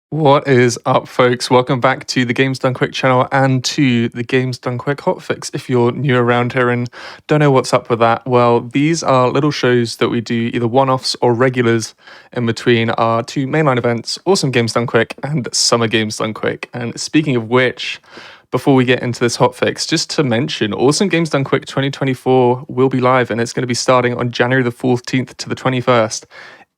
What is up, folks? Welcome back to the Games Done Quick channel and to the Games Done Quick Hotfix. If you're new around here and don't know what's up with that, well, these are little shows that we do, either one-offs or regulars, in between our two mainline events, Awesome Games Done Quick and Summer Games Done Quick. And speaking of which, before we get into this hotfix, just to mention, Awesome Games Done Quick 2024 will be live, and it's going to be starting on January the 14th to the 21st.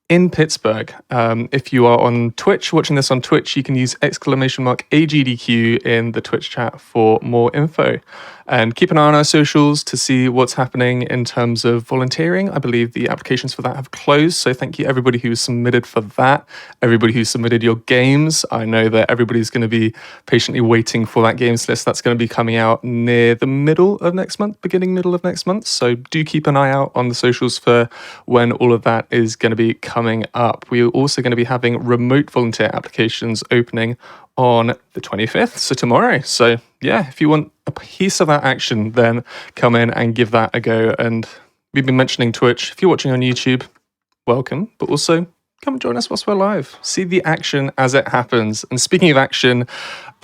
In Pittsburgh. If you are on Twitch, watching this on Twitch, you can use !AGDQ in the Twitch chat for more info. And keep an eye on our socials to see what's happening in terms of volunteering. I believe the applications for that have closed, so thank you everybody who submitted for that. Everybody who submitted your games. I know that everybody's going to be patiently waiting for that games list. That's going to be coming out near the middle of next month, beginning middle of next month. So do keep an eye out on the socials for when all of that is going to be coming up. We're also going to be having remote volunteer applications opening on the 25th, so tomorrow. So yeah, if you want a piece of that action, then come in and give that a go. And we've been mentioning Twitch. If you're watching on YouTube, welcome, but also come and join us whilst we're live. See the action as it happens. And speaking of action,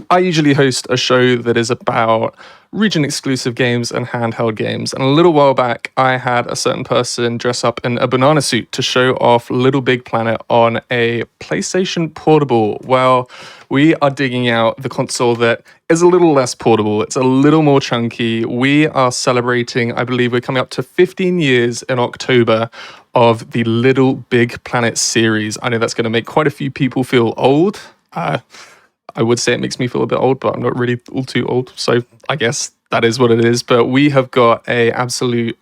I usually host a show that is about region-exclusive games and handheld games. And a little while back, I had a certain person dress up in a banana suit to show off LittleBigPlanet on a PlayStation Portable. Well, we are digging out the console that is a little less portable. It's a little more chunky. We are celebrating, I believe we're coming up to 15 years in October of the LittleBigPlanet series. I know that's going to make quite a few people feel old. I would say it makes me feel a bit old, but I'm not really all too old. So I guess that is what it is. But we have got a absolute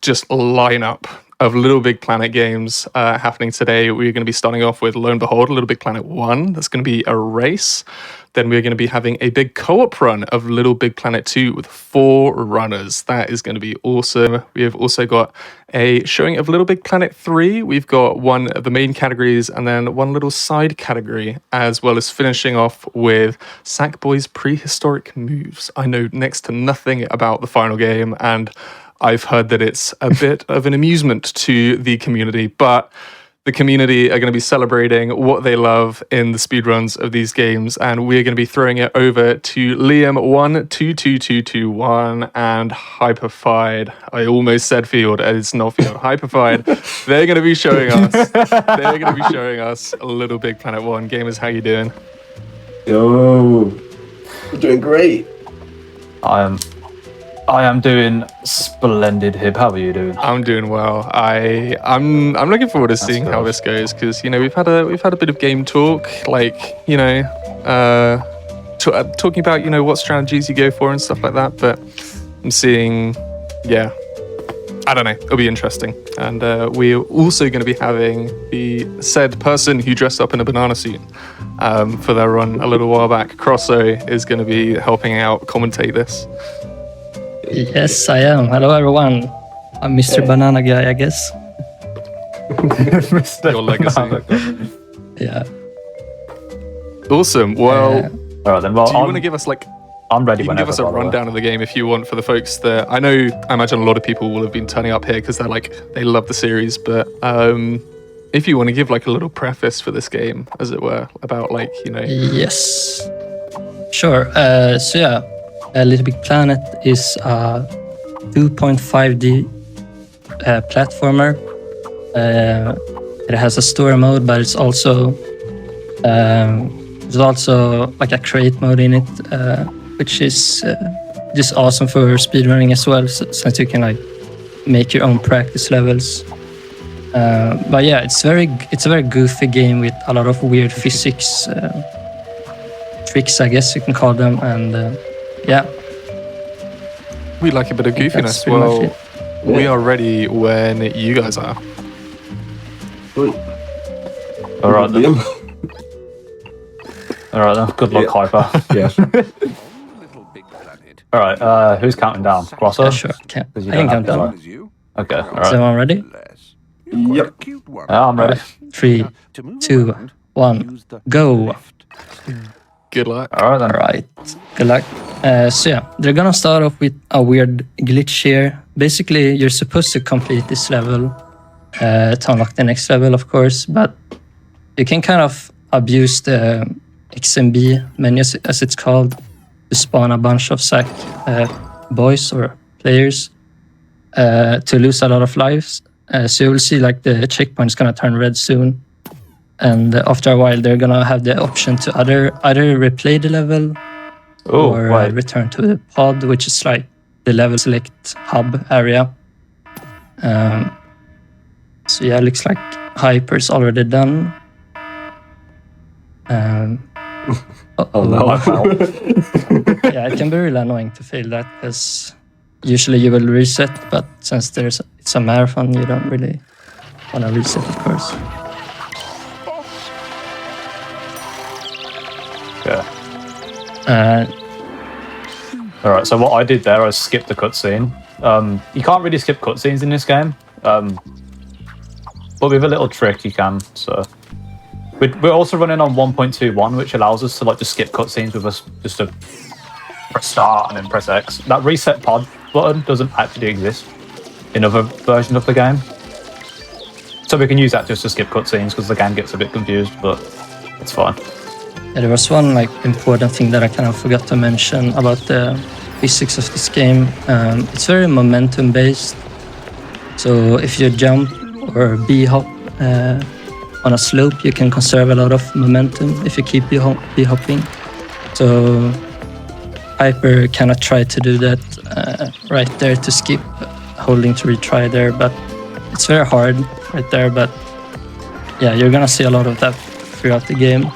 just lineup of LittleBigPlanet games happening today. We're going to be starting off with, lo and behold, LittleBigPlanet 1. That's going to be a race. Then we're going to be having a big co-op run of LittleBigPlanet 2 with 4 runners. That is going to be awesome. We have also got a showing of LittleBigPlanet 3. We've got one of the main categories and then one little side category, as well as finishing off with Sackboy's Prehistoric Moves. I know next to nothing about the final game, and I've heard that it's a bit of an amusement to the community, but the community are going to be celebrating what they love in the speedruns of these games, and we're going to be throwing it over to Liam122221 and Hyperfied. I almost said Field, and it's not Field. Hyperfied. They're going to be showing us. They're going to be showing us a LittleBigPlanet 1. Gamers, how you doing? Yo, I'm doing great. I am doing splendid, Hib. How are you doing? I'm doing well. I'm looking forward to seeing how this goes, because we've had a bit of game talk, like talking about what strategies you go for and stuff like that. But I'm seeing, I don't know. It'll be interesting, and we're also going to be having the said person who dressed up in a banana suit for their run a little while back. Crosso is going to be helping out commentate this. Yes, I am. Hello, everyone. I'm Mr. Banana Guy, I guess. Your legacy. Yeah. Awesome. Well, all right then. Well, do you want to give us I'm ready. You can give us a rundown of the game if you want, for the folks that I imagine a lot of people will have been turning up here because they love the series. But if you want to give a little preface for this game, as it were, about Yes. Sure. So yeah. LittleBigPlanet is a 2.5D platformer. It has a story mode, but it's also like a create mode in it, which is just awesome for speedrunning as well, since you can make your own practice levels. But yeah, it's a very goofy game with a lot of weird physics tricks, I guess you can call them, and yeah. We like a bit of goofiness. Well, we are ready when you guys are. All right then. All right then. Good luck, Hyper. Yeah. All right. Who's counting down? Grosso? Yeah, sure. I can count down. Okay. All right. Is everyone ready? Yep. Yeah, I'm ready. 3, 2, 1, go. Good luck. All right then. All right. Good luck. So yeah, they're gonna start off with a weird glitch here. Basically, you're supposed to complete this level to unlock the next level, of course, but you can kind of abuse the XMB menu, as it's called, to spawn a bunch of sack boys or players to lose a lot of lives. So you will see like the checkpoint is gonna turn red soon, and after a while they're gonna have the option to either replay the level or return to the pod, which is like the level select hub area. So yeah, it looks like Hyper's already done. Oh no. Yeah, it can be really annoying to fail that, because usually you will reset, but since it's a marathon, you don't really want to reset, of course. Yeah. All right. So what I did there, I skipped the cutscene. You can't really skip cutscenes in this game, but with a little trick you can. So we're also running on 1.21, which allows us to like just skip cutscenes with us just to press start and then press X. That reset pod button doesn't actually exist in other versions of the game, so we can use that just to skip cutscenes because the game gets a bit confused, but it's fine. Yeah, there was one like important thing that I kind of forgot to mention about the physics of this game. It's very momentum based. So if you jump or B-hop on a slope, you can conserve a lot of momentum if you keep B-hopping. So Hyper cannot try to do that right there to skip, holding to retry there, but it's very hard right there. But yeah, you're gonna see a lot of that throughout the game.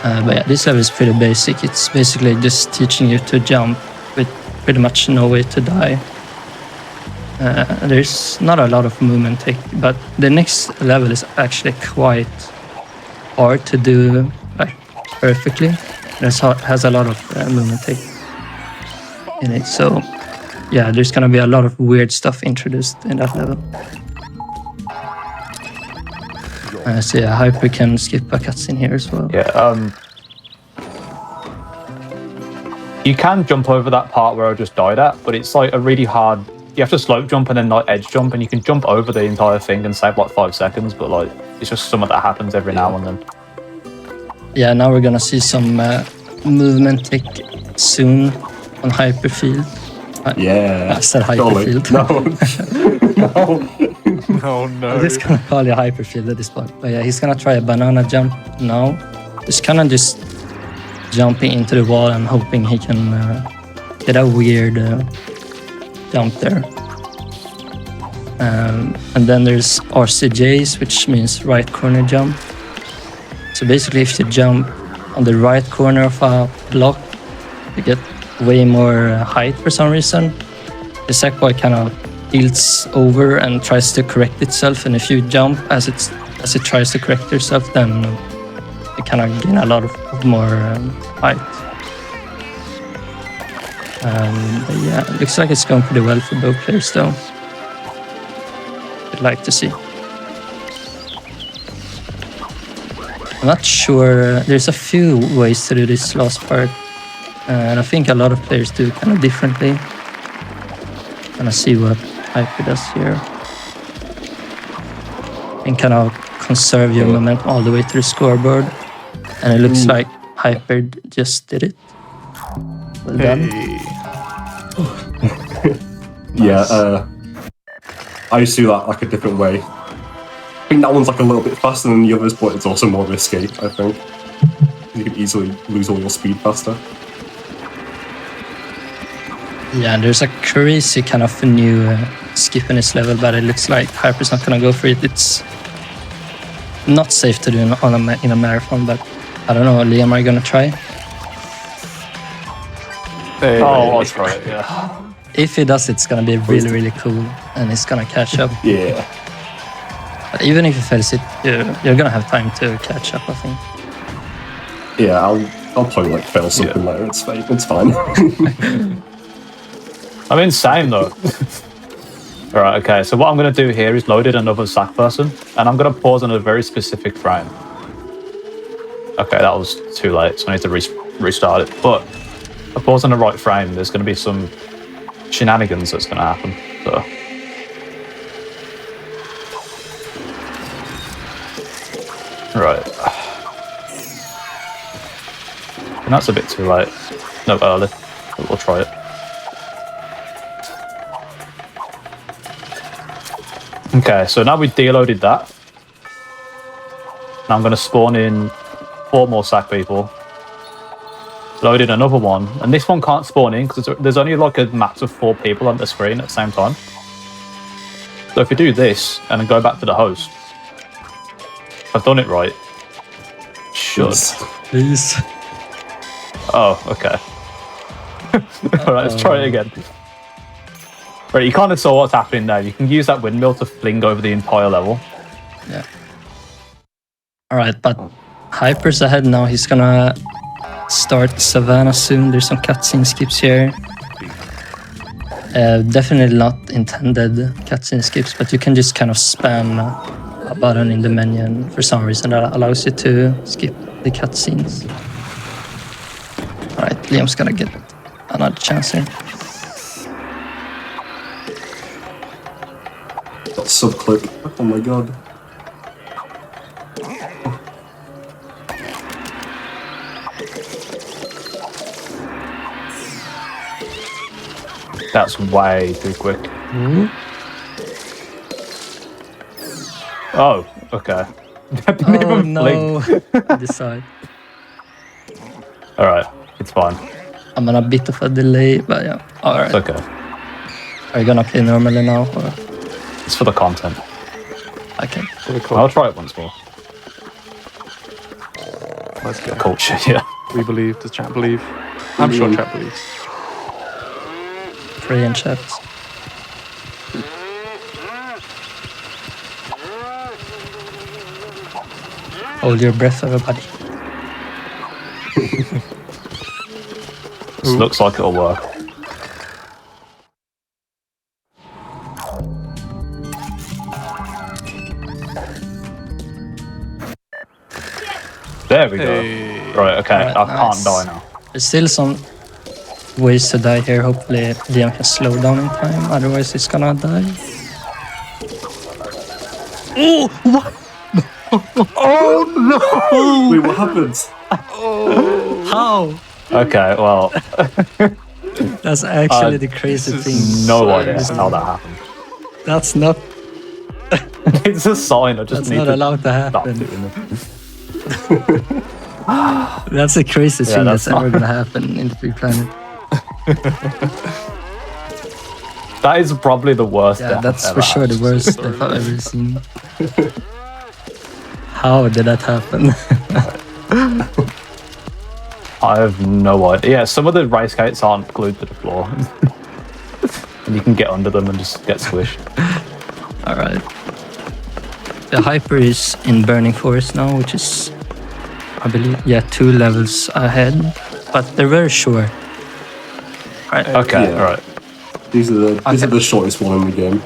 But yeah, this level is pretty basic. It's basically just teaching you to jump with pretty much no way to die. There's not a lot of movement tech, but the next level is actually quite hard to do like perfectly. It has a lot of movement tech in it, so yeah, there's gonna be a lot of weird stuff introduced in that level. So yeah, Hyper can skip a cutscene here as well. Yeah. You can jump over that part where I just died at, but it's like a really hard. You have to slope jump and then like edge jump, and you can jump over the entire thing and save like 5 seconds, but like it's just something that happens every now and then. Yeah, now we're gonna see some movement tech soon on Hyperfield. Yeah. I said Hyperfield. No. Oh no. I'm just gonna call it Hyperfield at this point. But yeah, he's gonna try a banana jump now. Just kind of just jumping into the wall and hoping he can get a weird jump there. And then there's RCJs, which means right corner jump. So basically, if you jump on the right corner of a block, you get way more height for some reason. The Sackboy kind of tilts over and tries to correct itself, and if you jump as it tries to correct itself, then you kind of gain a lot of more height. But yeah, it looks like it's going pretty well for both players though. I'd like to see. I'm not sure. There's a few ways to do this last part, and I think a lot of players do kind of differently. Gonna see what Hyper does here, and kind of conserve your momentum all the way to the scoreboard. And it looks like Hyper just did it. Well done. Yeah, I used to do that like a different way. I think that one's like a little bit faster than the others, but it's also more risky, I think. You can easily lose all your speed faster. Yeah, and there's a crazy kind of new skip in this level, but it looks like Hyper's not gonna go for it. It's not safe to do in a marathon, but I don't know, Liam, are you gonna try? I'll try it, yeah. If he does, it's gonna be really, really cool, and he's gonna catch up. Yeah. But even if he fails it, you're gonna have time to catch up, I think. Yeah, I'll probably like fail something later. It's fine. It's fine. I'm insane though. Alright, okay, so what I'm going to do here is load in another sack person, and I'm going to pause on a very specific frame. Okay, that was too late, so I need to restart it. But if I pause on the right frame, there's going to be some shenanigans that's going to happen. So Right. And that's a bit too late. No, early. But we'll try it. Okay, so now we've deloaded that. Now I'm going to spawn in 4 more sack people. Load in another one. And this one can't spawn in because there's only like a max of 4 people on the screen at the same time. So if we do this and then go back to the host, I've done it right. Should. Please. Oh, okay. Alright, let's try it again. Right, you kind of saw what's happening there. You can use that windmill to fling over the entire level. Yeah. Alright, but Hyper's ahead now. He's gonna start Savannah soon. There's some cutscene skips here. Definitely not intended cutscene skips, but you can just kind of spam a button in the menu, and for some reason that allows you to skip the cutscenes. Alright, Liam's gonna get another chance here. Sub-click. Oh my god. That's way too quick. Oh, okay. Oh no! This side. Alright, it's fine. I'm on a bit of a delay, but yeah. Alright. It's okay. Are you gonna play normally now? Or? It's for the content. Okay. I'll try it once more. Let's go. Culture, yeah. We believe. Does chat believe? I'm sure chat believes. Pray and chat. Hold your breath, everybody. This looks like it'll work. There we go. Hey. Right, okay, Alright, I nice. can't die now. There's still some ways to die here. Hopefully Liam can slow down in time. Otherwise he's gonna die. Oh! What? Oh no! Wait, what happened? How? Okay, well, That's actually the crazy this thing. is no So idea how that happened. That's not. It's a sign, I just That's need not to allowed to stop happen. doing it. That's the craziest Yeah, thing that's that's ever gonna happen in the Big Planet. That is probably the worst Yeah, death that's I've for ever sure had. the worst death I've ever seen. How did that happen? I have no idea. Yeah, some of the race gates aren't glued to the floor. And you can get under them and just get squished. Alright. The Hyper is in Burning Forest now, which is, I believe, yeah, 2 levels ahead. But they're very short. Right. Okay, Yeah. alright. These are the shortest one in the game.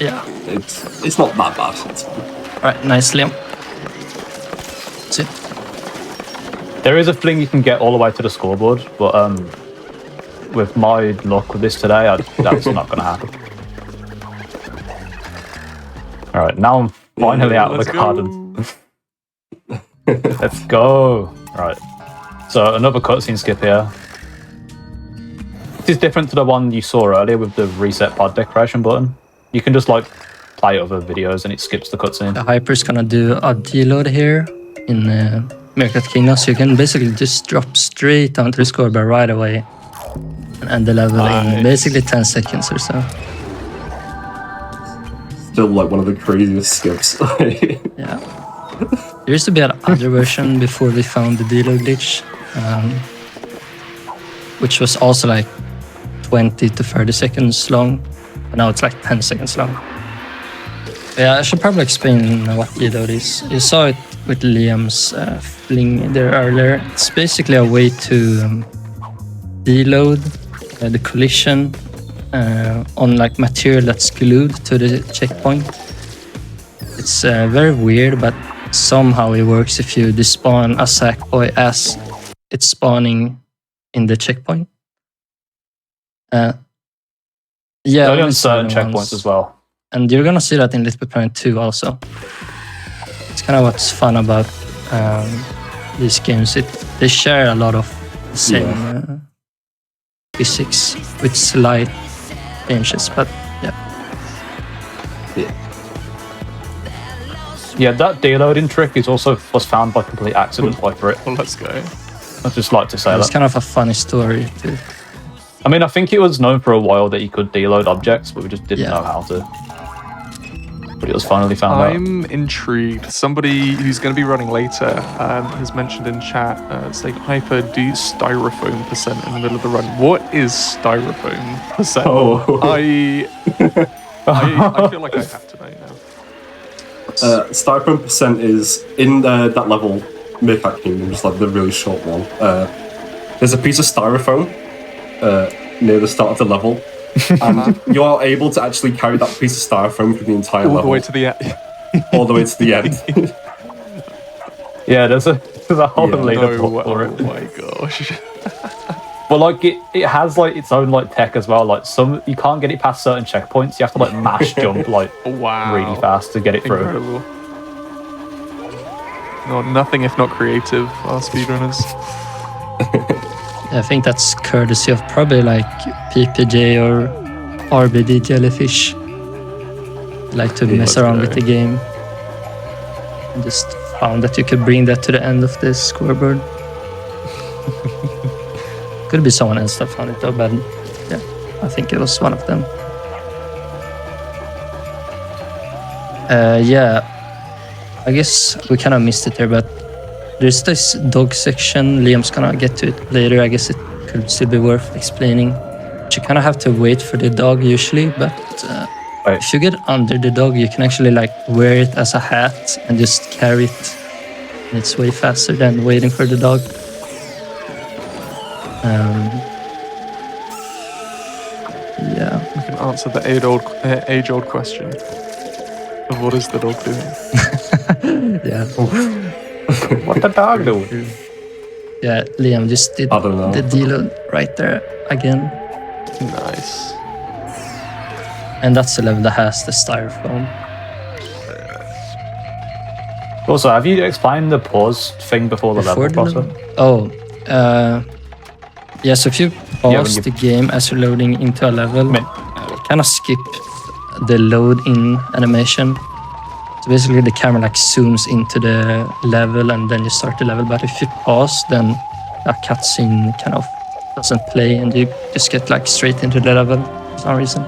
Yeah. It's not that bad. It's fine. Alright, nice, Liam. That's it. There is a fling you can get all the way to the scoreboard, but with my luck with this today, that's not going to happen. Alright, now I'm finally out of Let's the go. garden. Let's go. Right. So another cutscene skip here. This is different to the one you saw earlier with the reset pod decoration button. You can just like play other videos and it skips the cutscene. The Hyper's gonna do a deload here in Miracle Kingdom, so you can basically just drop straight onto the scoreboard right away and end the level in Nice. basically 10 seconds or so. Still like one of the craziest skips. Yeah. There used to be another version before we found the deload glitch, which was also like 20 to 30 seconds long, but now it's like 10 seconds long. Yeah, I should probably explain what deload is. You saw it with Liam's fling there earlier. It's basically a way to deload the collision on like material that's glued to the checkpoint. It's very weird, but somehow it works if you despawn a Sackboy as it's spawning in the checkpoint. Yeah, Only on certain checkpoints as well. And you're gonna see that in LittleBigPlanet 2 also. It's kind of what's fun about these games. They share a lot of the same physics with slight changes, but yeah. Yeah, that deloading trick was found by complete accident by Brit. Well, let's go. I'd just like to say It's that. kind of a funny story too. I mean, I think it was known for a while that you could deload objects, but we just didn't Yeah. know how to. But it was finally found out. I'm intrigued. Somebody who's going to be running later has mentioned in chat saying, Hyper, do styrofoam percent in the middle of the run. What is styrofoam percent? Oh. I feel like I have to know now. Styrofoam percent is in that level, Meerkat Kingdom, just like the really short one. There's a piece of styrofoam near the start of the level, and you are able to actually carry that piece of styrofoam through the entire All level. the way to the end. All the way to the end. Yeah, there's a whole Yeah. leaderboard for Oh it. my gosh. But like it has like its own like tech as well. Like you can't get it past certain checkpoints. You have to like mash jump like Wow. really fast to get it through. Incredible. No, nothing if not creative, our speedrunners. I think that's courtesy of probably like PPJ or RBD Jellyfish. Like to mess around with the game. And just found that you could bring that to the end of the scoreboard. Could be someone else that found it though, but yeah, I think it was one of them. Yeah, I guess we kind of missed it there, but there's this dog section. Liam's gonna get to it later. I guess it could still be worth explaining. You kind of have to wait for the dog usually, but if you get under the dog, you can actually like wear it as a hat and just carry it. And it's way faster than waiting for the dog. Yeah. We can answer the age-old question of what is the dog doing? Yeah. What the dog doing? Yeah, Liam just did I don't know. the deload right there again. Nice. And that's the level that has the styrofoam. Also, have you explained the pause thing before the level process? Oh, yeah, so if you pause when you- the game as you're loading into a level, kind of skip the load in animation. So basically the camera like zooms into the level and then you start the level. But if you pause, then a cutscene kind of doesn't play and you just get like straight into the level for some reason.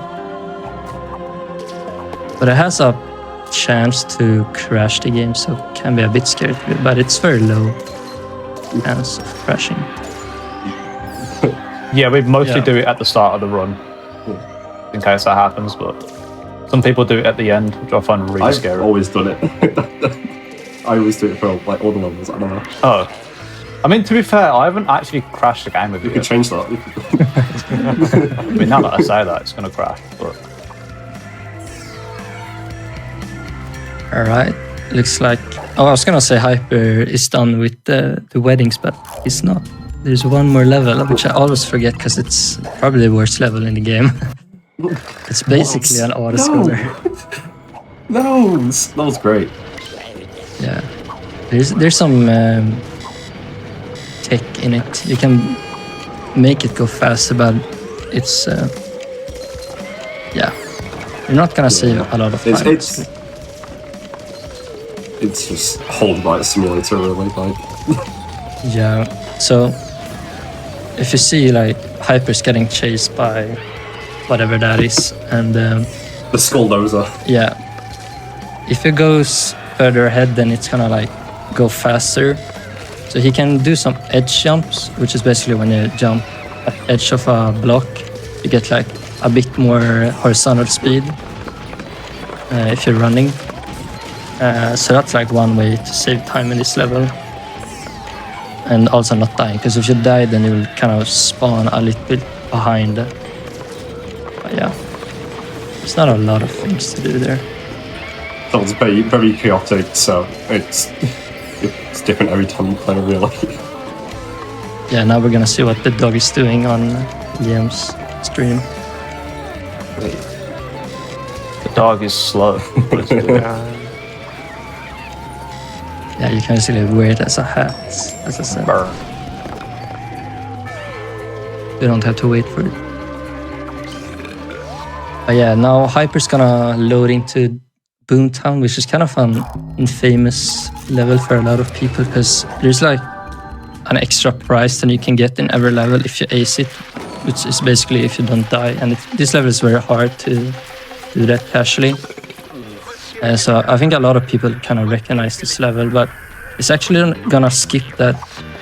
But it has a chance to crash the game, so it can be a bit scary, but it's very low chance of crashing. Yeah, we mostly Yeah. do it at the start of the run, in case that happens. But some people do it at the end, which I find really I've scary. always done it. I always do it for like all the levels. I don't know. Oh, I mean, to be fair, I haven't actually crashed the game with You it. could change that. I mean, now that I say that, it's going to crash. But All right, looks like... Oh, I was gonna say Hyper is done with the weddings, but he's not. There's one more level, which I always forget because it's probably the worst level in the game. It's basically an autoscroller. No, that was great. Yeah, there's some tech in it. You can make it go faster, but it's yeah, you're not gonna save a lot of time. It's just hold right simulator, really. Like, Yeah, so if you see like Hyper's getting chased by whatever that is, and the Skulldozer. yeah, if it goes further ahead, then it's gonna like go faster. So he can do some edge jumps, which is basically when you jump at the edge of a block, you get like a bit more horizontal speed if you're running. So that's like one way to save time in this level. And also not dying, because if you die, then you will kind of spawn a little bit behind. But yeah, there's not a lot of things to do there. That was very, very chaotic, so it's different every time you play, really. Yeah, now we're gonna see what the dog is doing on Liam's stream. the dog is slow. Yeah. Yeah, you can basically wear it as a hat, as I said. Burn. You don't have to wait for it. But yeah, now Hyper's gonna load into Boomtown, which is kind of an infamous level for a lot of people because there's like an extra prize that you can get in every level if you ace it, which is basically if you don't die. And this level is very hard to do that casually. So I think a lot of people kind of recognize this level, but it's actually gonna skip that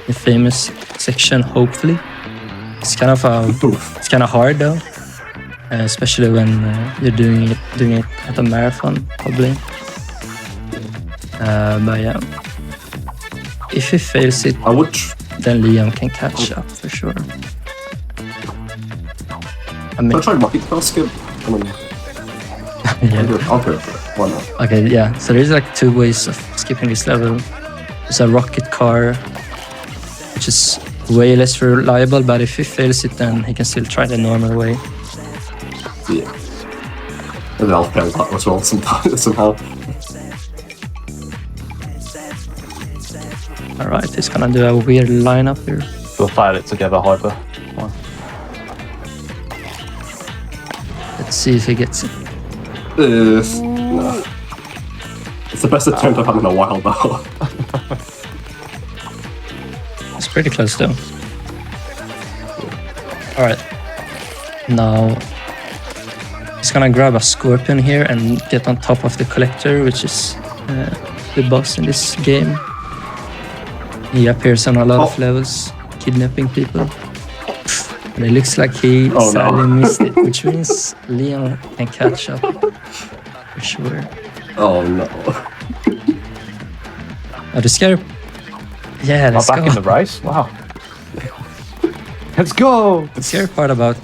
infamous section, hopefully. It's kind of hard though, especially when you're doing it at a marathon, probably. But yeah, if he fails it, then Liam can catch up for sure. I mean, I'll try rocket car skip. yeah. I'll go for it. Why not? Okay, yeah. So there's like two ways of skipping this level. There's a rocket car, which is way less reliable, but if he fails it, then he can still try the normal way. Yeah. And I'll fail that as well somehow. Alright, he's gonna do a weird lineup here. We'll file it together, Hyper. Come on. Let's see if he gets it. No. It's the best attempt I've had in a while now. It's pretty close though. Alright. Now he's gonna grab a scorpion here and get on top of the collector, which is the boss in this game. He appears on a lot of levels, kidnapping people. And it looks like he sadly missed it, which means Leon can catch up for sure. Oh no. Oh, the scary... Yeah, let's back go. in the race? Wow. Let's go! The scary part about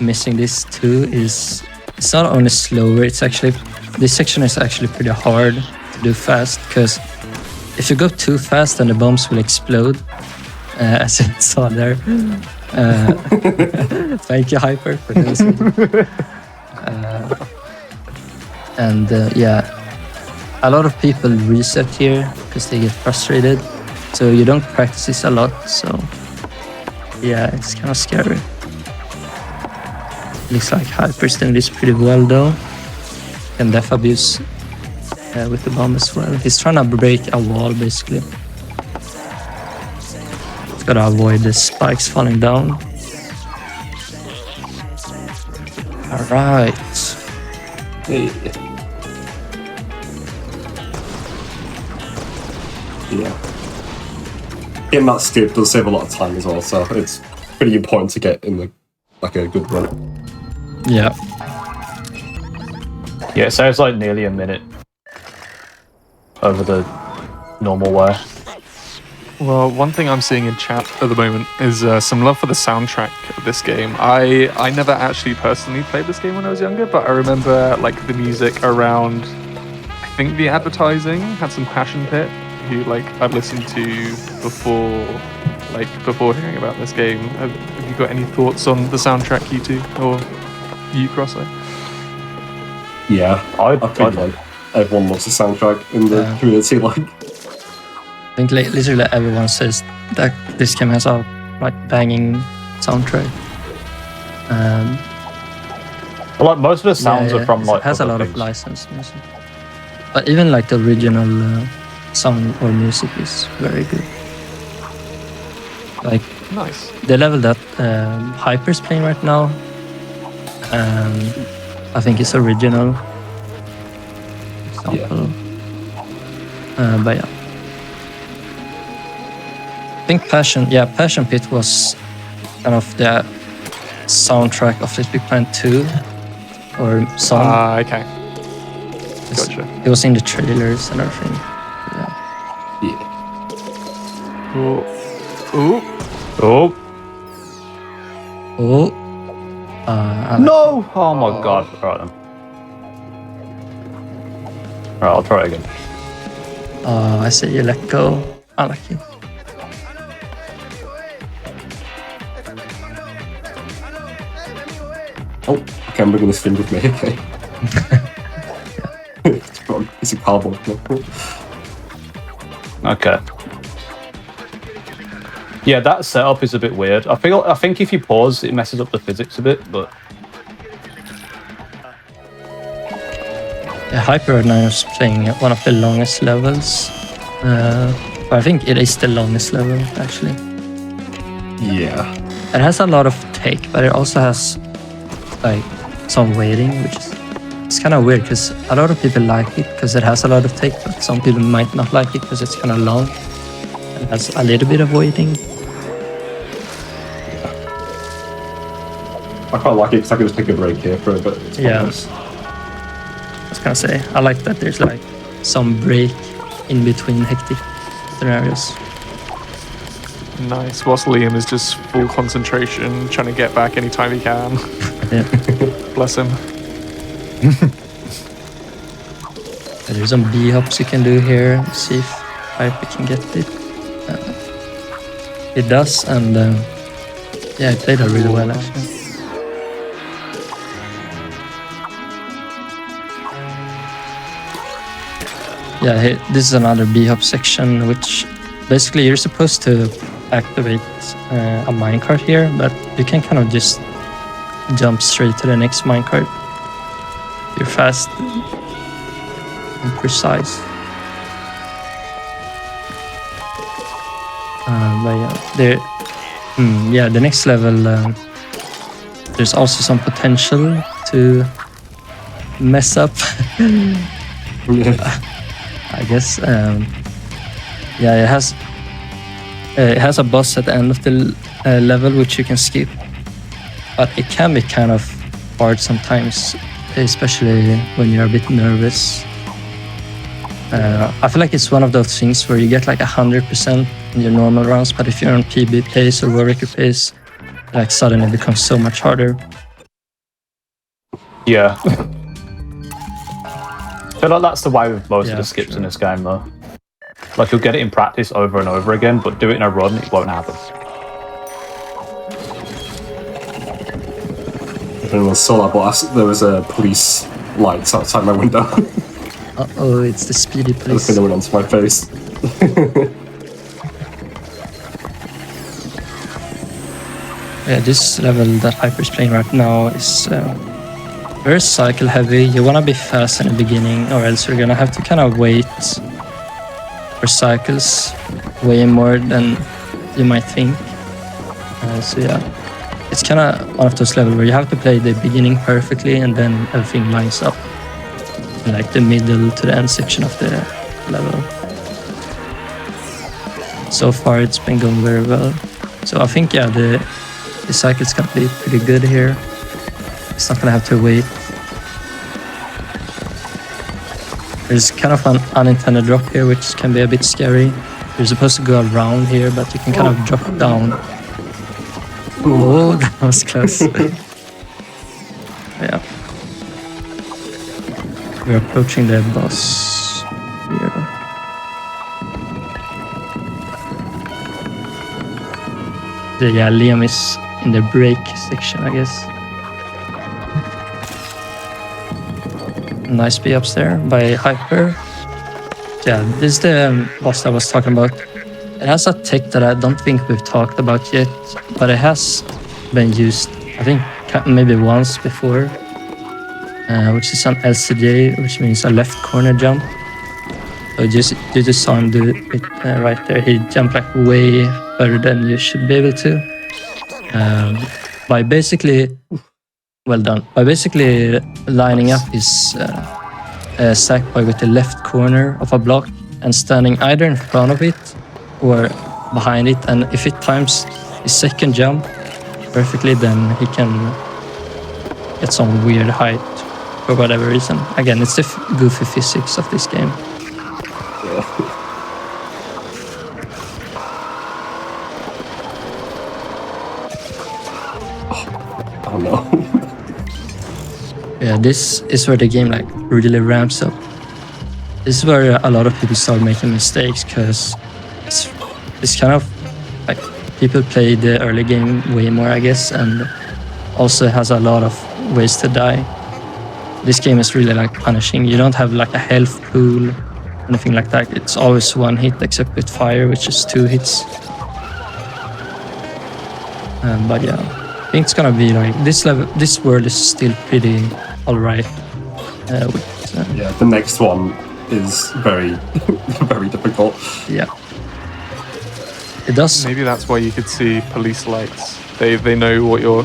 missing this too is it's not only slower, it's actually... This section is actually pretty hard to do fast, because if you go too fast, then the bombs will explode, as you saw there. Thank you, Hyper, for this. Yeah, a lot of people reset here because they get frustrated. So you don't practice this a lot. So yeah, it's kind of scary. Looks like Hyper's doing this pretty well though. Can def abuse with the bomb as well. He's trying to break a wall basically. He's gotta avoid the spikes falling down. Alright. Hey. Yeah. Getting that skip does save a lot of time as well, so it's pretty important to get in a good run. Yeah. Yeah, it saves like nearly a minute over the normal way. Well, one thing I'm seeing in chat at the moment is some love for the soundtrack of this game. I never actually personally played this game when I was younger, but I remember like the music around, I think the advertising had some Passion Pit, who like I've listened to before hearing about this game. Have you got any thoughts on the soundtrack, you two, or you, Crosser? Yeah, I think like everyone loves the soundtrack in the community. Like, I think literally everyone says that this game has a like banging soundtrack. Well, like most of the sounds are from like it has a other lot things. of licensed music, but even like the original sound or music is very good. Like Nice. the level that Hyper's playing right now, I think it's original. Example. But yeah. I think Passion Pit was kind of the soundtrack of LittleBigPlanet 2 or song. Okay. Gotcha. It was in the trailers and everything. Yeah. Cool. Ooh. Oh Oh. no! Oh my god! Right then. Right, I'll try it again. I see you let go. I like you. oh, okay, I'm bringing this thing with me. Okay. It's a cardboard. Okay. Yeah, that setup is a bit weird. I think if you pause, it messes up the physics a bit, but Yeah, Hyper right now is playing one of the longest levels. I think it is the longest level, actually. Yeah. It has a lot of take, but it also has like some waiting, which is it's kind of weird because a lot of people like it because it has a lot of take, but some people might not like it because it's kind of long and has a little bit of waiting. I quite like it because I can just take a break here for a bit. It's Yeah. nice. I was gonna say, I like that there's like some break in between hectic scenarios. Nice. Whilst Liam is just full concentration, trying to get back anytime he can. Yeah. Bless him. There's some B hops you can do here. See if Hyper can get it. It does, and yeah, it played that really well actually. Yeah, this is another B-hop section, which basically you're supposed to activate a minecart here, but you can kind of just jump straight to the next minecart. You're fast and precise. But yeah, the next level, there's also some potential to mess up. I guess. Yeah, it has a boss at the end of the level which you can skip, but it can be kind of hard sometimes, especially when you're a bit nervous. I feel like it's one of those things where you get like 100% in your normal runs, but if you're on PB pace or Warwick pace, like suddenly it becomes so much harder. yeah. I feel like that's the way with most of Yeah, the skips sure. in this game, though. Like, you'll get it in practice over and over again, but do it in a run, it won't happen. If anyone saw that boss, there was a police lights outside my window. Uh-oh, it's the speedy The police. thing went onto my face. Yeah, this level that Hyper's playing right now is very cycle heavy. You want to be fast in the beginning, or else you're gonna have to kind of wait for cycles way more than you might think. So yeah, it's kind of one of those levels where you have to play the beginning perfectly, and then everything lines up in like the middle to the end section of the level. So far, it's been going very well. So I think yeah, the cycle's gonna be pretty good here. It's not gonna have to wait. There's kind of an unintended drop here, which can be a bit scary. You're supposed to go around here, but you can kind of drop down. Oh, that was close. Yeah. We're approaching the boss here. Yeah, Liam is in the break section, I guess. Nice B-ups there by Hyper. Yeah, this is the boss I was talking about. It has a tech that I don't think we've talked about yet, but it has been used, I think, maybe once before, which is an LCJ, which means a left corner jump. So you just saw him do it right there. He jumped like way further than you should be able to. By basically, well done. By basically lining up his Sackboy with the left corner of a block and standing either in front of it or behind it, and if it times his second jump perfectly, then he can get some weird height for whatever reason. Again, it's the goofy physics of this game. Oh no. Yeah, this is where the game like really ramps up. This is where a lot of people start making mistakes, because it's kind of like people play the early game way more, I guess, and also has a lot of ways to die. This game is really like punishing. You don't have like a health pool anything like that. It's always one hit, except with fire, which is 2 hits. But yeah, I think it's gonna be like this level. This world is still pretty alright. Yeah, the next one is very, very difficult. Yeah, it does. Maybe that's why you could see police lights. They know what you're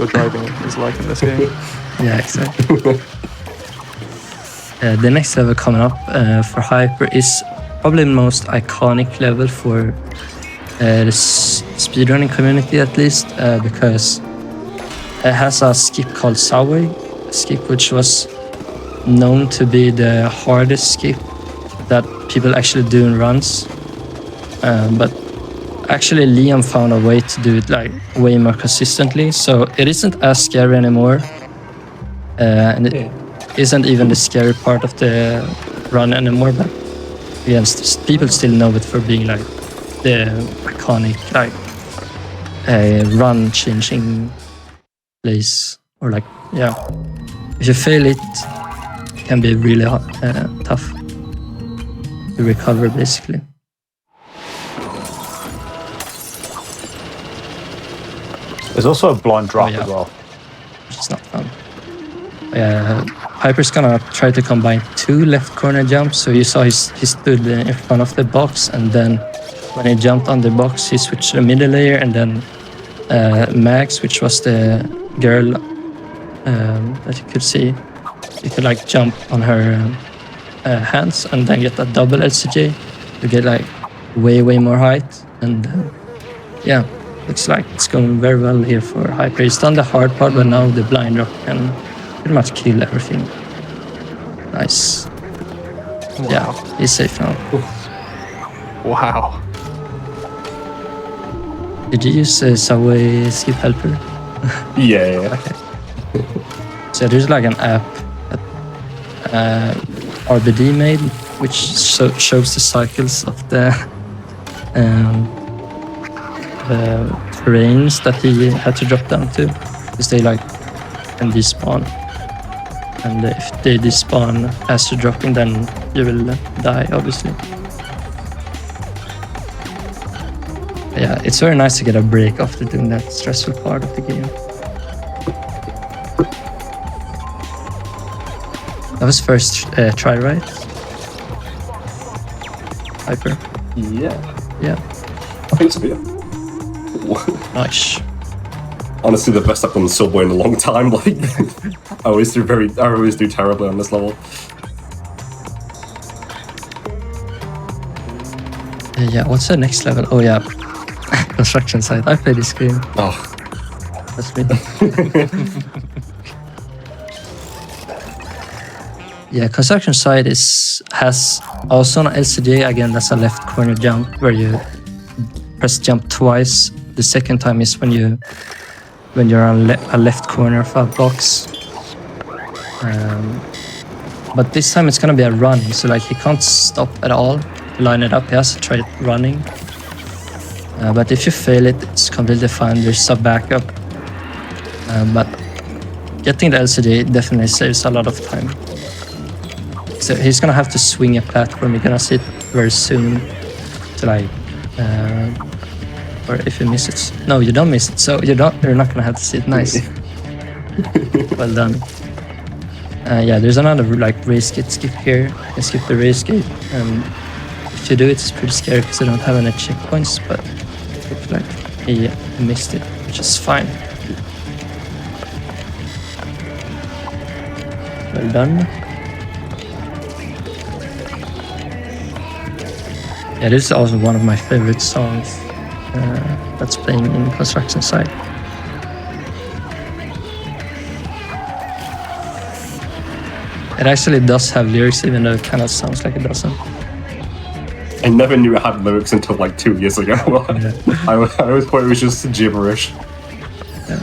driving is like in this game. Yeah, exactly. The next level coming up for Hyper is probably the most iconic level for the speedrunning community, at least, because it has a skip called Sackboy, a skip which was known to be the hardest skip that people actually do in runs. But actually Liam found a way to do it like way more consistently, so it isn't as scary anymore. And it isn't even the scary part of the run anymore, but again, people still know it for being like the iconic, like a run changing place, or like, yeah, if you fail it, it can be really tough to recover, basically. There's also a blind drop as well, which is not fun. Hyper's gonna try to combine 2 left corner jumps. So you saw he stood in front of the box, and then when he jumped on the box, he switched to the middle layer, and then Max, which was the girl that you could see, you could like jump on her hands and then get a double LCJ to get like way more height. And yeah, looks like it's going very well here for Hyper. He's done the hard part, but now the blind drop can pretty much kill everything. Nice. Wow. Yeah, he's safe now. Wow. Did you use Subway Skip Helper? Yeah. Okay. So there's like an app that RBD made, which shows the cycles of the terrains that he had to drop down to, because they like can despawn, and if they despawn as you're dropping, then you will die, obviously. But yeah, it's very nice to get a break after doing that stressful part of the game. That was first try, right? Hyper? Yeah. I think so, yeah. Nice. Honestly, the best I've done Subway in a long time. Like, I always do terribly on this level. Yeah, what's the next level? Oh yeah, construction site. I played this game. Oh, That's me. Yeah, construction site has also an LCD. Again, that's a left corner jump where you press jump twice. The second time is when you're on a left corner of a box. But this time it's gonna be a run, so like he can't stop at all to line it up. He has to try it running. But if you fail it, it's completely fine. There's a backup. But getting the LCD definitely saves a lot of time. So he's gonna have to swing a platform. You're gonna see it very soon to like, or if you miss it, no, you don't miss it. So you're not gonna have to see it. Nice, well done. Yeah, there's another like race gate skip here. You can skip the race gate. If you do it, it's pretty scary because you don't have any checkpoints. But looks like he missed it, which is fine. Well done. Yeah, this is also one of my favorite songs that's playing in construction site. It actually does have lyrics, even though it kind of sounds like it doesn't. I never knew it had lyrics until like 2 years ago. Yeah. I always thought it was just gibberish. Yeah.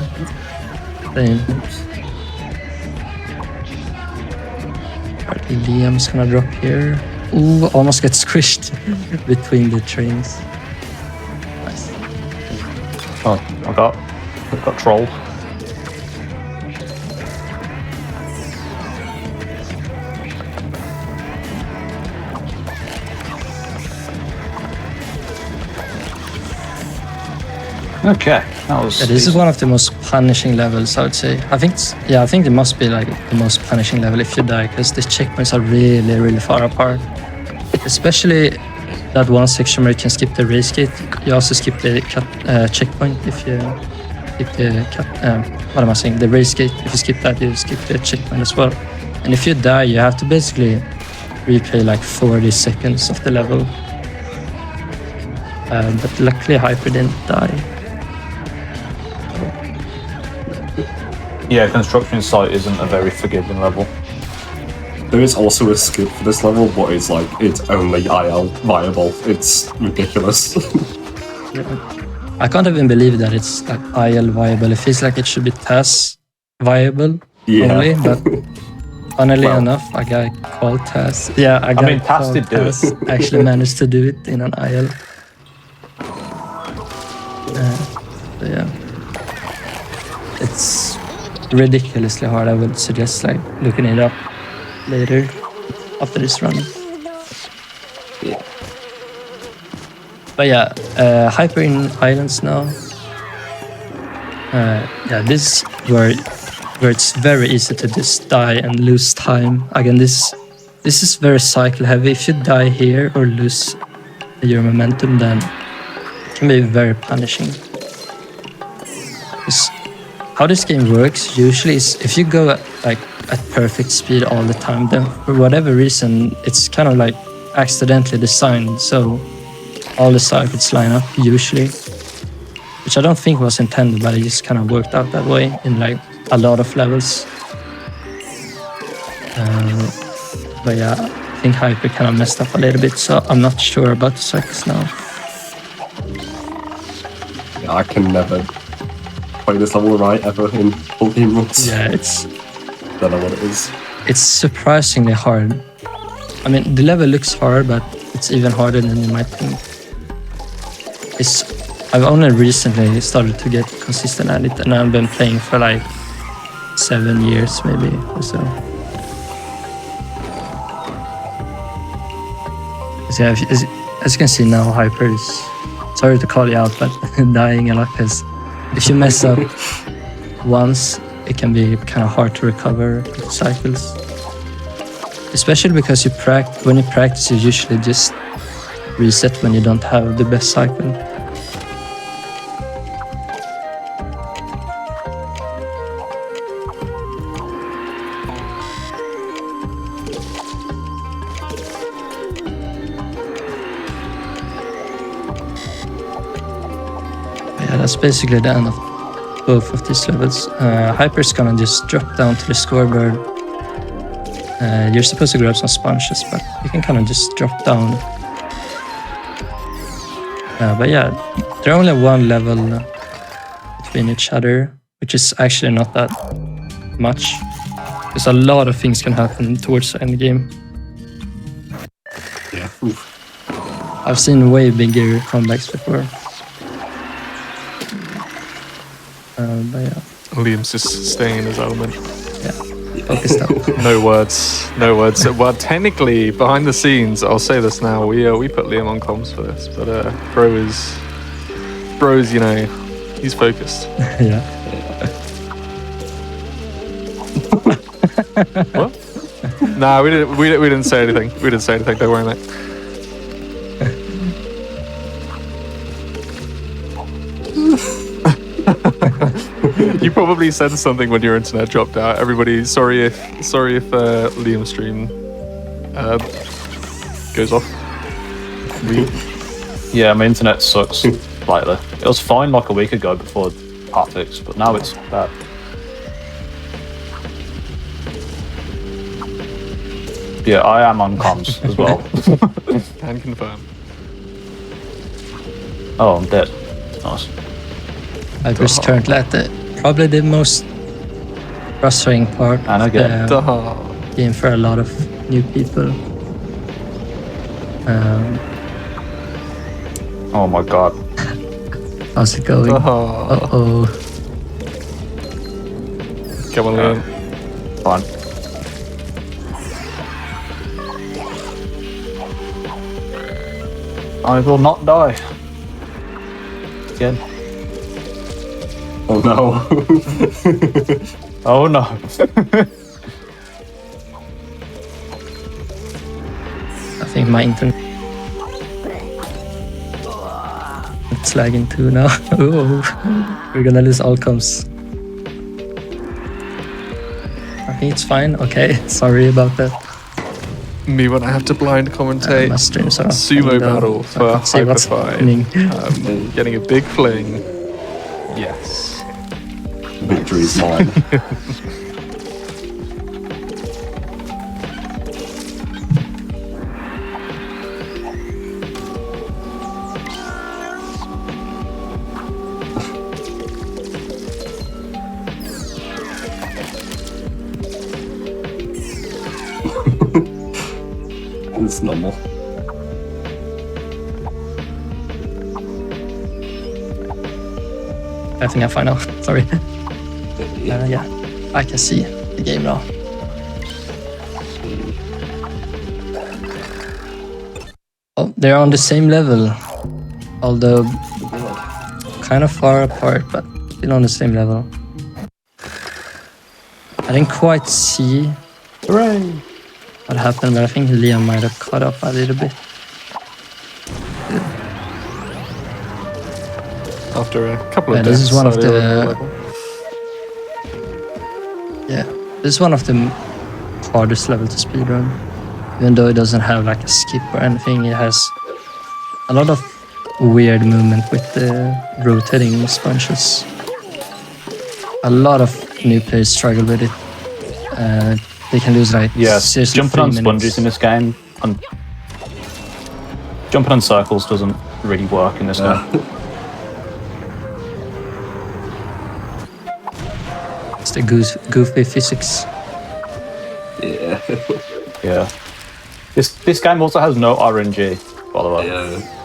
Same. Alright, Liam's gonna drop here. Ooh, almost gets squished between the trains. Nice. Oh, I got trolled. Okay, that was. Yeah, this is one of the most punishing levels, I would say. I think it must be like the most punishing level if you die, because the checkpoints are really, really far apart. Especially that one section where you can skip the race gate. You also skip the checkpoint if you skip the the race gate. If you skip that, you skip the checkpoint as well. And if you die, you have to basically replay like 40 seconds of the level. But luckily, Hyper didn't die. Yeah, construction site isn't a very forgiving level. There is also a skip for this level, but it's like, it's only IL viable. It's ridiculous. I can't even believe that it's like IL viable. It feels like it should be TAS viable only, but funnily enough, a guy called TAS. Yeah, a guy TAS did do it. actually managed to do it in an IL. So yeah, it's ridiculously hard. I would suggest like looking it up later after this run. But yeah, Hyper in Islands now. Yeah, this is where it's very easy to just die and lose time. Again, this is very cycle heavy. If you die here or lose your momentum, then it can be very punishing. How this game works usually is if you go at perfect speed all the time, then for whatever reason it's kind of like accidentally designed so all the circuits line up usually, which I don't think was intended, but it just kind of worked out that way in like a lot of levels. But yeah, I think Hyper kind of messed up a little bit, so I'm not sure about the circuits now. Yeah, I can never play this level right ever in full game runs. Yeah, Don't know what it is. it's surprisingly hard. I mean, the level looks hard, but it's even harder than you might think. I've only recently started to get consistent at it, and I've been playing for like 7 years maybe or so. So yeah, as you can see now, Hyper is, sorry to call you out, but dying a lot, because if you mess up once, it can be kind of hard to recover with cycles. Especially because when you practice, you usually just reset when you don't have the best cycle. Yeah, that's basically the end of both of these levels. Hyper's gonna just drop down to the scoreboard. You're supposed to grab some sponges, but you can kind of just drop down. But yeah, they're only one level between each other, which is actually not that much. Because a lot of things can happen towards the end game. Yeah. Oof. I've seen way bigger comebacks before. But yeah. Liam's just staying in his element. Yeah, focused up. No words. Well, technically, behind the scenes, I'll say this now. We put Liam on comms for this, but bro's, you know, he's focused. Yeah. What? Nah, we didn't say anything. We didn't say anything. Don't worry, mate. You probably said something when your internet dropped out. Everybody, sorry if Liam's stream goes off. Yeah, my internet sucks slightly. It was fine like a week ago before Hotfix, but now it's bad. Yeah, I am on comms as well. Can confirm. Oh, I'm dead. Nice. Hyper's currently at probably the most frustrating part And of again. the game for a lot of new people. Oh my god. How's it going? Uh-oh. Come on, Liam. Fine. I will not die. Again. Oh no. Oh no. I think my internet it's lagging too now. Oh, we're gonna lose outcomes. I think it's fine. Okay, sorry about that. Me when I have to blind commentate My streams are sumo battle I for can't see what's Hyperfy. happening. Getting a big fling. Yes. Victory is mine. It's normal. I think I'm fine now. Sorry. Yeah, I can see the game now. Oh, they're on the same level, although kind of far apart, but still on the same level. I didn't quite see what happened, but I think Liam might have caught up a little bit. After a couple of Yeah, this is one of deaths, I the- don't know. Yeah, this is one of the hardest level to speedrun. Even though it doesn't have like a skip or anything, it has a lot of weird movement with the rotating sponges. A lot of new players struggle with it. They can lose like Yes, seriously jumping on 3 sponges minutes. in this game and jumping on circles doesn't really work in this game. It's the goofy physics. Yeah. Yeah. This game also has no RNG, by the way.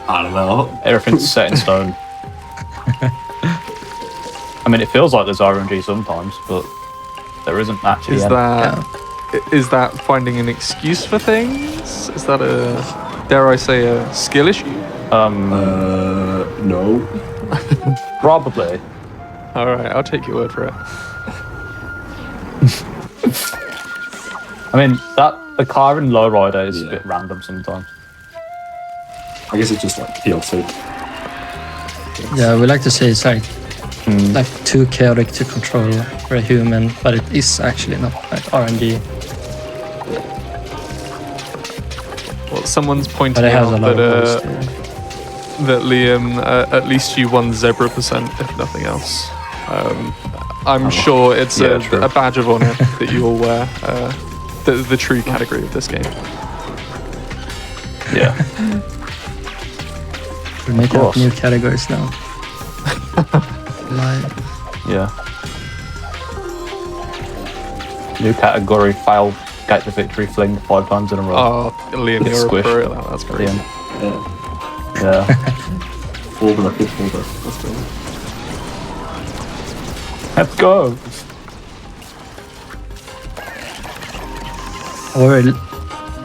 I don't know. Everything's set in stone. I mean, it feels like there's RNG sometimes, but there isn't actually. Is any. that finding an excuse for things? Is that a, dare I say, a skill issue? No. Probably. All right, I'll take your word for it. I mean, the car in Lowrider is a bit random sometimes. I guess it's just like DLC. Yeah, we like to say it's like too chaotic to control for a human, but it is actually not like RNG. Well, someone's But pointing it has a out lot that, of ways to... that Liam, at least you won zebra percent, if nothing else. I'm sure it's yeah, true. a badge of honor that you all wear. The true category of this game. Yeah. We're making up course. new categories now. Live. Yeah. New category, fail, get the victory, fling 5 times in a row. Oh, Liam, It's you're a squish. pro at that. That's great. Liam. Yeah. Yeah. Full record holder. Let's go. Let's go.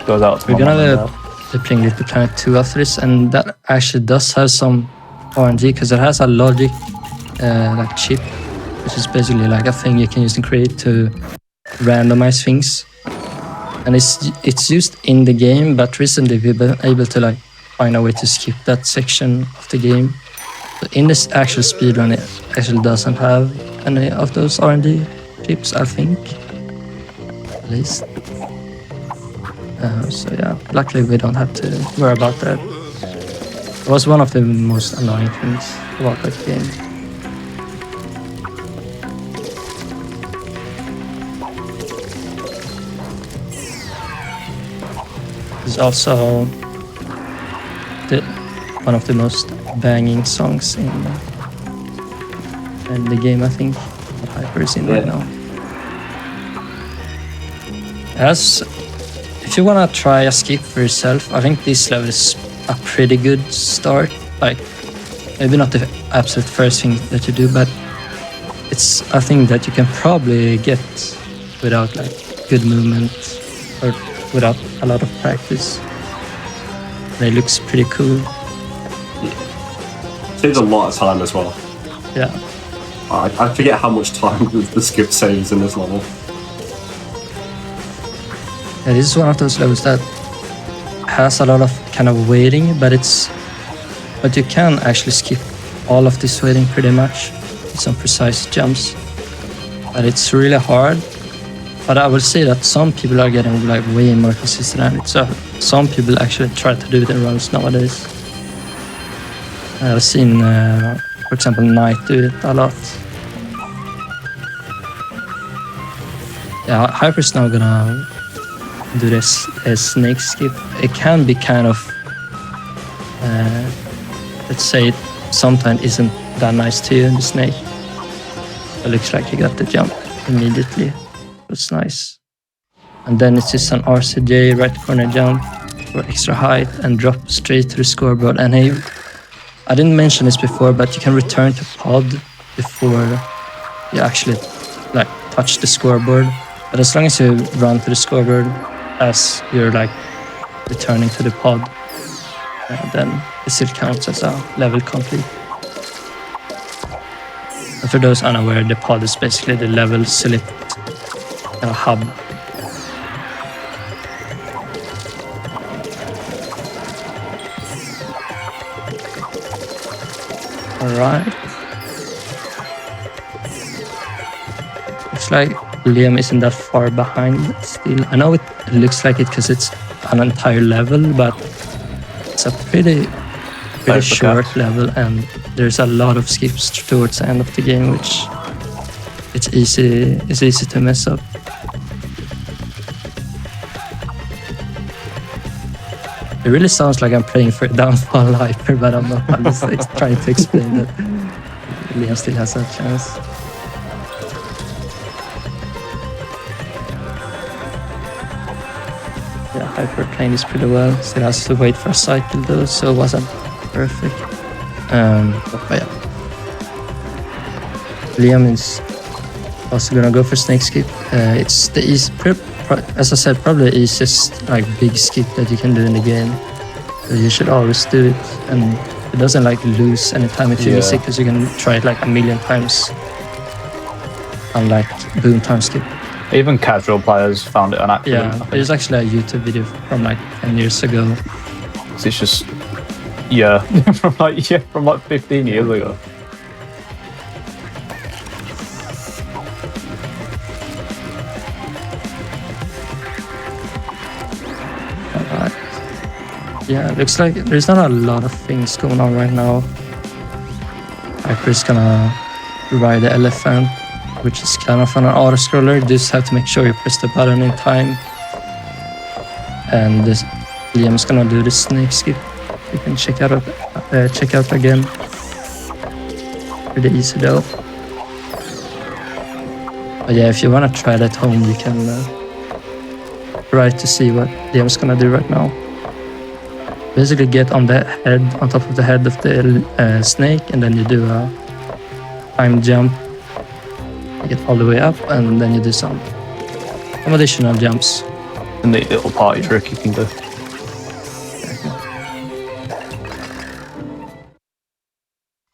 Goes out to We're my gonna mum and have the playing LittleBigPlanet 2 after this, and that actually does have some RNG because it has a logic like chip, which is basically like a thing you can use in Create to randomize things. And it's used in the game, but recently we've been able to like find a way to skip that section of the game. So in this actual speedrun, it actually doesn't have any of those RNG chips, I think. At least. So yeah, luckily we don't have to worry about that. It was one of the most annoying things about that game. It's also one of the most banging songs in the game, I think, that Hyper is in right now. If you wanna try a skip for yourself, I think this level is a pretty good start. Like, maybe not the absolute first thing that you do, but it's a thing that you can probably get without like good movement or without a lot of practice. And it looks pretty cool. Saves a lot of time as well. Yeah. I forget how much time the skip saves in this level. Yeah, this is one of those levels that has a lot of kind of waiting, but you can actually skip all of this waiting pretty much with some precise jumps. But it's really hard. But I will say that some people are getting like way more consistent at it. So some people actually try to do it in runs nowadays. I've seen, for example, Knight do it a lot. Yeah, Hyper's now gonna do this snake skip. It can be kind of, let's say, it sometimes isn't that nice to you in the snake. It looks like you got the jump immediately. That's nice. And then it's just an RCJ right corner jump for extra height and drop straight to the scoreboard. And hey, I didn't mention this before, but you can return to pod before you actually like touch the scoreboard. But as long as you run to the scoreboard as you're like returning to the pod, then it still counts as a level complete. And for those unaware, the pod is basically the level select hub. Alright. Looks like Liam isn't that far behind still. I know it looks like it because it's an entire level, but it's a pretty short level, and there's a lot of skips towards the end of the game, which it's easy to mess up. It really sounds like I'm praying for a downfall Hyper, but I'm not. I'm just trying to explain that Liam still has a chance. Yeah, Hyper playing this pretty well. Still has to wait for a cycle though, so it wasn't perfect. But yeah. Liam is also gonna go for snake skip. It's the easy, as I said, probably the easiest like big skip that you can do in the game. So you should always do it, and it doesn't like lose any time if you miss it, because you can try it like a million times. Unlike boom time skip. Even casual players found it an accident. Yeah, there's actually a YouTube video from like 10 years ago. It's just from like 15 years ago. Yeah, it looks like there's not a lot of things going on right now. Hyper's gonna ride the elephant, which is kind of an auto-scroller. You just have to make sure you press the button in time. And Liam's gonna do the snake skip. You can check out again. Pretty easy though. But yeah, if you wanna try it at home, you can try to see what Liam's gonna do right now. Basically get on top of the head of the snake, and then you do a time jump. You get all the way up, and then you do some additional jumps. A neat little party trick you can do.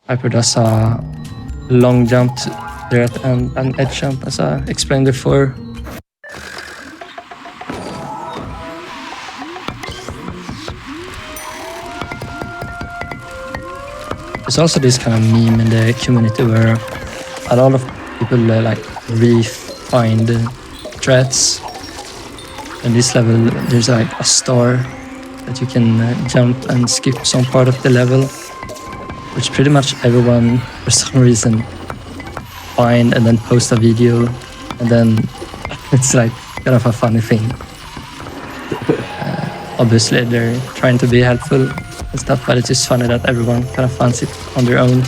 Hyper does a long jump there at the end, an edge jump, as I explained before. There's also this kind of meme in the community where a lot of people like refine the threads. In this level, there's like a star that you can jump and skip some part of the level, which pretty much everyone, for some reason, find and then post a video, and then it's like kind of a funny thing. Obviously, they're trying to be helpful and stuff, but it's just funny that everyone kind of finds it on their own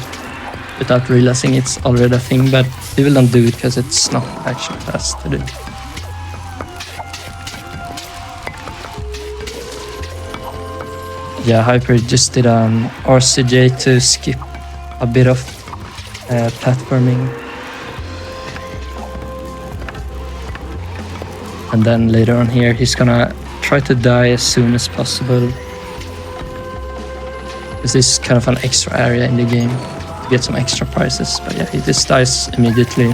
without realizing it's already a thing. But people don't do it because it's not actually fast to do. Yeah, Hyper just did an RCJ to skip a bit of platforming. And then later on here, he's gonna try to die as soon as possible. Because this is kind of an extra area in the game to get some extra prizes. But yeah, he just dies immediately.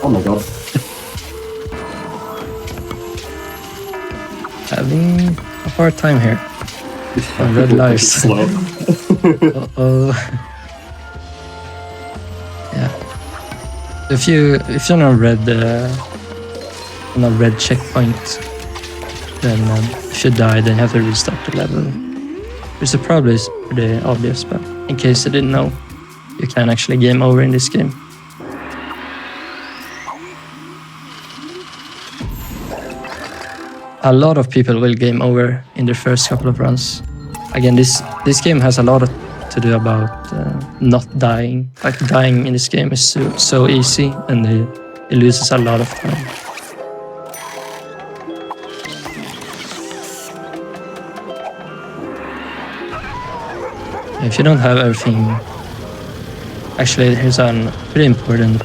Oh my god. Having a hard time here. Red lives. Slow. Uh-oh. Yeah. If you're on a red checkpoint, then if you die, then you have to restart the level. Which is probably pretty obvious, but in case you didn't know, you can actually game over in this game. A lot of people will game over in their first couple of runs. Again, this game has a lot to do about not dying. Like dying in this game is so easy, and it loses a lot of time. If you don't have everything, actually here's a pretty important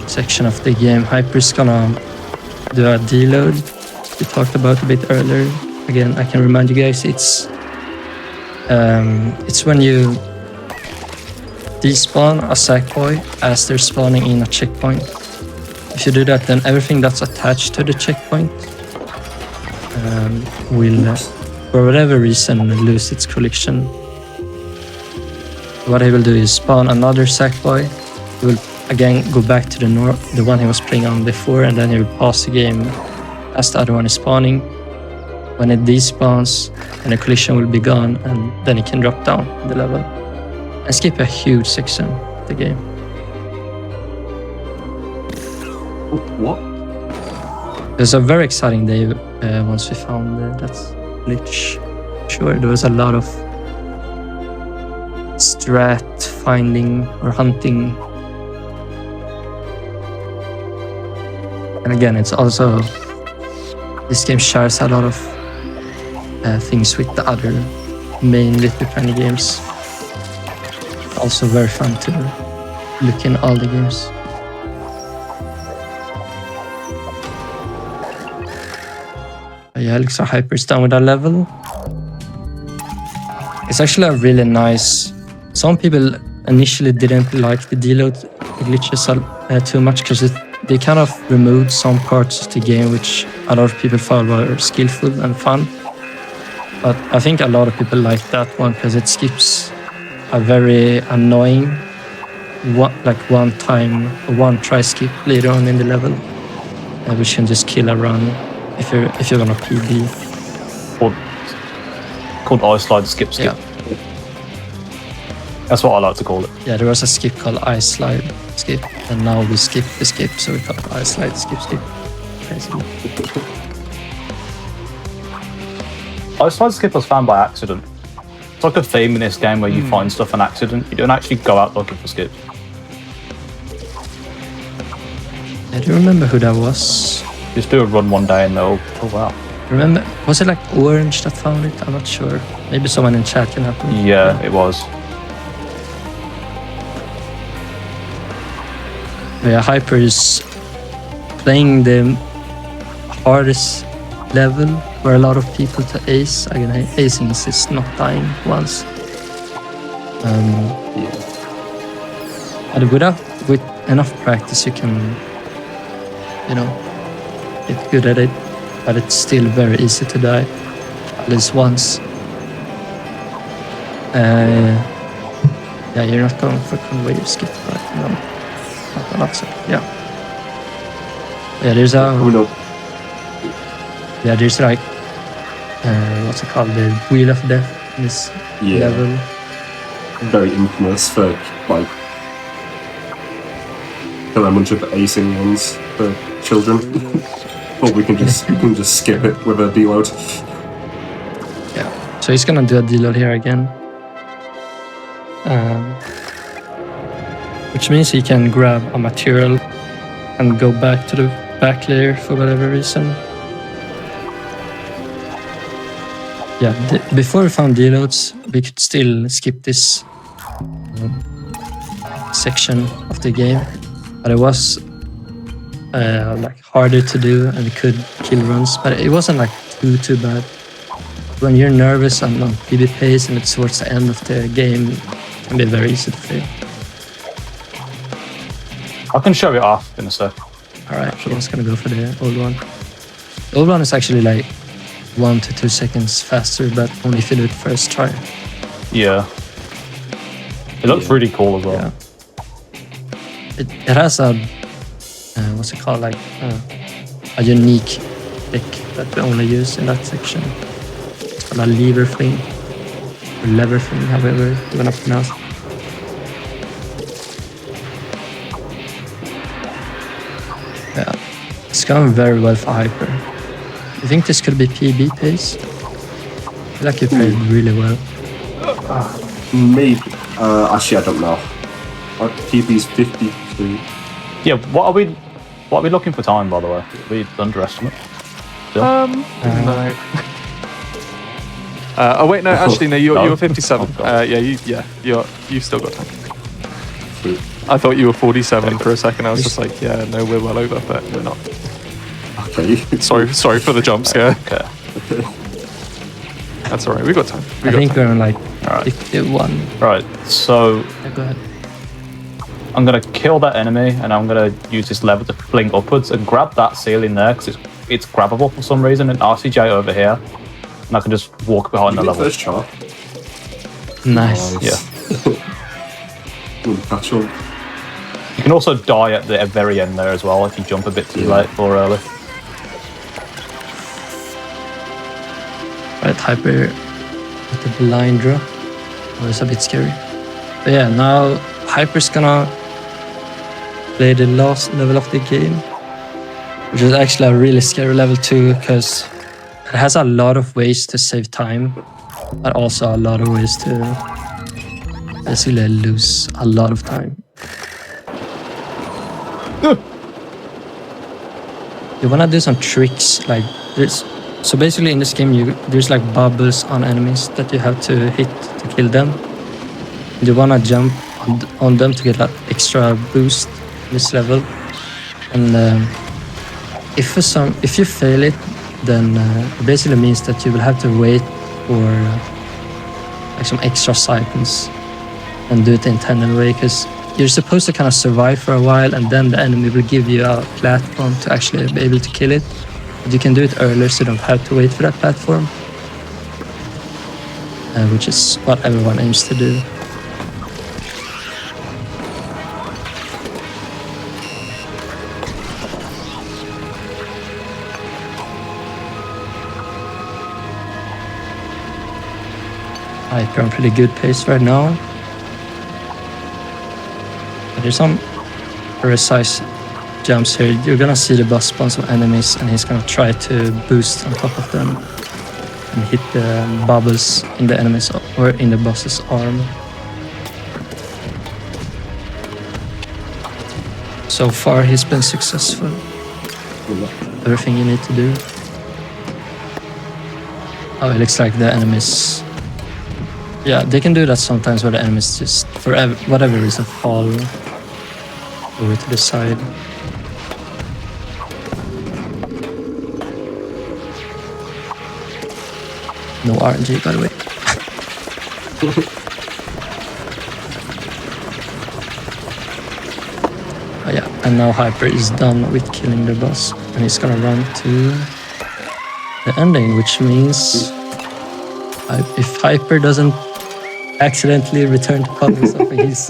section of the game. Hyper's gonna do a deload we talked about a bit earlier. Again, I can remind you guys, it's when you despawn a Sackboy as they're spawning in a checkpoint. If you do that, then everything that's attached to the checkpoint will, for whatever reason, lose its collection. What he will do is spawn another Sackboy. He will again go back to the one he was playing on before, and then he will pause the game as the other one is spawning. When it despawns, and the collision will be gone, and then he can drop down the level and skip a huge section of the game. What? It was a very exciting day once we found that glitch. Sure, there was a lot of strat finding or hunting. And again, it's also, this game shares a lot of things with the other main LittleBigPlanet games. Also very fun to look in all the games. Yeah, looks like Hyper's done with that level. It's actually a really nice. Some people initially didn't like the deload glitches too much because they kind of removed some parts of the game which a lot of people thought were skillful and fun. But I think a lot of people like that one because it skips a very annoying one try skip later on in the level, which can just kill a run if you're gonna PB. Called ice slide skip. Yeah. That's what I like to call it. Yeah, there was a skip called ice slide skip, and now we skip the skip, so we call it ice slide skip. Basically. Ice slide skip was found by accident. It's like a theme in this game where you find stuff on accident. You don't actually go out looking for skips. I do remember who that was. Just do a run one day and they'll, oh wow. Remember, was it like Orange that found it? I'm not sure. Maybe someone in chat can help me. Yeah, it was. Yeah, Hyper is playing the hardest level for a lot of people to ace. Again, acing is just not dying once. And with enough practice, you can, get good at it. But it's still very easy to die, at least once. Yeah, you're not going for conveyor skip, right? No. Not so. Yeah. Yeah, there's like what's it called, the Wheel of Death in this level. Very infamous for like kill a bunch of acing ones for children. But we can just skip it with a deload. Yeah. So he's gonna do a deload here again. Which means he can grab a material and go back to the back layer for whatever reason. Yeah, before we found deloads, we could still skip this section of the game, but it was like harder to do, and we could kill runs, but it wasn't like too bad. when you're nervous and on PB pace and it's towards the end of the game, it can be very easy to fail. I can show it off in a sec. Alright, I'm just gonna go for the old one. The old one is actually like 1 to 2 seconds faster, but only if you do it first try. Yeah. It looks really cool as well. Yeah. It has a what's it called, like a unique pick that we only use in that section. It's called a lever thing, or lever thing, however you wanna pronounce it. Yeah, it's going very well for Hyper. You think this could be PB pace? I feel like you played really well. Maybe. Actually, I don't know. Our PB's 53. Yeah, what are we looking for time, by the way? We underestimate? No. Oh wait, no. Actually, no. You're 57. You've still got time. Sweet. I thought you were 47 for a second. I was just like, yeah, no, we're well over, but we're not. Okay. Sorry for the jump scare. Okay. That's all right. We got time. I think we're on like Alright. 51. Right, so Yeah, go ahead. I'm going to kill that enemy and I'm going to use this lever to fling upwards and grab that ceiling there because it's grabbable for some reason, and RCJ over here, and I can just walk behind the You get level. first chart. Nice. Yeah. Catch up. You can also die at the very end there as well if you jump a bit too late or early. Right, Hyper with the blind draw. Oh, it's a bit scary. But yeah, now Hyper's gonna play the last level of the game, which is actually a really scary level too, because it has a lot of ways to save time, but also a lot of ways to basically lose a lot of time. You wanna do some tricks, like so basically in this game there's like bubbles on enemies that you have to hit to kill them. You wanna jump on them to get that extra boost in this level, and if you fail it, then it basically means that you will have to wait for like some extra seconds and do it the intended way, because you're supposed to kind of survive for a while and then the enemy will give you a platform to actually be able to kill it. But you can do it earlier so you don't have to wait for that platform, which is what everyone aims to do. Hyper on pretty good pace right now. But there's some precise jumps here. You're gonna see the boss spawn some enemies and he's gonna try to boost on top of them and hit the bubbles in the enemies or in the boss's arm. So far he's been successful. Everything you need to do. Oh, it looks like the enemies... Yeah, they can do that sometimes where the enemies just, for whatever reason, fall over to the side. No RNG, by the way. Oh yeah, and now Hyper is done with killing the boss, and he's gonna run to the ending, which means if Hyper doesn't accidentally return to pod or something, he's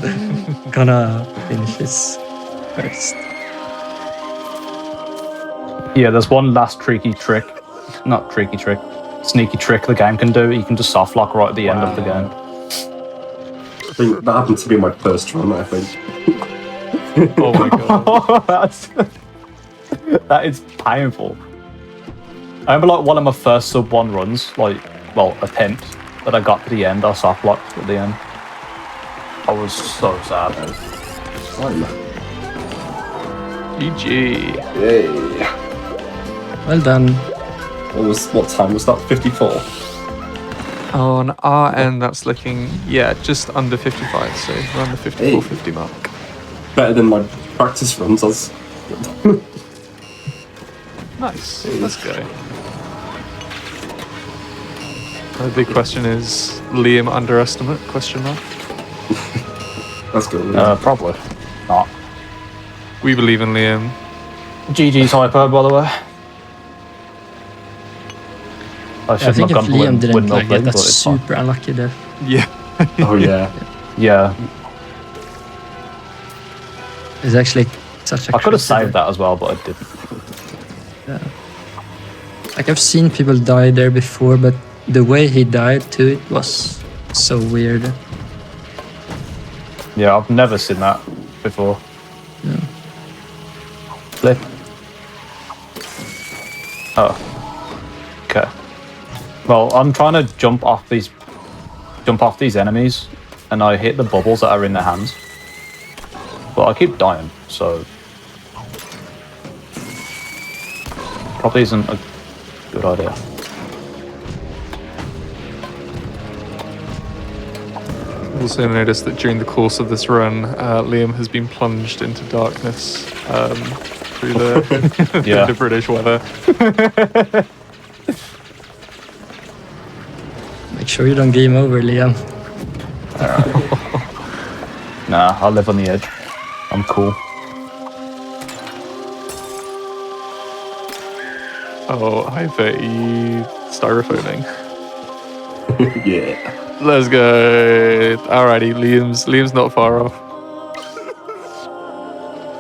gonna finish this first. Yeah, there's one last sneaky trick the game can do. You can just soft lock right at the end of the game. I think that happened to be my first run, I think. Oh my god. That is painful. I remember like one of my first sub 1 runs, attempt that I got to the end, I soft locked at the end. I was so sad. GG. Yay. Well done. What time was that? 54? On our end, that's looking, just under 55, so around the 54, 50 mark. Better than my practice runs. Nice. Let's go. The big question is Liam underestimate? Question mark. That's good. Probably not. We believe in Liam. GG's hyper, by the way. I I shouldn't think if have gone Liam didn't win like no it, that's but it's fine. super unlucky there. Yeah. Oh yeah. Yeah, It's actually such a I could have crazy saved that as well, but I didn't. Like I've seen people die there before, but the way he died to it was so weird. Yeah, I've never seen that before. Yeah. Flip. Oh. Okay. Well, I'm trying to jump off these enemies, and I hit the bubbles that are in their hands. But I keep dying, so probably isn't a good idea. Also noticed that during the course of this run, Liam has been plunged into darkness through the, Yeah. the British weather. Make sure you don't game over, Liam. Nah, I live on the edge. I'm cool. Oh, I bet you styrofoaming. Yeah. Let's go. Alrighty, Liam's not far off.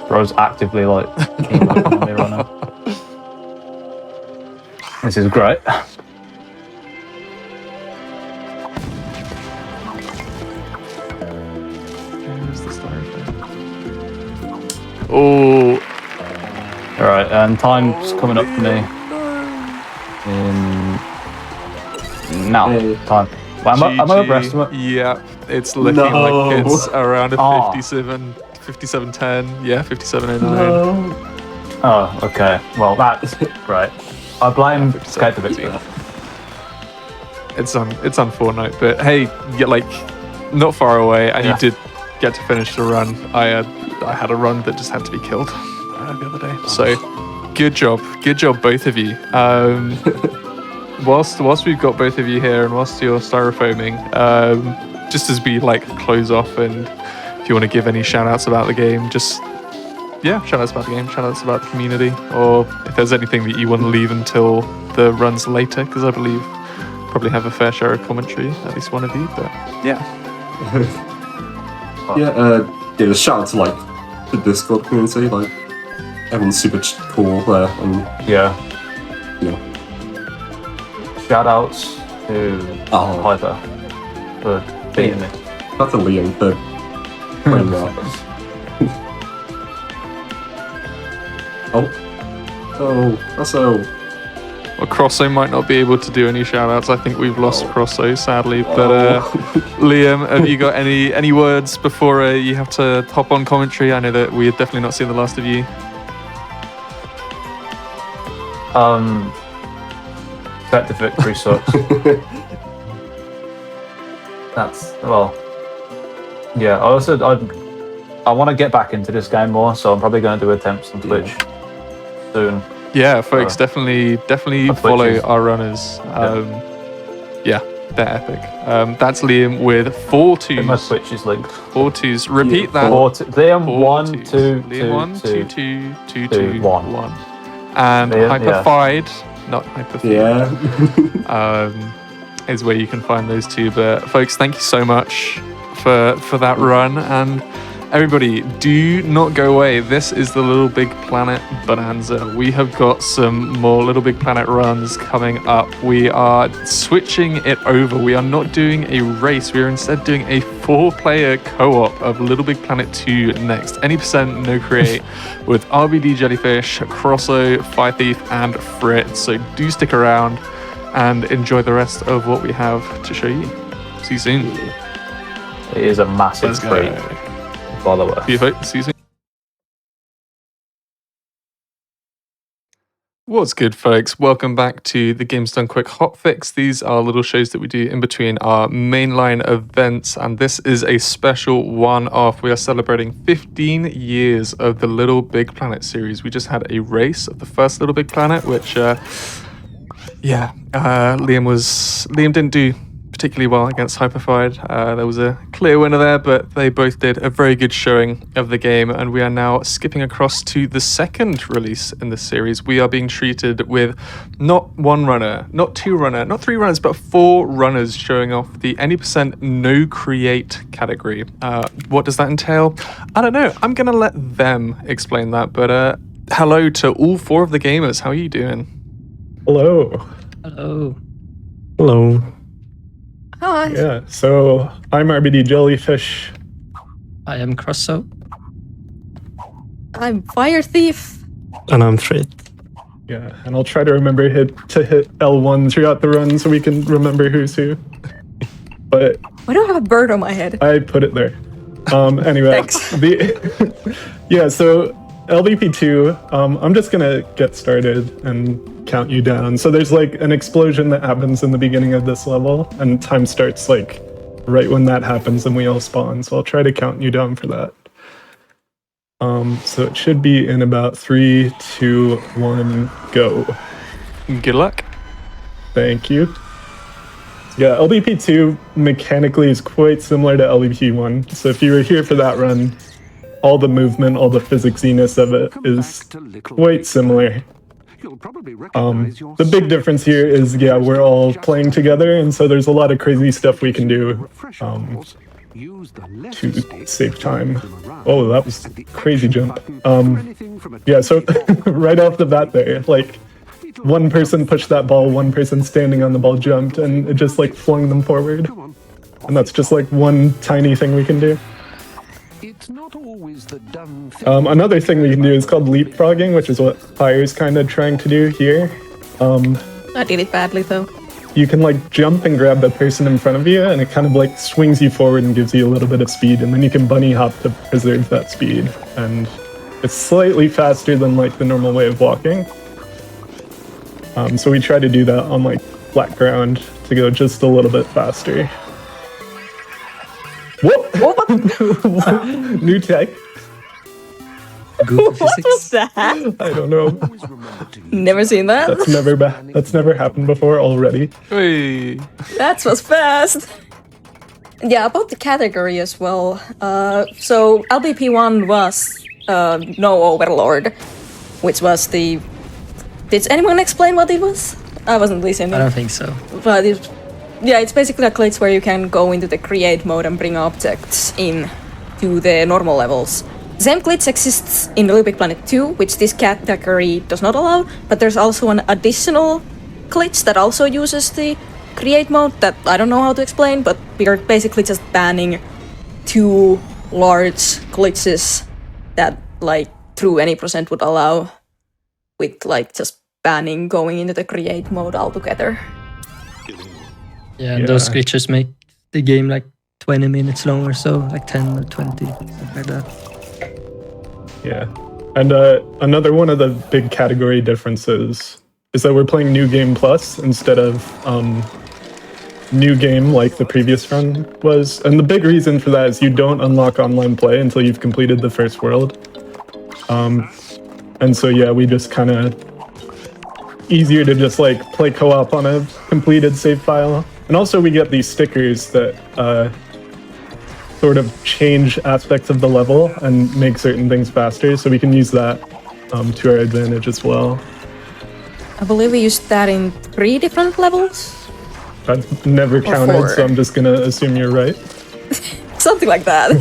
Bro's actively like keen on me right now. This is great. Where's the styrofoam? Oh, Alright, and time's coming up for me. In now, Hey. time. Well, am I overestimate? Yeah, it's looking No. like it's around a Oh. 57-10. Yeah, 57.09. No. Oh, okay. Well, that's right. I blame 57, Skate the Victim. It's on Fortnite, but hey, you're like not far away, and Yeah. you did get to finish the run. I had a run that just had to be killed the other day. So good job, both of you. Whilst we've got both of you here, and whilst you're styrofoaming, just as we like close off, and if you want to give any shout outs about the game, just shout outs about the game, shout outs about the community, or if there's anything that you want to leave until the runs later, because I believe probably have a fair share of commentary, at least one of you, but yeah. Yeah, just shout out to like the Discord community, like everyone's super cool there, and Yeah. you know, Shout outs to Oh. Piper for beating me. that's a Liam for playing well. That's Well, Crosso might not be able to do any shout outs. I think we've lost Crosso, sadly. But Liam, have you got any words before you have to hop on commentary? I know that we have definitely not seen the last of you. Set the victory sucks. That's well. Yeah. I want to get back into this game more, so I'm probably going to do attempts on Twitch soon. Yeah, folks, definitely Twitch follow is- our runners. Yeah, they're epic. That's Liam with 4 My twos. Twitch is linked. 4 twos. Repeat that. Liam 4 1 twos. 2 Liam 1 2 2 2 2 2, 2 1. 1. And Liam, hyperfied, not hyperfied. yeah. Is where you can find those two. But folks, thank you so much for that run, and everybody, do not go away. This is the Little Big Planet Bonanza. We have got some more Little Big Planet runs coming up. We are switching it over. We are not doing a race. We are instead doing a 4-player co-op of Little Big Planet 2 next. Any percent, no create, with RBD Jellyfish, Crosso, Fire Thief, and Fritz. So do stick around and enjoy the rest of what we have to show you. See you soon. It is a massive Let's go. treat, by the way. See you, folks. See you soon. What's good, folks? Welcome back to the Games Done Quick Hotfix. These are little shows that we do in between our mainline events, and this is a special one-off. We are celebrating 15 years of the Little Big Planet series. We just had a race of the first Little Big Planet, which Yeah, Liam didn't do particularly well against Hyperfied. There was a clear winner there, but they both did a very good showing of the game, and we are now skipping across to the second release in this series. We are being treated with not one runner, not two runner, not three runners, but 4 runners showing off the any percent no create category. What does that entail? I don't know. I'm gonna let them explain that, but hello to all 4 of the gamers. How are you doing? Hello. Hello. Hello. Hi. Yeah, so I'm RBD Jellyfish. I am Crosso. I'm Fire Thief. And I'm Fred. Yeah, and I'll try to remember to hit L1 throughout the run so we can remember who's who. But Why do I have a bird on my head? I put it there. Anyway, Thanks. yeah, so LBP2, I'm just gonna get started and count you down. So there's like an explosion that happens in the beginning of this level, and time starts like right when that happens and we all spawn. So I'll try to count you down for that. So it should be in about 3, 2, 1, go. Good luck. Thank you. Yeah, LBP2 mechanically is quite similar to LBP1. So if you were here for that run, all the movement, all the physicsiness of it is quite similar. The big difference here is, yeah, we're all playing together, and so there's a lot of crazy stuff we can do to save time. Oh, that was a crazy jump. Yeah, so right off the bat there, like, one person pushed that ball, one person standing on the ball jumped, and it just like flung them forward. And that's just like one tiny thing we can do. Another thing we can do is called leapfrogging, which is what Fire's kind of trying to do here. I did it badly though. You can like jump and grab the person in front of you, and it kind of like swings you forward and gives you a little bit of speed, and then you can bunny hop to preserve that speed. And it's slightly faster than like the normal way of walking. So we try to do that on like flat ground to go just a little bit faster. Whoop! New tech. Goofy physics. What's that? I don't know. Never seen that. That's never happened before already. Hey. That was fast. Yeah, about the category as well. So LBP1 was No Overlord, which was the... Did anyone explain what it was? I wasn't listening. I don't think so. But it's basically a glitch where you can go into the create mode and bring objects in to the normal levels. The same glitch exists in LittleBigPlanet 2, which this category does not allow, but there's also an additional glitch that also uses the create mode that I don't know how to explain, but we are basically just banning 2 large glitches that like through any percent would allow, with like just banning going into the create mode altogether. Yeah, and those glitches make the game like 20 minutes long or so, like 10 or 20, something like that. Yeah. And another one of the big category differences is that we're playing New Game Plus instead of New Game like the previous run was. And the big reason for that is you don't unlock online play until you've completed the first world. And so, yeah, we just kind of... easier to just like play co-op on a completed save file. And also we get these stickers that sort of change aspects of the level and make certain things faster, so we can use that to our advantage as well. I believe we used that in 3 different levels? I've never counted, 4. so I'm just gonna assume you're right. Something like that.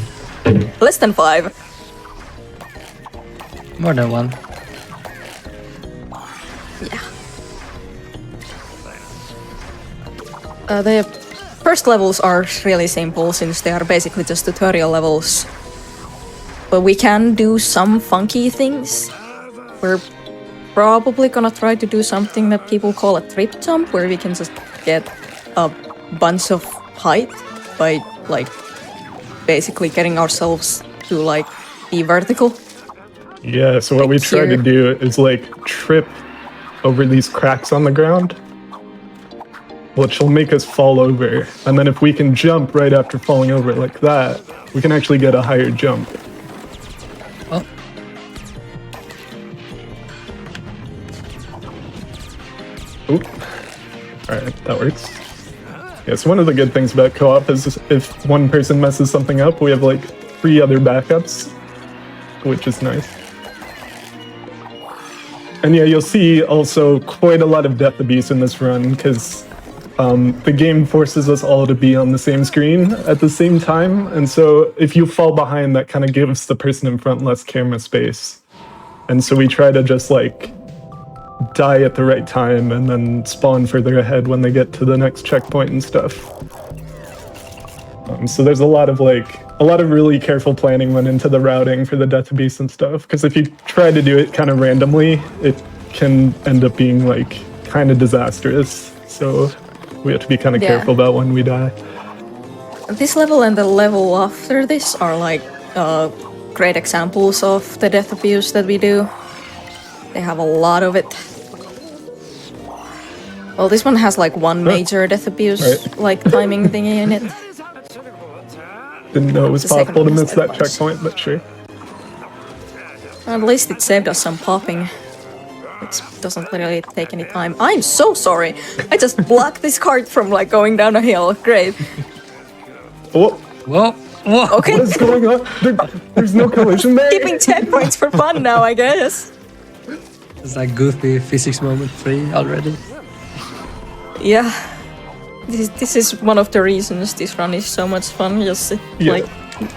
Less than 5. More than 1. The first levels are really simple since they are basically just tutorial levels. But we can do some funky things. We're probably gonna try to do something that people call a trip jump, where we can just get a bunch of height by like basically getting ourselves to like be vertical. Yeah, so what we try to do is like trip over these cracks on the ground, which will make us fall over. And then if we can jump right after falling over like that, we can actually get a higher jump. Oh. Oop. All right, that works. Yeah, so one of the good things about co-op is if one person messes something up, we have like 3 other backups, which is nice. And yeah, you'll see also quite a lot of depth abuse in this run because the game forces us all to be on the same screen at the same time. And so if you fall behind, that kind of gives the person in front less camera space. And so we try to just like die at the right time and then spawn further ahead when they get to the next checkpoint and stuff. So there's a lot of really careful planning went into the routing for the death abuse and stuff. Because if you try to do it kind of randomly, it can end up being like kind of disastrous. So we have to be kind of careful about when we die. This level and the level after this are like great examples of the death abuse that we do. They have a lot of it. Well, this one has like one major death abuse, like timing thingy in it. Didn't know it was possible to miss that checkpoint, but sure. At least it saved us some popping, which doesn't really take any time. I'm so sorry. I just blocked this cart from like going down a hill. Great. Oh, Whoa. Whoa. Okay. what is going on? There's no collision there. Keeping checkpoints for fun now, I guess. It's like goofy physics moment 3 already. Yeah. This is one of the reasons this run is so much fun. Just like,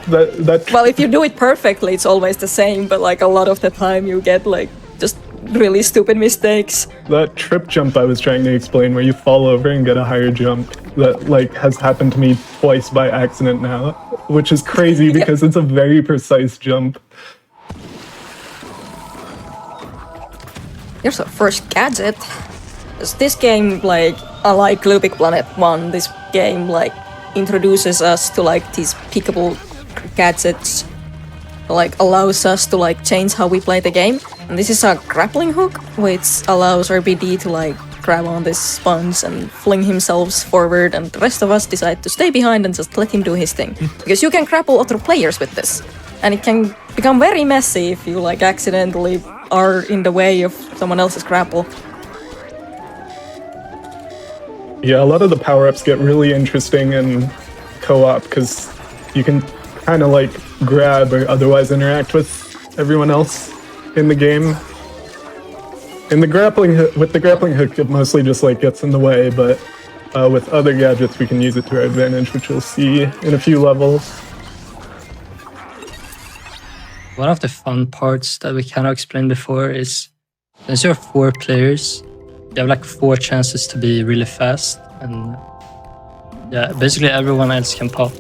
well, if you do it perfectly, it's always the same. But like a lot of the time, you get like just really stupid mistakes. That trip jump I was trying to explain, where you fall over and get a higher jump, that like has happened to me twice by accident now, which is crazy because it's a very precise jump. Here's our first gadget. This game, like, unlike LittleBigPlanet 1, this game, like, introduces us to, like, these pickable gadgets. Like, allows us to, like, change how we play the game. And this is a grappling hook, which allows RBD to, like, grab on this sponge and fling himself forward, and the rest of us decide to stay behind and just let him do his thing. Because you can grapple other players with this. And it can become very messy if you, like, accidentally are in the way of someone else's grapple. Yeah, a lot of the power-ups get really interesting in co-op because you can kind of like grab or otherwise interact with everyone else in the game. In the grappling hook, it mostly just like gets in the way, but with other gadgets, we can use it to our advantage, which you'll see in a few levels. One of the fun parts that we cannot explain before is, since you're 4 players, you have like 4 chances to be really fast, and yeah, basically everyone else can pop.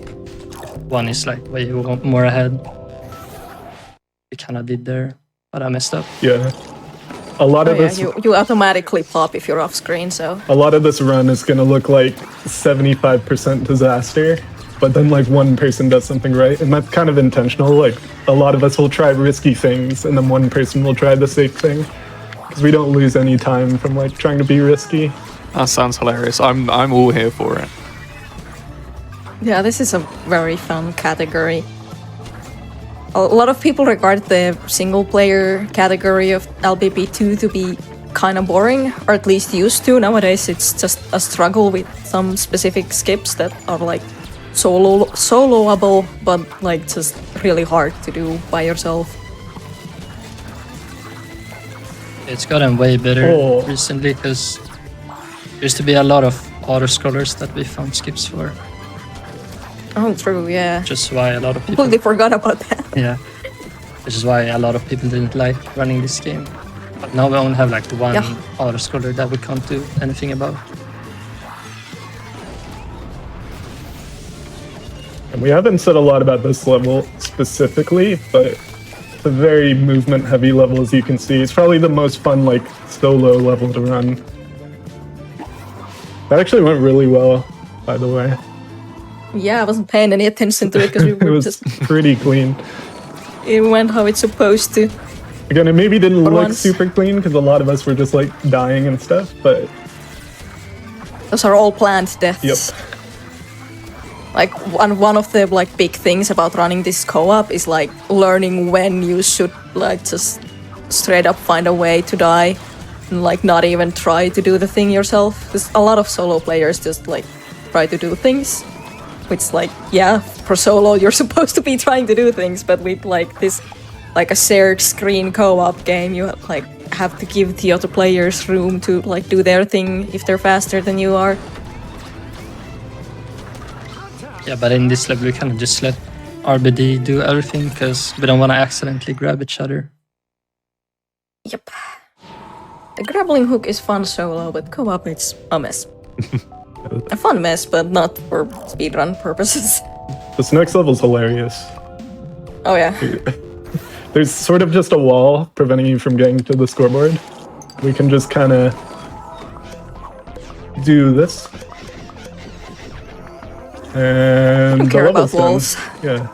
One is like way more ahead. We kind of did there, but I messed up. Yeah. A lot of this, you automatically pop if you're off screen, so... A lot of this run is going to look like 75% disaster, but then like one person does something right, and that's kind of intentional. Like a lot of us will try risky things, and then one person will try the safe thing. Because we don't lose any time from like trying to be risky. That sounds hilarious. I'm all here for it. Yeah, this is a very fun category. A lot of people regard the single-player category of LBP2 to be kind of boring, or at least used to. Nowadays, it's just a struggle with some specific skips that are like soloable, but like just really hard to do by yourself. It's gotten way better recently because there used to be a lot of auto-scrollers that we found skips for. Oh, true, yeah. Which is why a lot of people... Completely forgot about that. Yeah. Which is why a lot of people didn't like running this game. But now we only have like one auto-scroller that we can't do anything about. And we haven't said a lot about this level specifically, but it's a very movement-heavy level, as you can see. It's probably the most fun, like, solo level to run. That actually went really well, by the way. Yeah, I wasn't paying any attention to it because we were it was just... pretty clean. It went how it's supposed to. Again, it maybe didn't look super clean because a lot of us were just, like, dying and stuff, but... Those are all planned deaths. Yep. Like, one of the, like, big things about running this co-op is, like, learning when you should, like, just straight up find a way to die. like not even try to do the thing yourself. Because a lot of solo players just like try to do things, which like yeah, for solo you're supposed to be trying to do things, but with like this like a shared screen co-op game, you like have to give the other players room to like do their thing if they're faster than you are. Yeah, but in this level we kind of just let RBD do everything because we don't want to accidentally grab each other. Yep. The grappling hook is fun solo, but co-op it's a mess. A fun mess, but not for speedrun purposes. This next level's hilarious. Oh yeah. There's sort of just a wall preventing you from getting to the scoreboard. We can just kind of do this. And I don't care the about level's done. walls. Yeah.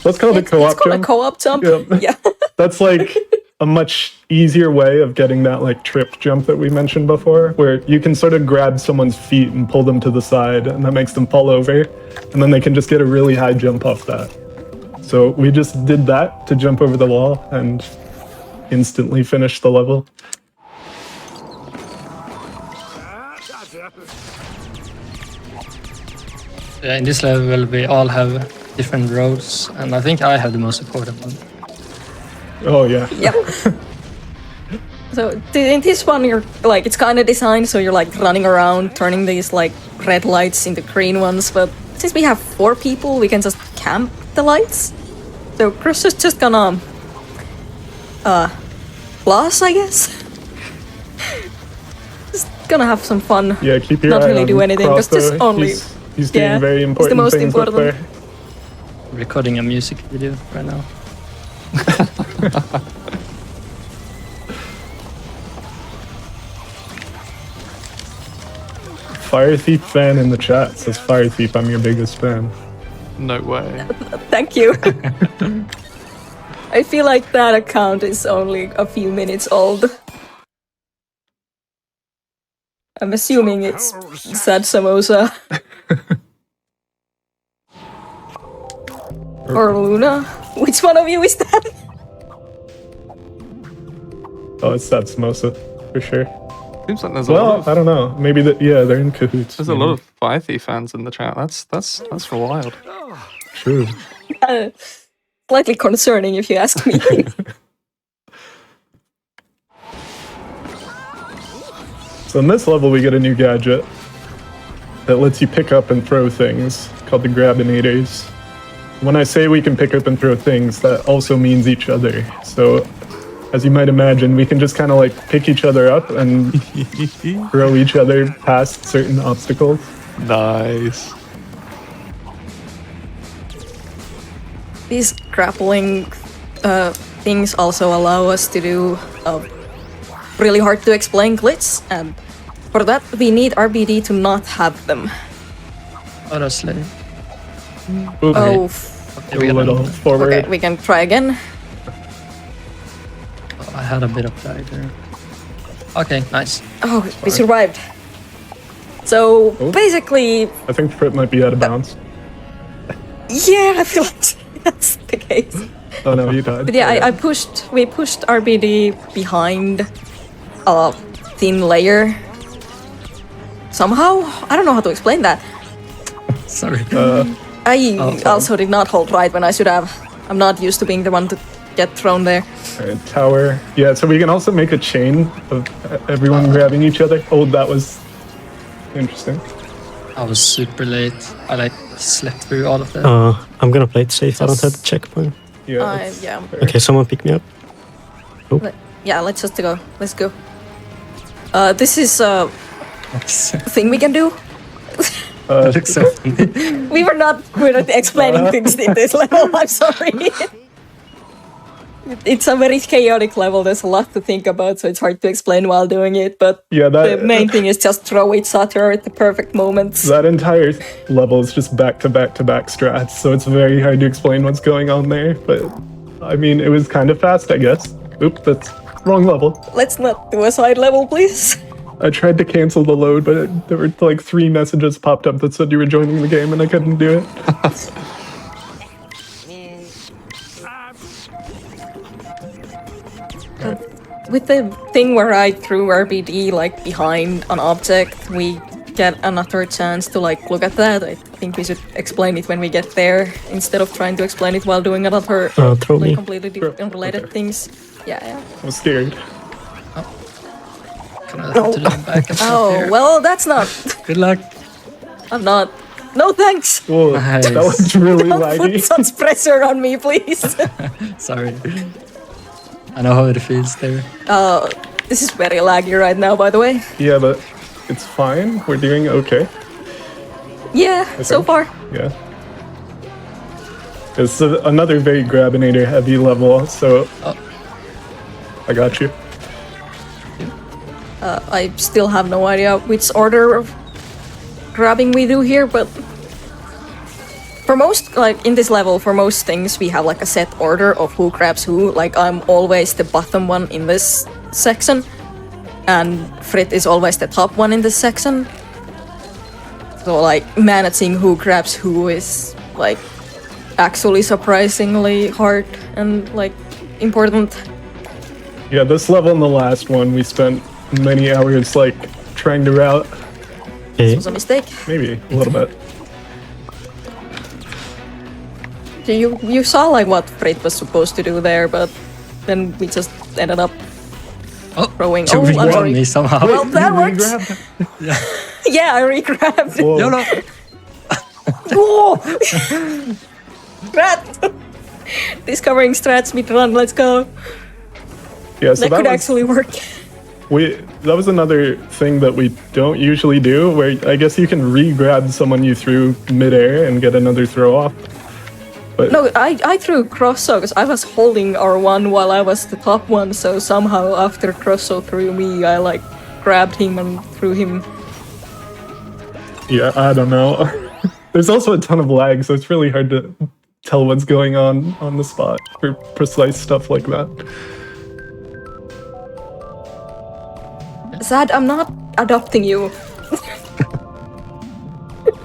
Let's call it a co-op It's called jump. a co-op jump. Yep. Yeah. That's like a much easier way of getting that like trip jump that we mentioned before, where you can sort of grab someone's feet and pull them to the side, and that makes them fall over, and then they can just get a really high jump off that. So we just did that to jump over the wall and instantly finish the level. Yeah, in this level we all have different roles, and I think I have the most important one. Oh yeah. Yep. So in this one, you're like it's kind of designed so you're like running around, turning these like red lights into green ones. But since we have 4 people, we can just camp the lights. So Chris is just gonna floss, I guess. Just gonna have some fun. Yeah, keep your Not eye really on do anything, 'cause Crossbow. just only- He's doing yeah, very it's the important most things important. up there. Recording a music video right now. Fire Thief fan in the chat says, Fire Thief, I'm your biggest fan. No way. Thank you. I feel like that account is only a few minutes old. I'm assuming it's Sad Samosa. Or Luna. Which one of you is that? Oh, it's that Samosa, for sure. Seems like there's a lot Well, of I don't know. Maybe they're in cahoots. there's a lot of Fire Thief fans in the chat. That's wild. True. Slightly concerning if you ask me. So in this level, we get a new gadget that lets you pick up and throw things, called the Grabinators. When I say we can pick up and throw things, that also means each other. So, as you might imagine, we can just kind of like pick each other up and throw each other past certain obstacles. Nice. These grappling things also allow us to do really hard to explain glitch, and for that we need RBD to not have them. Honestly. Oops, Oh, a little forward. okay, we can try again. I had a bit of lag there. Okay, nice. Oh, we survived. So Oh. basically, I think Fripp might be out of bounds. yeah, I feel like that's the case. Oh no, he died. But yeah, we pushed RBD behind a thin layer. Somehow, I don't know how to explain that. Sorry. I sorry. also did not hold right when I should have. I'm not used to being the one to get thrown there. Alright, tower. Yeah, so we can also make a chain of everyone grabbing each other. Oh, that was interesting. I was super late. I like slept through all of that. I'm gonna play it safe. I don't have the checkpoint. Yeah. that's Yeah. fair. Okay, someone pick me up. Yeah, let's just go. Let's go. This is a thing we can do. Looks so funny. We were not good at explaining things in this level. I'm sorry. It's a very chaotic level. There's a lot to think about, so it's hard to explain while doing it. But Yeah, the main thing is just throw each other at the perfect moments. that entire level is just back to back to back strats, so it's very hard to explain what's going on there. But I mean, it was kind of fast, I guess. Oops, that's wrong level. Let's not do a side level, please. I tried to cancel the load, but there were like 3 messages popped up that said you were joining the game, and I couldn't do it. with the thing where I threw RBD like behind an object, we get another chance to like look at that. I think we should explain it when we get there instead of trying to explain it while doing another Throw like me. completely unrelated things. Yeah. I'm scared. Can I have to do back and forth Oh, here? well, that's not. Good luck. I'm not. No thanks. Whoa, Nice. that was really Don't put laggy. such pressure on me, please. Sorry. I know how it feels there. This is very laggy right now, by the way. Yeah, but it's fine. We're doing okay. Yeah, so think. far. Yeah. It's another very Grabinator heavy level, so I got you. I still have no idea which order of grabbing we do here, but for most, like in this level, for most things, we have like a set order of who grabs who. Like I'm always the bottom one in this section, and Frit is always the top one in this section. So like managing who grabs who is like actually surprisingly hard and like important. Yeah, this level and the last one, we spent many hours like trying to route. Okay. It was a mistake. Maybe a little bit. So you saw like what Frit was supposed to do there, but then we just ended up throwing. To Oh, I'm re-grab sorry. me somehow. Well, that You works. re-grabbed? Yeah, I re-grabbed. Whoa. YOLO! Whoa! Strat! Discovering strats mid-run, let's go. Yeah, so That could was, actually work. that was another thing that we don't usually do, where I guess you can re-grab someone you threw mid-air and get another throw off. But No, I threw Crosso because I was holding R1 while I was the top one, so somehow after Crosso threw me, I like grabbed him and threw him. yeah, I don't know. There's also a ton of lag, so it's really hard to tell what's going on the spot for precise stuff like that. Zad, I'm not adopting you.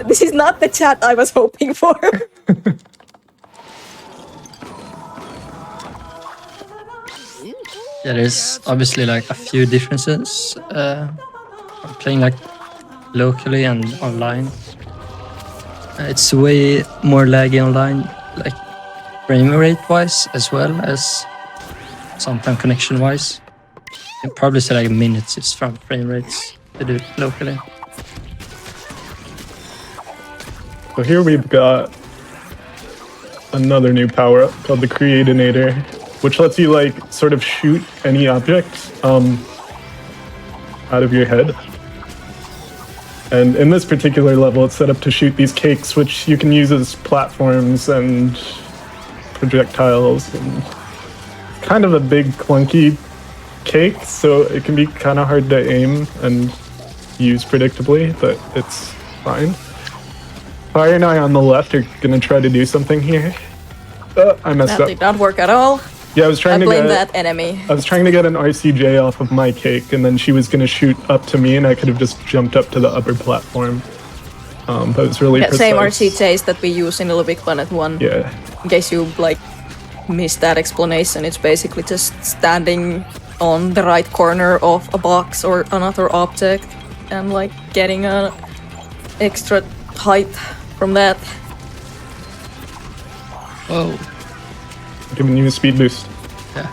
This is not the chat I was hoping for. Yeah, there's obviously like a few differences from playing like locally and online. It's way more laggy online, like frame rate wise as well as sometimes connection wise. You can probably say like minutes is from frame rates to do it locally. So here we've got another new power-up called the Creatinator, which lets you like sort of shoot any object out of your head. And in this particular level, it's set up to shoot these cakes, which you can use as platforms and projectiles. And kind of a big clunky cake, so it can be kind of hard to aim and use predictably, but it's fine. Fire and I on the left are gonna try to do something here. I messed That up. did not work at all. Yeah, I was I trying to blame get. that enemy. I was trying to get an RCJ off of my cake, and then she was gonna shoot up to me, and I could have just jumped up to the upper platform. But it's really Yeah, precise. same RCJs that we use in LittleBigPlanet 1. Yeah, In case you like missed that explanation, it's basically just standing on the right corner of a box or another object and like getting a extra height from that. Whoa. giving you a speed boost. Yeah.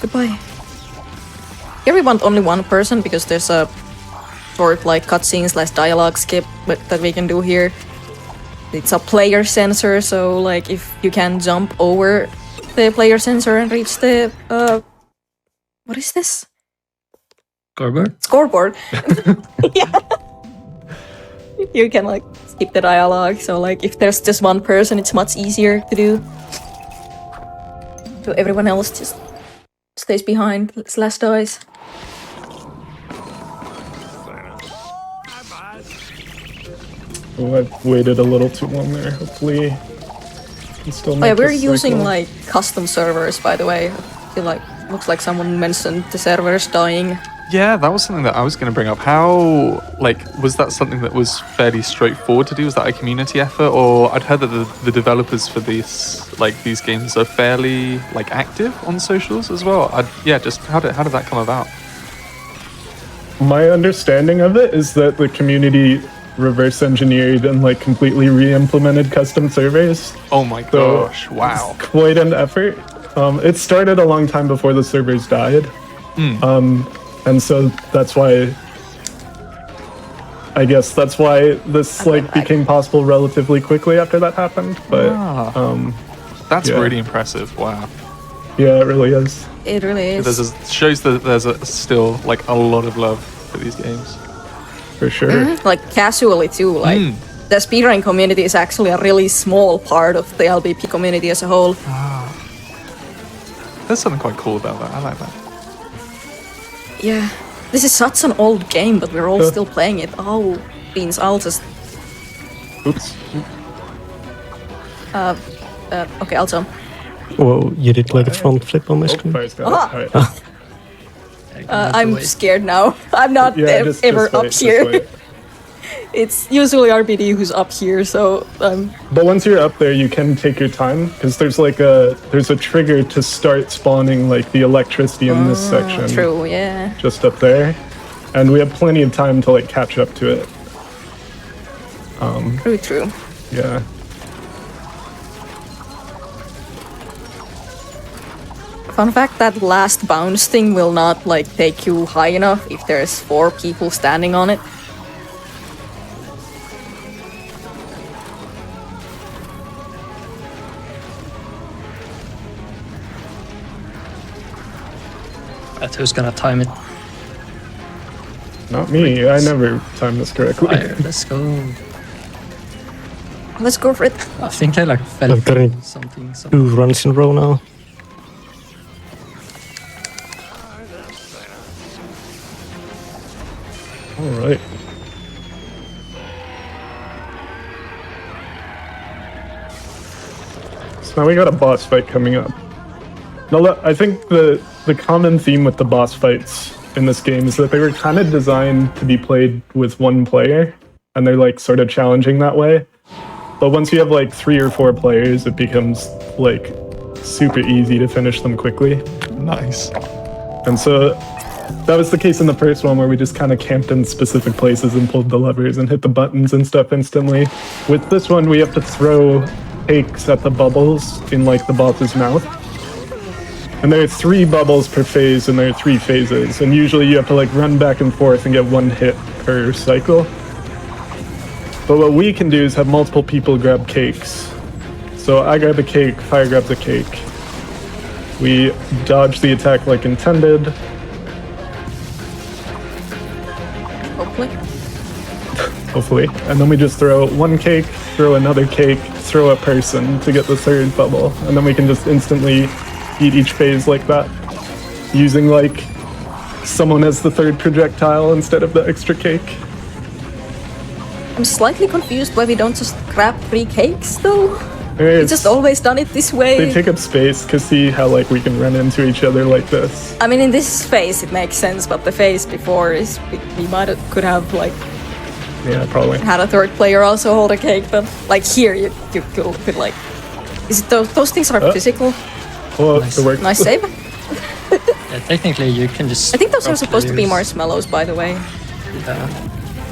Goodbye. Here we want only one person because there's a short like cutscene / dialogue skip that we can do here. It's a player sensor, so like if you can jump over the player sensor and reach the what is this? Scoreboard? Scoreboard. Yeah. You can like skip the dialogue, so like if there's just one person, it's much easier to do. So everyone else just stays behind / dies. Oh, I've waited a little too long there. Hopefully, can still Oh make yeah, we're this using cycle. like custom servers, by the way. I feel like looks like someone mentioned the servers dying. Yeah, that was something that I was going to bring up. How, like, was that something that was fairly straightforward to do? Was that a community effort? Or I'd heard that the developers for these games are fairly, like, active on socials as well. Just how did that come about? My understanding of it is that the community reverse engineered and like completely re-implemented custom servers. Oh my gosh, wow. It's quite an effort. It started a long time before the servers died. And so that's why, I guess that's why this like became possible relatively quickly after that happened. But that's yeah. really impressive. Wow. Yeah, it really is. It really is. Shows that there's still like a lot of love for these games. For sure. Like casually too. Like the speedrunning community is actually a really small part of the LBP community as a whole. There's something quite cool about that. I like that. Yeah, this is such an old game, but we're all still playing it. Oh, beans! I'll just. Oops. Okay, I'll jump. Whoa, you did like a front flip on my screen. Fire's got it. All right. I'm scared now. I'm not just ever wait, up here. wait. It's usually RBD who's up here, so But once you're up there, you can take your time because there's a trigger to start spawning like the electricity in this section. True, yeah. Just up there, and we have plenty of time to like catch up to it. True. Yeah. Fun fact, that last bounce thing will not like take you high enough if there's 4 people standing on it. But who's gonna time it? Not me. I never timed this correctly. Fire, let's go. Let's go for it. I think I like fell I've got it. something. 2 runs in a row now. All right. So now we got a boss fight coming up. Now, I think the common theme with the boss fights in this game is that they were kind of designed to be played with 1 player, and they're like sort of challenging that way. But once you have like 3 or 4 players, it becomes like super easy to finish them quickly. Nice. And so that was the case in the first one where we just kind of camped in specific places and pulled the levers and hit the buttons and stuff instantly. With this one, we have to throw cakes at the bubbles in like the boss's mouth. And there are 3 bubbles per phase, and there are 3 phases. And usually you have to like run back and forth and get 1 hit per cycle. But what we can do is have multiple people grab cakes. So I grab a cake, Fire grabs a cake. We dodge the attack like intended. Hopefully. And then we just throw 1 cake, throw another cake, throw a person to get the 3rd bubble. And then we can just instantly beat each phase like that, using like someone as the 3rd projectile instead of the extra cake. I'm slightly confused why we don't just grab 3 cakes though. We It's just always done it this way. They take up space, cause see how like we can run into each other like this. I mean, in this phase it makes sense, but the phase before is we could have like Yeah, probably. had a 3rd player also hold a cake, but like here you could like. Is it those things are physical? Well, Nice. it works. Nice save. Yeah, technically you can just. I think those are throw supposed to be players. marshmallows, by the way. Yeah.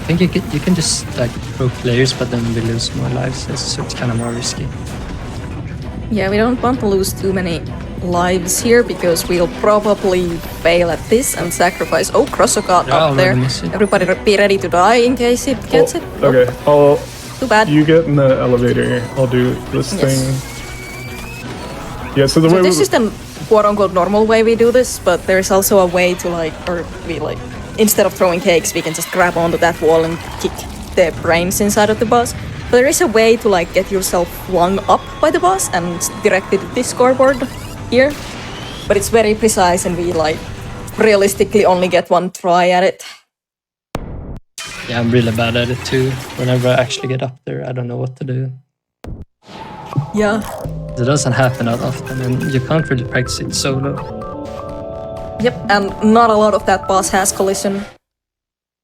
I think you can just like throw players, but then we lose more lives, so it's kind of more risky. Yeah, we don't want to lose too many lives here because we'll probably fail at this and sacrifice. Oh, Crosso got Yeah, up there. already miss it. Everybody be ready to die in case it gets it. Oh, Okay, too bad. you get in the elevator. I'll do this Yes. thing. Yeah, so the So way this is the quote-unquote normal way we do this, but there's also a way to instead of throwing cakes, we can just grab onto that wall and kick the brains inside of the boss. But there is a way to like get yourself flung up by the boss and direct it to this scoreboard here. But it's very precise and we like realistically only get 1 try at it. Yeah, I'm really bad at it too. Whenever I actually get up there, I don't know what to do. Yeah. It doesn't happen that often, and you can't really practice it solo. Yep, and not a lot of that boss has collision.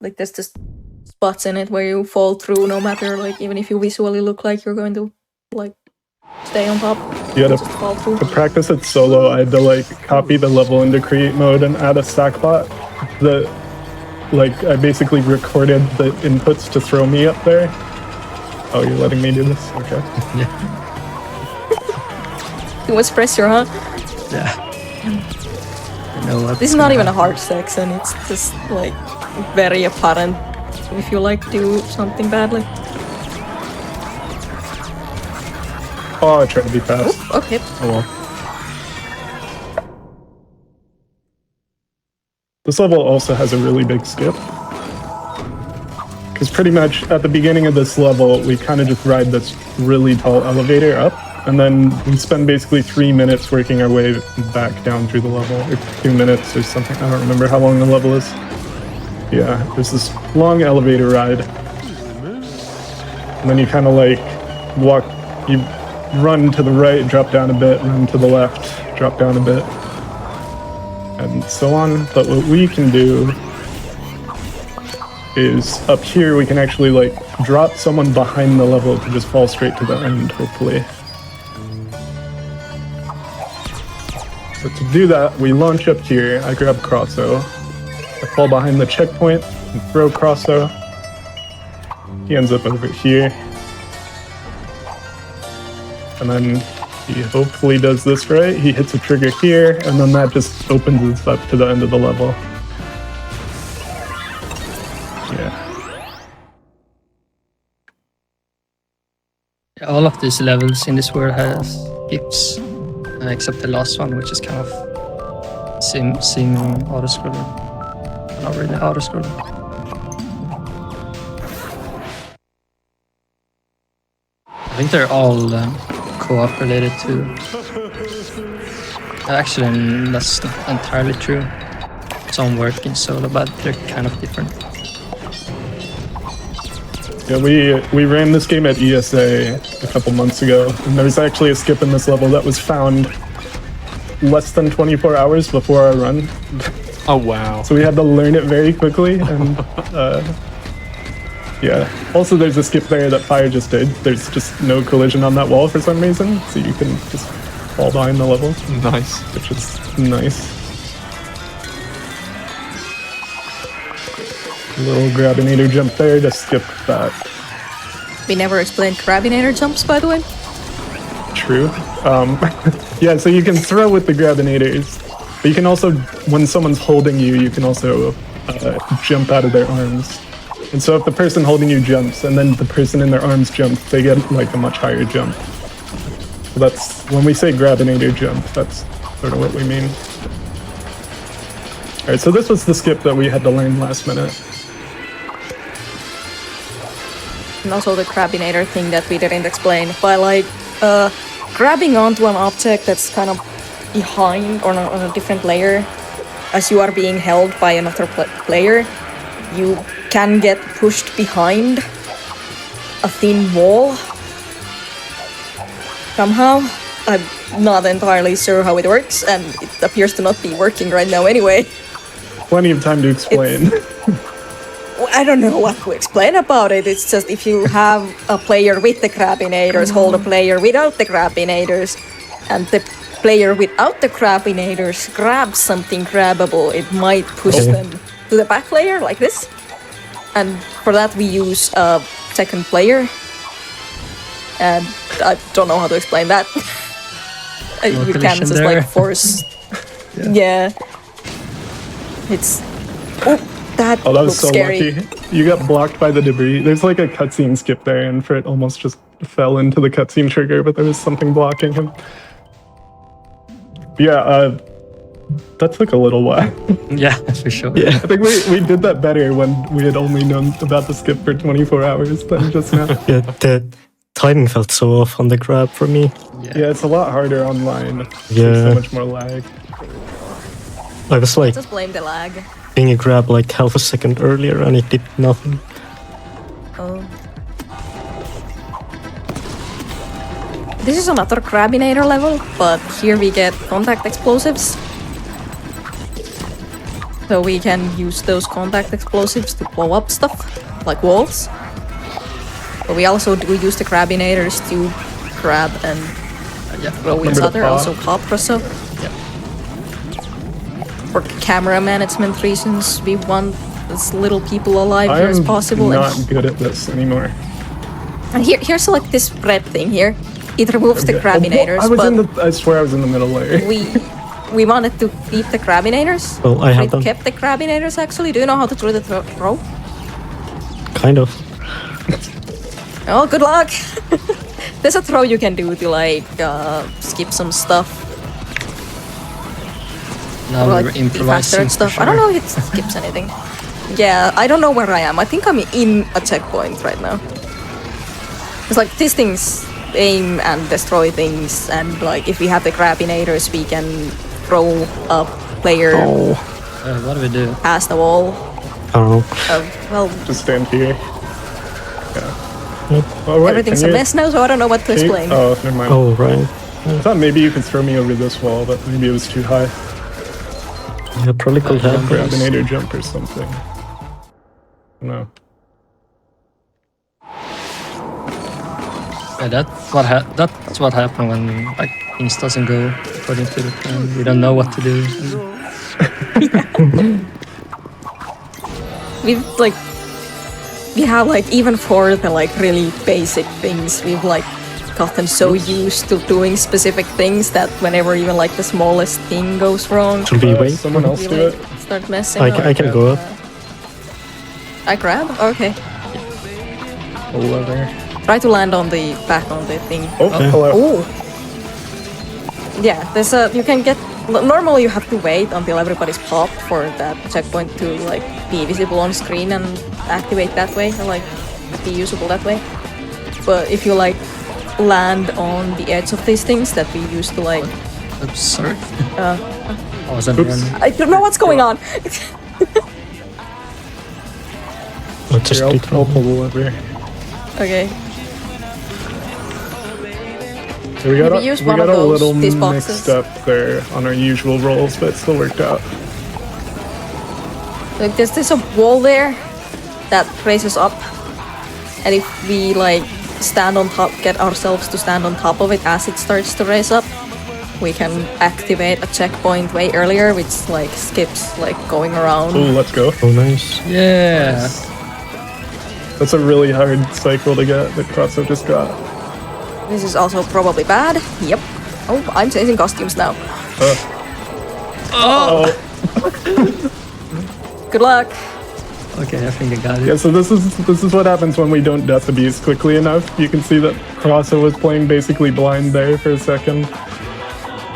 Like there's just spots in it where you fall through no matter, like even if you visually look like you're going to like stay on top. Yeah, you just fall through. to practice it solo, I had to like copy the level into create mode and add a stack bot. I basically recorded the inputs to throw me up there. Oh, you're letting me do this? Okay. Too much pressure, huh? Yeah. I know what. This is not even a hard section, it's just like very apparent if you like do something badly. Oh, I tried to be fast. Oop, okay. Oh well. This level also has a really big skip. Because pretty much at the beginning of this level, we kind of just ride this really tall elevator up, and then we spend basically 3 minutes working our way back down through the level, or 2 minutes or something. I don't remember how long the level is. Yeah, there's this long elevator ride. And then you kind of like you run to the right, drop down a bit, run to the left, drop down a bit, and so on. But what we can do is up here we can actually like drop someone behind the level to just fall straight to the end, hopefully. So to do that, we launch up here, I grab Crosso, I fall behind the checkpoint and throw Crosso. He ends up over here. And then he hopefully does this right. He hits a trigger here, and then that just opens us up to the end of the level. Yeah. All of these levels in this world has skips, except the last one, which is kind of sim auto-scroller. Not really auto-scroller. I think they're all co-op related too. Actually, that's not entirely true. Some work in solo, but they're kind of different. Yeah, we ran this game at ESA a couple months ago, and there was actually a skip in this level that was found less than 24 hours before our run. Oh wow. So we had to learn it very quickly, and yeah. Also, there's a skip there that Fire just did. There's just no collision on that wall for some reason, so you can just fall behind the level. Nice. Which is nice. A little Grabinator jump there to skip that. We never explained Grabinator jumps, by the way. True. Yeah, so you can throw with the Grabinators, but you can also, when someone's holding you, you can also jump out of their arms. And so if the person holding you jumps, and then the person in their arms jumps, they get like a much higher jump. So that's, when we say Grabinator jump, that's sort of what we mean. Alright, so this was the skip that we had to learn last minute. And also the Grabinator thing that we didn't explain. By like grabbing onto an object that's kind of behind or on a different layer, as you are being held by another player, you can get pushed behind a thin wall. Somehow. I'm not entirely sure how it works, and it appears to not be working right now anyway. Plenty of time to explain. I don't know what to explain about it. It's just if you have a player with the Grabinators hold a player without the Grabinators, and the player without the Grabinators grabs something grabbable, it might push them to the back layer like this. And for that we use a second player. And I don't know how to explain that. You can just like force. Yeah. It's. Oh, that Oh, that was looks so scary. lucky. You got blocked by the debris. There's like a cutscene skip there, and Frit almost just fell into the cutscene trigger, but there was something blocking him. Yeah, that took a little while. Yeah, for sure. I think we did that better when we had only known about the skip for 24 hours than just now. Yeah, the timing felt so off on the grab for me. Yeah, it's a lot harder online. There's Yeah. so much more lag. I was like Just blame the lag. being a grab like half a second earlier and it did nothing. Oh. This is another Grabinator level, but here we get contact explosives. So we can use those contact explosives to blow up stuff, like walls. But we also do use the crabinators to grab and throw each Remember the other, pop? also pop Russo. For camera management reasons, we want as little people alive I here as am possible. not And, good at this anymore. and here's like this red thing here. It removes the crabinators, I swear I was in the middle layer. we wanted to keep the crabinators. Well, I have It them. kept the crabinators actually. Do you know how to do the throw? Kind of. Oh, good luck! There's a throw you can do to like skip some stuff. Now Or, we're like, be faster improvising and stuff. I don't know if it skips anything. Yeah, I don't know where I am. I think I'm in a checkpoint right now. It's like these things aim and destroy things, and like if we have the crabinators, we can throw a player What do we do? past the wall. I don't know. Well, Just stand here. Yeah. Oh, wait, everything's a can you- mess now, so I don't know what to can you- explain. Oh, never mind. Oh, right. I thought maybe you could throw me over this wall, but maybe it was too high. Yeah, probably could have. Crabinator jump or something. No. Yeah, that's what happened when like things doesn't go according to the plan. We don't know what to do. We have like even for the like really basic things, we've like gotten so used to doing specific things that whenever even like the smallest thing goes wrong, Should we wait? Someone else we do like it? start messing I, up. I can go up. I grab? Okay. Over there. Try to land on the back on the thing. Oh, hello. Oh. Yeah, there's a you can get normally you have to wait until everybody's popped for that checkpoint to like be visible on screen and activate that way and like be usable that way. But if you like land on the edge of these things that we used to like Oops, sorry. I wasn't Oops. running. I don't know what's going on. Or just Here, click I'll on. pull over here. Okay. So we got Maybe use we one got of a those, little these mixed boxes. up there on our usual rolls, but it still worked out. Like there's a wall there that raises up, and if we like stand on top, get ourselves to stand on top of it as it starts to raise up, we can activate a checkpoint way earlier, which like skips like going around. Oh, let's go. Oh, nice. Yeah. That's a really hard cycle to get that Crosso just got. This is also probably bad. Yep. Oh, I'm changing costumes now. Oh. Good luck. Okay, I think I got it. Yeah, so this is what happens when we don't death abuse quickly enough. You can see that Crosso was playing basically blind there for a second.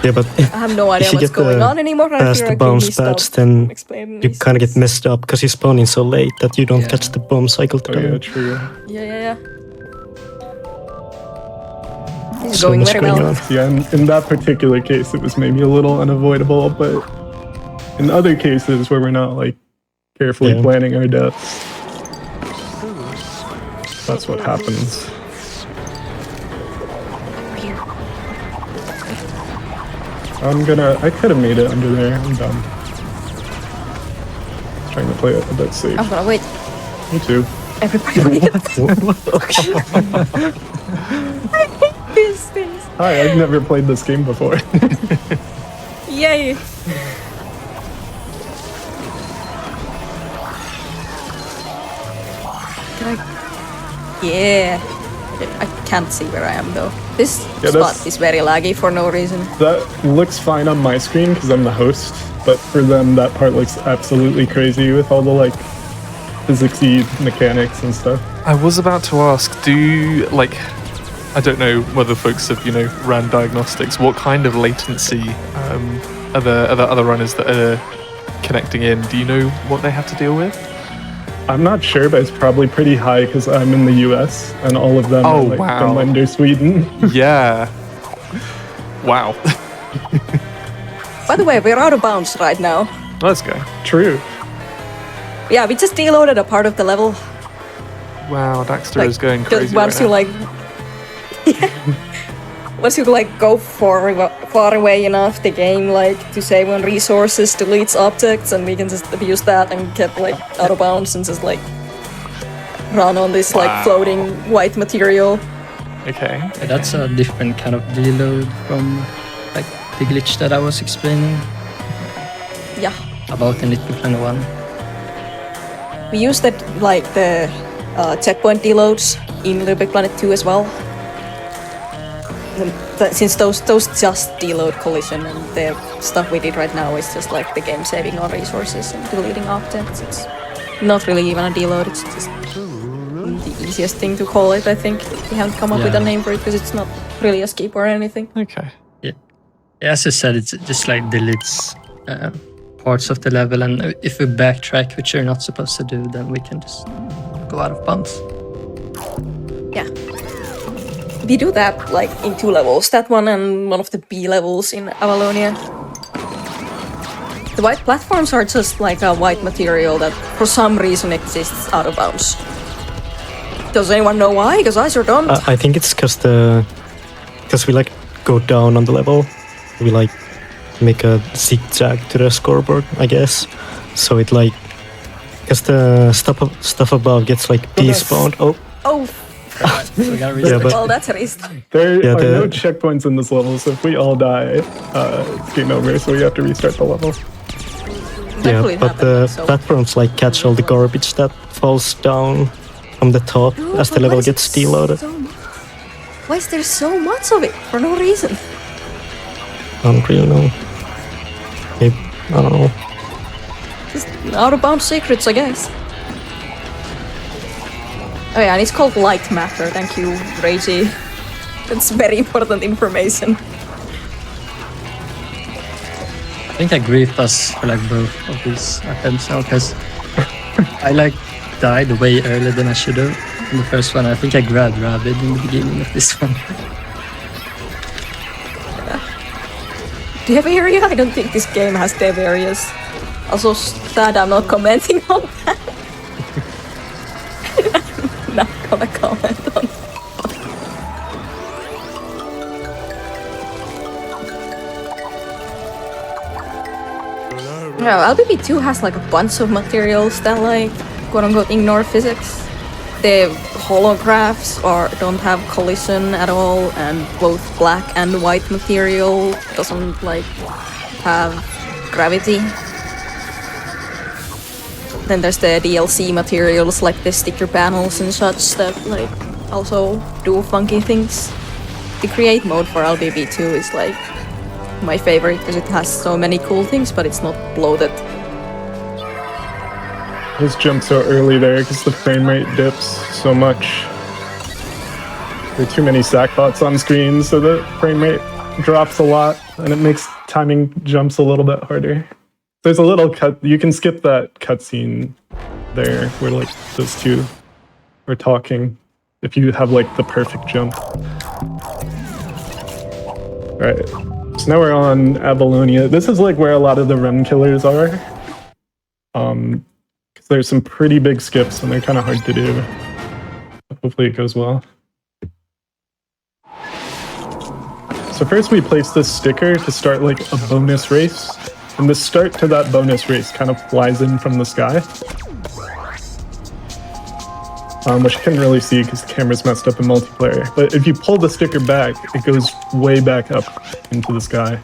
Yeah, but I have no idea if you what's get going the on anymore. I past feel the like we bounce missed out pads, then explaining you these kind of get things. messed up because you spawn in so late that you don't Yeah. catch the bomb cycle Oh yeah, time. true. Yeah. This is So going much very going well. on. Yeah, in that particular case, it was maybe a little unavoidable, but in other cases where we're not like carefully Yeah. planning our deaths, that's what happens. I could have made it under there. I'm dumb. Trying to play it a bit safe. I'm gonna wait. Me too. Everybody wait. I hate these things. Hi, I've never played this game before. Yay. Can I? Yeah. I can't see where I am though. This Yeah, spot that's- is very laggy for no reason. That looks fine on my screen because I'm the host, but for them that part looks absolutely crazy with all the like physicsy mechanics and stuff. I was about to ask, like, I don't know whether folks have, ran diagnostics. What kind of latency are the other runners that are connecting in? Do you know what they have to deal with? I'm not sure, but it's probably pretty high because I'm in the US and all of them Oh, are like wow. Finland or Sweden. Yeah. Wow. By the way, we're out of bounds right now. Let's go. True. Yeah, we just deloaded a part of the level. Wow, Daxter Like, is going just crazy once right you now. like once you like go far away enough, the game like to save on resources, deletes objects, and we can just abuse that and get like out of bounds and just like run on this like floating white material. Okay. Yeah, that's a different kind of deload from like the glitch that I was explaining Yeah. about in LittleBigPlanet 1. We use that like the checkpoint deloads in LittleBigPlanet 2 as well. And since those just deload collision, and the stuff we did right now is just like the game saving on resources and deleting objects. It's not really even a deload, it's just the easiest thing to call it, I think. We haven't come up with a name for it because it's not really a skip or anything. Okay. Yeah, as I said, it's just like deletes parts of the level, and if we backtrack, which you're not supposed to do, then we can just go out of bounds. Yeah. We do that like in 2 levels, that one and one of the B levels in Avalonia. The white platforms are just like a white material that for some reason exists out of bounds. Does anyone know why? Because I sure don't. I think it's because we like go down on the level. We like make a zigzag to the scoreboard, I guess. So it like, because the stuff above gets like despawned. Oh, So we gotta Yeah, restart. but- well, that's a risk. There Yeah, are the- no checkpoints in this level, so if we all die, it's game over, so we have to restart the level. Thankfully yeah, it but happened, the so- platforms like catch all the garbage that falls down from the top No, as the but level why is gets it deloaded. Why is there so much of it for no reason? I don't really know. Maybe, I don't know. Just out of bounds secrets, I guess. Oh yeah, and it's called light matter. Thank you, Reiji. That's very important information. I think I griefed us for like both of these attempts now, because I like died way earlier than I should have in the first one. I think I grabbed Rabbit in the beginning of this one. Do you have area? I don't think this game has dev areas. Also sad I'm not commenting on that. Not gonna comment on that. Yeah, LBB2 has like a bunch of materials that like quote-unquote ignore physics. The holographs don't have collision at all, and both black and white material doesn't like have gravity. Then there's the DLC materials like the sticker panels and such that like also do funky things. The create mode for LBB2 is like my favorite because it has so many cool things, but it's not bloated. Just jump so early there because the frame rate dips so much. There are too many sackbots on screen, so the frame rate drops a lot, and it makes timing jumps a little bit harder. There's a little cut, you can skip that cutscene there where like those two are talking if you have like the perfect jump. Alright, so now we're on Avalonia. This is like where a lot of the run killers are. Because there's some pretty big skips and they're kind of hard to do. Hopefully it goes well. So first we place this sticker to start like a bonus race. And the start to that bonus race kind of flies in from the sky. Which you couldn't really see because the camera's messed up in multiplayer. But if you pull the sticker back, it goes way back up into the sky.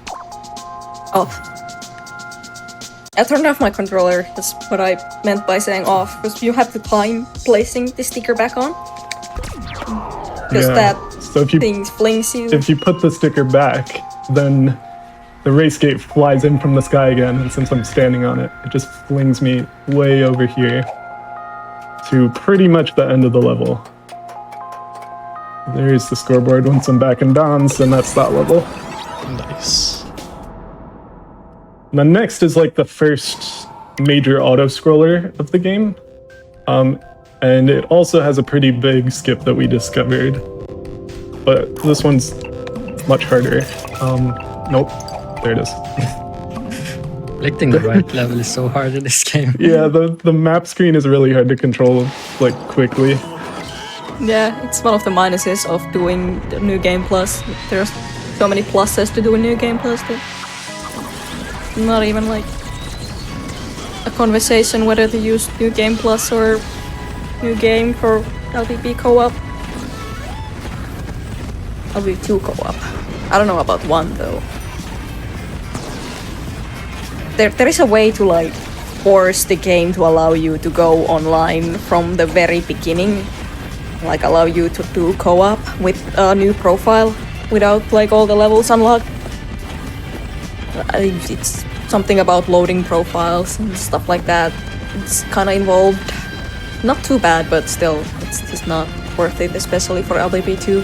Off. I turned off my controller. That's what I meant by saying off, because you have to time placing the sticker back on. Because that So if you thing flings you. if you put the sticker back, then the race gate flies in from the sky again, and since I'm standing on it, it just flings me way over here to pretty much the end of the level. There's the scoreboard once I'm back in bounds, and that's that level. Nice. And then next is like the first major auto-scroller of the game. And it also has a pretty big skip that we discovered. But this one's much harder. Nope. There it is. Selecting the right level is so hard in this game. Yeah, the map screen is really hard to control, like, quickly. Yeah, it's one of the minuses of doing the New Game Plus. There's so many pluses to do a New Game Plus that not even like a conversation whether to use New Game Plus or New Game for LBP co-op. LBP2 co-op. I don't know about 1 though. There is a way to like force the game to allow you to go online from the very beginning. Like allow you to do co-op with a new profile without like all the levels unlocked. It's something about loading profiles and stuff like that. It's kind of involved. Not too bad, but still, it's just not worth it, especially for LBP2.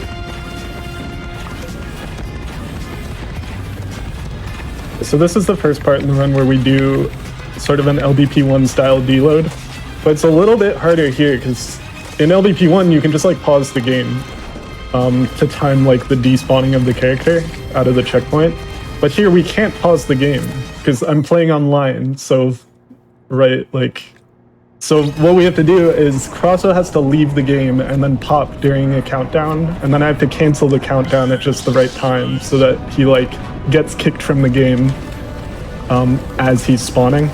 So this is the first part in the run where we do sort of an LBP1 style deload, but it's a little bit harder here because in LBP1 you can just like pause the game to time like the despawning of the character out of the checkpoint. But here we can't pause the game because I'm playing online. So, so what we have to do is Crosso has to leave the game and then pop during a countdown, and then I have to cancel the countdown at just the right time so that he like gets kicked from the game as he's spawning.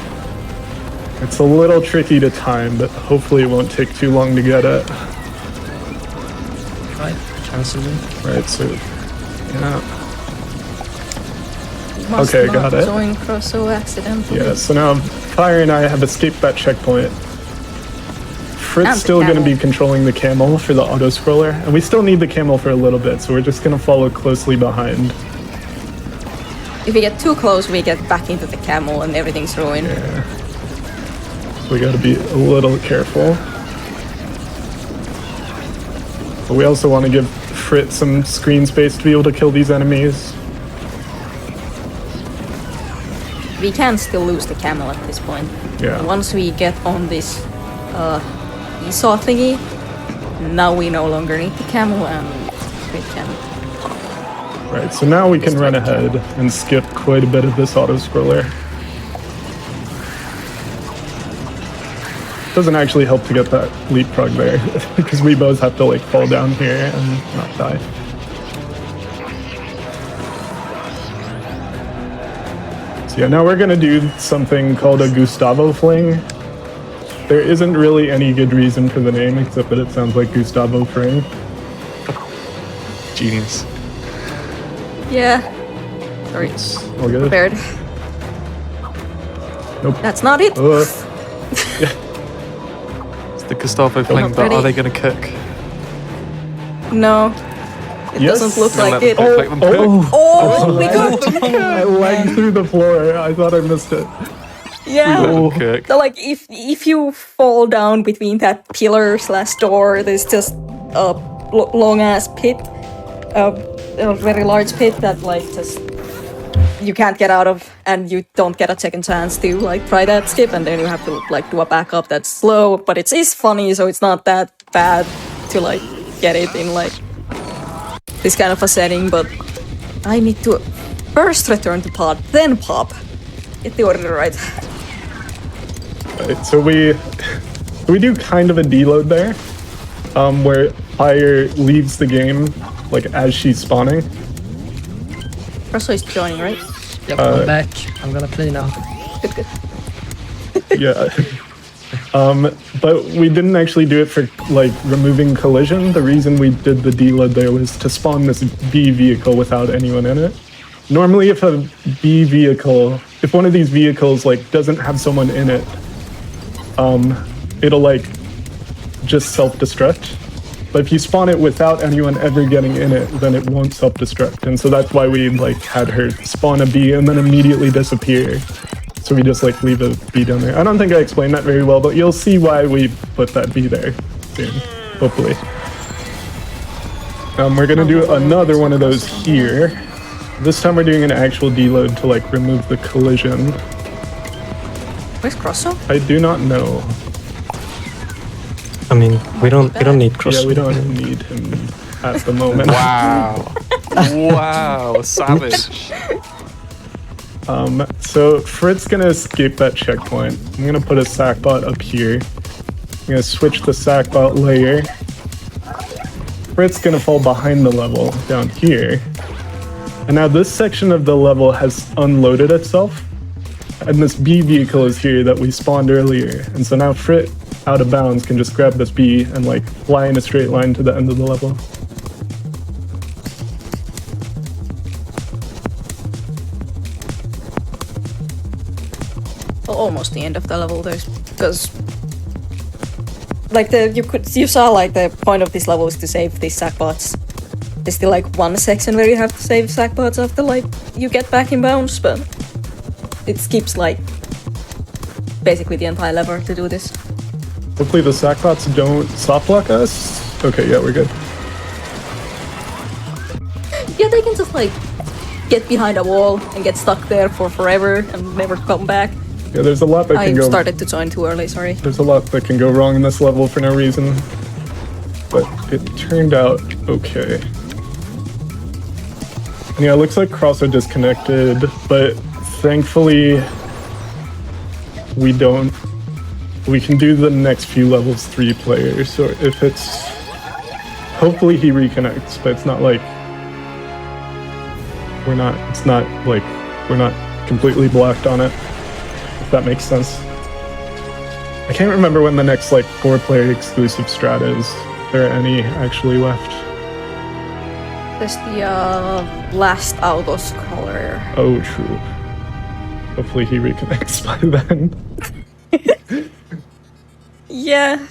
It's a little tricky to time, but hopefully it won't take too long to get it. Right, cancel it. Right, so yeah. Must Okay, not got it. join Crosso accidentally. Yeah, so now Fire and I have escaped that checkpoint. Frit's And the still going to camel. be controlling the camel for the auto-scroller, and we still need the camel for a little bit, so we're just going to follow closely behind. If we get too close, we get back into the camel and everything's ruined. Yeah. We got to be a little careful. But we also want to give Frit some screen space to be able to kill these enemies. We can still lose the camel at this point. Yeah. Once we get on this Esau thingy, now we no longer need the camel and we can... Right, so now we can run ahead and skip quite a bit of this auto-scroller. Doesn't actually help to get that leapfrog there, because we both have to like fall down here and not die. So yeah, now we're gonna do something called a Gustavo fling. There isn't really any good reason for the name, except that it sounds like Gustavo Fring. Genius. Yeah. Sorry. All good? Prepared. Nope. That's not it. It's the Gustavo fling, but ready. are they going to cook? No. It Yes. doesn't look Let like them it. cook, let them cook. Oh, we good. I lagged through the floor. I thought I missed it. Yeah. Let them cook. So like if you fall down between that pillar / door, there's just a long ass pit, a very large pit that like just you can't get out of, and you don't get a second chance to like try that skip, and then you have to like do a backup that's slow, but it is funny, so it's not that bad to like get it in like this kind of a setting. But I need to first return to pod, then pop. Get the order right. Right, so we do kind of a deload there, where Fire leaves the game like as she's spawning. Russell is joining, right? Yep, I'm back. I'm gonna play now. Good. Yeah. But we didn't actually do it for like removing collision. The reason we did the deload there was to spawn this B vehicle without anyone in it. Normally if a B vehicle, if one of these vehicles like doesn't have someone in it, it'll like just self-destruct. But if you spawn it without anyone ever getting in it, then it won't self-destruct. And so that's why we like had her spawn a B and then immediately disappear. So we just like leave a B down there. I don't think I explained that very well, but you'll see why we put that B there soon, hopefully. We're gonna do another one of those here. This time we're doing an actual deload to like remove the collision. Where's Crosso? I do not know. I mean, we don't need cross. Yeah, we don't need him at the moment. Wow. Wow, savage. So Frit's gonna escape that checkpoint. I'm gonna put a Sackbot up here. I'm gonna switch the Sackbot layer. Frit's gonna fall behind the level down here. And now this section of the level has unloaded itself. And this B vehicle is here that we spawned earlier. And so now Frit, out of bounds, can just grab this B and like fly in a straight line to the end of the level. Well, almost the end of the level, though, because like you saw like the point of this level is to save these sackbots. There's still like one section where you have to save sackbots after like you get back in bounds, but it skips like basically the entire level to do this. Hopefully the sackbots don't soft block us. Okay, yeah, we're good. Yeah, they can just like get behind a wall and get stuck there for forever and never come back. Yeah, there's a lot that I can go. started to join too early, sorry. There's a lot that can go wrong in this level for no reason. But it turned out okay. And yeah, it looks like Cross are disconnected, but thankfully we can do the next few levels 3 players. So if it's, hopefully he reconnects, but it's not like we're not completely blocked on it, if that makes sense. I can't remember when the next like 4-player exclusive strat is. If there are any actually left. There's the last auto-scroller. Oh, true. Hopefully he reconnects by then. Yeah.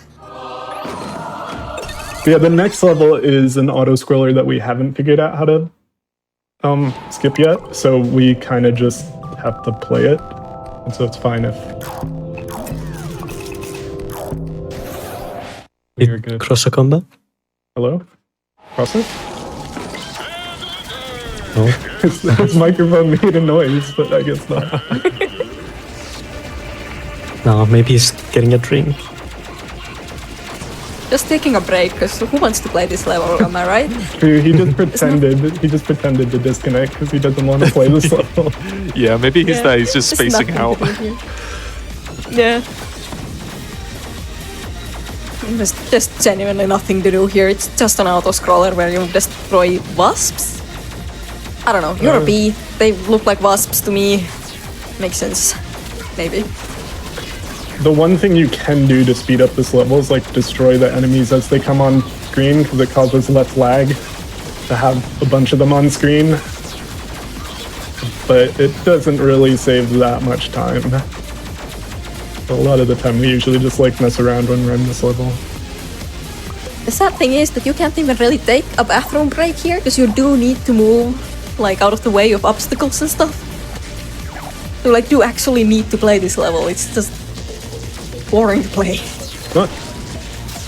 Yeah, the next level is an auto-scroller that we haven't figured out how to skip yet, so we kind of just have to play it, and so it's fine if we're good. Cross a combat? Hello? Cross it? No. His microphone made a noise, but I guess not. No, maybe he's getting a drink. Just taking a break, because who wants to play this level, am I right? He just pretended to disconnect because he doesn't want to play this level. Yeah, maybe he's there, he's just there's spacing out. nothing to do here. Yeah. There's just genuinely nothing to do here. It's just an auto-scroller where you destroy wasps. I don't know, you're a bee. They look like wasps to me. Makes sense. Maybe. The one thing you can do to speed up this level is like destroy the enemies as they come on screen, because it causes less lag to have a bunch of them on screen. But it doesn't really save that much time. A lot of the time we usually just like mess around when we're in this level. The sad thing is that you can't even really take a bathroom break here, because you do need to move like out of the way of obstacles and stuff. You like do actually need to play this level. It's just boring to play. What?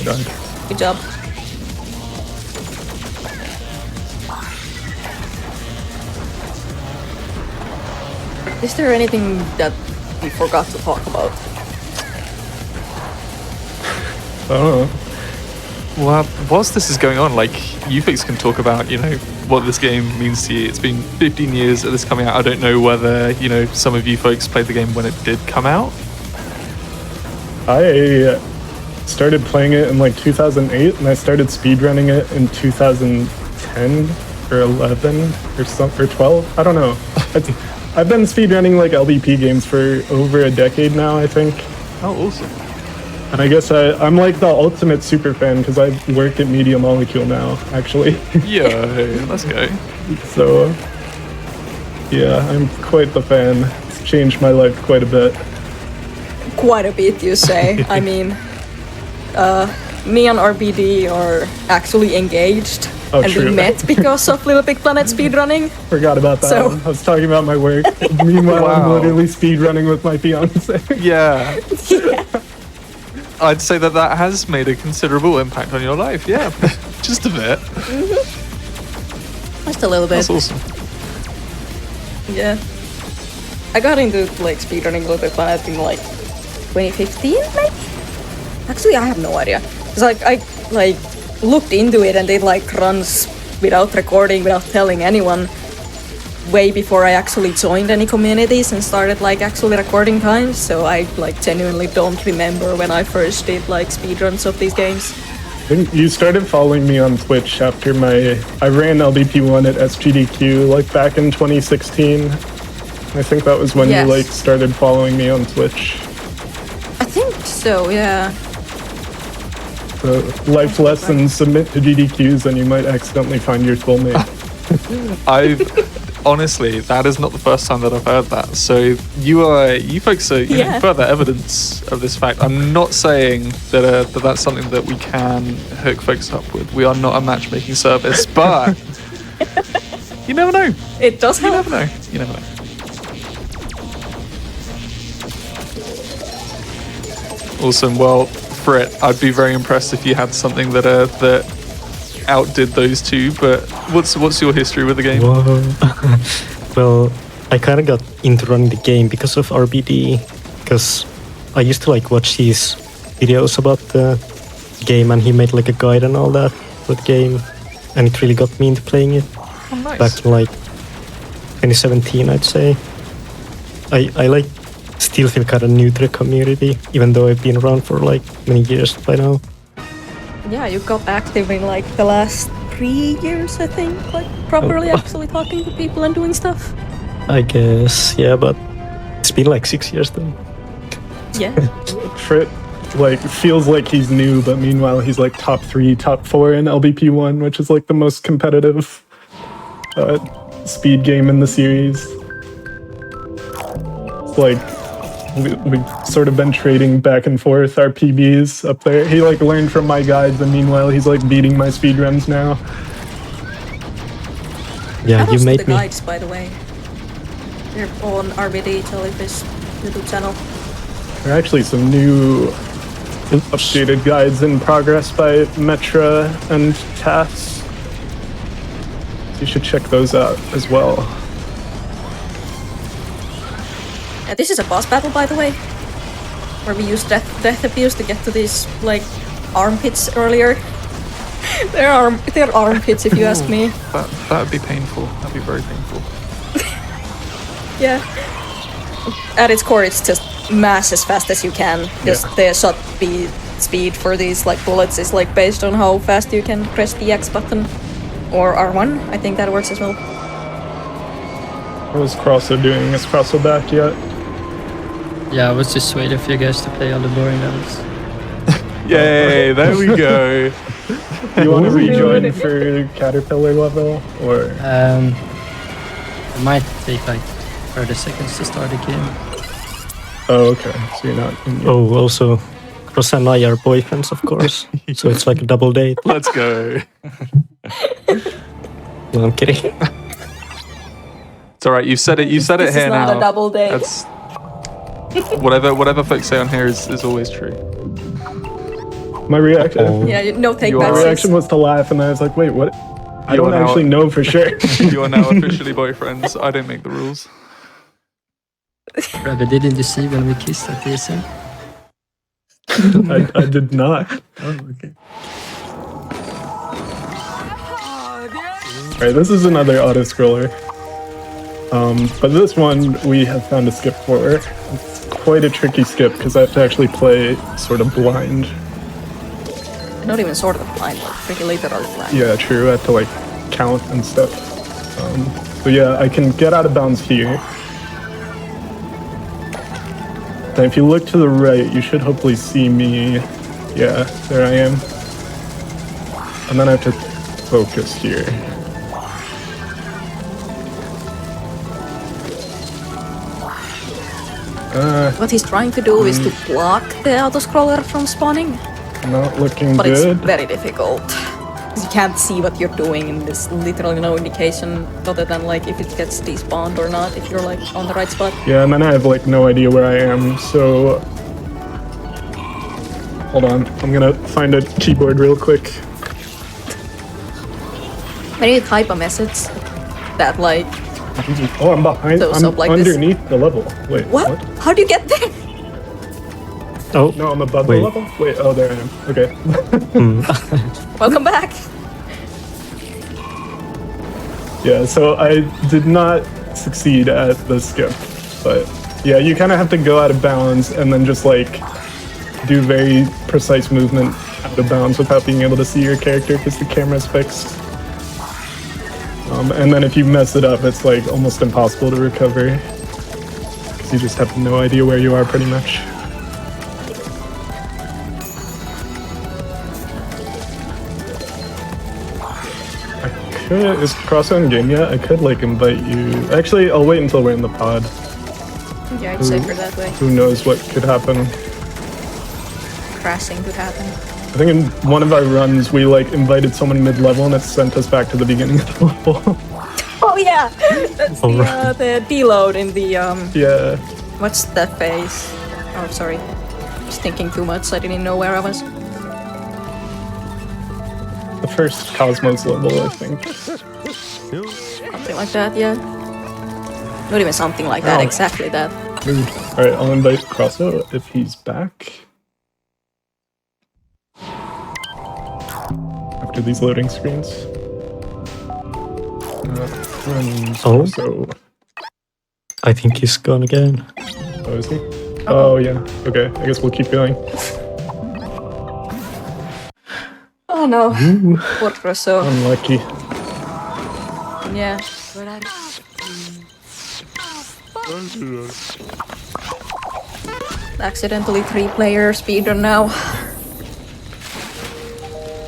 I died. Good job. Is there anything that we forgot to talk about? I don't know. Well, whilst this is going on, like, you folks can talk about, you know, what this game means to you. It's been 15 years of this coming out. I don't know whether, you know, some of you folks played the game when it did come out. I started playing it in like 2008, and I started speedrunning it in 2010 or 11 or 12. I don't know. I've been speedrunning like LBP games for over a decade now, I think. Oh, awesome. And I guess I'm like the ultimate super fan because I work at Media Molecule now, actually. Yeah, let's go. So, yeah, I'm quite the fan. It's changed my life quite a bit. Quite a bit, you say. I mean, me and RBD are actually engaged. Oh, and true. we met because of LittleBigPlanet speedrunning. Forgot about that So- one. I was talking about my work. Meanwhile, I'm Wow. literally speedrunning with my fiance. Yeah. Yeah. I'd say that has made a considerable impact on your life. Yeah, just a bit. Just a little bit. That's awesome. Yeah. I got into like speedrunning LittleBigPlanet in like 2015 maybe? Actually I have no idea. It's like I like looked into it and it like runs without recording, without telling anyone way before I actually joined any communities and started like actually recording times, so I like genuinely don't remember when I first did like speedruns of these games. think you started following me on Twitch after I ran LBP1 at SGDQ like back in 2016. I think that was when Yes. you like started following me on Twitch. I think so, yeah. So, life lesson: submit to GDQs, and you might accidentally find your soulmate. Honestly, that is not the first time that I've heard that. So you folks are Yeah. further evidence of this fact. I'm not saying that that's something that we can hook folks up with. We are not a matchmaking service, but you never know. It does You help. never know. You never know. Awesome. Well, Frit, I'd be very impressed if you had something that outdid those two. But what's your history with the game? Whoa. Well, I kind of got into running the game because of RBD, because I used to like watch his videos about the game, and he made like a guide and all that for the game, and it really got me into playing it Oh, nice. back in like 2017, I'd say. I like still feel kind of new to the community, even though I've been around for like many years by now. Yeah, you got active in like the last 3 years, I think. Like properly actually talking to people and doing stuff. I guess, yeah, but it's been like 6 years then. Yeah. Frit like feels like he's new, but meanwhile he's like top 3, top 4 in LBP1, which is like the most competitive speed game in the series. It's like we've sort of been trading back and forth our PBs up there. He like learned from my guides, and meanwhile he's like beating my speedruns now. Yeah, Shout you outs to made the me. guides, by the way. They're on RBD Jellyfish YouTube channel. There are actually some new updated guides in progress by Metra and Tass. You should check those out as well. Yeah, this is a boss battle, by the way, where we used death abuse to get to these like armpits earlier. they're armpits, if you ask me. That would be painful. That'd be very painful. Yeah. At its core, it's just mash as fast as you can. Just the shot speed for these like bullets is like based on how fast you can press the X button or R1. I think that works as well. What was Crosso doing? Is Crosso back yet? Yeah, I was just waiting for you guys to play all the boring levels. Yay! There we go. You want to rejoin for Caterpillar level, or It might take like 30 seconds to start the game. oh, okay, so you're not. In yet. Oh, also, Cross and I are boyfriends, of course. So it's like a double date. Let's go. No, I'm kidding. It's all right. You said it. You said it This here is not now. a double date. That's whatever folks say on here is always true. My reaction. Yeah, no take You My are- backsies. reaction was to laugh, and I was like, "Wait, what? I You don't are now- actually know for sure." You are now officially boyfriends. I don't make the rules. But didn't you see when we kissed at TSM? I did not. Oh, okay. Alright, this is another auto scroller. But this one we have found a skip for. It's quite a tricky skip because I have to actually play sort of blind. Not even sort of blind, like pretty literally blind. Yeah, true. I have to like count and stuff. So yeah, I can get out of bounds here. Then if you look to the right, you should hopefully see me. Yeah, there I am. And then I have to focus here. What he's trying to do is to block the auto-scroller from spawning, Not looking but good. it's very difficult. 'Cause you can't see what you're doing, and there's literally no indication other than like if it gets despawned or not, if you're like on the right spot. Yeah, and then I have like no idea where I am, so... Hold on, I'm gonna find a keyboard real quick. I need to type a message that like, Oh, I'm behind, So- I'm so like this- underneath the level. Wait, what? How do you get there? Oh, No, I'm above Wait. the level? Wait, oh, there I am. Okay. Welcome back. Yeah, so I did not succeed at the skip, but yeah, you kind of have to go out of bounds and then just like do very precise movement out of bounds without being able to see your character because the camera's fixed. And then if you mess it up, it's like almost impossible to recover. Because you just have no idea where you are pretty much. Is Crosso in game yet? I could like invite you. Actually, I'll wait until we're in the pod. Yeah, it's safer that way. Who knows what could happen? Crashing could happen. I think in one of our runs, we like invited someone mid-level and it sent us back to the beginning of the level. Oh yeah, that's the deload in the Yeah. What's that phase? Oh, sorry. I was thinking too much. I didn't know where I was. The first Cosmos level, I think. Something like that, yeah. Not even something like that, exactly that. Alright, I'll invite Crosso if he's back. After these loading screens. So I think he's gone again. Oh, is he? Oh, yeah. Okay, I guess we'll keep going. Oh no. Poor Crosso. Unlucky. Yeah. Accidentally 3-player speedrun now.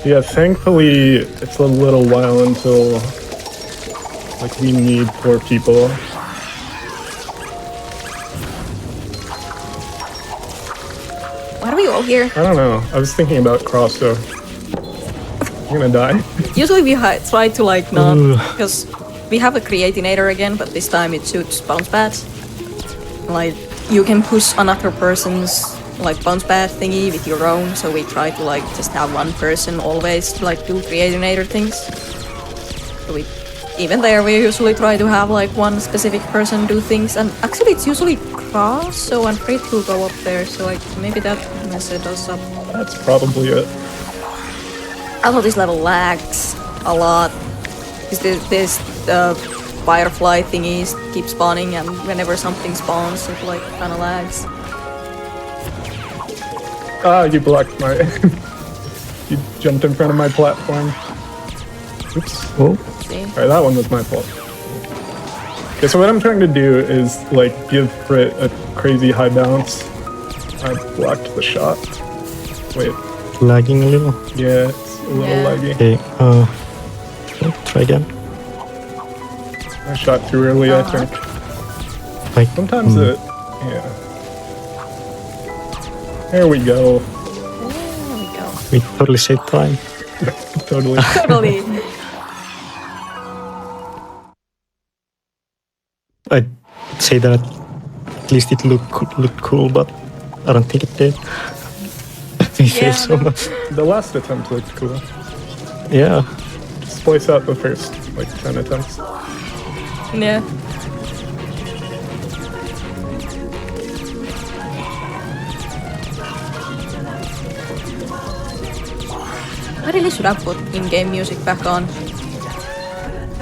Yeah, thankfully, it's a little while until, like, we need 4 people. Why are we all here? I don't know. I was thinking about Crosso. I'm gonna die. Usually we try to, like, not... Because we have a creatinator again, but this time it shoots bounce pads. Like, you can push another person's like bounce pad thingy with your own, so we try to like just have one person always to like do creatinator things. So even there we usually try to have like one specific person do things, and actually it's usually Cross, so I'm afraid he'll go up there, so like maybe that messes us up. That's probably it. Although this level lags a lot, because this firefly thingies keep spawning, and whenever something spawns it like kinda lags. Ah, you blocked my... You jumped in front of my platform. Oops. Oh. Alright, that one was my fault. Okay, so what I'm trying to do is, like, give Frit a crazy high bounce. I blocked the shot. Wait. Lagging a little. Yeah, it's a little laggy. Okay, try again. I shot too early, I think. Like, Sometimes it... Yeah. There we go. There we go. we totally saved time. Totally. Totally. I'd say that at least it looked cool, but I don't think it did. We failed so much. The last attempt looked cool. Yeah. Just splice out the first, like, 10 attempts. Yeah. I really should have put in-game music back on.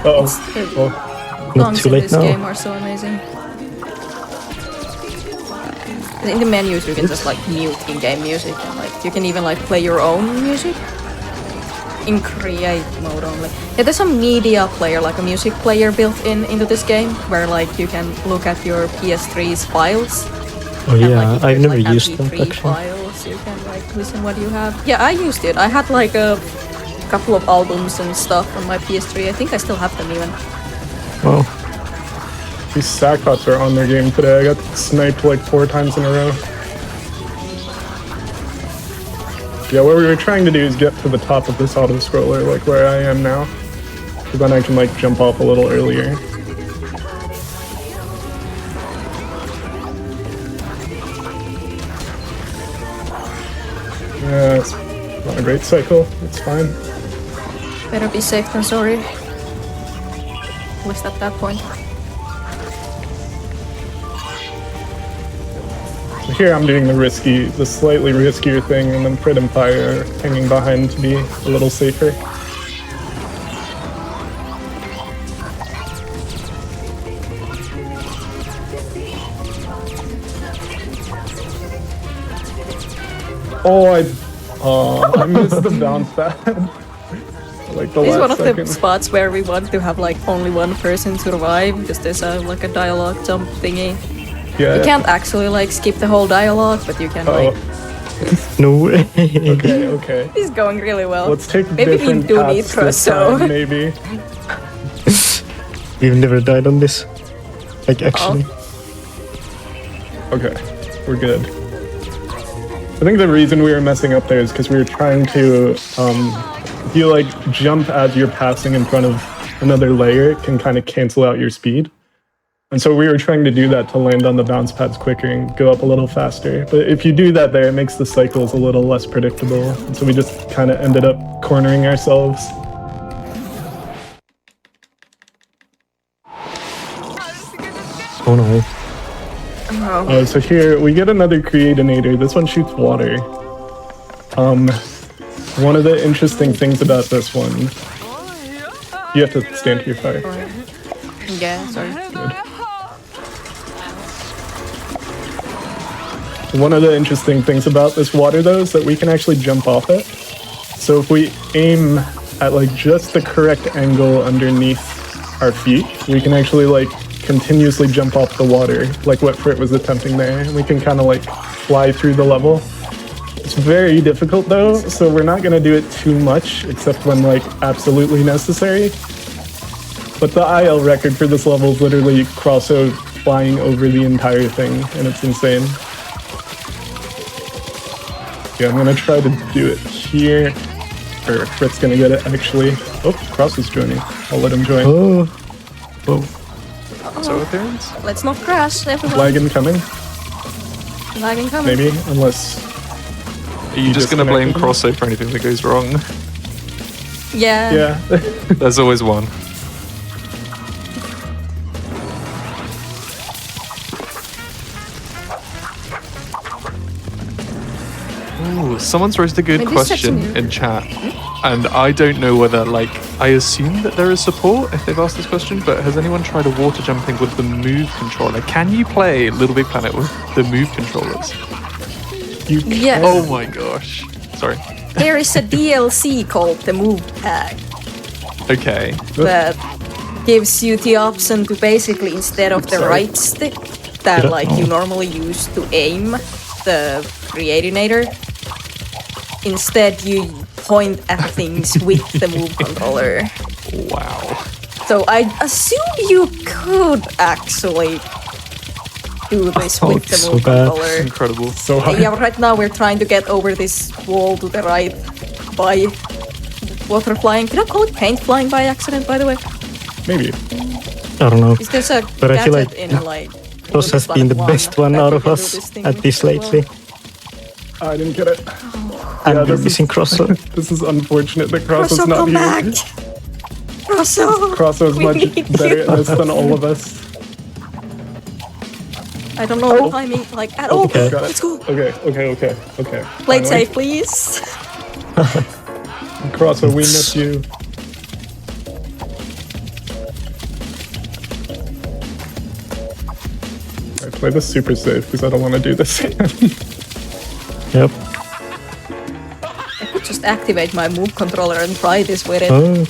Uh-oh. The Not songs too in late this now. game are so amazing. In the menus you can just like mute in-game music, and like you can even like play your own music in create mode only. Yeah, there's a media player, like a music player built into this game, where like you can look at your PS3's files. Oh And, yeah, like, if I've there's, never like, used that MP3 actually. files, you can like listen what you have. Yeah, I used it. I had like a couple of albums and stuff on my PS3. I think I still have them even. Wow. These Sackbots are on their game today. I got sniped like 4 times in a row. Yeah, what we were trying to do is get to the top of this auto-scroller, like where I am now. So then I can like jump off a little earlier. Yeah, it's not a great cycle. It's fine. Better be safe than sorry. At least at that point. So here I'm doing the slightly riskier thing, and then Fred and Fire hanging behind to be a little safer. Oh, I Oh, I missed the bounce pad. Like the This is last one of second. the spots where we want to have like only one person survive because there's like a dialogue jump thingy. Yeah. You can't actually like skip the whole dialogue, but you can like. No way. Okay. It's going really well. Let's take Maybe we different do need paths this Crosso. time, maybe. We've never died on this. Like, actually. Okay, we're good. I think the reason we were messing up there is because we were trying to, if you like jump as you're passing in front of another layer, it can kind of cancel out your speed. And so we were trying to do that to land on the bounce pads quicker and go up a little faster. But if you do that there, it makes the cycles a little less predictable. And so we just kind of ended up cornering ourselves. Oh no. So here we get another creatinator. This one shoots water. One of the interesting things about this one, you have to stand here, fire. Yeah, sorry. One of the interesting things about this water though is that we can actually jump off it. So if we aim at like just the correct angle underneath our feet, we can actually like continuously jump off the water, like what Frit was attempting there, and we can kind of like fly through the level. It's very difficult though, so we're not gonna do it too much, except when like absolutely necessary. But the IL record for this level is literally Crosso flying over the entire thing, and it's insane. Yeah, I'm gonna try to do it here. Or Frit's gonna get it actually. Oh, Crosso's joining. I'll let him join. Oh. Whoa. So appearance? Let's not crash, everyone. Lagging coming, Lagging coming. maybe, unless. Are you just gonna blame disconnected? Crosso for anything that goes wrong? Yeah. Yeah. There's always one. Ooh, someone's raised a good Maybe it's such a question new- in chat, and I don't know whether, like, I assume that there is support if they've asked this question, but has anyone tried a water jumping with the Move controller? Can you play LittleBigPlanet with the Move controllers? You Yeah. Oh my gosh. Sorry. There is a DLC called the Move Pack Okay. that gives you the option to basically, instead of the Sorry. right stick that like you normally use to aim the creatinator, instead you point at things with the Move controller. Wow. So I assume you could actually do this Oh, with the it's so Move bad. controller. Incredible. so hard. Yeah, right now we're trying to get over this wall to the right by water flying. Can I call it paint flying by accident, by the way? Maybe. I don't know. Is there a But I feel gadget like in like Cross has been the best one out of us at this lately. I didn't get it. And Yeah, we're this missing is- Crosso. This is unfortunate that Cross is Crosso, not come here. back! Crosso! Crosso is We much need better you. at this than all of us. I don't know the timing like at all. Okay. Got it. Let's go. Okay. Play it Finally. safe, please. Crosso, we miss you. I play this super safe because I don't want to do this again. Yep. I could just activate my Move controller and try this with it. Oh.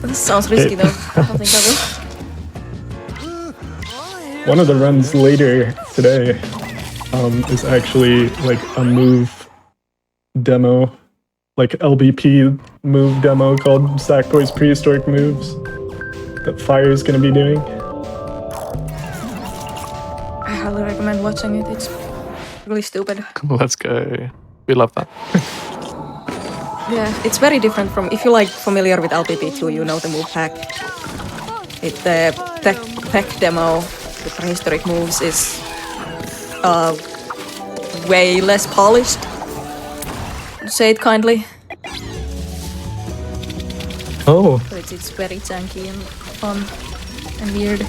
This sounds risky though. I don't think I will. One of the runs later today is actually like a move demo, like LBP move demo called Sackboy's Prehistoric Moves that Fire is going to be doing. I highly recommend watching it. It's really stupid. Let's go. We love that. Yeah, it's very different from if you're like familiar with LPP2, you know the move pack. The tech demo, the prehistoric moves is way less polished. To say it kindly. Oh. So it's very janky and fun and weird.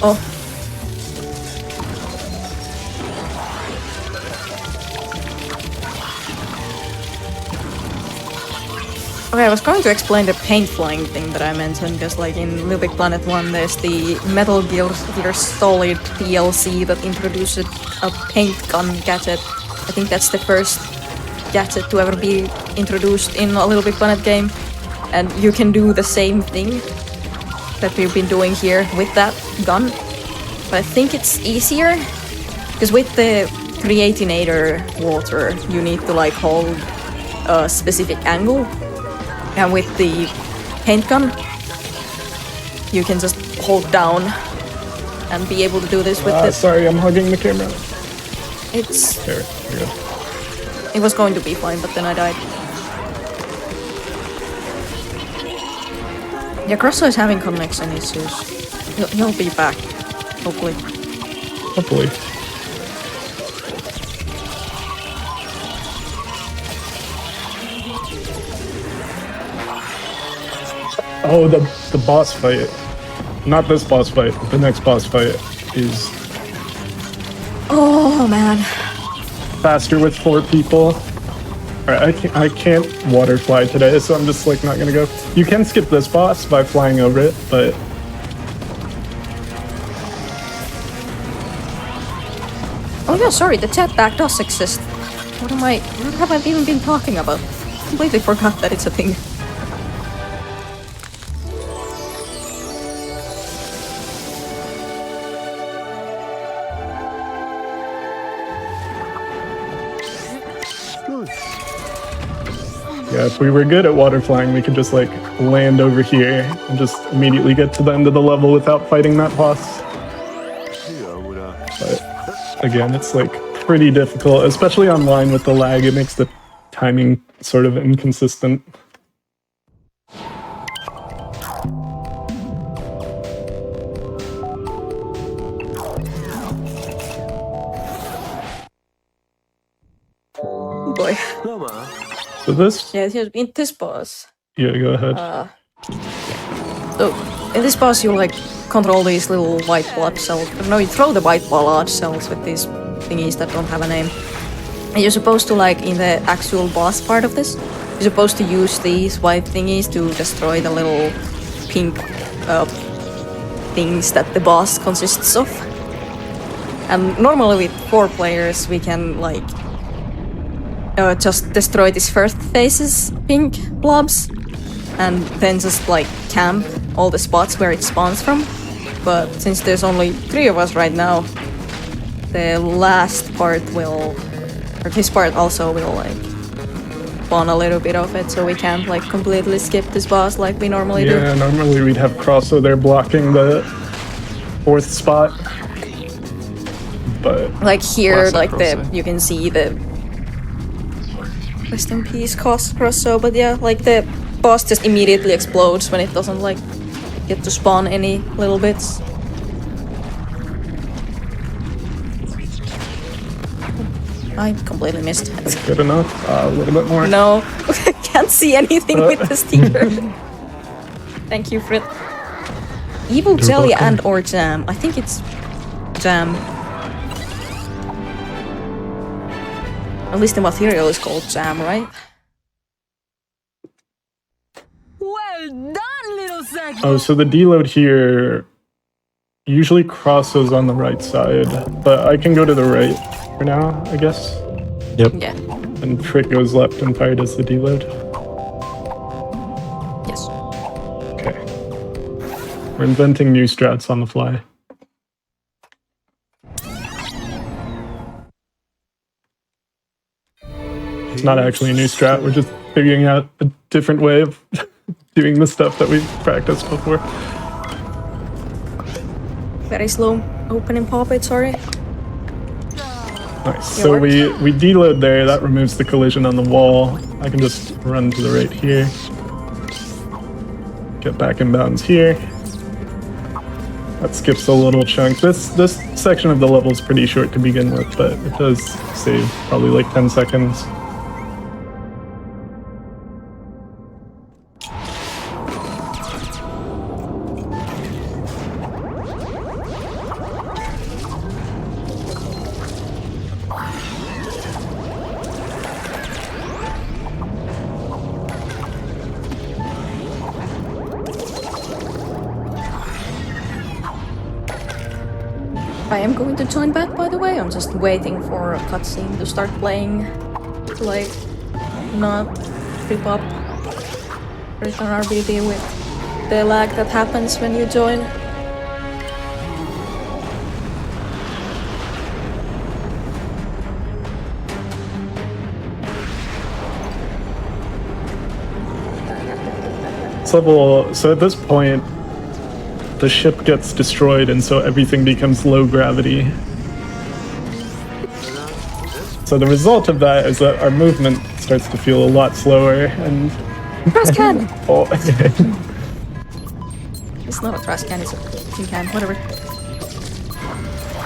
Oh. Okay, I was going to explain the paint flying thing that I mentioned, because like in LittleBigPlanet 1, there's the Metal Gear Solid DLC that introduced a paint gun gadget. I think that's the first gadget to ever be introduced in a LittleBigPlanet game. And you can do the same thing that we've been doing here with that gun. But I think it's easier, because with the Creatinator water, you need to like hold a specific angle. And with the paint gun, you can just hold down and be able to do this with the... Sorry, I'm hugging the camera. It's... There we go. It was going to be fine, but then I died. Yeah, Grosso is having connection issues. He'll be back, hopefully. Hopefully. Oh, the boss fight. Not this boss fight, but the next boss fight is Oh, man. faster with 4 people. Alright, I can't water fly today, so I'm just like not gonna go. You can skip this boss by flying over it, but Oh yeah, sorry, the jetpack does exist. What have I even been talking about? Completely forgot that it's a thing. yeah, if we were good at water flying, we could just like land over here and just immediately get to the end of the level without fighting that boss. But again, it's like pretty difficult, especially online with the lag. It makes the timing sort of inconsistent. Oh boy. So this, Yeah, here's in this boss. yeah, go ahead. So in this boss, you like control these little white blood cells. No, you throw the white blood cells with these thingies that don't have a name. And you're supposed to like in the actual boss part of this, you're supposed to use these white thingies to destroy the little pink things that the boss consists of. And normally with 4 players, we can like just destroy these first phase's pink blobs, and then just like camp all the spots where it spawns from. But since there's only 3 of us right now, the last part will, or this part also will like spawn a little bit of it, so we can't like completely skip this boss like we normally do. Yeah, normally we'd have Crosso there blocking the 4th spot. But Like here, Classic like Crosso. you can see the rest in peace Crosso, but yeah, like the boss just immediately explodes when it doesn't like get to spawn any little bits. I completely missed it. good enough. A little bit more. No, can't see anything with the sticker. Thank you, Frit. Evil jelly welcome. and or jam. I think it's jam. At least the material is called jam, right? Well done, little Sackboy! Oh, so the deload here usually crosses on the right side, but I can go to the right for now, I guess. Yep. Yeah. And Frick goes left and Fire does the deload. Yes. Okay. We're inventing new strats on the fly. It's not actually a new strat, we're just figuring out a different way of doing the stuff that we've practiced before. Very slow opening pop it, sorry. Nice. So we deload there, that removes the collision on the wall. I can just run to the right here. Get back in bounds here. That skips a little chunk. This section of the level is pretty short to begin with, but it does save probably like 10 seconds. I am going to join back, by the way. I'm just waiting for a cutscene to start playing. To, like, not trip up Return RBD with the lag that happens when you join. So at this point, the ship gets destroyed, and so everything becomes low gravity. So the result of that is that our movement starts to feel a lot slower, and Trash can! oh, It's not a trash can, it's a tin can, whatever.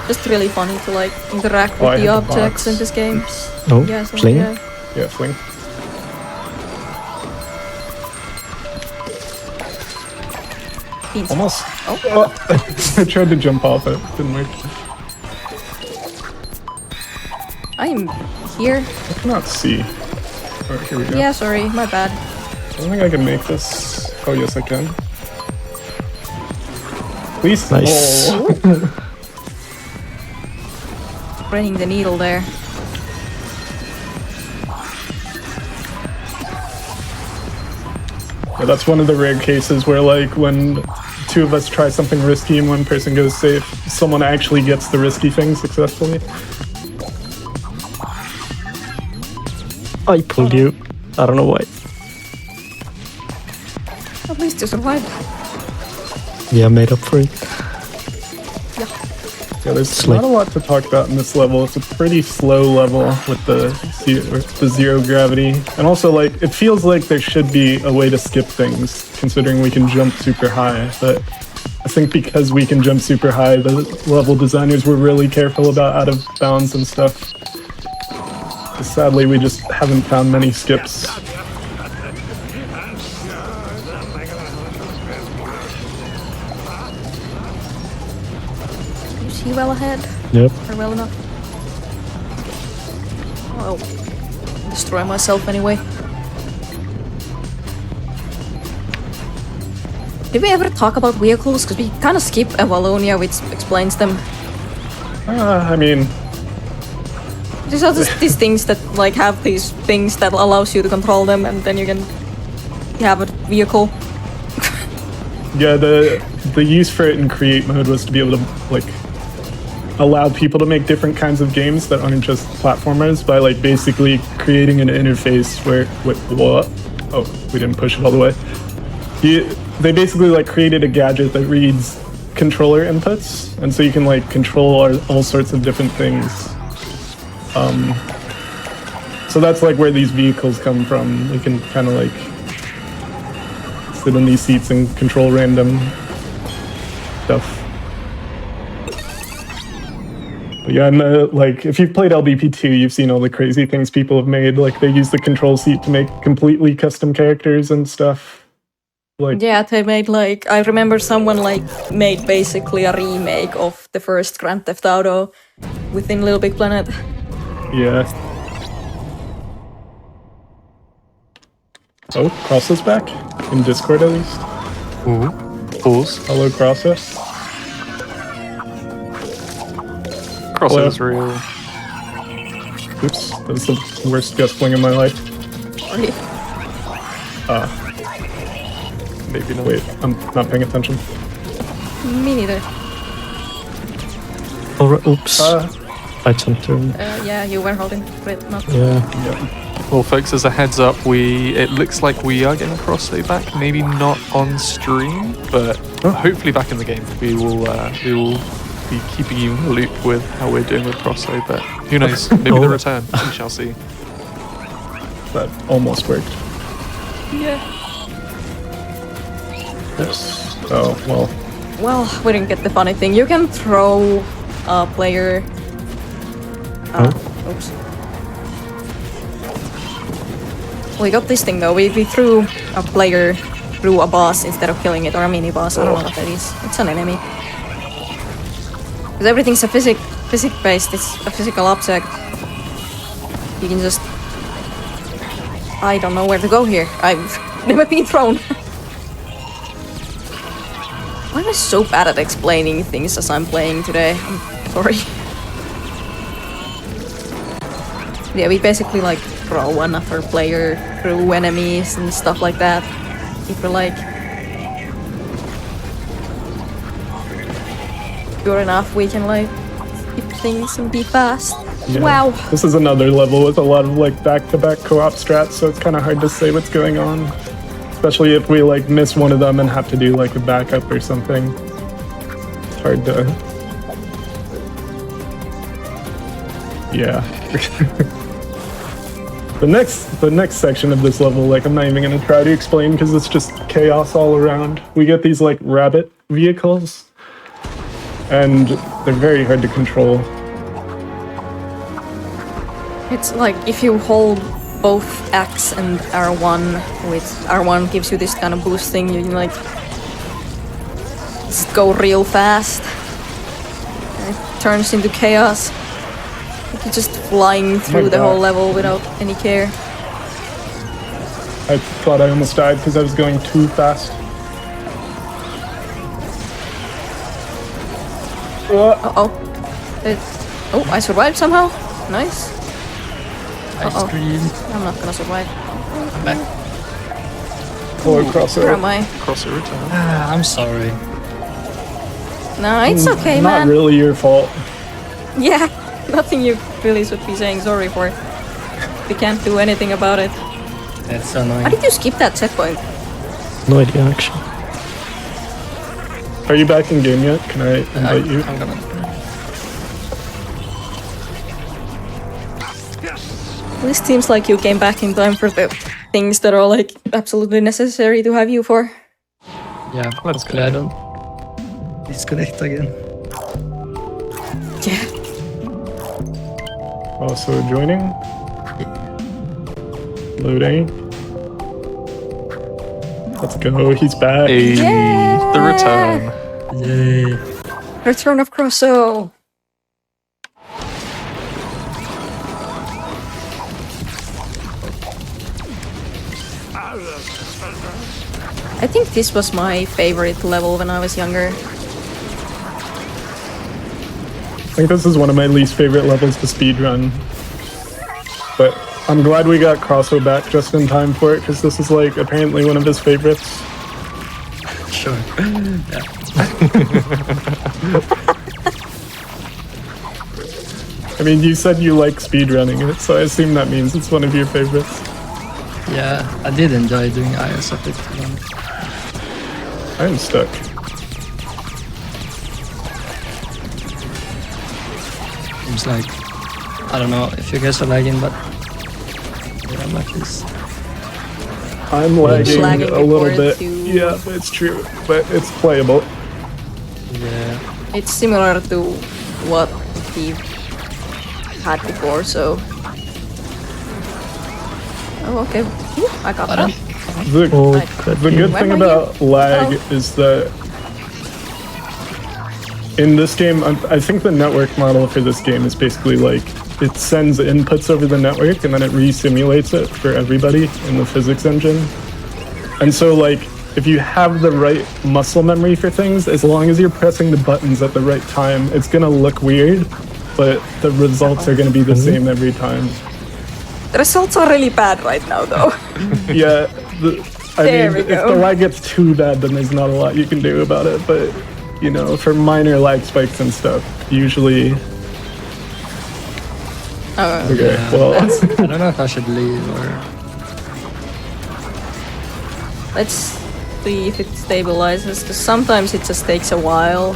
Just really funny to like interact Oh, I with the hit the objects box. in this game. Oh, Yeah, so, fling. yeah. yeah, fling. Beans. Almost. Oh, I tried to jump off it, didn't work. I'm here. I cannot see. Oh, here we go. Yeah, sorry, my bad. I don't think I can make this. Oh, yes, I can. Please. Nice. Oh. Threading the needle there. Yeah, that's one of the rare cases where, like, when two of us try something risky and one person goes safe, someone actually gets the risky thing successfully. I pulled you. I don't know why. At least you survived. Yeah, I made up for it. Yeah, there's It's not like- a lot to talk about in this level. It's a pretty slow level with the zero gravity. And also, like, it feels like there should be a way to skip things, considering we can jump super high. But I think because we can jump super high, the level designers were really careful about out of bounds and stuff. Sadly, we just haven't found many skips. You see well ahead? Yep. Or well enough? I'll destroy myself anyway. Did we ever talk about vehicles? Because we kind of skip Avalonia, which explains them. I mean, These are just these things that like have these things that allows you to control them, and then you can have a vehicle. yeah, the use for it in create mode was to be able to, like, allow people to make different kinds of games that aren't just platformers by, like, basically creating an interface where wait, what? Oh, we didn't push it all the way. They basically, like, created a gadget that reads controller inputs, and so you can, like, control all sorts of different things. So that's, like, where these vehicles come from. You can kind of, like, sit in these seats and control random stuff. But yeah, and like, if you've played LBP2, you've seen all the crazy things people have made. Like, they use the control seat to make completely custom characters and stuff. Like, Yeah, they made like I remember someone like made basically a remake of the first Grand Theft Auto within LittleBigPlanet. yeah. Oh, Cross is back? In Discord, at least? Ooh. Pause. Hello, Crossa. Crosser is real. Oops, that was the worst gust fling in my life. Sorry. Maybe not. Wait, I'm not paying attention. Me neither. Or oops. I jumped through. Yeah, you were holding it, not. Yeah. Yeah. Well, folks, as a heads up, it looks like we are getting Crossbow back. Maybe not on stream, but hopefully back in the game. We will be keeping you in the loop with how we're doing with Crossbow. But who knows? Maybe the return. We shall see. That almost worked. Yeah. Yes. Oh, well. Well, we didn't get the funny thing. You can throw a player. Oops. We got this thing though. We threw a player through a boss instead of killing it, or a mini boss. I don't know what that is. It's an enemy. Because everything's a physics based. It's a physical object. You can just. I don't know where to go here. I've never been thrown. Why am I so bad at explaining things as I'm playing today? I'm Sorry. Yeah, we basically like throw one other player through enemies and stuff like that. If we're like sure enough, we can like skip things and be fast. Yeah. Wow. This is another level with a lot of like back-to-back co-op strats, so it's kind of hard to say what's going on. Especially if we like miss one of them and have to do like a backup or something. It's hard to... Yeah. The next section of this level, like I'm not even gonna try to explain because it's just chaos all around. We get these like rabbit vehicles and they're very hard to control. It's like if you hold both X and R1, with R1 gives you this kind of boost thing, you can like just go real fast. And it turns into chaos. Like you're just flying through the whole level without any care. I thought I almost died because I was going too fast. Uh-oh. Oh, I survived somehow. Nice. Ice cream. I'm not gonna survive. I'm back. Or cross Where over. am I? Cross the return. I'm sorry. No, it's okay, Not man. really your fault. Yeah, nothing you really should be saying sorry for. We can't do anything about it. That's so annoying. How did you skip that checkpoint? No idea, actually. Are you back in game yet? Can I invite you? I'm gonna. This seems like you came back in time for the things that are like absolutely necessary to have you for. Yeah, Let's hopefully I don't disconnect again. Yeah. Also joining. Loading. Let's go. He's back. Hey, the return. Yay. Return of Crosso. I think this was my favorite level when I was younger. I think this is one of my least favorite levels to speedrun. But I'm glad we got Crosso back just in time for it, because this is like apparently one of his favorites. Sure. Yeah. I mean, you said you like speedrunning it, so I assume that means it's one of your favorites. Yeah, I did enjoy doing IS a bit. I'm stuck. Seems like, I don't know if you guys are lagging, but yeah, I'm at least. I'm lagging Lagging a little before bit. too. Yeah, it's true, but it's playable. Yeah. It's similar to what we had before, so... Oh, okay. Ooh, I got that. The good Where thing am I about lag is that in this game, I think the network model for this game is basically like it sends inputs over the network and then it re-simulates it for everybody in the physics engine. And so like if you have the right muscle memory for things, as long as you're pressing the buttons at the right time, it's gonna look weird, but the results are gonna be the same every time. The results are really bad right now, though. Yeah, I There mean, we if go. the lag gets too bad, then there's not a lot you can do about it. But, you know, for minor lag spikes and stuff, usually... Okay, well... I don't know if I should leave or... Let's see if it stabilizes, because sometimes it just takes a while.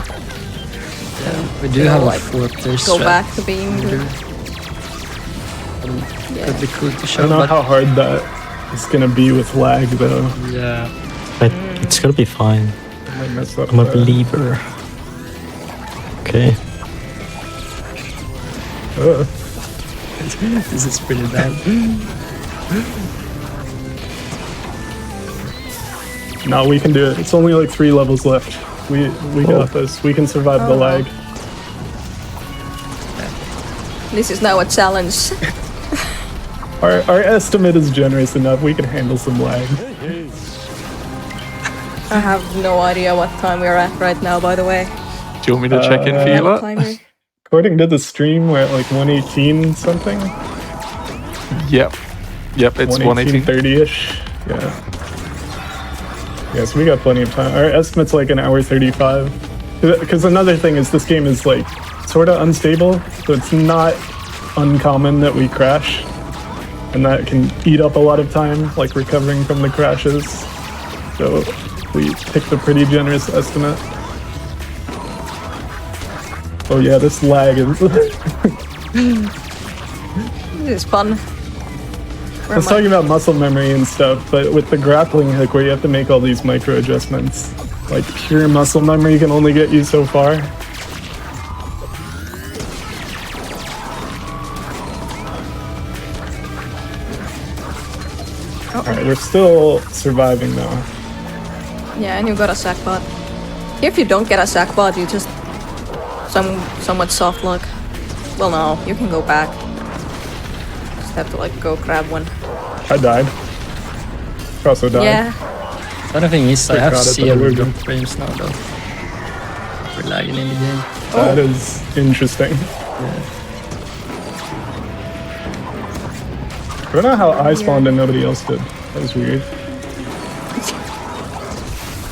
Yeah, we do You have know, a like, 4-player Go strat. back to being good. Could be cool to I show, don't know but how hard that is gonna be with lag, though. yeah. But it's gonna be fine. I might mess up I'm a that. believer. Okay. This is pretty bad. No, we can do it. It's only like 3 levels left. We got this. We can survive the lag. This is now a challenge. Our estimate is generous enough. We can handle some lag. I have no idea what time we're at right now, by the way. Do you want me to check in for you lot? Timer. According to the stream, we're at like 118 something. Yep, it's 118. 30-ish. Yeah. Yeah, so we got plenty of time. Our estimate's like an hour 35. Because another thing is this game is like sort of unstable, so it's not uncommon that we crash. And that can eat up a lot of time, like recovering from the crashes. So we picked a pretty generous estimate. Oh yeah, this lag is... This is fun. I was talking about muscle memory and stuff, but with the grappling hook where you have to make all these micro adjustments, like pure muscle memory can only get you so far. Alright, we're still surviving though. Yeah, and you got a sackbot. If you don't get a sackbot, you just somewhat soft luck. Well, no, you can go back. Just have to like go grab one. I died. Also died. Yeah. The other thing is I have Got it, but 0 we're drop good. frames now though. We're lagging in the game. That is interesting. I don't know how I spawned and nobody else did. That was weird.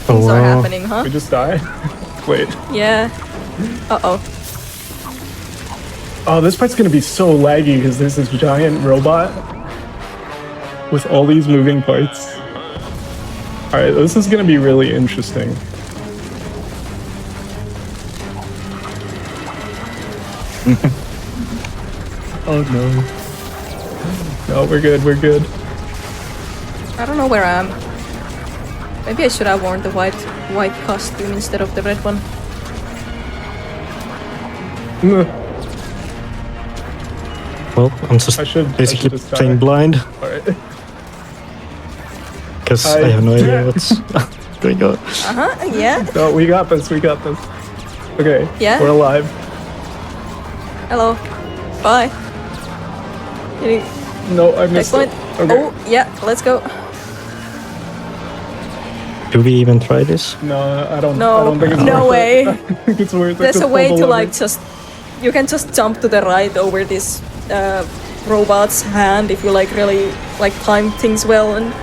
Things are happening, huh? We just die? Wait. Yeah. Uh-oh. Oh, this part's gonna be so laggy because there's this giant robot with all these moving parts. Alright, this is gonna be really interesting. Oh no. No, we're good, we're good. I don't know where I am. Maybe I should have worn the white costume instead of the red one. Well, I'm just I should basically just playing die. blind Alright. because I have no idea what's going on. Uh-huh, yeah. No, we got this, we got this. Okay, Yeah? we're alive. Hello. Bye. Any No, I missed it. checkpoint? Okay. Oh, yeah, let's go. Do we even try this? No, I don't think it's No worth way. it. I think it's worth it. There's to a way pull to the like lever. just... You can just jump to the right over this robot's hand if you like really like time things well and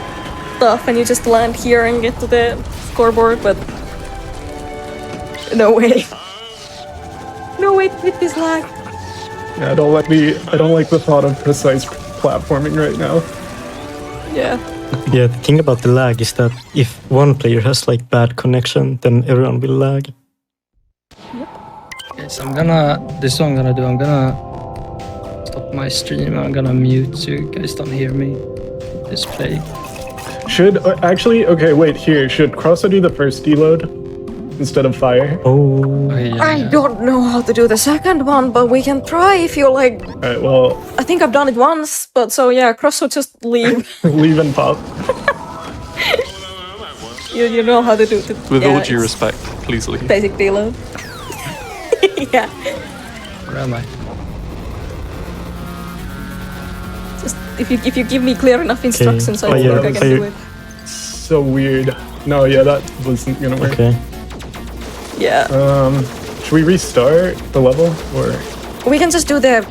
stuff, and you just land here and get to the scoreboard, but... No way. No way with this lag. Yeah, I don't like the thought of precise platforming right now. Yeah. Yeah, the thing about the lag is that if one player has like bad connection, then everyone will lag. Okay, so this is what I'm gonna do. I'm gonna stop my stream. I'm gonna mute so you guys don't hear me display. Should actually, okay, wait, here. Should Crossa do the first deload instead of fire? Oh, Okay, yeah, I yeah. don't know how to do the second one, but we can try if you like. Alright, well, I think I've done it once, but so yeah, Crosso just leave. leave and pop. you know how to do it. With yeah, all due it's respect, please leave. basic deload. Yeah. Where am I? Just if you give me clear enough instructions, I Fire, think I can do it. So weird. No, yeah, that wasn't gonna work. okay. Yeah. Should we restart the level or? We can just do the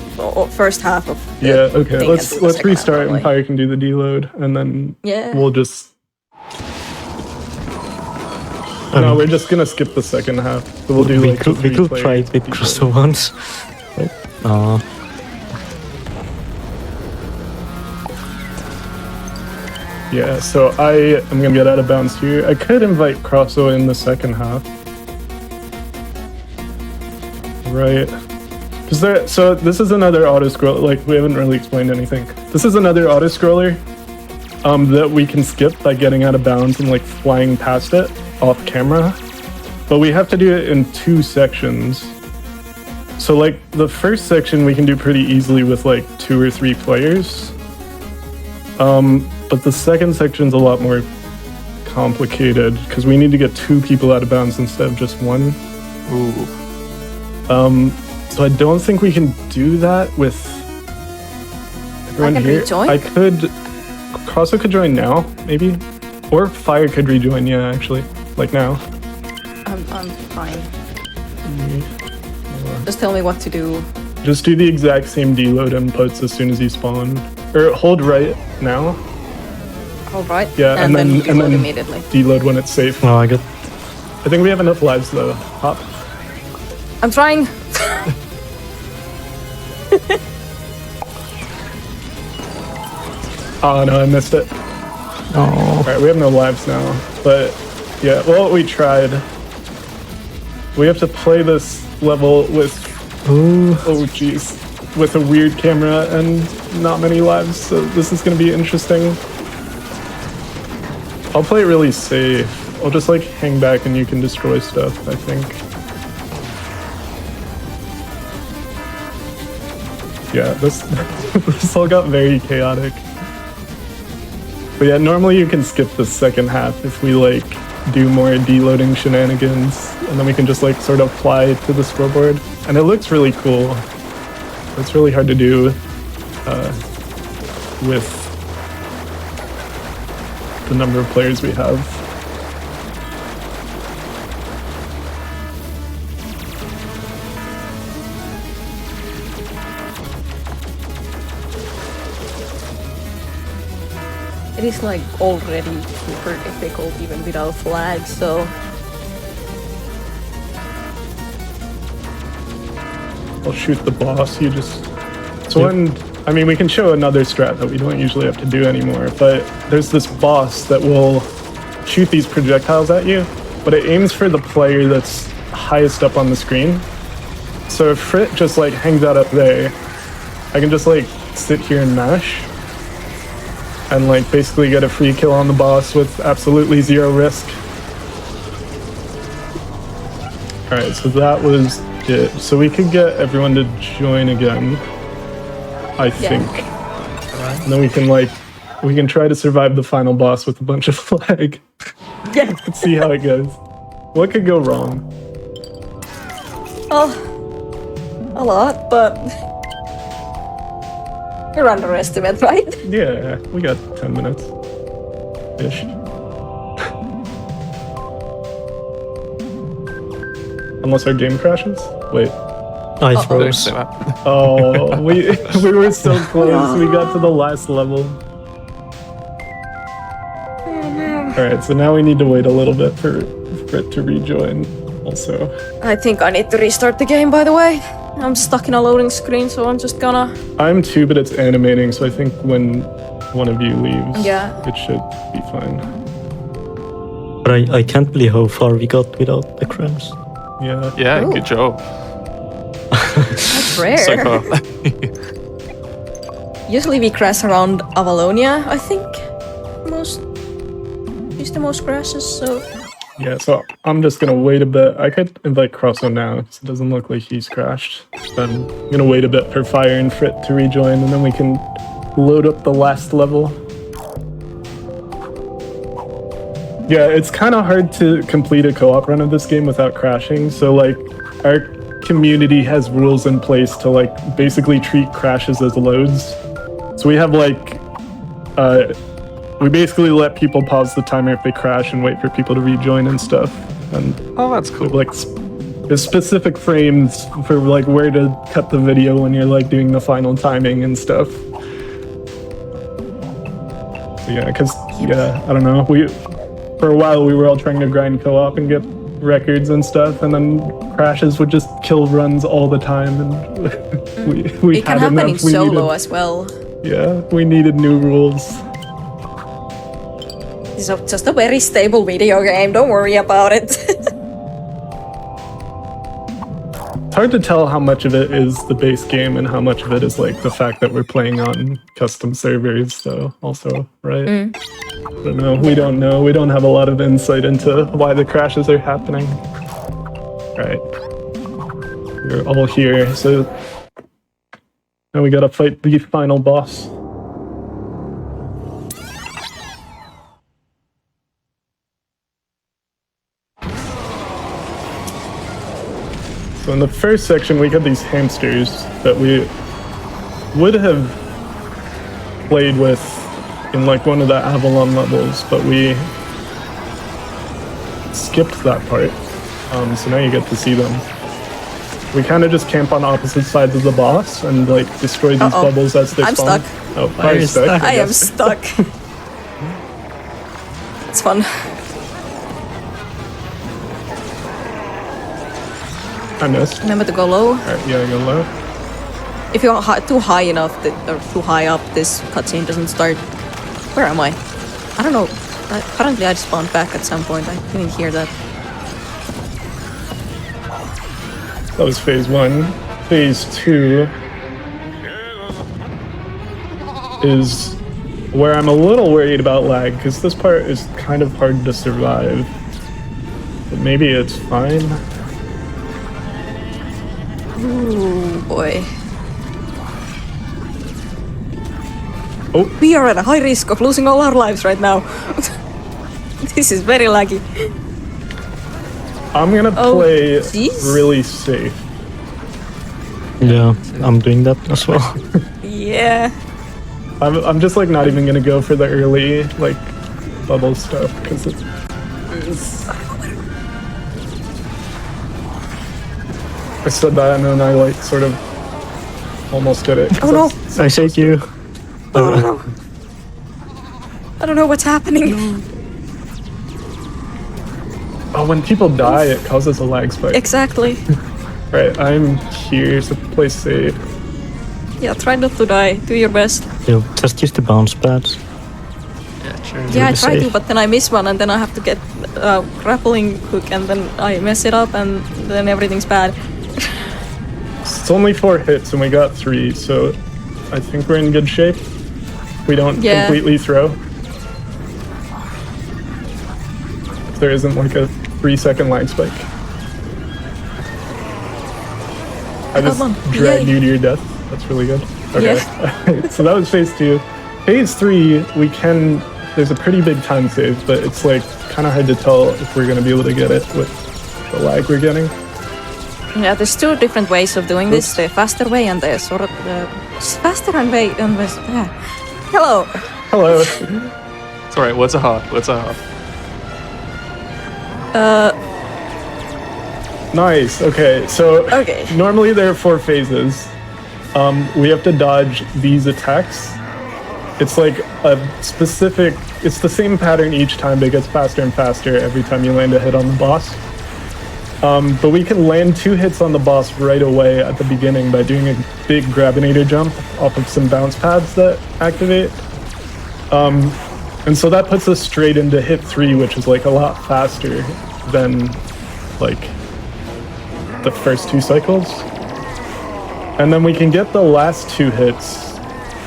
first half of the Yeah, okay. thing and do the Let's second half, restart and probably. Fire can do the deload, and then Yeah. we'll just. No, we're just gonna skip the second half. So we'll do we like could try it with Crosso once. Right? Yeah, so I am gonna get out of bounds here. I could invite Crosso in the second half. Right. So this is another auto scroll. Like we haven't really explained anything. This is another auto scroller that we can skip by getting out of bounds and like flying past it off camera. But we have to do it in 2 sections. So like the first section we can do pretty easily with like 2 or 3 players. But the second section's a lot more complicated because we need to get 2 people out of bounds instead of just 1. Ooh. So I don't think we can do that with everyone can here. rejoin? I could. Crosso could join now, maybe, or Fire could rejoin. Yeah, actually, like now. I'm fine. Just tell me what to do. Just do the exact same deload inputs as soon as you spawn. Or hold right now. All right. Yeah, and then and then immediately. deload when it's safe. Oh, I got. I think we have enough lives though. Hop. I'm trying. Oh no, I missed it. Oh. Alright, we have no lives now. But yeah, well, we tried. We have to play this level with, oh jeez, with a weird camera and not many lives, so this is gonna be interesting. I'll play it really safe. I'll just like hang back and you can destroy stuff, I think. Yeah, this, this all got very chaotic. But yeah, normally you can skip the second half if we like do more deloading shenanigans, and then we can just like sort of fly to the scoreboard. And it looks really cool. It's really hard to do with the number of players we have. It is like already super difficult even without flags, so I'll shoot the boss, you just... So when, I mean, we can show another strat that we don't usually have to do anymore, but there's this boss that will shoot these projectiles at you, but it aims for the player that's highest up on the screen. So if Frit just like hangs out up there, I can just like sit here and mash, and like basically get a free kill on the boss with absolutely zero risk. Alright, so that was it. So we could get everyone to join again, I think. And then we can try to survive the final boss with a bunch of flag. yeah. Let's see how it goes. What could go wrong? Oh, a lot, but you're underestimate, right? Yeah, we got 10 minutes. Ish. Unless our game crashes? Wait. I Don't froze. say that. Oh, we were so close. We got to the last level. Alright, so now we need to wait a little bit for it to rejoin also. I think I need to restart the game, by the way. I'm stuck in a loading screen, so I'm just gonna... I'm too, but it's animating, so I think when one of you leaves, Yeah. it should be fine. But I can't believe how far we got without the crash. Yeah. Yeah, Ooh. good job. That's rare. So far. Usually we crash around Avalonia, I think. Is the most crashes, so... Yeah, so I'm just gonna wait a bit. I could invite Crosso now, because it doesn't look like he's crashed. Then I'm gonna wait a bit for Fire and Frit to rejoin, and then we can load up the last level. Yeah, it's kind of hard to complete a co-op run of this game without crashing, so like, our community has rules in place to like, basically treat crashes as loads. So we have like, we basically let people pause the timer if they crash and wait for people to rejoin and stuff. And Oh, that's cool. like there's specific frames for like where to cut the video when you're like doing the final timing and stuff. So yeah, because yeah, I don't know. For a while we were all trying to grind co-op and get records and stuff, and then crashes would just kill runs all the time, and we It can had happen in enough. We solo needed- as well. Yeah, we needed new rules. It's just a very stable video game, don't worry about it. It's hard to tell how much of it is the base game and how much of it is like the fact that we're playing on custom servers, so also, right? I don't know. We don't know. We don't have a lot of insight into why the crashes are happening. Right. We're all here, so now we gotta fight the final boss. So in the first section, we had these hamsters that we would have played with in like one of the Avalon levels, but we skipped that part. So now you get to see them. we kind of just camp on opposite sides of the boss and like destroy these bubbles as they I'm spawn. stuck. Oh, fire's stuck. I am stuck. It's fun. I missed. Remember to go low. Alright, yeah, go low. If you're too high enough or too high up, this cutscene doesn't start. Where am I? I don't know. Apparently I spawned back at some point. I didn't hear that. That was phase 1. Phase 2 is where I'm a little worried about lag, because this part is kind of hard to survive. But maybe it's fine. Ooh, boy. Oh. We are at a high risk of losing all our lives right now. This is very laggy. I'm gonna play jeez. really safe. Yeah, I'm doing that as well. Yeah. I'm just like not even gonna go for the early like bubble stuff because it's. I said that and then I like sort of almost did it. Oh no! I saved you. Oh no! I don't know what's happening. Oh, when people die, it causes a lag spike. Exactly. Right, I'm here to play safe. Yeah, try not to die. Do your best. Yeah, just use the bounce pads. Yeah, sure. Yeah, I Really try to, safe. but then I miss one, and then I have to get a grappling hook, and then I mess it up, and then everything's bad. It's only 4 hits and we got 3, so I think we're in good shape. We don't completely throw. If there isn't like a 3-second lag spike. I just dragged you to your death. That's really good. Okay. Yeah. So that was phase 2. Phase 3, there's a pretty big time save, but it's like kind of hard to tell if we're going to be able to get it with the lag we're getting. Yeah, there's 2 different ways of doing this: the faster way and the sort of faster and way. Hello. Hello. It's alright, words are hard. Words are hard. Nice. Okay. So Okay. normally there are 4 phases. We have to dodge these attacks. It's like a specific. It's the same pattern each time, but it gets faster and faster every time you land a hit on the boss. But we can land 2 hits on the boss right away at the beginning by doing a big grabinator jump off of some bounce pads that activate. And so that puts us straight into hit 3, which is like a lot faster than like the first 2 cycles. And then we can get the last 2 hits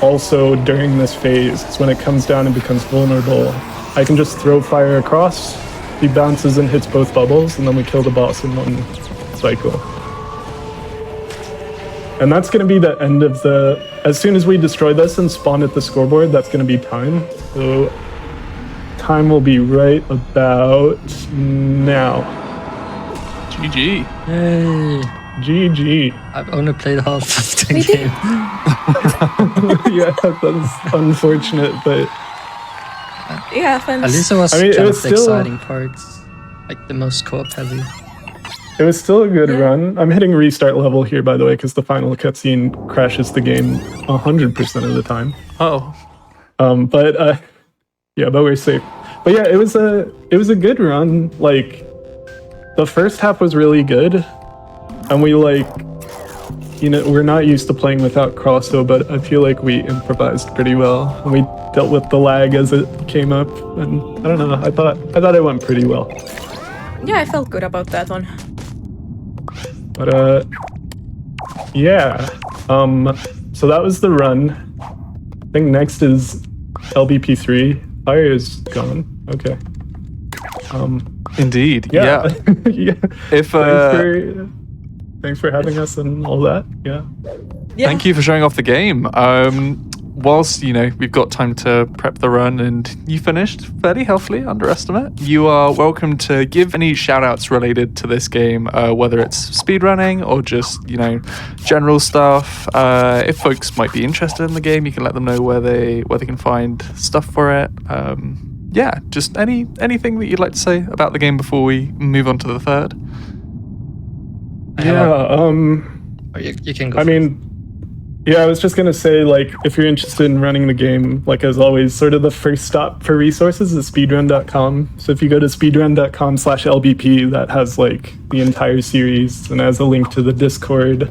also during this phase. It's when it comes down and becomes vulnerable. I can just throw fire across. He bounces and hits both bubbles, and then we kill the boss in 1 cycle. And that's going to be the end of the... As soon as we destroy this and spawn at the scoreboard, that's going to be time. So time will be right about now. GG. Yay. GG. I've only played half of the Me too. game. Yeah, that's unfortunate, but... Yeah, fun. At least it was I mean, it kind was of the still- exciting parts. Like the most co-op heavy. It was still a good run. I'm hitting restart level here, by the way, because the final cutscene crashes the game 100% of the time. Oh. But we're safe. But yeah, it was a good run. Like, the first half was really good, and we we're not used to playing without crosso, but I feel like we improvised pretty well. And we dealt with the lag as it came up, and I don't know. I thought it went pretty well. Yeah, I felt good about that one. But yeah. So that was the run. I think next is LBP3. Fire is gone. Okay. Indeed. Yeah. Yeah. Yeah. If Thanks for having us and all that. Yeah. Yeah. Thank you for showing off the game. Whilst, we've got time to prep the run and you finished fairly healthily, underestimate, you are welcome to give any shout-outs related to this game, whether it's speedrunning or just, general stuff. If folks might be interested in the game, you can let them know where they can find stuff for it. Yeah, just anything that you'd like to say about the game before we move on to the third. Yeah, I think, Or you can go. I mean, yeah, I was just gonna say, like, if you're interested in running the game, like as always, sort of the first stop for resources is speedrun.com. So if you go to speedrun.com/LBP, that has like the entire series and has a link to the Discord.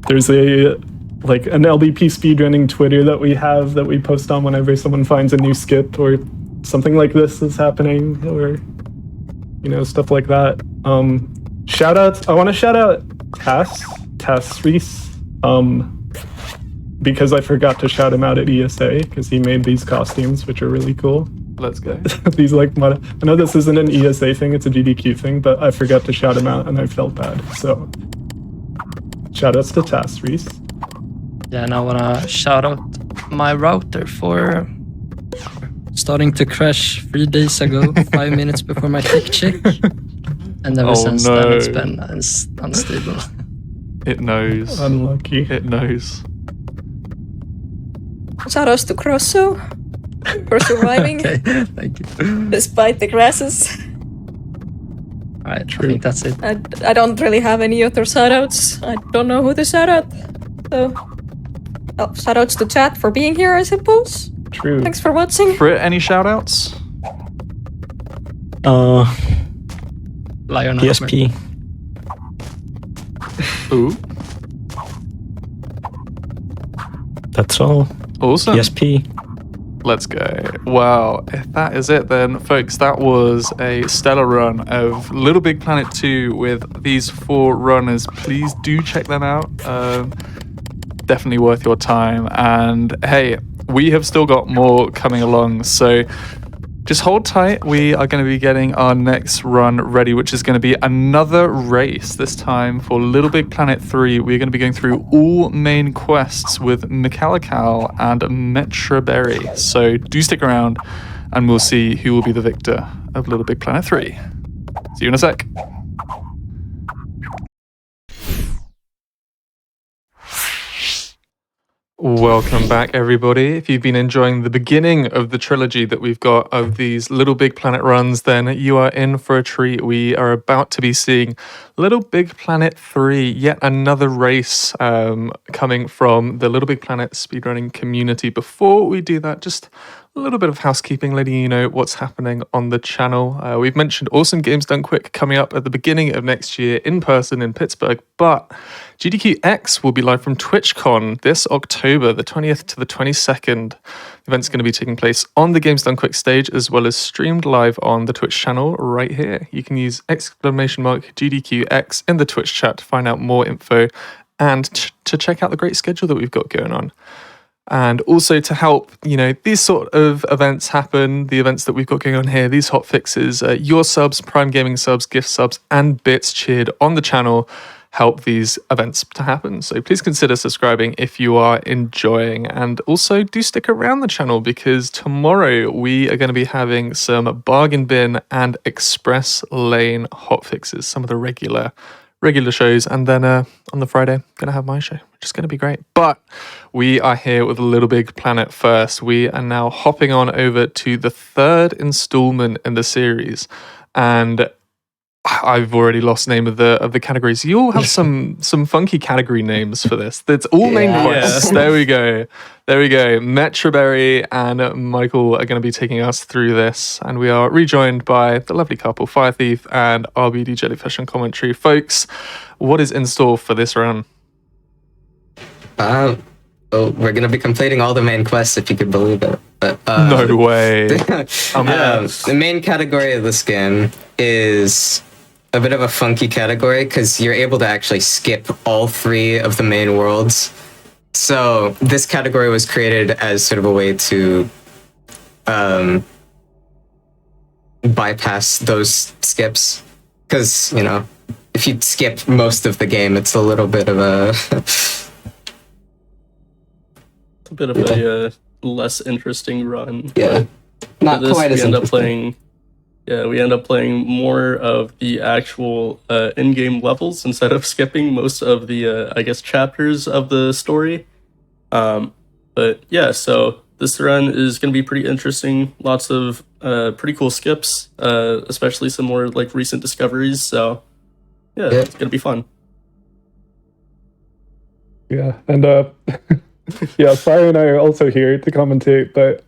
There's an LBP speedrunning Twitter that we post on whenever someone finds a new skip or something like this is happening, or stuff like that. Shout outs. I want to shout out Tass Reese, because I forgot to shout him out at ESA because he made these costumes, which are really cool. Let's go. These I know this isn't an ESA thing, it's a GDQ thing, but I forgot to shout him out and I felt bad. So shout outs to Tass Reese. Yeah, and I want to shout out my router for starting to crash 3 days ago, 5 minutes before my tick check. And ever since then, it's been unstable. It knows. Unlucky. It knows. Shoutouts to Crosso for surviving Okay, thank you. despite the crashes. All right, I think that's it. I don't really have any other shoutouts. I don't know who to shout out. So, shoutouts to chat for being here, I suppose. True. Thanks for watching. Brit, any shout outs? Lion PSP. Ooh. That's all. Awesome. PSP. Let's go. Well, if that is it then, folks, that was a stellar run of LittleBigPlanet 2 with these 4 runners. Please do check them out. Definitely worth your time. And hey, we have still got more coming along, so just hold tight. We are going to be getting our next run ready, which is going to be another race, this time for LittleBigPlanet 3. We're going to be going through all main quests with Mikalikal and Metroberry. So do stick around and we'll see who will be the victor of LittleBigPlanet 3. See you in a sec. Welcome back, everybody. If you've been enjoying the beginning of the trilogy that we've got of these LittleBigPlanet runs, then you are in for a treat. We are about to be seeing LittleBigPlanet 3, yet another race coming from the LittleBigPlanet speedrunning community. Before we do that, just a little bit of housekeeping, letting you know what's happening on the channel. We've mentioned Awesome Games Done Quick coming up at the beginning of next year in person in Pittsburgh, but GDQX will be live from TwitchCon this October, the 20th to the 22nd. The event's going to be taking place on the Games Done Quick stage, as well as streamed live on the Twitch channel right here. You can use !GDQX in the Twitch chat to find out more info and to check out the great schedule that we've got going on. And also to help, these sort of events happen, the events that we've got going on here, these hotfixes, your subs, Prime Gaming subs, gift subs, and bits cheered on the channel help these events to happen. So please consider subscribing if you are enjoying. And also do stick around the channel because tomorrow we are going to be having some bargain bin and express lane hotfixes, some of the regular shows, and then on the Friday, gonna have my show, which is gonna be great. But we are here with LittleBigPlanet first. We are now hopping on over to the 3rd installment in the series, and I've already lost the name of the categories. You all have some funky category names for this. It's all main quests. There we go. Metroberry and Michael are going to be taking us through this, and we are rejoined by the lovely couple, Fire Thief and RBD Jellyfish on commentary. Folks, what is in store for this run? We're going to be completing all the main quests, if you could believe it. But, no way. The main category of this game is a bit of a funky category because you're able to actually skip all 3 of the main worlds. So this category was created as sort of a way to bypass those skips. Because, if you skip most of the game, it's a little bit of a... a bit of a less interesting run. Yeah, not quite as interesting. We end up playing more of the actual in-game levels instead of skipping most of the, chapters of the story. But yeah, so this run is going to be pretty interesting. Lots of pretty cool skips, especially some more recent discoveries. So yeah, it's going to be fun. Yeah, and yeah, Fire and I are also here to commentate, but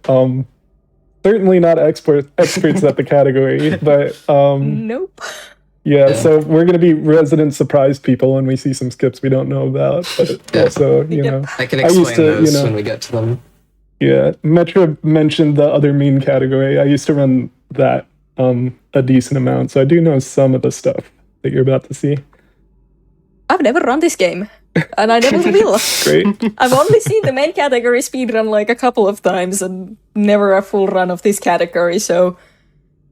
certainly not experts at the category. But Nope. yeah, so we're gonna be resident surprise people when we see some skips we don't know about. But also, you know, I can I used explain to, those you know, when we get to them. yeah, Metro mentioned the other meme category. I used to run that a decent amount, so I do know some of the stuff that you're about to see. I've never run this game, and I never will. Great. I've only seen the main category speedrun like a couple of times, and never a full run of this category, so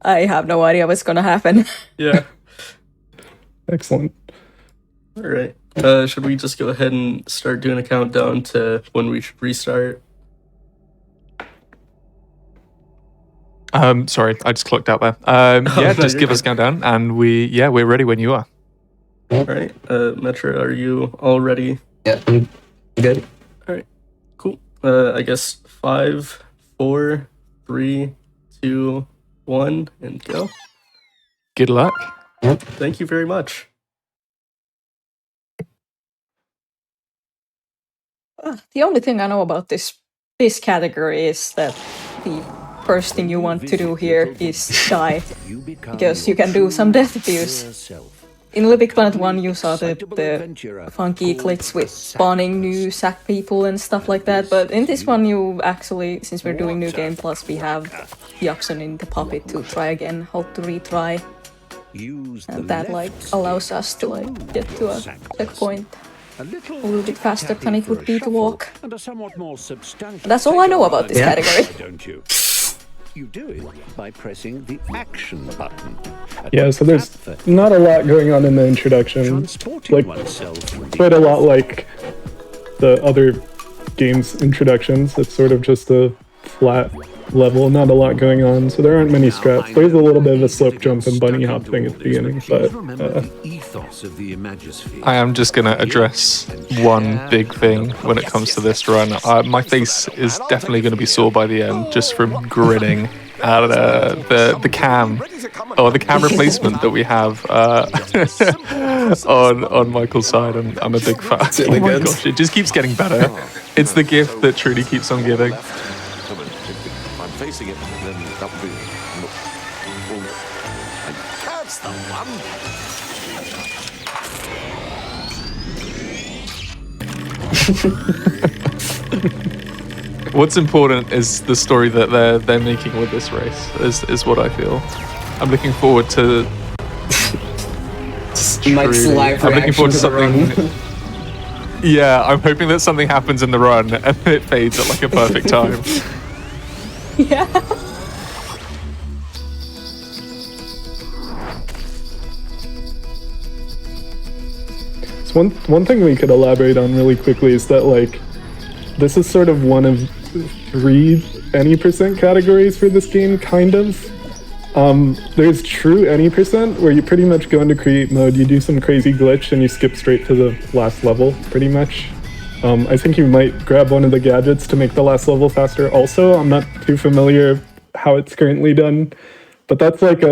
I have no idea what's gonna happen. Yeah. Excellent. All right. Should we just go ahead and start doing a countdown to when we should restart? Sorry, I just clocked out there. Yeah, no, just you're give us a good. countdown, and we're ready when you are. All right. Metro, are you all ready? Yeah, I'm good. All right. Cool. I guess 5, 4, 3, 2, 1, and go. Good luck. Thank you very much. The only thing I know about this category is that the first thing you want to do here is die, because you can do some death abuse. In LittleBigPlanet 1 you saw the funky glitch with spawning new sack people and stuff like that, but in this one you actually, since we're doing New Game Plus, we have the option in the puppet to try again, hold to retry, and that like allows us to like get to a checkpoint a little bit faster than it would be to walk. And that's all I know about this category. You do it by pressing the action button. Yeah, so there's not a lot going on in the introduction. Like, quite a lot like the other game's introductions. It's sort of just a flat level, not a lot going on, so there aren't many strats. There's a little bit of a slope jump and bunny hop thing at the beginning, but I am just going to address one big thing when it comes to this run. My face is definitely going to be sore by the end, just from grinning at the cam, or the camera placement that we have on Michael's side. I'm a big fan. Really oh my good. gosh, it just keeps getting better. It's the gift that Trudy keeps on giving. I'm facing it, then that would be. That's the one. What's important is the story that they're making with this race. Is what I feel. I'm looking forward to. Mike's live I'm looking forward to reaction to the something. Yeah, I'm hoping that something happens in the run and it fades at like a perfect time. Yeah. so one thing we could elaborate on really quickly is that like this is sort of one of 3 any percent categories for this game, kind of. There's true any percent, where you pretty much go into create mode, you do some crazy glitch, and you skip straight to the last level, pretty much. I think you might grab one of the gadgets to make the last level faster also. I'm not too familiar how it's currently done, but that's like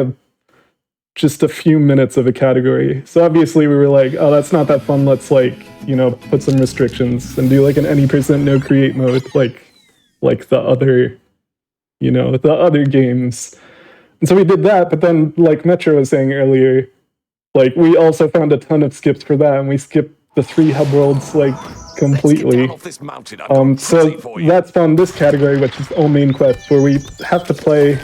just a few minutes of a category. So obviously we were like, oh, that's not that fun. Let's like, you know, put some restrictions and do like an any percent no create mode, like the other, you know, the other games. And so we did that, but then like Metro was saying earlier, like we also found a ton of skips for that, and we skipped the 3 hub worlds like completely. So that's found this category, which is all main quests, where we have to play,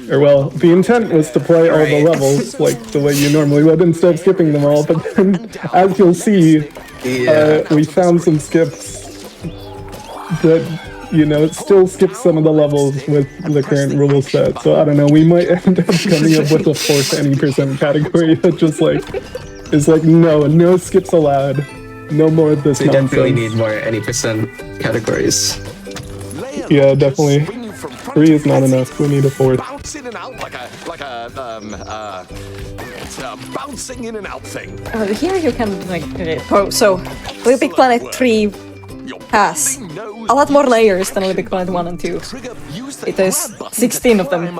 or well, the intent was to play all the levels like the way you normally would instead of skipping them all, but then as you'll see, we found some skips that, you know, it still skips some of the levels with the current rule set. So I don't know, we might end up coming up with a 4th any percent category that just like is like no skips allowed, no more of this We nonsense. definitely need more any percent categories. Yeah, definitely. 3 is not enough. We need a 4th. Bounce in and out like a bouncing in and out thing. Here you can like so LittleBigPlanet 3 has a lot more layers than LittleBigPlanet 1 and 2. It is 16 of them.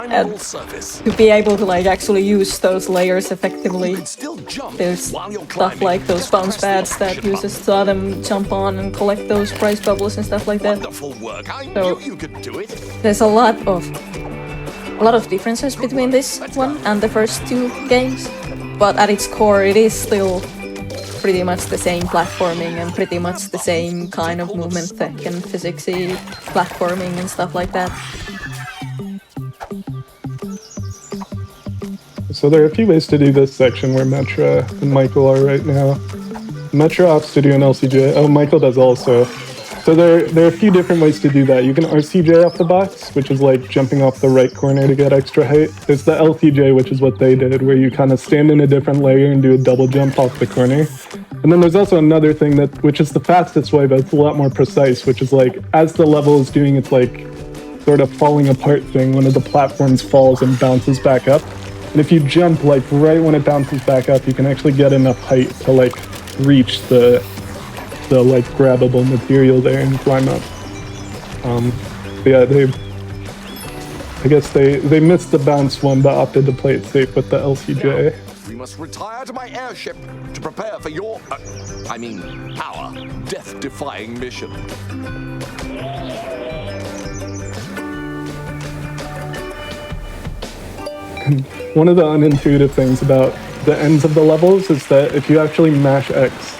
And to be able to like actually use those layers effectively, there's stuff like those bounce pads that uses to let them jump on and collect those prize bubbles and stuff like that. So there's a lot of differences between this one and the first two games, but at its core it is still pretty much the same platforming and pretty much the same kind of movement tech and physicsy platforming and stuff like that. So there are a few ways to do this section where Metra and Michael are right now. Metra opts to do an LCJ. Oh, Michael does also. So there are a few different ways to do that. You can RCJ off the box, which is like jumping off the right corner to get extra height. There's the LTJ, which is what they did, where you kind of stand in a different layer and do a double jump off the corner. And then there's also another thing which is the fastest way, but it's a lot more precise, which is like, as the level is doing its like sort of falling apart thing, one of the platforms falls and bounces back up. And if you jump like right when it bounces back up, you can actually get enough height to like reach the like grabbable material there and climb up. Yeah, I guess they missed the bounce one, but opted to play it safe with the LCJ. We must retire to my airship to prepare for your, our death-defying mission. One of the unintuitive things about the ends of the levels is that if you actually mash X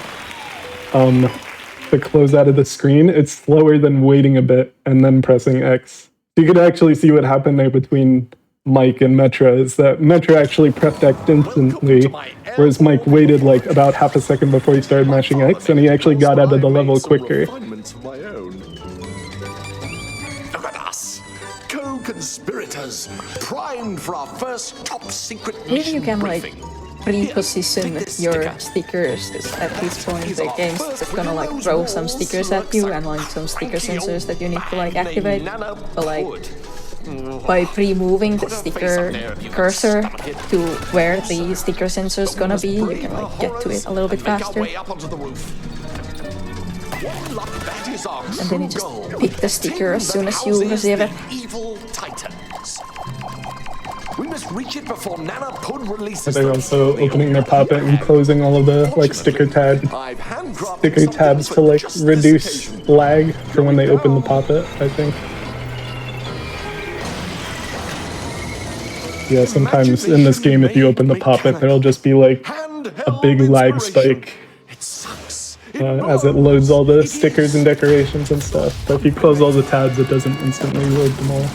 to close out of the screen, it's slower than waiting a bit and then pressing X. You could actually see what happened there between Mike and Metra, is that Metra actually pressed X instantly, whereas Mike waited like about half a second before he started mashing X, and he actually got out of the level quicker. Look at us, co-conspirators, primed for our first top-secret Maybe you can like briefing. pre-position your stickers, because at this point the game's just gonna like throw some stickers at you and like some sticker sensors that you need to like activate. But like by pre-moving the sticker cursor to where the sticker sensor is gonna be, you can like get to it a little bit faster. And then you just pick the sticker as soon as you receive it. We must reach it before Nana Pud releases. They're also opening their pop-it and closing all of the like sticker tabs to like reduce lag for when they open the pop-it, I think. Yeah, sometimes in this game if you open the pop-it, there'll just be like a big lag spike as it loads all the stickers and decorations and stuff. But if you close all the tabs, it doesn't instantly load them all.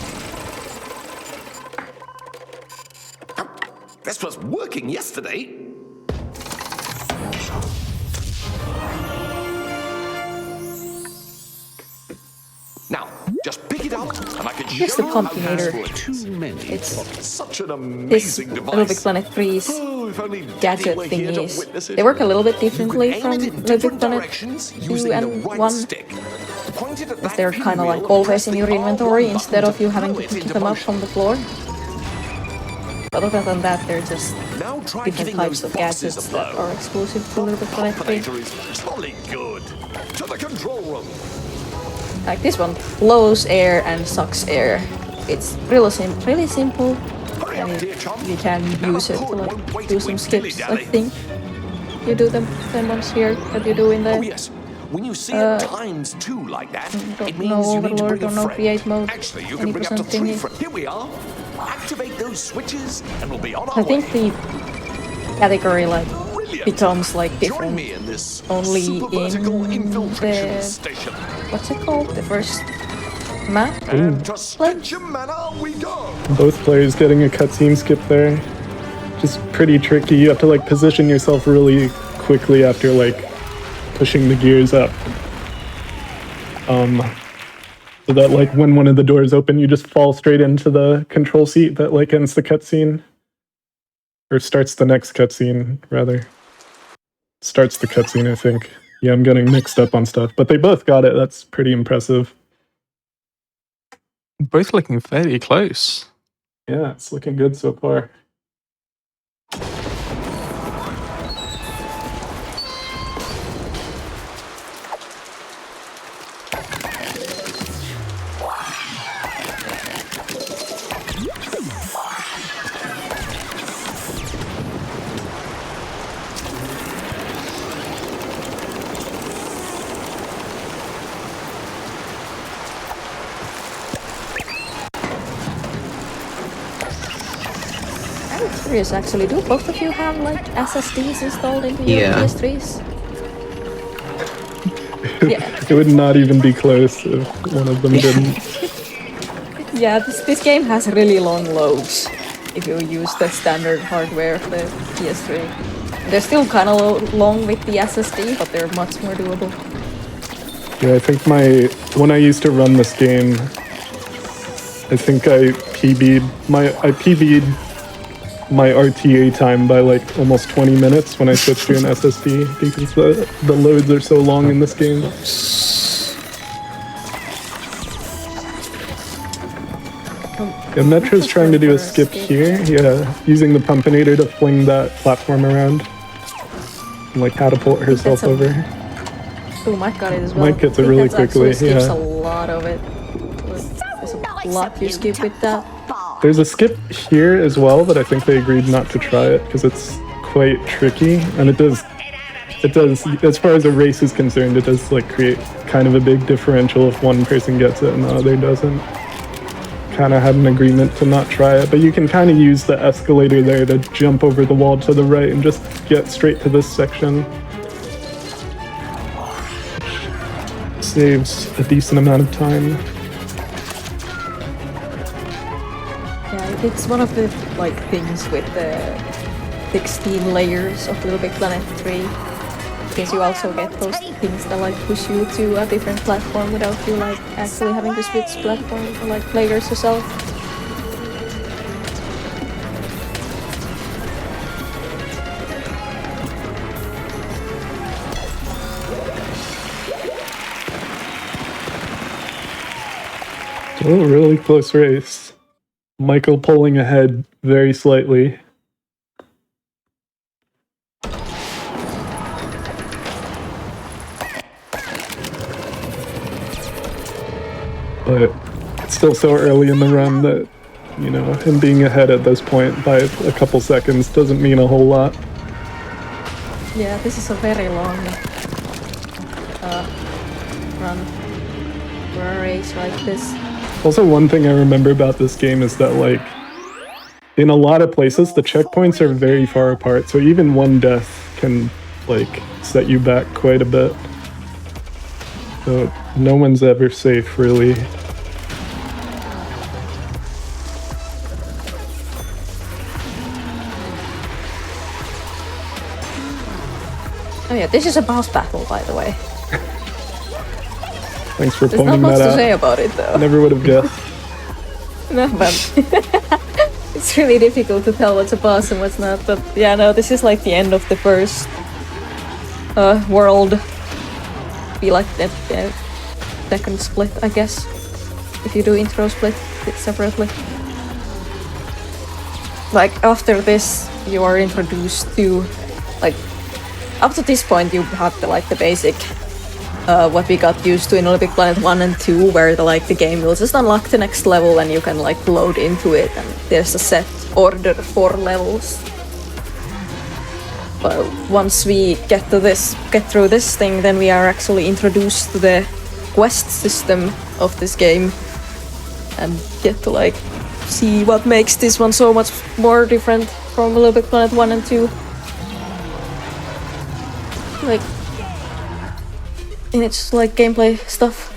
This was working yesterday. Now, just pick it up and I can show Here's the you how Pumpkinator. it's such an This amazing device. LittleBigPlanet 3's If only gadget Daddy were here to thingies. witness it. They work a little bit You differently can from aim it in different LittleBigPlanet directions 2 using the and right 1. stick. Point it at that They're view kind of wheel like and always press in the your R1 inventory button instead of you to having to blow it pick into them up motion. from the floor. But other than that, they're just Now try different giving types those of boxes gadgets a that blow. are exclusive to LittleBigPlanet 3. Pumpkinator is jolly good. To the control room. Like this one blows air and sucks air. It's really simple, and you can use it to like do some skips. I think you do them same ones here that you do in Oh the yes. When you see it times 2 like that, it means no you need to Overlord bring a or no friend. create mode. Actually, you can bring up to 20% 3 thingy. friends. Here we are. Activate those switches and we'll be on our I think way. the category like Brilliant. becomes like Join different me in this only super vertical in infiltration the station. what's it called? The first map. And to Spectrum Manor we go. Both players getting a cutscene skip there. Just pretty tricky. You have to like position yourself really quickly after like pushing the gears up. So that like when one of the doors open, you just fall straight into the control seat that like ends the cutscene. Or starts the next cutscene, rather. Starts the cutscene, I think. Yeah, I'm getting mixed up on stuff. But they both got it. That's pretty impressive. Both looking fairly close. Yeah, it's looking good so far. I'm curious actually, do both of you have like SSDs installed into your Yeah. PS3s? Yeah. It would not even be close if one of them didn't. Yeah, this game has really long loads if you use the standard hardware of the PS3. They're still kind of long with the SSD, but they're much more doable. Yeah, I think when I used to run this game, I think I PB'd my RTA time by like almost 20 minutes when I switched to an SSD because the loads are so long in this game. Yeah, Metro's trying to do a skip here, yeah, using the Pumpinator to fling that platform around and like catapult herself over. Oh, Mike got it as well. Mike gets it really quickly, Skips yeah. a lot of it. There's a lot you skip with that. There's a skip here as well, but I think they agreed not to try it because it's quite tricky, and it does, as far as a race is concerned, it does like create kind of a big differential if one person gets it and the other doesn't. Kind of had an agreement to not try it, but you can kind of use the escalator there to jump over the wall to the right and just get straight to this section. Saves a decent amount of time. Yeah, it's one of the like things with the 16 layers of LittleBigPlanet 3, because you also get those things that like push you to a different platform without you like actually having to switch platform or like layers yourself. Oh, really close race. Michael pulling ahead very slightly. But it's still so early in the run that, you know, him being ahead at this point by a couple seconds doesn't mean a whole lot. Yeah, this is a very long run for a race like this. Also, one thing I remember about this game is that, like, in a lot of places, the checkpoints are very far apart, so even one death can, like, set you back quite a bit. So, no one's ever safe, really. Oh yeah, this is a boss battle, by the way. Thanks for There's pointing not much that to out. say about it, though. I never would have guessed. No, but it's really difficult to tell what's a boss and what's not. But yeah, no, this is like the end of the first world. Be like that second split, I guess. If you do intro split it separately. Like after this, you are introduced to like up to this point you had the basic. What we got used to in LittleBigPlanet 1 and 2, where the game will just unlock the next level and you can like load into it, and there's a set order for levels. But once we get through this thing, then we are actually introduced to the quest system of this game and get to like see what makes this one so much more different from LittleBigPlanet 1 and 2. Like, and it's like gameplay stuff.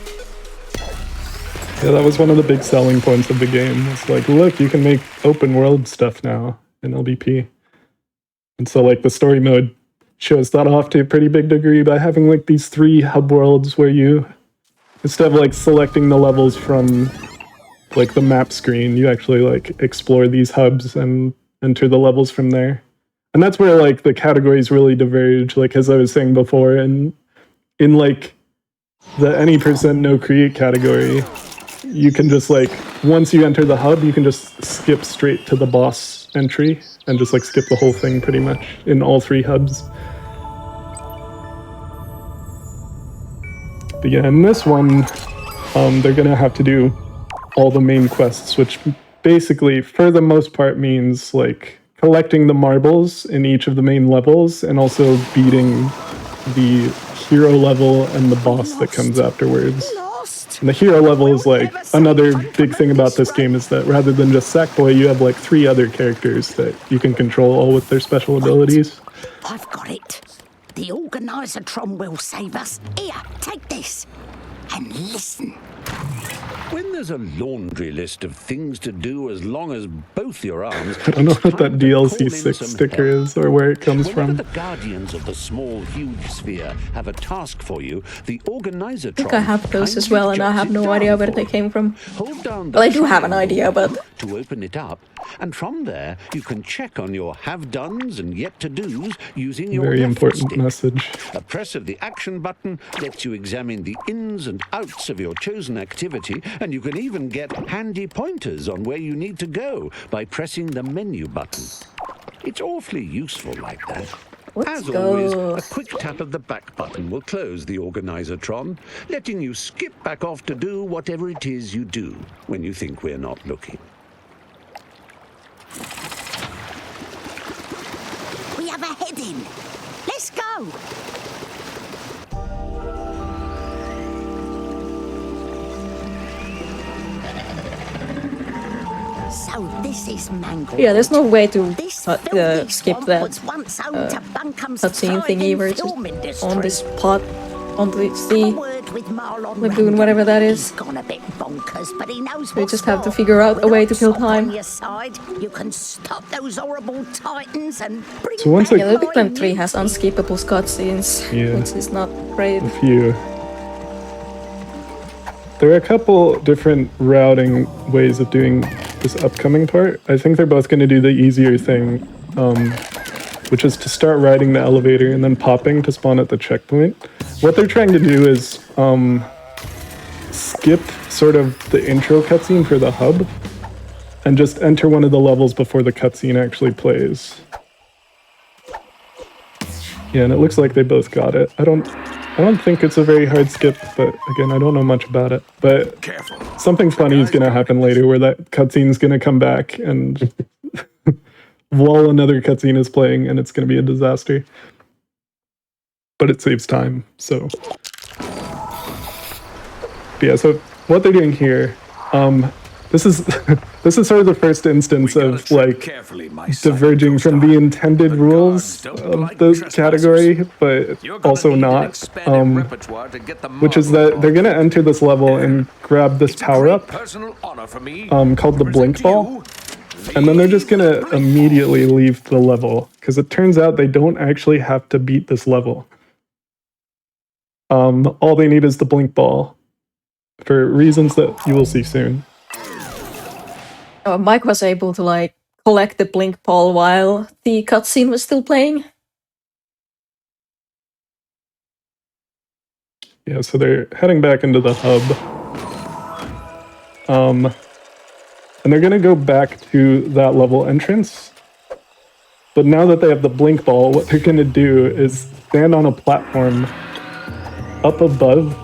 Yeah, that was one of the big selling points of the game. It's like, look, you can make open world stuff now in LBP. And so like the story mode shows that off to a pretty big degree by having like these 3 hub worlds where you, instead of like selecting the levels from like the map screen, you actually like explore these hubs and enter the levels from there. And that's where like the categories really diverge, like as I was saying before, and in like the any percent no create category, you can just like, once you enter the hub, you can just skip straight to the boss entry and just like skip the whole thing pretty much in all 3 hubs. But yeah, in this one, they're gonna have to do all the main quests, which basically for the most part means like collecting the marbles in each of the main levels and also beating the hero level and the boss that comes afterwards. lost. And the hero level is like another big thing about this game is that rather than just Sackboy, you have like 3 other characters that you can control all with their special abilities. I've got it. The Organisatron will save us. Here, take this. And listen. When there's a laundry list of things to do as long as both your arms... I don't know what that DLC 6 sticker is or where it comes Whenever from. the guardians of the small, huge sphere have a task for you, the Organisatron... I think I have those as well, and I have no idea where they came from. Hold down the Well, I do have an idea, but... to open it up, and from there you can check on your have-dones and yet-to-dos using your Very left important stick. message. A press of the action button lets you examine the ins and outs of your chosen activity, and you can even get handy pointers on where you need to go by pressing the menu button. It's awfully useful like that. Let's As always, go. a quick tap of the back button will close the Organisatron, letting you skip back off to do whatever it is you do when you think we're not looking. We have a heading. Let's go. So this is Mangle. Yeah, there's no way to This skip swamp that was once home to Bunkum's cutscene thingy where it's just film industry. on this pot, on the sea, Word with Marlon like doing Randall. whatever that is. He's gone a bit bonkers, but he knows We what's just have to what. figure out a With way to kill Sock time. On your side, you can stop those horrible titans and bring So once back Yeah, LittleBigPlanet 3 my has unskippable cutscenes, Yeah. which is not great. A few. There are a couple different routing ways of doing this upcoming part. I think they're both going to do the easier thing, which is to start riding the elevator and then popping to spawn at the checkpoint. What they're trying to do is skip sort of the intro cutscene for the hub and just enter one of the levels before the cutscene actually plays. Yeah, and it looks like they both got it. I don't think it's a very hard skip, but again, I don't know much about it. But something funny is going to happen later where that cutscene's going to come back and while another cutscene is playing, and it's going to be a disaster. But it saves time, so. But yeah, so what they're doing here, this is this is sort of the first instance of like diverging from the intended rules of the category, but also not. Which is that they're gonna enter this level and grab this power up, called the blink ball, and then they're just gonna immediately leave the level because it turns out they don't actually have to beat this level. All they need is the blink ball for reasons that you will see soon. Mike was able to like collect the blink ball while the cutscene was still playing. Yeah, so they're heading back into the hub. And they're gonna go back to that level entrance. But now that they have the blink ball, what they're gonna do is stand on a platform up above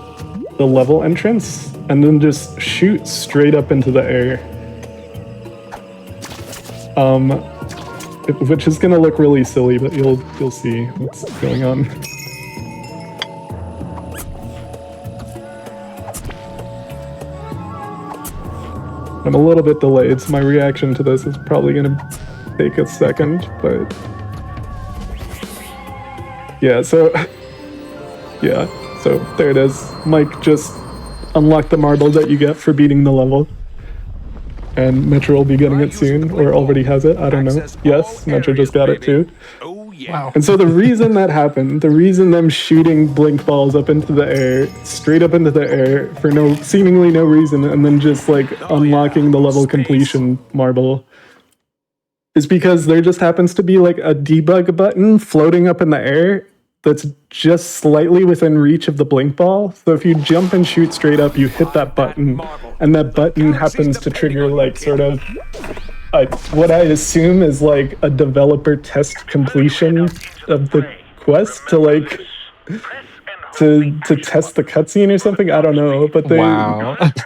the level entrance and then just shoot straight up into the air. Which is gonna look really silly, but you'll see what's going on. I'm a little bit delayed, so my reaction to this is probably gonna take a second, but yeah, so there it is. Mike just unlocked the marble that you get for beating the level. And Metro will be getting it soon, or already has it, I don't know. Yes, Metro just got it too. Wow. And so the reason that happened, the reason them shooting blink balls up into the air, straight up into the air, for seemingly no reason, and then just like unlocking the level completion marble, is because there just happens to be like a debug button floating up in the air that's just slightly within reach of the blink ball. So if you jump and shoot straight up, you hit that button, and that button happens to trigger like sort of what I assume is like a developer test completion of the quest to like to test the cutscene or something. I don't know, but they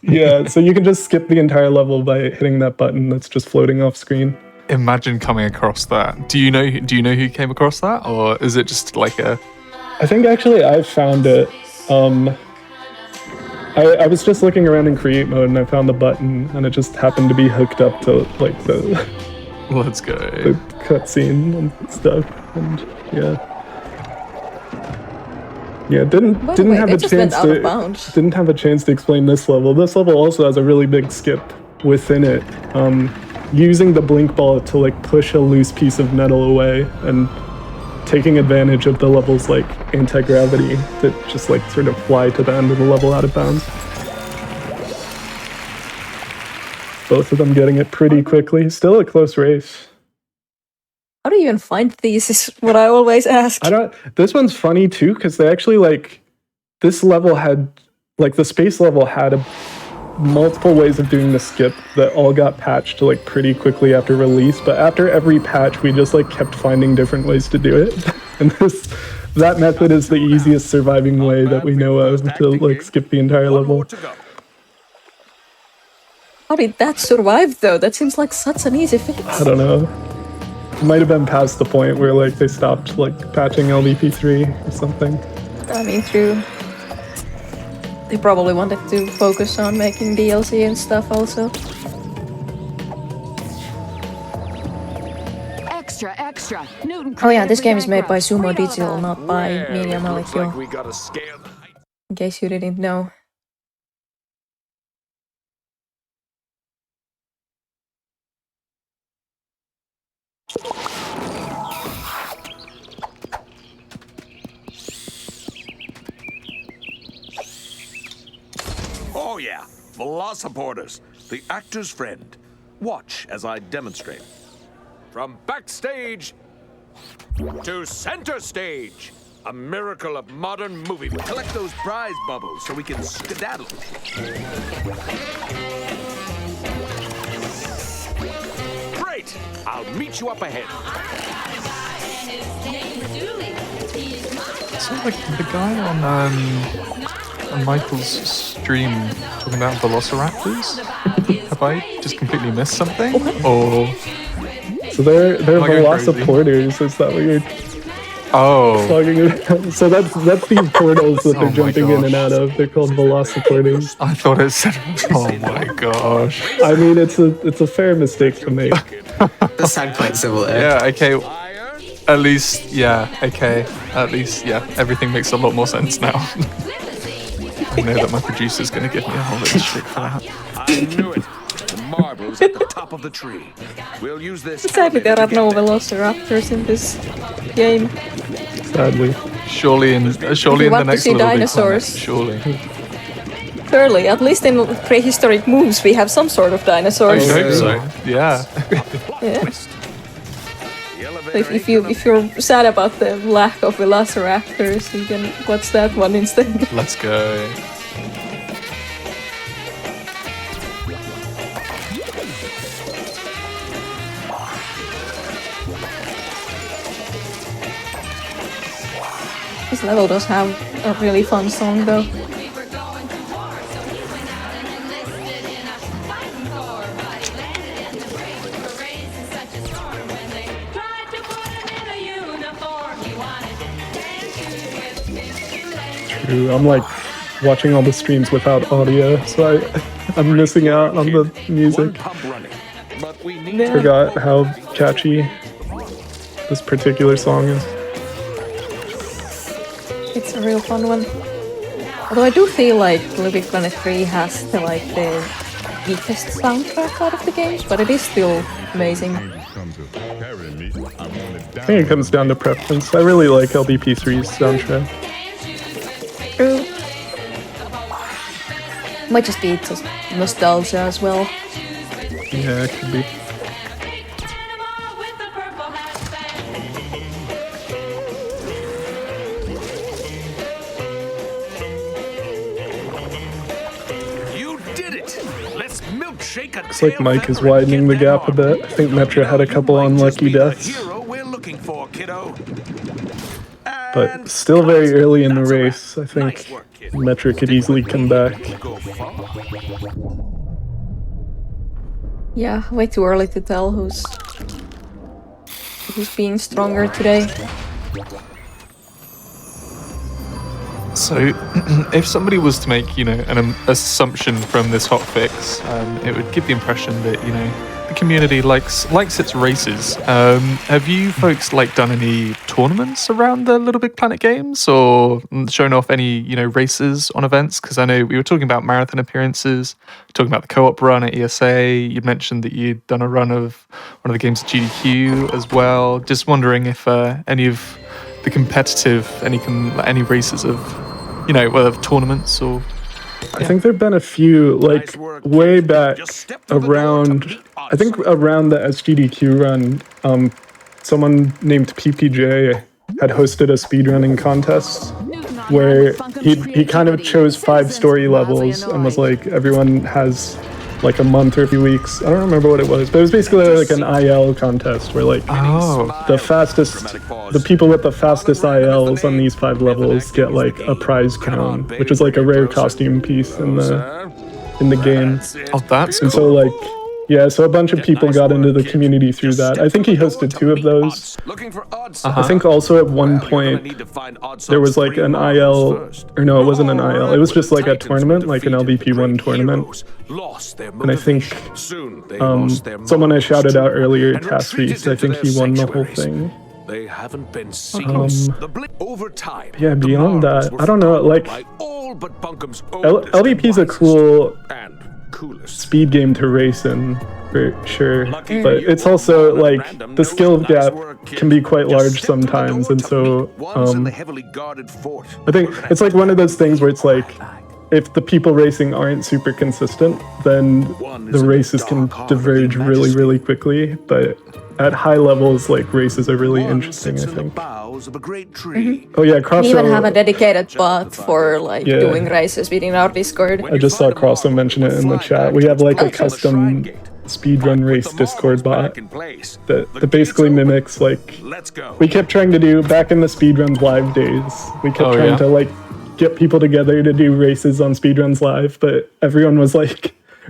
yeah. So you can just skip the entire level by hitting that button that's just floating off screen. Imagine coming across that. Do you know who came across that, or is it just like a? I think actually I found it. I was just looking around in create mode and I found the button and it just happened to be hooked up to like the Let's go. the cutscene and stuff, and yeah. Yeah, didn't have a chance to explain this level. This level also has a really big skip within it. Using the blink ball to like push a loose piece of metal away and taking advantage of the level's like anti-gravity to just like sort of fly to the end of the level out of bounds. Both of them getting it pretty quickly. Still a close race. How do you even find these is what I always ask. This one's funny too, because they actually like, this level had, like the space level had multiple ways of doing the skip that all got patched like pretty quickly after release, but after every patch we just like kept finding different ways to do it. And that method is the easiest surviving way that we know of to like skip the entire level. How did that survive though? That seems like such an easy fix. I don't know. It might have been past the point where like they stopped like patching LBP3 or something. I mean, true. They probably wanted to focus on making DLC and stuff also. Extra. Newton. Oh yeah, this game is made by Sumo Digital, not by Media Molecule. In case you didn't know. Oh yeah, Velociporters, the actor's friend. Watch as I demonstrate. From backstage to center stage. A miracle of modern movie. Collect those prize bubbles so we can skedaddle. Great! I'll meet you up ahead. So like the guy on Michael's stream talking about velociraptors? Have I just completely missed something? Or so they're Velociporters, is that what you're talking about? So that's these portals that they're jumping in and out of. They're called Velociporters. I thought it said, oh my gosh. I mean, it's a fair mistake to make. The sound quite similar. Yeah, okay. At least, yeah, okay. At least, yeah, everything makes a lot more sense now. I know that my producer's going to give me a whole lot of shit for that. I knew it. The marble's at the top of the tree. We'll use this. Sadly, there are no velociraptors in this game. Sadly. Surely in the next see dinosaurs. Surely. Surely, at least in prehistoric moves, we have some sort of dinosaurs. I hope so. Yeah. Yeah. If you're sad about the lack of velociraptors, you can watch that one instead. Let's go. This level does have a really fun song though. I'm like watching all the streams without audio, so I'm missing out on the music. Forgot how catchy this particular song is. It's a real fun one. Although I do feel like LittleBigPlanet 3 has the weakest soundtrack out of the games, but it is still amazing. I think it comes down to preference. I really like LBP3's soundtrack. True. Might just be just nostalgia as well. Yeah, it could be. You did it! Let's milkshake a Looks like Mike is widening the gap a bit. I think Metra had a couple unlucky deaths. We're looking for, kiddo. But still very early in the race. I think Metra could easily come back. Yeah, way too early to tell who's being stronger today. So, if somebody was to make, an assumption from this hotfix, it would give the impression that, the community likes its races. Have you folks done any tournaments around the Little Big Planet games, or shown off any races on events? Because I know we were talking about marathon appearances, talking about the co-op run at ESA. You'd mentioned that you'd done a run of one of the games at GDQ as well. Just wondering if any of the competitive any races of whether tournaments or. I think there've been a few, way back around, I think around the SGDQ run, someone named PPJ had hosted a speedrunning contest where he kind of chose 5 story levels and was like, everyone has a month or a few weeks. I don't remember what it was, but it was basically an IL contest where the people with the fastest ILs on these 5 levels get a prize crown, which is a rare costume piece in the game. Oh, that's and cool. So so a bunch of people got into the community through that. I think he hosted 2 of those. I think also at one point there was an IL, or no, it wasn't an IL. It was just a tournament, an LBP1 tournament. And I think someone I shouted out earlier, Tassreese, I think he won the whole thing. They haven't been seen. Over time. Yeah, beyond that, I don't know. LBP's a cool speed game to race in, for sure. But it's also the skill gap can be quite large sometimes, and so I think it's one of those things where it's if the people racing aren't super consistent, then the races can diverge really, really quickly. But at high levels, races are really interesting, I think. Oh yeah, Crosso. We even have a dedicated bot for doing races within our Discord. I just saw Crosso mention it in the chat. We have a custom speedrun race Discord bot that basically mimics we kept trying to do back in the speedruns live days. We kept trying to get people together to do races on speedruns live, but everyone was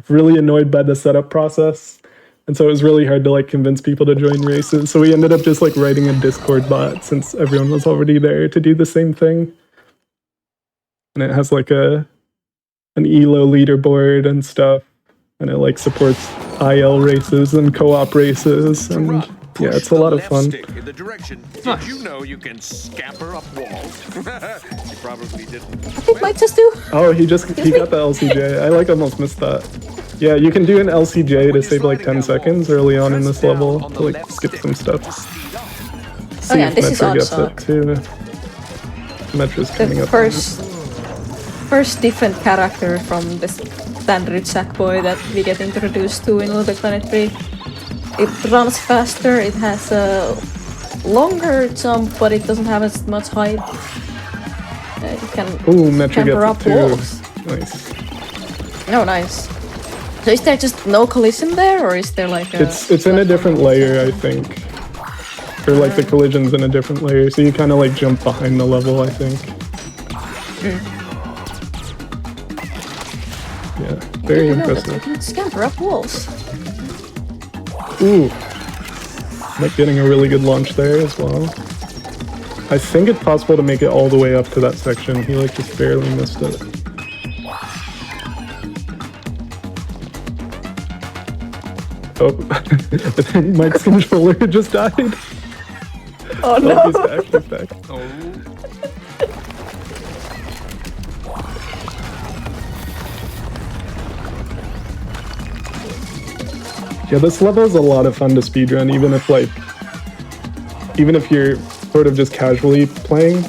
really annoyed by the setup process. And so it was really hard to convince people to join races. So we ended up just writing a Discord bot since everyone was already there to do the same thing. And it has an ELO leaderboard and stuff. And it supports IL races and co-op races. And yeah, it's a lot of fun. In the direction. Did you know you can scamper up walls? You probably didn't. What did Mike just do? Oh, he got the LCJ. I almost missed that. Yeah, you can do an LCJ to save 10 seconds early on in this level to skip some stuff. See if this is Metro gets awesome. it too. Metro's coming up. First different character from the standard Sackboy that we get introduced to in LittleBigPlanet 3. It runs faster, it has a longer jump, but it doesn't have as much height. You can Metro camper gets up it too. walls. Nice. Oh, nice. So is there just no collision there, or is there It's in a different layer, I think. Or the collision's in a different layer, so you kind of jump behind the level, I think. Yeah, very impressive. You can scamper up walls. Ooh. Getting a really good launch there as well. I think it's possible to make it all the way up to that section. He just barely missed it. Oh, I think Mike's controller just died. Oh no! He's back. Oh. Yeah, this level is a lot of fun to speedrun, even if you're sort of just casually playing.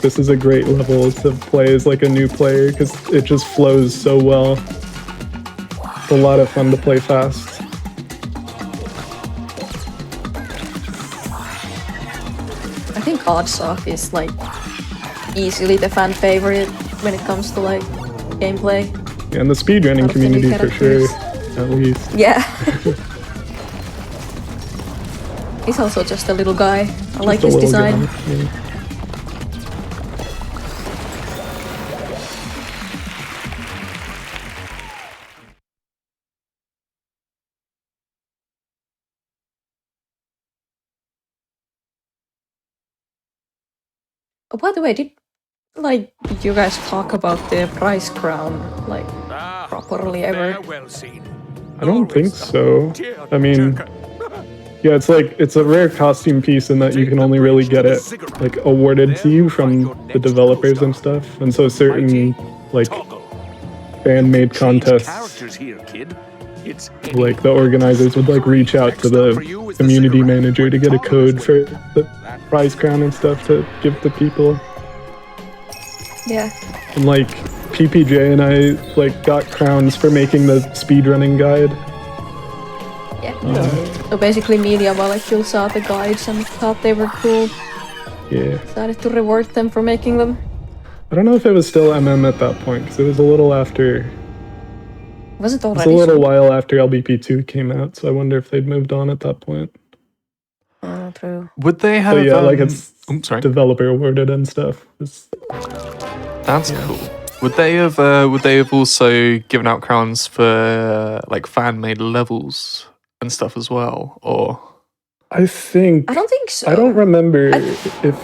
This is a great level to play as a new player because it just flows so well. It's a lot of fun to play fast. I think Oddsock is easily the fan favorite when it comes to gameplay. Yeah, and the speedrunning community for sure, at least. Yeah. He's also just a little guy. I like his design. Oh, by the way, like you guys talk about the prize crown like properly ever? Well seen. I don't think so. I mean, yeah, it's a rare costume piece in that you can only really get it like awarded to you from the developers and stuff, and so certain like fan-made contests, like the organizers would like reach out to the community manager to get a code for the prize crown and stuff to give to people. Yeah. And like PPJ and I like got crowns for making the speedrunning guide. Yeah. So basically Media Molecule saw the guides and thought they were cool. Yeah. Decided to reward them for making them. I don't know if it was still MM at that point, because it was a little after. Was it It's already? a little while after LBP2 came out, so I wonder if they'd moved on at that point. True. Would they have? But yeah, like it's sorry. developer awarded and stuff. That's cool. Would they have also given out crowns for like fan-made levels and stuff as well, or? I don't think so. I don't remember if.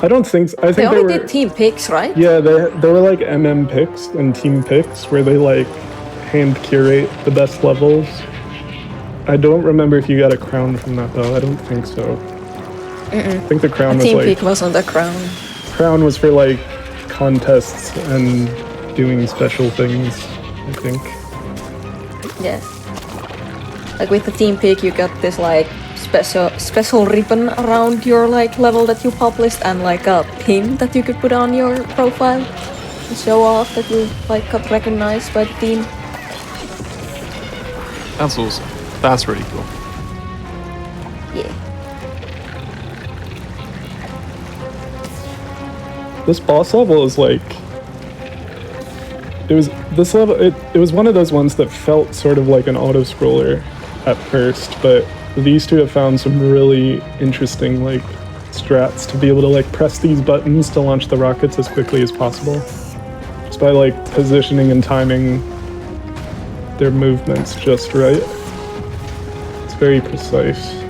I don't think so. I think they only were, did team picks, right? Yeah, they were like MM picks and team picks where they like hand curate the best levels. I don't remember if you got a crown from that though. I don't think so. I think the crown was team like. pick wasn't a crown. Crown was for like contests and doing special things, I think. Yeah. Like with the team pick, you got this like special ribbon around your like level that you published and like a pin that you could put on your profile to show off that you like got recognized by the team. That's awesome. That's really cool. Yeah. This boss level is like it was one of those ones that felt sort of like an auto scroller at first, but these two have found some really interesting like strats to be able to like press these buttons to launch the rockets as quickly as possible. Just by like positioning and timing their movements just right. It's very precise.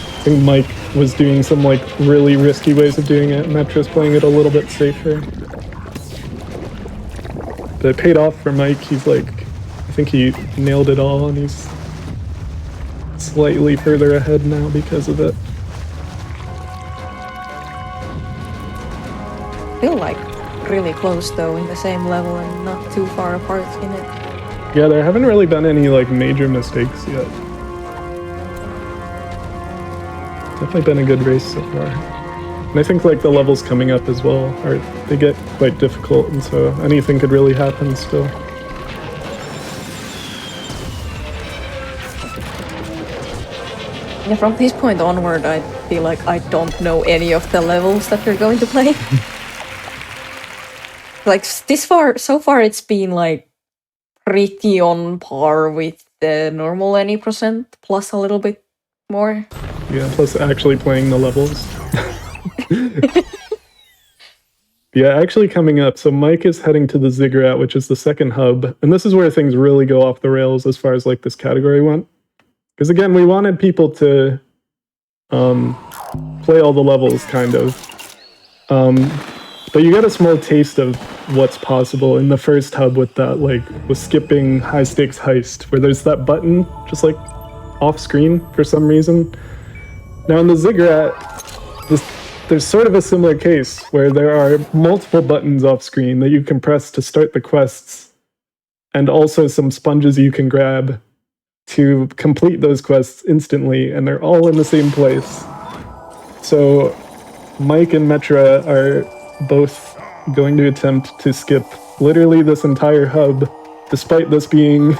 I think Mike was doing some like really risky ways of doing it, and Metra's playing it a little bit safer. But it paid off for Mike. He's like, I think he nailed it all, and he's slightly further ahead now because of it. Feel like really close though in the same level and not too far apart in it. Yeah, there haven't really been any like major mistakes yet. Definitely been a good race so far. And I think like the levels coming up as well they get quite difficult, and so anything could really happen still. Yeah, from this point onward, I feel like I don't know any of the levels that we're going to play. Like so far it's been like pretty on par with the normal any percent plus a little bit more. Yeah, plus actually playing the levels. Yeah, actually coming up, so Mike is heading to the Ziggurat, which is the second hub, and this is where things really go off the rails as far as like this category went. Because again, we wanted people to play all the levels, kind of. But you get a small taste of what's possible in the first hub with that, like, with skipping high stakes heist, where there's that button just like off screen for some reason. Now in the Ziggurat, there's sort of a similar case where there are multiple buttons off screen that you can press to start the quests, and also some sponges you can grab to complete those quests instantly, and they're all in the same place. So Mike and Metra are both going to attempt to skip literally this entire hub, despite this being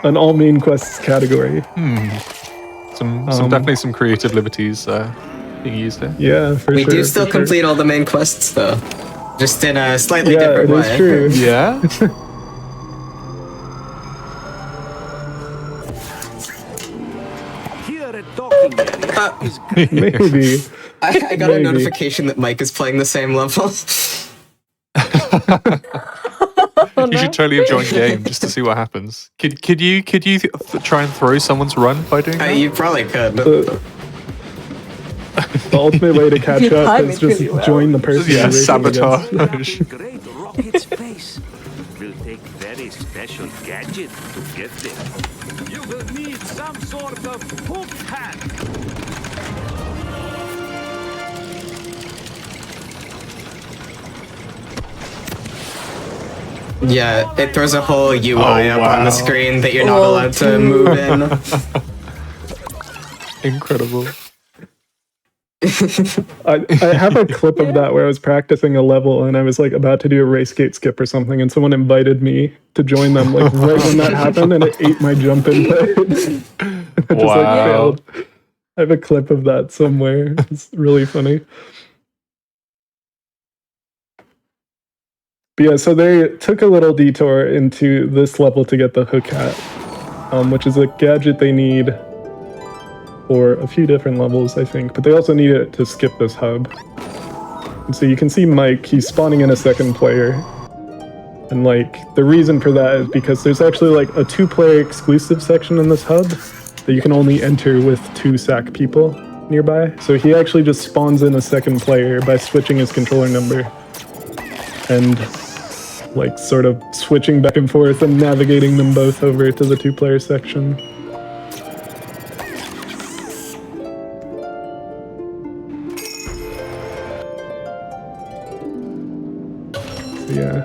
an all main quests category. Definitely some creative liberties being used there. Yeah, for sure. We do still complete all the main quests though, just in a slightly different way. Yeah, it is true. Yeah. Maybe. I got a notification that Mike is playing the same level. You should totally have joined game just to see what happens. Could you try and throw someone's run by doing that? You probably could. The ultimate way to catch You up time is it just really well. join the person. Yeah, you're racing sabotage. against. Great rocket space. Will take very special gadget to get there. You will need some sort of hook hat. Yeah, it throws a whole UI up on wow. the screen that you're not Oh, allowed to move in. Incredible. I have a clip of that where I was practicing a level and I was like about to do a race gate skip or something, and someone invited me to join them like right when that happened, and it ate my jump input. It just like Wow. failed. I have a clip of that somewhere. It's really funny. But yeah, so they took a little detour into this level to get the hook hat, which is a gadget they need for a few different levels, I think. But they also need it to skip this hub. And so you can see Mike, he's spawning in a second player. And like, the reason for that is because there's actually like a 2-player exclusive section in this hub that you can only enter with 2 SAC people nearby. So he actually just spawns in a second player by switching his controller number. And like sort of switching back and forth and navigating them both over to the 2-player section. So yeah,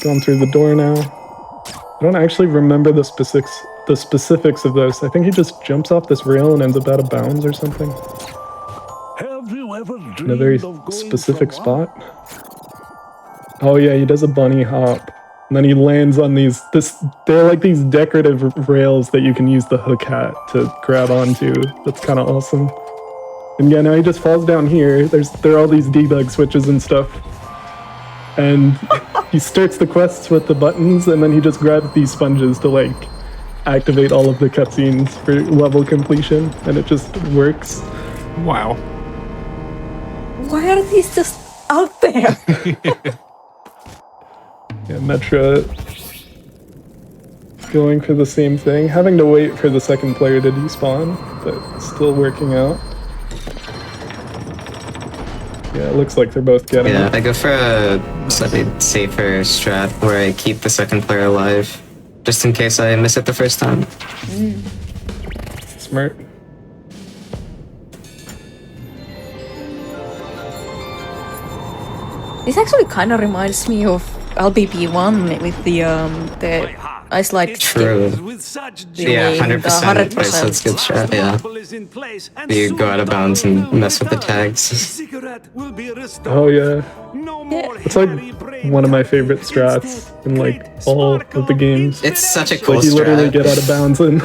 going through the door now. I don't actually remember the specifics of this. I think he just jumps off this rail and ends up out of bounds or something. Have you ever In a very dreamed of going specific from spot. Oh yeah, he does a bunny hop. And then he lands on they're like these decorative rails that you can use the hook hat to grab onto. That's kind of awesome. And yeah, now he just falls down here. There are all these debug switches and stuff. And he starts the quests with the buttons, and then he just grabs these sponges to like activate all of the cutscenes for level completion, and it just works. Wow. Why are these just out there? Yeah, Metra going for the same thing, having to wait for the second player to despawn, but still working out. Yeah, it looks like they're both getting Yeah, it. I go for a slightly safer strat where I keep the second player alive, just in case I miss it the first time. Smart. This actually kind of reminds me of LBP1 with the ice light True. with such Yeah, 100%. That's a good shot, yeah. You go out of bounds and mess with the tags. Cigarette will be restored. Oh yeah, No more it's like hairy brain one of my will favorite be strats instead. in like Get all of sparkle the games. It's such a cool Like you literally strat. get out of bounds and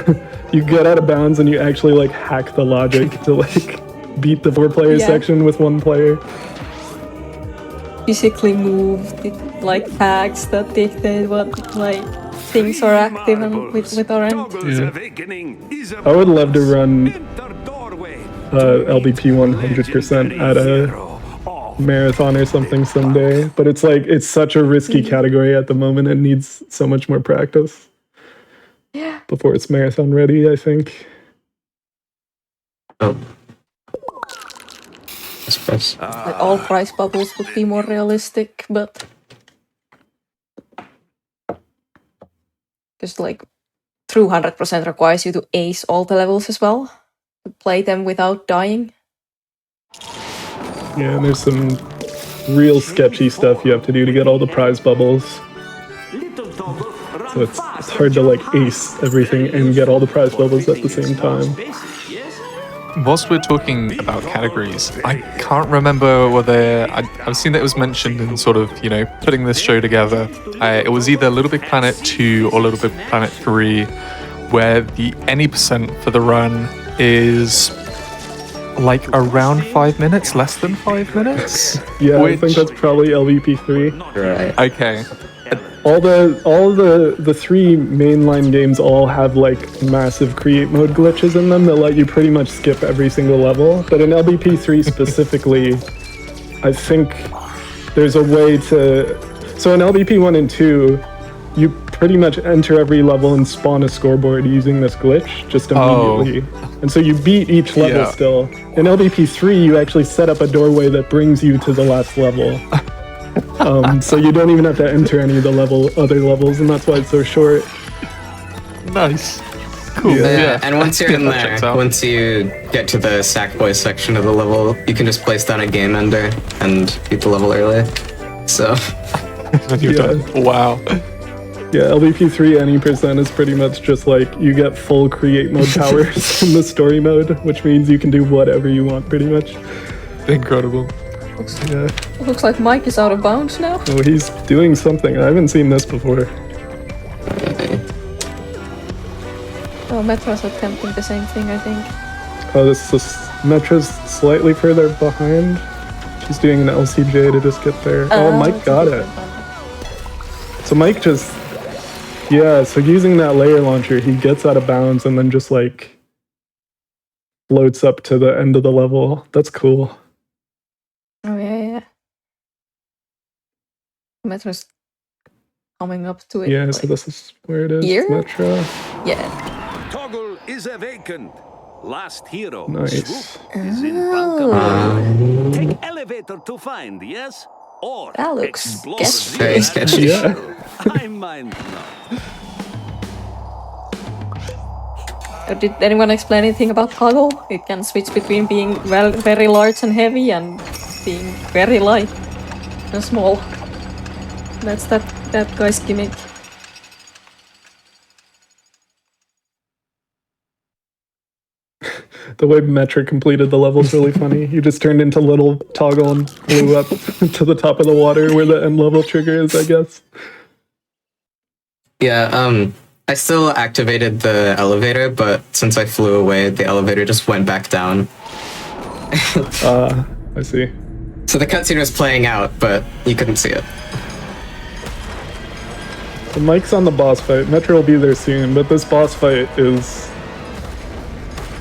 you get out of bounds and you actually like hack the logic to like beat the 4-player Yeah. section with 1 player. physically move the like tags that dictate what like things are active and with our end. Toggle's awakening is a I would love to run enter doorway. LBP 100% at a marathon or something someday, but it's like it's such a risky category at the moment. It needs so much more practice before it's marathon ready, I think. Oh. I suppose. Like all price bubbles would be more realistic, but because like true 100% requires you to ace all the levels as well, to play them without dying. Yeah, and there's some real sketchy stuff you have to do to get all the prize bubbles. So it's hard to like ace everything and get all the prize bubbles at the same time. Whilst we're talking about categories, I can't remember whether I've seen that it was mentioned in sort of, you know, putting this show together. It was either LittleBigPlanet 2 or LittleBigPlanet 3, where the any percent for the run is like around 5 minutes, less than 5 minutes. Yeah, I think that's probably LVP3. Right. Okay. All the 3 mainline games all have like massive create mode glitches in them that let you pretty much skip every single level. But in LBP3 specifically, I think there's a way to. So in LBP 1 and 2, you pretty much enter every level and spawn a scoreboard using this glitch just immediately. And so you beat each level still. In LBP3, you actually set up a doorway that brings you to the last level. So you don't even have to enter any of the other levels, and that's why it's so short. Nice. Cool. Yeah, and once you're in there, once you get to the Sackboy section of the level, you can just place down a game ender and beat the level early. So... You're done. Wow. Yeah, LBP3 any percent is pretty much just like you get full create mode powers in the story mode, which means you can do whatever you want pretty much. Incredible. Looks like Mike is out of bounds now. Oh, he's doing something. I haven't seen this before. Oh, Metro's attempting the same thing, I think. Oh, this is Metro's slightly further behind. She's doing an LCJ to just get there. Oh, Mike got it. So Mike just... Yeah, so using that layer launcher, he gets out of bounds and then just like floats up to the end of the level. That's cool. Oh, yeah. Metro's coming up to it. Yeah, like, so this is where it is. here? Metro. Yeah. Toggle is a vacant. Last hero. Nice. Is in bunker. Take elevator to find, yes? Or That looks explore sketchy. Very sketchy. Yeah. I mind not. Did anyone explain anything about toggle? It can switch between being very large and heavy and being very light and small. That's that guy's gimmick. The way Metric completed the level is really funny. You just turned into little toggle and flew up to the top of the water where the end level trigger is, I guess. Yeah, I still activated the elevator, but since I flew away, the elevator just went back down. I see. So the cutscene was playing out, but you couldn't see it. The Mike's on the boss fight. Metro will be there soon, but this boss fight is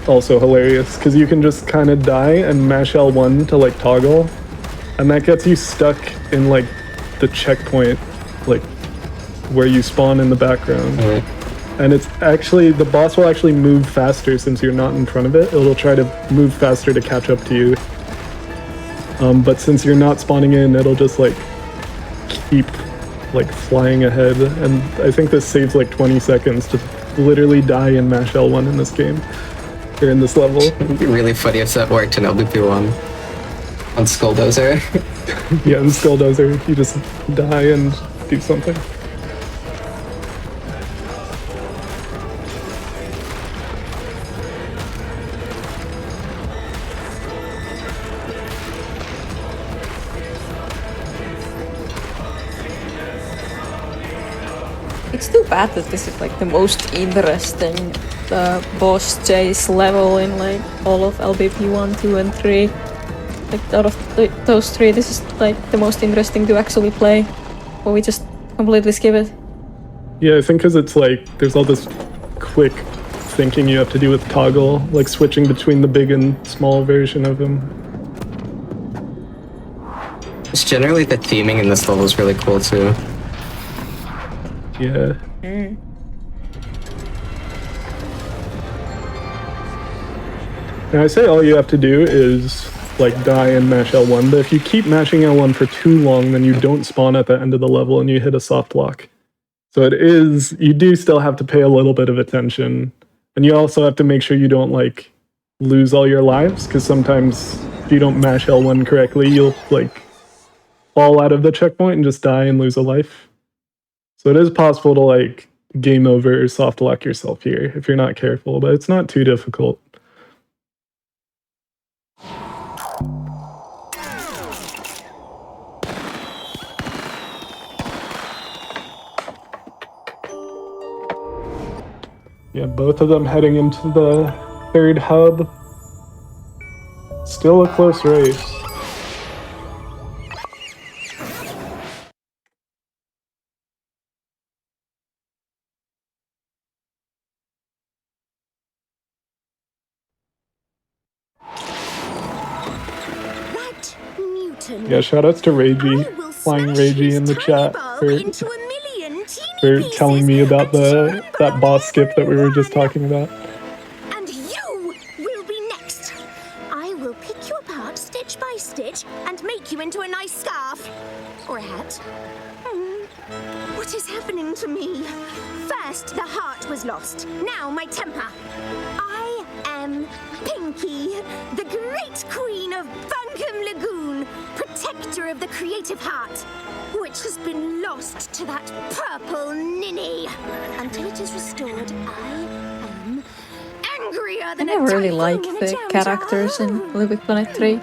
also hilarious because you can just kind of die and mash L1 to like toggle, and that gets you stuck in like the checkpoint, like where you spawn in the background. And it's actually, the boss will actually move faster since you're not in front of it. It'll try to move faster to catch up to you. But since you're not spawning in, it'll just like keep like flying ahead. And I think this saves like 20 seconds to literally die and mash L1 in this game. Or in this level. It'd be really funny if that worked in LBP1. On Skulldozer. Yeah, in Skulldozer, you just die and do something. It's too bad that this is like the most interesting boss chase level in like all of LBP 1, 2, and 3. Like out of those three, this is like the most interesting to actually play. Or we just completely skip it. Yeah, I think because it's like, there's all this quick thinking you have to do with toggle, like switching between the big and small version of him. Just generally the theming in this level is really cool too. Yeah. Now I say all you have to do is like die and mash L1, but if you keep mashing L1 for too long, then you don't spawn at the end of the level and you hit a soft lock. So it is, you do still have to pay a little bit of attention. And you also have to make sure you don't like lose all your lives, because sometimes if you don't mash L1 correctly, you'll like fall out of the checkpoint and just die and lose a life. So it is possible to like game over or soft lock yourself here if you're not careful, but it's not too difficult. Yeah, both of them heading into the third hub. Still a close race. Yeah, shoutouts to Ragey, flying Ragey in the chat for for telling me about that boss skip that we were just talking about. And you will be next. I will pick you apart stitch by stitch and make you into a nice scarf. Or a hat. What is happening to me? First, the heart was lost. Now, my temper. I am Pinky, the great queen of Bunkum Lagoon, protector of the creative heart, which has been lost to that purple ninny. Until it is restored, I am angrier I than never a really typhoon liked in a the jam characters in LittleBigPlanet 3.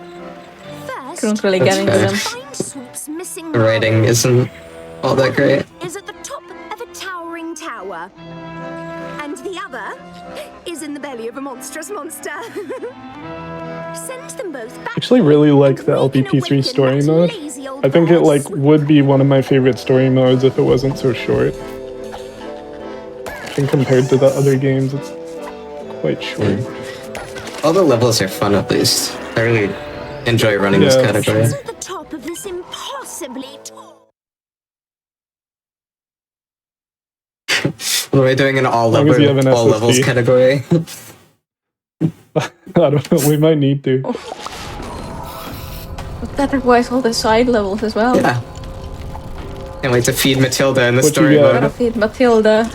First, Couldn't really get into them. find Swoop's missing The writing isn't all that great. is at the top of a towering tower. And the other is in the belly of a monstrous monster. Send them both back. I actually really like the LPP3 story mode. I think it like would be one of my favorite story modes if it wasn't so short. I think compared to the other games, it's quite short. All the levels are fun at least. I really enjoy running this category. At the top of this impossibly tall. We're doing an all As long as you have an levels SSD. category. I don't know, we might need to. But that requires all the side levels as well. Yeah. Can't wait to feed Matilda in the What you story got? Gotta mode. feed Matilda.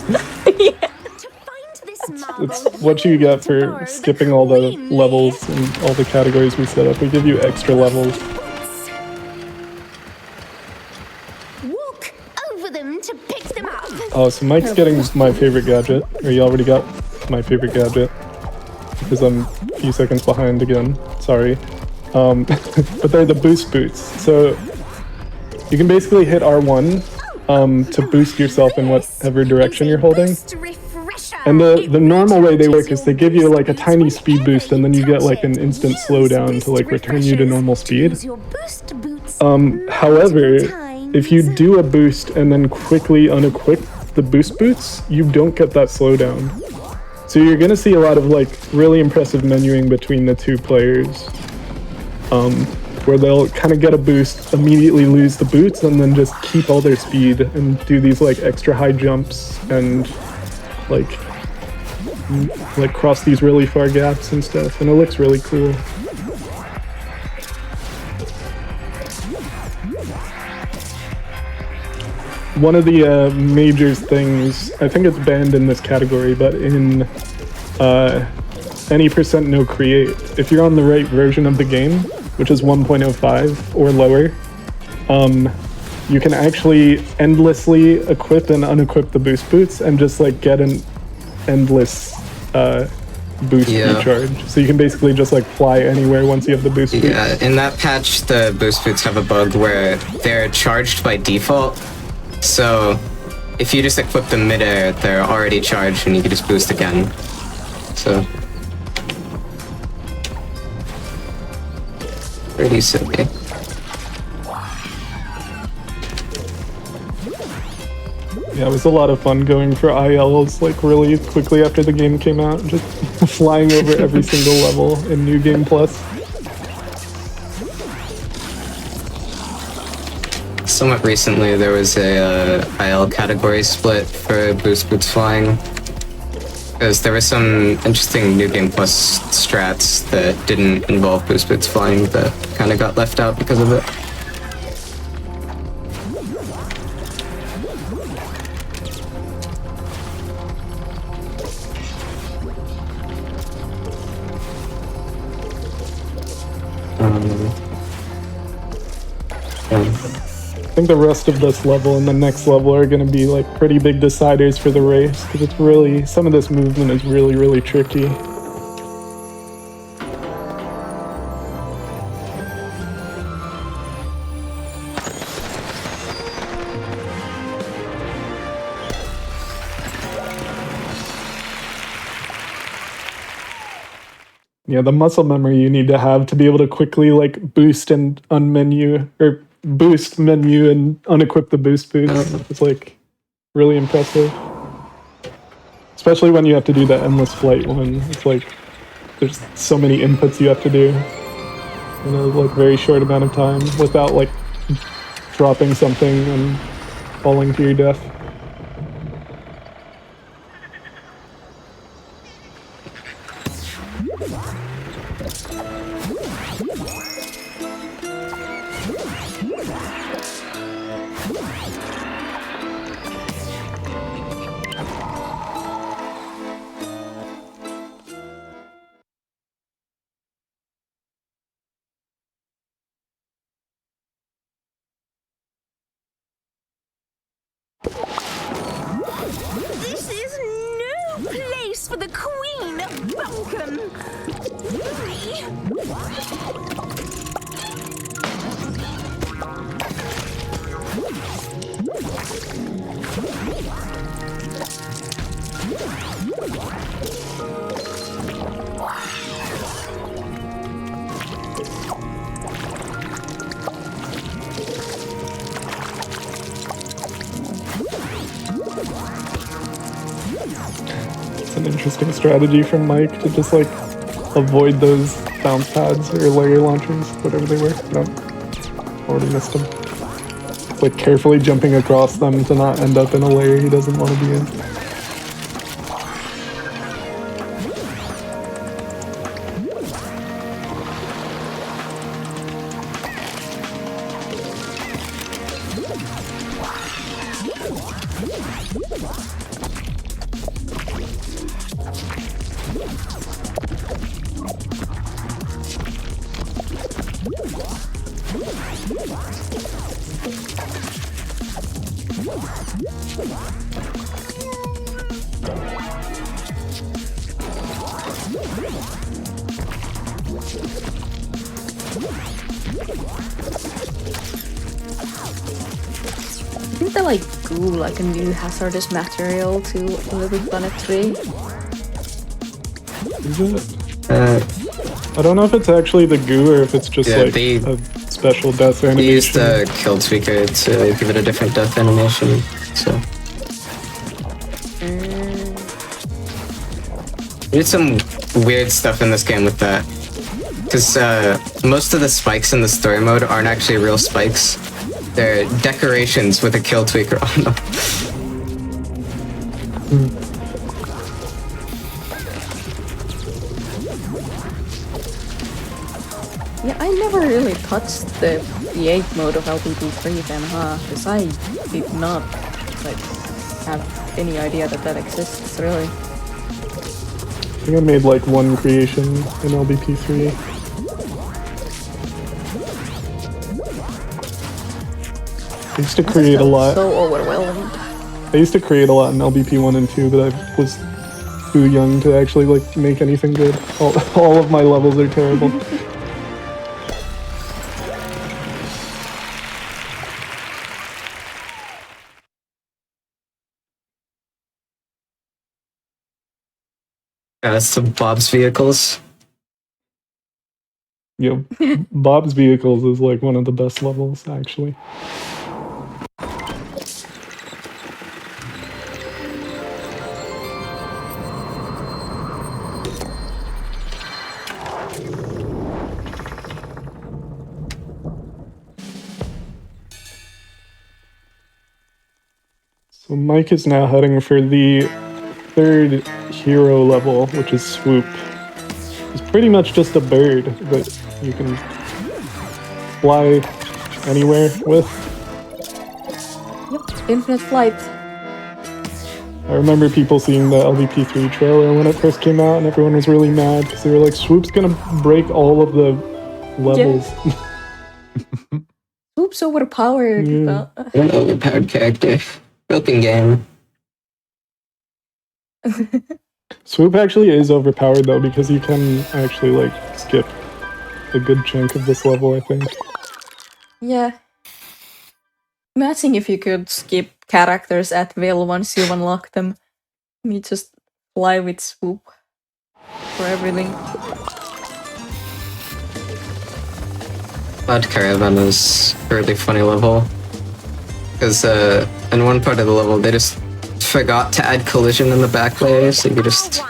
It's what you get for skipping all the levels and all the categories we set up. We give you extra levels. Walk over them to pick them up. Oh, so Mike's getting my favorite gadget. Or you already got my favorite gadget. Because I'm a few seconds behind again. Sorry. But they're the boost boots. So you can basically hit R1 to boost yourself in whatever direction you're holding. And the normal way they work is they give you like a tiny speed boost and then you get like an instant slowdown to like return you to normal speed. However, if you do a boost and then quickly unequip the boost boots, you don't get that slowdown. So you're gonna see a lot of like really impressive menuing between the two players, where they'll kind of get a boost, immediately lose the boots, and then just keep all their speed and do these like extra high jumps and like cross these really far gaps and stuff, and it looks really cool. One of the major things, I think it's banned in this category, but in any % no create, if you're on the right version of the game, which is 1.05 or lower, you can actually endlessly equip and unequip the boost boots and just like get an endless boost recharge. So you can basically just like fly anywhere once you have the boost boots. Yeah, in that patch, the boost boots have a bug where they're charged by default. So if you just equip them midair, they're already charged and you can just boost again. So pretty silly. Yeah, it was a lot of fun going for ILs like really quickly after the game came out, just flying over every single level in New Game Plus. Somewhat recently, there was a IL category split for boost boots flying. Because there were some interesting New Game Plus strats that didn't involve boost boots flying that kind of got left out because of it. I think the rest of this level and the next level are going to be like pretty big deciders for the race, because it's really, some of this movement is really, really tricky. Yeah, the muscle memory you need to have to be able to quickly like boost and unmenu, or boost menu and unequip the boost boots. It's like really impressive. Especially when you have to do that endless flight one. It's like there's so many inputs you have to do in a like very short amount of time without like dropping something and falling to your death. This is no place for the Queen of Bunkum. It's an interesting strategy from Mike to just like avoid those bounce pads or layer launchers, whatever they were. No, already missed them. It's like carefully jumping across them to not end up in a layer he doesn't want to be in. I think they like glue like a new hazardous material to LittleBigPlanet 3. Is it? I don't know if it's actually the goo or if it's just like a special death animation. They used the kill tweaker to give it a different death animation, so. There's some weird stuff in this game with that. Because most of the spikes in the story mode aren't actually real spikes. They're decorations with a kill tweaker on them. Yeah, I never really touched the create mode of LBP3 then, huh? Because I did not like have any idea that that exists, really. I think I made like one creation in LBP3. I used to create a lot. So overwhelmed. I used to create a lot in LBP 1 and 2, but I was too young to actually like make anything good. All of my levels are terrible. That's some Bob's Vehicles. Yep. Bob's Vehicles is like one of the best levels, actually. So Mike is now heading for the third hero level, which is Swoop. It's pretty much just a bird that you can fly anywhere with. Yep, infinite flight. I remember people seeing the LVP3 trailer when it first came out, and everyone was really mad because they were like, Swoop's gonna break all of the levels. Yeah. Swoop's overpowered. Yeah. An overpowered character. Broken game. Swoop actually is overpowered though, because you can actually like skip a good chunk of this level, I think. Yeah. Imagine if you could skip characters at will once you unlock them. You just fly with Swoop for everything. Bad Caravan is a really funny level. Because in one part of the level, they just forgot to add collision in the back layer, so you could just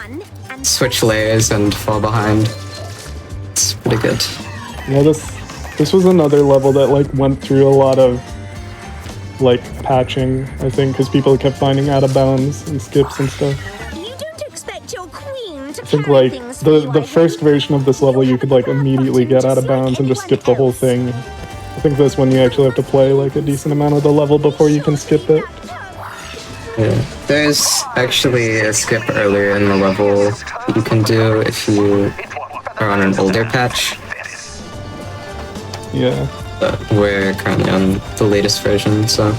switch layers and fall behind. It's pretty good. Yeah, this was another level that like went through a lot of like patching, I think, because people kept finding out of bounds and skips and stuff. You don't expect your queen to I think like the first version of this level you could like immediately get out of bounds and just skip the whole thing. I think this one you actually have to play like a decent amount of the level before you can skip it. Yeah. There's actually a skip earlier in the level you can do if you are on an older patch. Yeah. But we're currently on the latest version, so.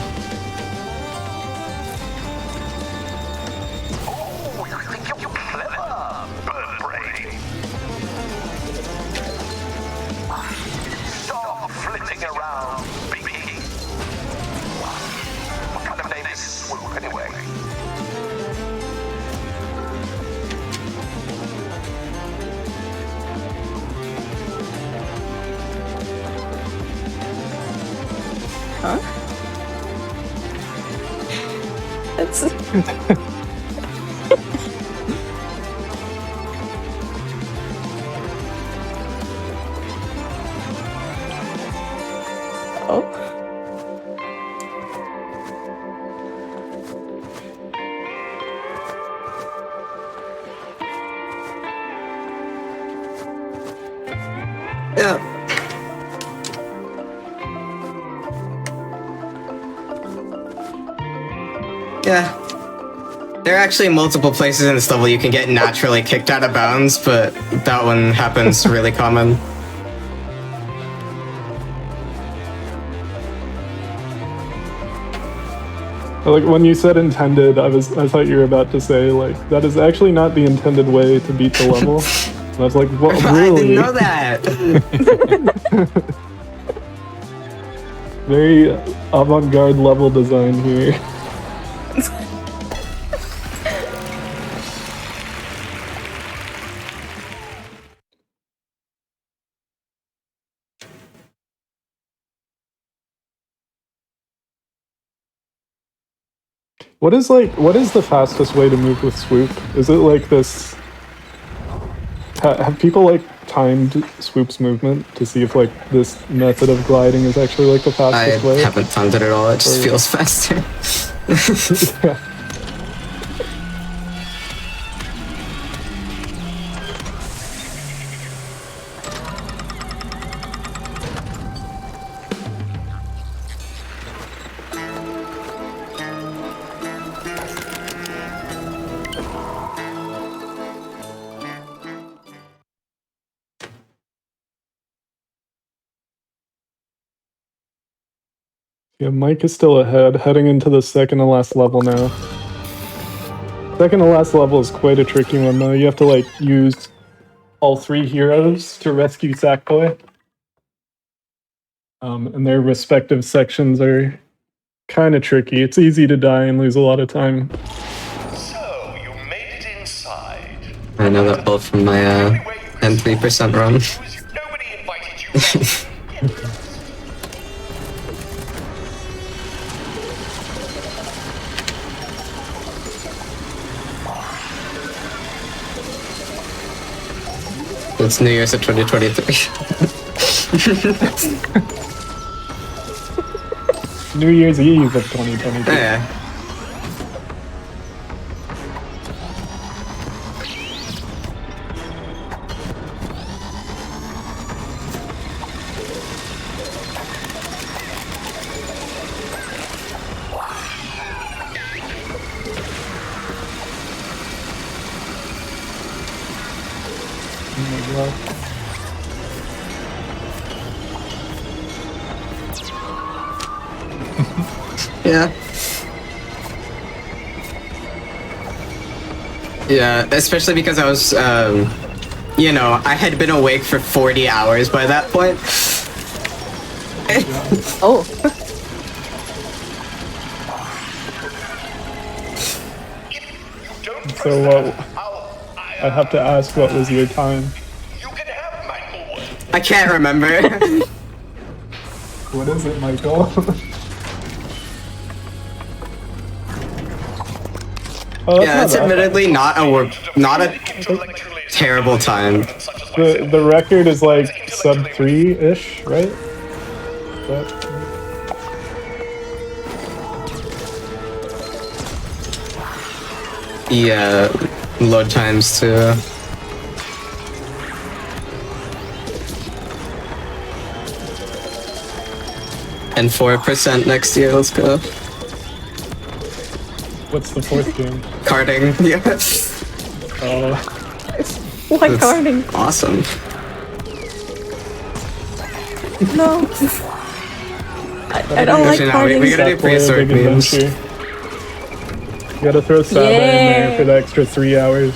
Huh? That's... Oh. Yeah. Yeah. There are actually multiple places in this level you can get naturally kicked out of bounds, but that one happens really common. Like when you said intended, I thought you were about to say like that is actually not the intended way to beat the level. And I was like, what? Really? I didn't know that. Very avant-garde level design here. What is the fastest way to move with swoop? Is it like this? Have people like timed swoop's movement to see if like this method of gliding is actually like the fastest way? I haven't timed it at all, it just feels faster. Yeah. Yeah, Mike is still ahead, heading into the second to last level now. Second to last level is quite a tricky one though. You have to like use all three heroes to rescue Sackboy. And their respective sections are kind of tricky. It's easy to die and lose a lot of time. So, you made it inside. I know that both from my N3% run. Nobody invited you. It's New Year's of 2023. New Year's Eve of 2022. Yeah. Yeah. Yeah, especially because I was, you know, I had been awake for 40 hours by that point. Oh. So I have to ask, what was your time? I can't remember. What is it, Michael? Oh, yeah, it's admittedly not a terrible time. The record is like sub 3-ish, right? Yeah, load times too. And 4% next year. Let's go. What's the fourth game? Karting. Yeah. Oh, Why That's karting? Awesome. No. I don't like Actually, no, we karting. gotta do Sackboy, prehistoric Big memes. Adventure. You gotta throw Saba in there for the extra 3 hours.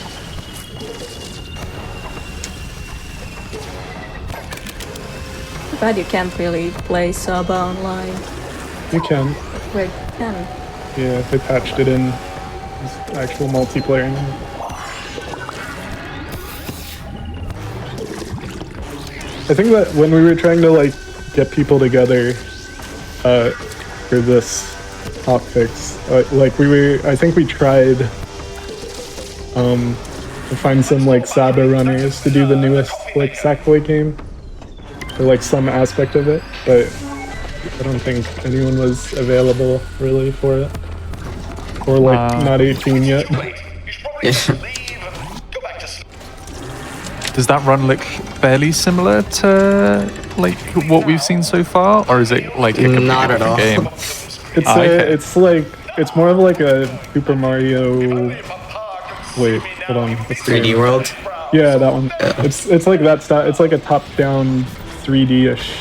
Too bad you can't really play Saba online. You can. Wait, you can. Yeah, they patched it in as actual multiplayer now. I think that when we were trying to like get people together for this hotfix, I think we tried to find some like Saba runners to do the newest like Sackboy game, or like some aspect of it, but I don't think anyone was available really for it, or like not 18 yet. Does that run look fairly similar to like what we've seen so far, or is it like a completely Not at different all. game? It's more of like a Super Mario. Wait, hold on. What's the 3D name? World. Yeah, that one. It's like that style. It's like a top-down 3D-ish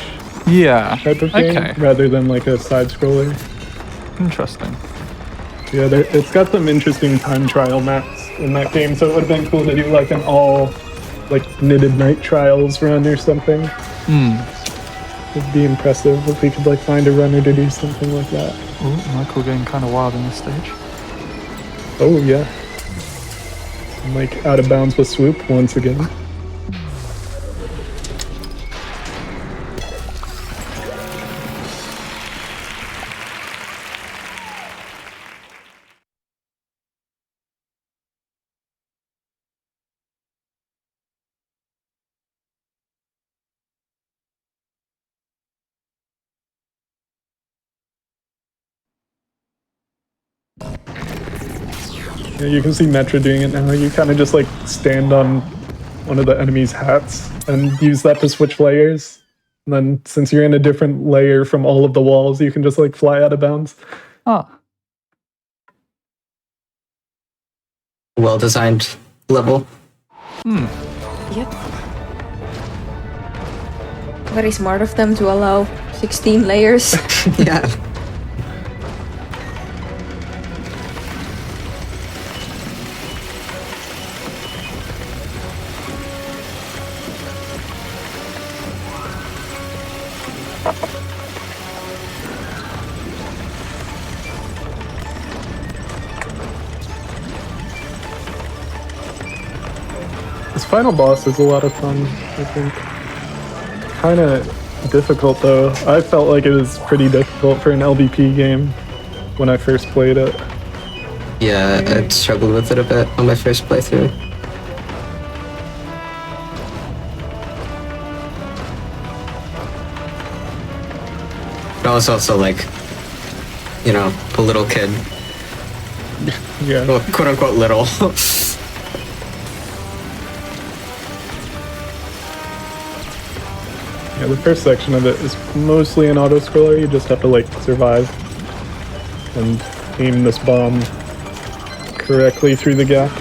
Yeah. type of game, Okay. rather than like a side-scroller. Interesting. Yeah, it's got some interesting time trial maps in that game, so it would have been cool to do like an all like knitted night trials run or something. It'd be impressive if we could like find a runner to do something like that. Oh, Michael going kind of wild in this stage. Oh yeah. I'm like out of bounds with swoop once again. Yeah, you can see Metra doing it now. You kind of just like stand on one of the enemy's hats and use that to switch layers. And then since you're in a different layer from all of the walls, you can just like fly out of bounds. Oh. Well-designed level. Yep. Very smart of them to allow 16 layers. Yeah. This final boss is a lot of fun, I think. Kind of difficult though. I felt like it was pretty difficult for an LBP game when I first played it. Yeah, I struggled with it a bit on my first playthrough. But I was also like, you know, a little kid. Yeah. Well, quote unquote little. Yeah, the first section of it is mostly an auto-scroller. You just have to like survive and aim this bomb correctly through the gap.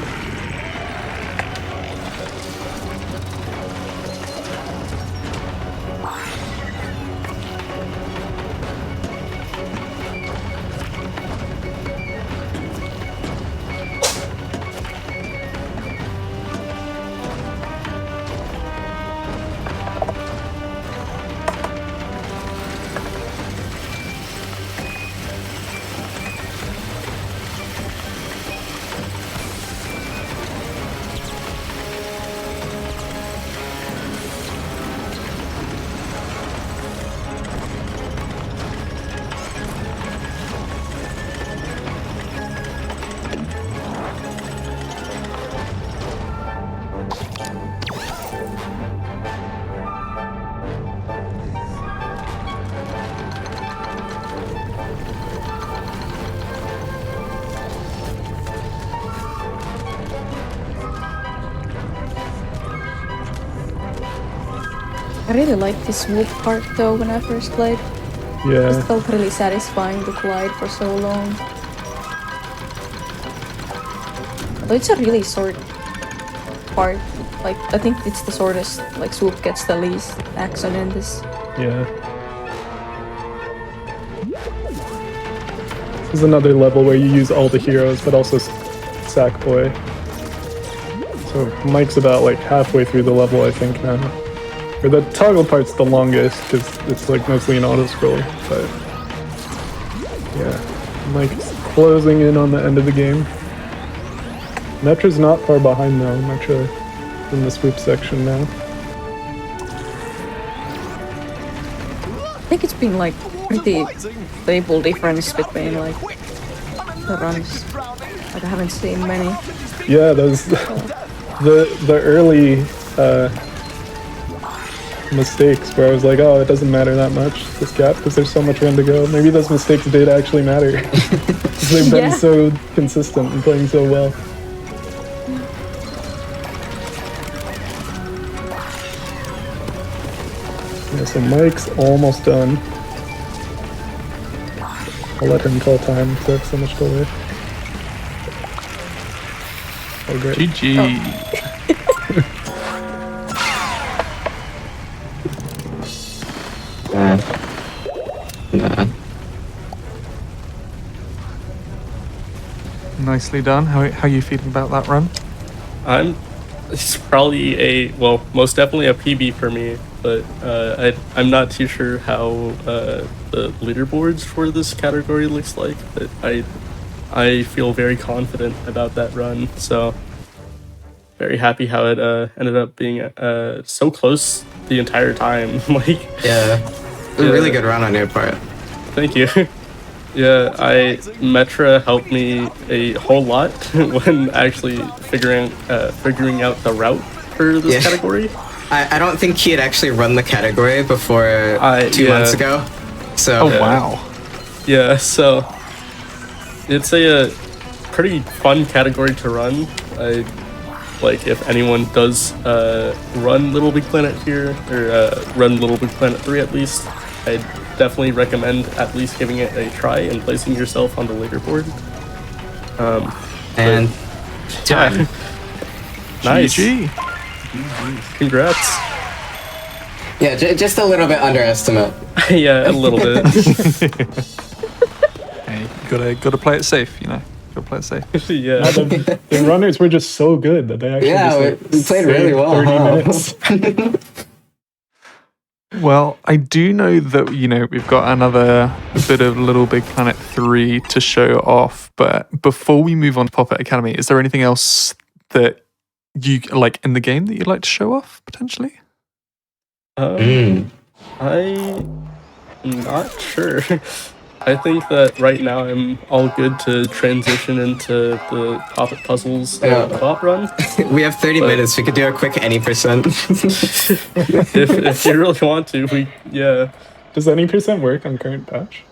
I really liked this swoop part though when I first played. Yeah. It felt really satisfying to glide for so long. Although it's a really short part. Like, I think it's the shortest, like, Swoop gets the least action in this. Yeah. This is another level where you use all the heroes, but also Sackboy. So Mike's about like halfway through the level, I think now. Or the toggle part's the longest, because it's like mostly an auto-scroll, but... Yeah, Mike's closing in on the end of the game. Metra's not far behind though, Metra in the Swoop section now. I think it's been like pretty stable difference between like the runs. Like I haven't seen many. Yeah, those the early mistakes where I was like, oh, it doesn't matter that much, this gap, because there's so much run to go. Maybe those mistakes did actually matter. Because they've been so consistent and playing so well. Yeah, so Mike's almost done. I'll let him call time because I have so much to wait. Oh, great. GG. Nicely done. How are you feeling about that run? It's probably most definitely a PB for me, but I'm not too sure how the leaderboards for this category looks like, but I feel very confident about that run, so very happy how it ended up being so close the entire time. Yeah, a really good run on your part. Thank you. Yeah, Metra helped me a whole lot when actually figuring out the route for this category. I don't think he had actually run the category before 2 months ago. So. Oh wow. Yeah, so it's a pretty fun category to run. If anyone does run LittleBigPlanet here, or run LittleBigPlanet 3 at least, I'd definitely recommend at least giving it a try and placing yourself on the leaderboard. And time. Nice. GG. Congrats. Yeah, just a little bit underestimate. Yeah, a little bit. Hey, gotta play it safe, you know. Gotta play it safe. Yeah. No, the runners were just so good that they actually we played really well. 30 minutes. Well, I do know that, we've got another bit of LittleBigPlanet 3 to show off, but before we move on to Puppet Academy, is there anything else that you like in the game that you'd like to show off, potentially? I'm not sure. I think that right now I'm all good to transition into the Puppet puzzles and co-op run. We have 30 minutes. We could do a quick any %. if you really want to, yeah. Does any % work on current patch?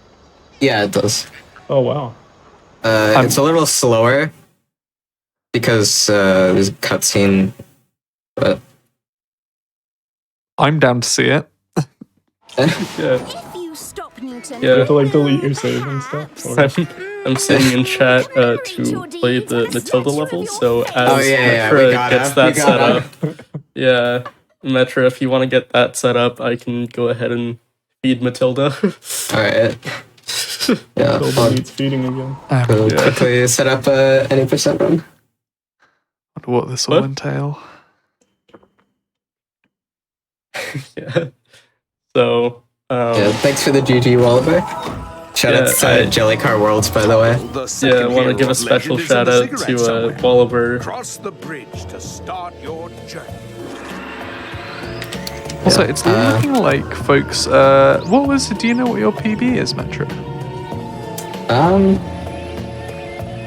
Yeah, it does. Oh wow. It's a little slower because there's a cutscene, but I'm down to see it. Yeah. You have to like delete your save and stuff. Or... I'm sitting in chat to play the Matilda level, so as Metra gets that set up, Metra, if you want to get that set up, I can go ahead and feed Matilda. Alright. Yeah, Matilda needs feeding again. Quickly set up any % run. I wonder what this will entail. Yeah. So. Thanks for the GG Wallaby. Shout out to Jellycar Worlds, by the way. Yeah, I want to give a special shout out to Wallaber. Cross the bridge to start your journey. Also, it's looking like, folks, do you know what your PB is, Metra?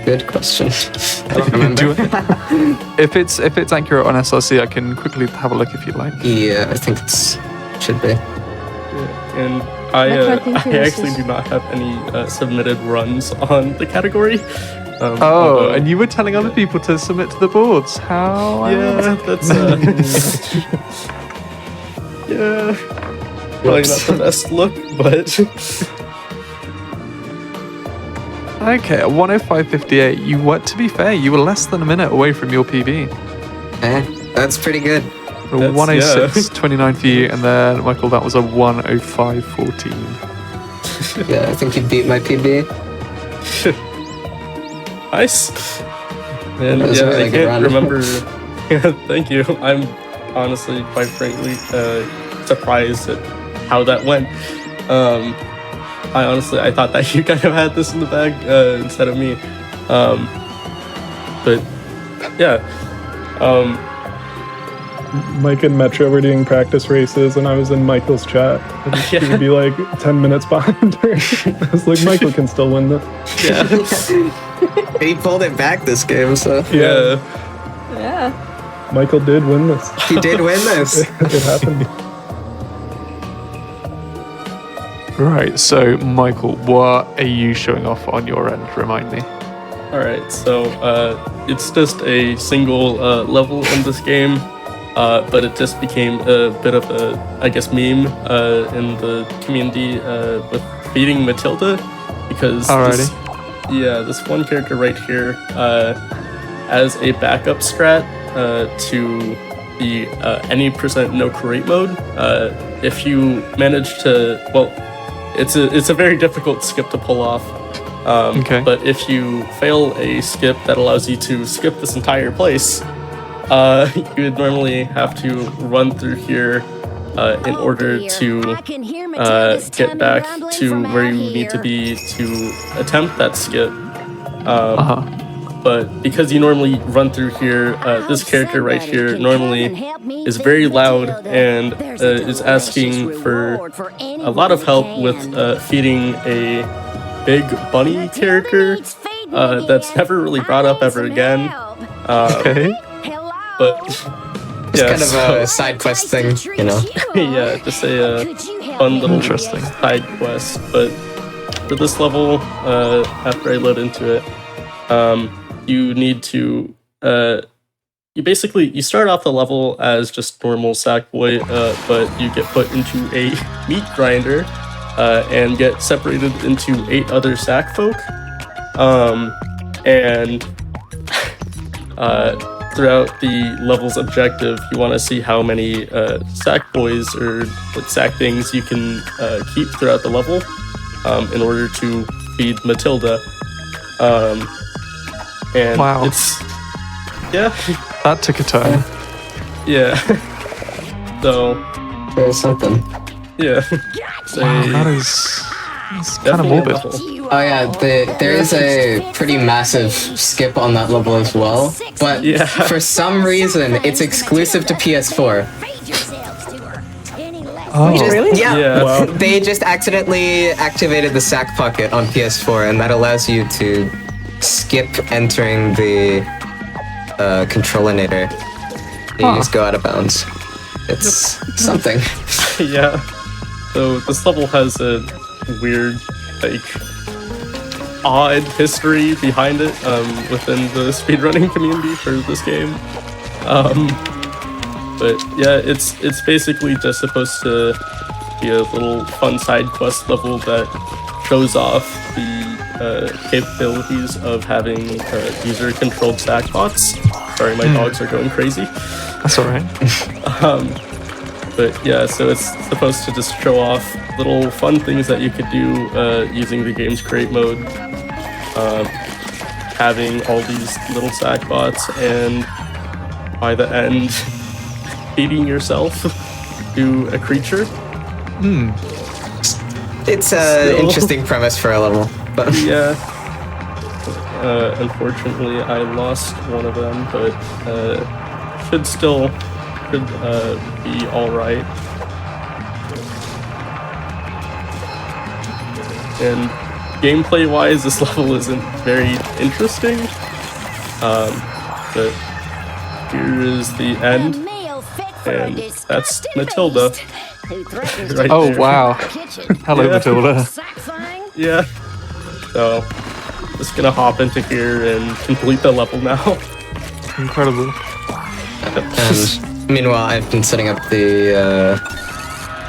Good question. I don't remember. If it's accurate on SRC, I can quickly have a look if you'd like. Yeah, I think it should be. And I actually do not have any submitted runs on the category. And you were telling other people to submit to the boards. How? Yeah, that's... Probably not the best look, but Okay, at 105.58, you were, to be fair, you were less than a minute away from your PB. That's pretty good. 106.29 for you, and then Michael, that was a 105.14. Yeah, I think you beat my PB. nice. And That was a really I good can't run. remember. Thank you. I'm honestly, quite frankly, surprised at how that went. I thought that you kind of had this in the bag instead of me. But yeah. Mike and Metro were doing practice races, and I was in Michael's chat. And he would be like 10 minutes behind her. I was like, Michael can still win this. Yeah. He pulled it back this game, so. Yeah. Yeah. Michael did win this. He did win this. It happened. Right, so Michael, what are you showing off on your end? Remind me. Alright, so it's just a single level in this game, but it just became a bit of a, I guess, meme in the community with beating Matilda, because this one character right here, as a backup strat to the any percent no create mode, if you manage to, well, it's a very difficult skip to pull off. But if you fail a skip that allows you to skip this entire place, you would normally have to run through here in order to get back to where you need to be to attempt that skip. But because you normally run through here, this character right here normally is very loud and is asking for a lot of help with feeding a big bunny character that's never really brought up ever again. But It's kind of a side quest thing, you know? Yeah, just a fun little side quest. But for this level, after I load into it, you need to you start off the level as just normal Sackboy, but you get put into a meat grinder and get separated into 8 other sack folk. And throughout the level's objective, you want to see how many sack boys or sack things you can keep throughout the level in order to feed Matilda. And it's that took a turn. So there's something. So that is kind of morbid. Oh yeah, there is a pretty massive skip on that level as well, but for some reason it's exclusive to PS4. Oh, really? Yeah. Wow. They just accidentally activated the sack pocket on PS4, and that allows you to skip entering the controlinator. You just go out of bounds. It's something. Yeah. So this level has a weird, odd history behind it within the speedrunning community for this game. But yeah, it's basically just supposed to be a little fun side quest level that shows off the capabilities of having user-controlled sackbots. Sorry, my dogs are going crazy. That's alright. But yeah, so it's supposed to just show off little fun things that you could do using the game's create mode. Having all these little sackbots, and by the end, feeding yourself to a creature. It's an interesting premise for a level, but yeah. Unfortunately, I lost one of them, but should be all right. And gameplay-wise, this level isn't very interesting. But here is the end, and that's Matilda. Right Oh there. wow! Hello, Matilda. Yeah. So, just gonna hop into here and complete the level now. Incredible. and meanwhile I've been setting up the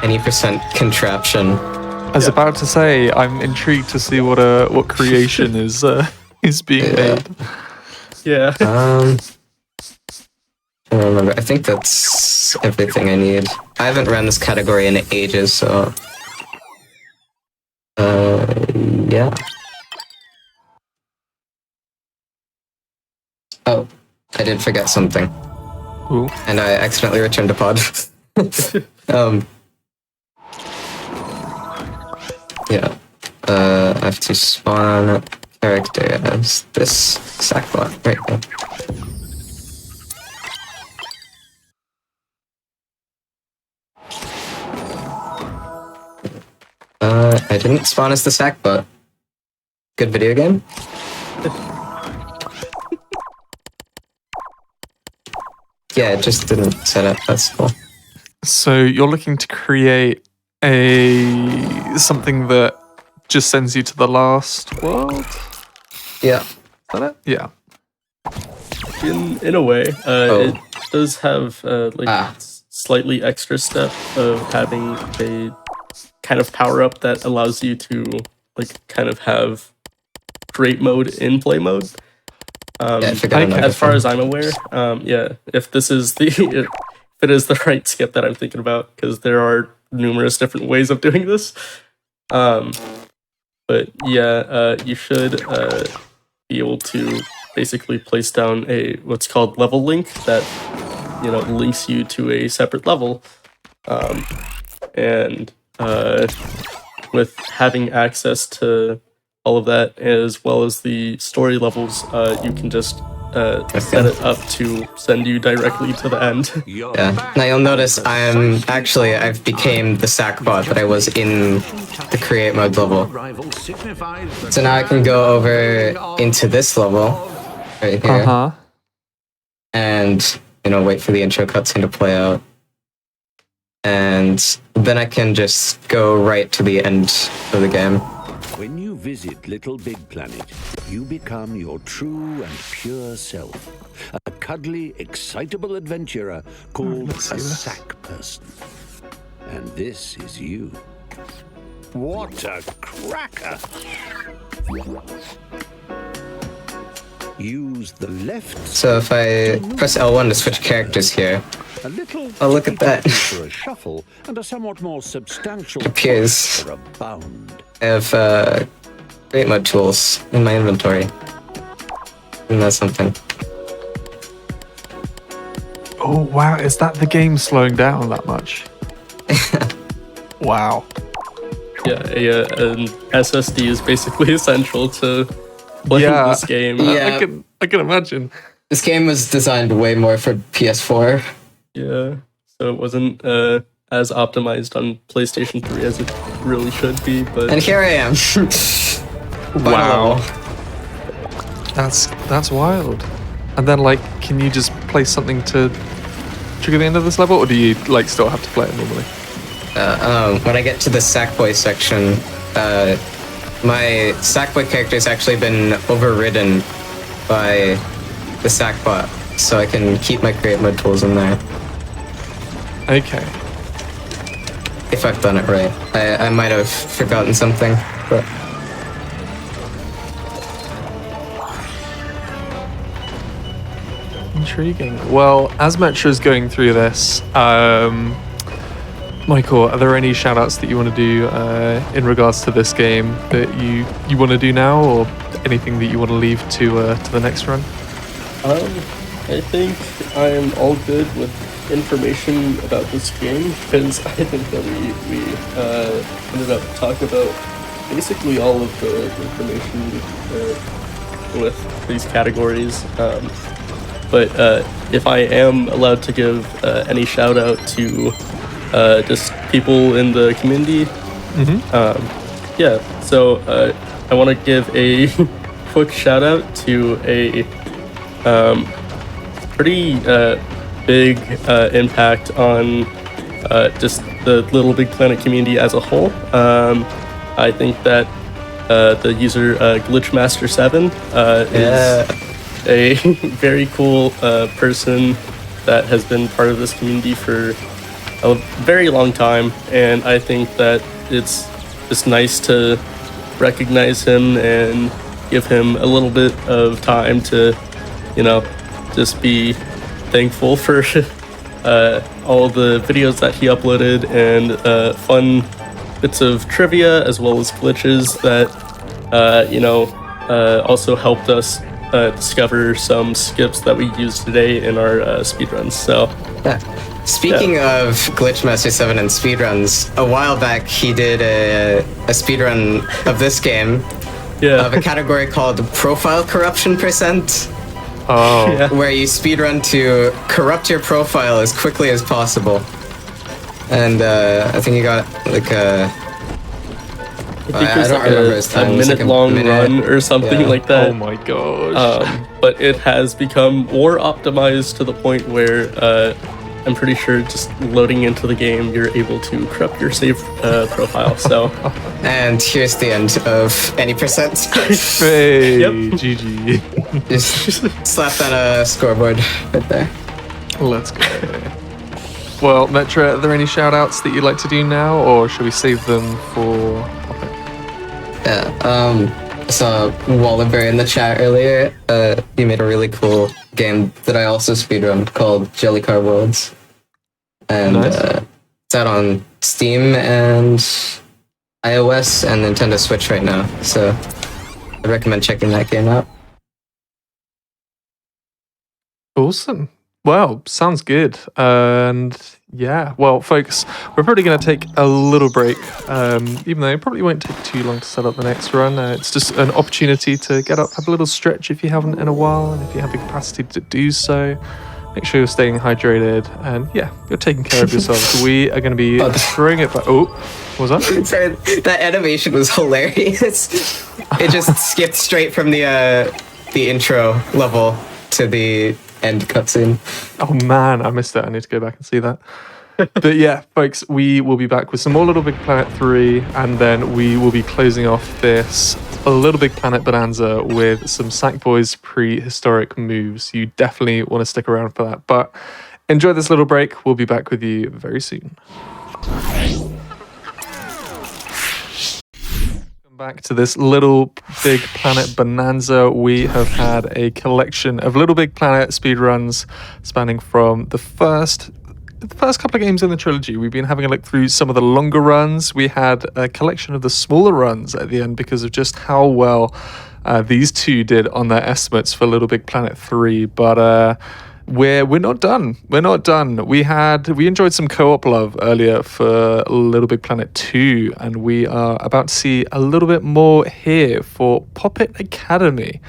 any percent contraption. I was about to say, I'm intrigued to see what creation is being made. Yeah. I don't remember. I think that's everything I need. I haven't ran this category in ages, so yeah. Oh, I did forget something. Ooh. And I accidentally returned a pod. Yeah. I have to spawn a character as this Sackboy right here. I didn't spawn as the Sackbot. Good video game? Yeah, it just didn't set up. That's cool. So you're looking to create something that just sends you to the last world? Yeah. Is that it? Yeah. In a way, it does have slightly extra step of having a kind of power up that allows you to kind of have create mode in play mode. As far as I'm aware, if this is if it is the right skip that I'm thinking about, because there are numerous different ways of doing this. But yeah, you should be able to basically place down what's called level link that links you to a separate level, and with having access to all of that as well as the story levels, you can just set it up to send you directly to the end. Yeah. Now you'll notice I've became the Sackbot that I was in the create mode level. So now I can go over into this level right here. And wait for the intro cutscene to play out. And then I can just go right to the end of the game. When you visit LittleBigPlanet, you become your true and pure self. A cuddly, excitable adventurer called a sack person. And this is you. What a cracker! Use the left. So if I press L1 to switch characters here, oh, look at that. For a shuffle and a somewhat more substantial appears. for a bound. I have create mode tools in my inventory. And that's something. Oh wow, is that the game slowing down that much? Wow. Yeah, an SSD is basically essential to playing this game. Yeah, I can imagine. This game was designed way more for PS4. Yeah, so it wasn't as optimized on PlayStation 3 as it really should be. But and here I am. Wow. That's wild. And then can you just place something to trigger the end of this level, or do you still have to play it normally? When I get to the Sackboy section, my Sackboy character has actually been overridden by the Sackbot, so I can keep my create mode tools in there. Okay. If I've done it right. I might have forgotten something, but... Intriguing. Well, as Metro's going through this, Michael, are there any shoutouts that you want to do in regards to this game that you want to do now, or anything that you want to leave to the next run? I think I am all good with information about this game, because I think that we ended up talking about basically all of the information with these categories. But if I am allowed to give any shout out to just people in the community, so I want to give a quick shout out to a pretty big impact on just the LittleBigPlanet community as a whole. I think that the user Glitchmaster7 is a very cool person that has been part of this community for a very long time, and I think that it's just nice to recognize him and give him a little bit of time to, just be thankful for all the videos that he uploaded and fun bits of trivia as well as glitches that, also helped us discover some skips that we use today in our speedruns. So, Speaking of Glitchmaster 7 and speedruns, a while back he did a speedrun of this game of a category called Profile Corruption %. Oh. Where you speedrun to corrupt your profile as quickly as possible. And I think he got like I don't remember his time. A minute-long run or something like that. Oh my gosh. But it has become more optimized to the point where I'm pretty sure just loading into the game, you're able to corrupt your save profile. So, and here's the end of any percent. Hey, GG. Just slap on a scoreboard right there. Let's go. Well, Metra, are there any shout-outs that you'd like to do now, or should we save them for Poppet? Yeah, I saw Wallaber in the chat earlier. He made a really cool game that I also speedrun called Jelly Car Worlds. And it's out on Steam and iOS and Nintendo Switch right now. So I recommend checking that game out. Awesome. Well, sounds good. And yeah, well, folks, we're probably going to take a little break, even though it probably won't take too long to set up the next run. It's just an opportunity to get up, have a little stretch if you haven't in a while, and if you have the capacity to do so, make sure you're staying hydrated, and yeah, you're taking care of yourselves. We are going to be throwing it back. Oh, what was that? Sorry, that animation was hilarious. It just skipped straight from the intro level to the end cutscene. Oh man, I missed that. I need to go back and see that. But yeah, folks, we will be back with some more LittleBigPlanet 3, and then we will be closing off this LittleBigPlanet Bonanza with some Sackboy's prehistoric moves. You definitely want to stick around for that. But enjoy this little break. We'll be back with you very soon. Back to this LittleBigPlanet Bonanza. We have had a collection of LittleBigPlanet speedruns spanning from the first couple of games in the trilogy. We've been having a look through some of the longer runs. We had a collection of the smaller runs at the end because of just how well these two did on their estimates for LittleBigPlanet 3. But we're not done. We're not done. We enjoyed some co-op love earlier for LittleBigPlanet 2, and we are about to see a little bit more here for Poppet Academy.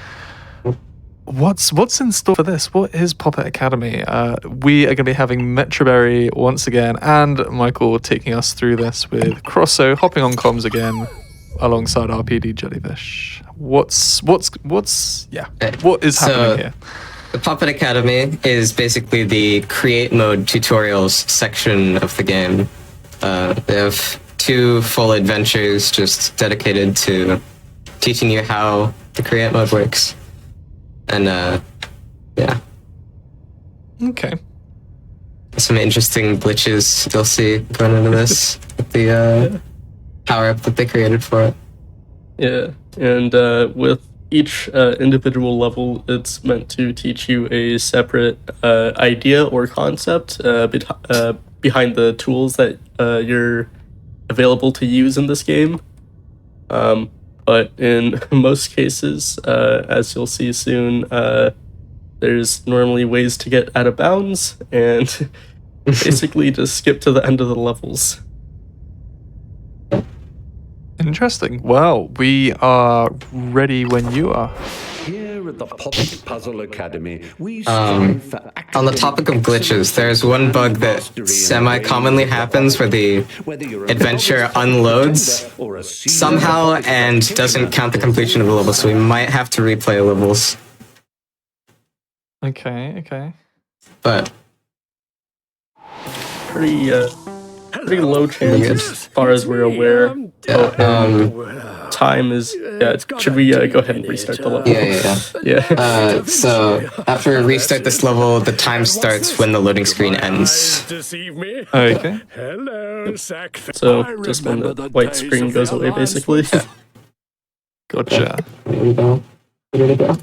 What's in store for this? What is Poppet Academy? We are going to be having Metroberry once again, and Michael taking us through this with Crosso hopping on comms again alongside RPD Jellyfish. What is happening here? The Poppet Academy is basically the create mode tutorials section of the game. They have 2 full adventures just dedicated to teaching you how the create mode works. And yeah. Okay. Some interesting glitches you'll see going into this with the power-up that they created for it. Yeah, and with each individual level, it's meant to teach you a separate idea or concept behind the tools that you're available to use in this game. But in most cases, as you'll see soon, there's normally ways to get out of bounds and basically just skip to the end of the levels. Interesting. Well, we are ready when you are. Here at the Poppet Puzzle Academy, we on the topic of glitches, there's one bug that semi-commonly happens where the adventure unloads somehow and doesn't count the completion of the level, so we might have to replay levels. Okay. But pretty low chance as far as we're aware. Yeah, time is should we go ahead and restart the level? Yeah. So after we restart this level, the time starts when the loading screen ends. Okay. Hello, So just when the white screen goes away, basically. Gotcha. There we go. There we go.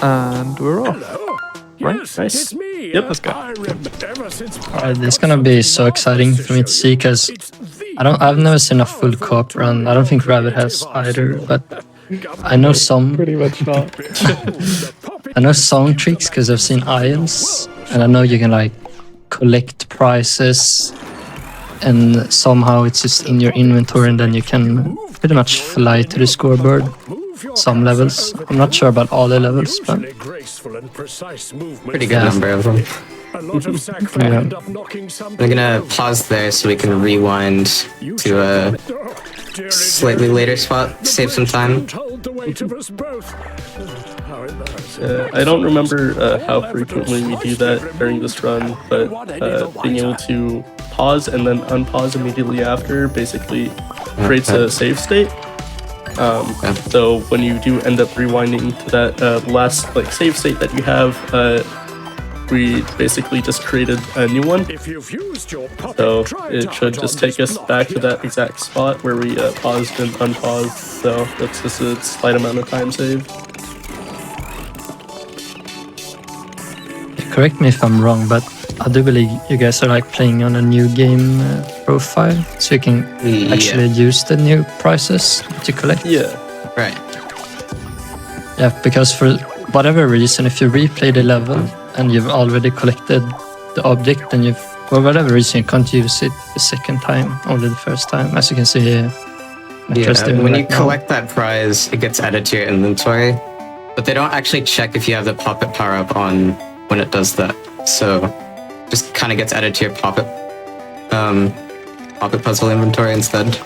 And we're off. Right? Nice. Yep, let's go. This is gonna be so exciting for me to see because I've never seen a full co-op run. I don't think Rabbit has either, but I know some. Pretty much not. I know some tricks because I've seen Isles, and I know you can like collect prizes, and somehow it's just in your inventory, and then you can pretty much fly to the scoreboard. Some levels. I'm not sure about all the levels, but Pretty good number of them. yeah. I'm gonna pause there so we can rewind to a slightly later spot, save some time. I don't remember how frequently we do that during this run, but being able to pause and then unpause immediately after basically creates a save state. So when you do end up rewinding to that last save state that you have, we basically just created a new one. So it should just take us back to that exact spot where we paused and unpaused. So that's just a slight amount of time saved. Correct me if I'm wrong, but I do believe you guys are like playing on a new game profile, so you can actually use the new prizes to collect. Yeah. Right. Yeah, because for whatever reason, if you replay the level and you've already collected the object, then you've, for whatever reason, you can't use it the second time, only the first time, as you can see here. When you collect that prize, it gets added to your inventory, but they don't actually check if you have the pop-it power-up on when it does that. So just kind of gets added to your pop-it puzzle inventory instead.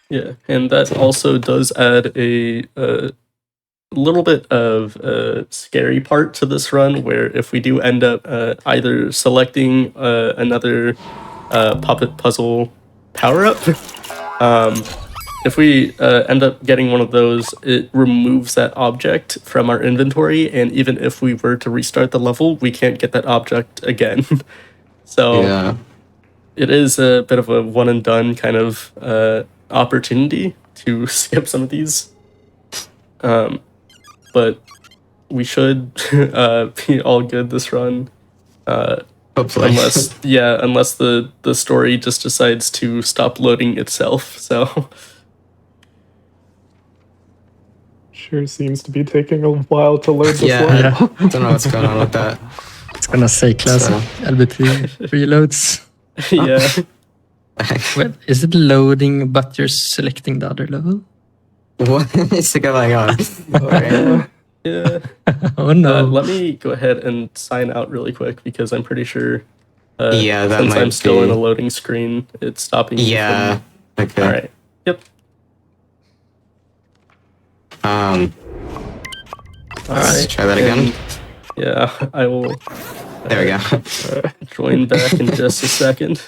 Yeah, and that also does add a little bit of a scary part to this run, where if we do end up either selecting another pop-it puzzle power-up, if we end up getting one of those, it removes that object from our inventory, and even if we were to restart the level, we can't get that object again. So it is a bit of a one and done kind of opportunity to skip some of these. But we should be all good this run. Hopefully. Unless the story just decides to stop loading itself. So Sure seems to be taking a while to load this level. I don't know what's going on with that. It's gonna say classic LBP reloads. Yeah. Wait, is it loading but you're selecting the other level? What is going on? Yeah. Oh no. Let me go ahead and sign out really quick because I'm pretty sure that since might I'm still be in a loading screen, it's stopping me okay. All right. Yep. Let's try that again. Yeah, I will. There we go. Join back in just a second.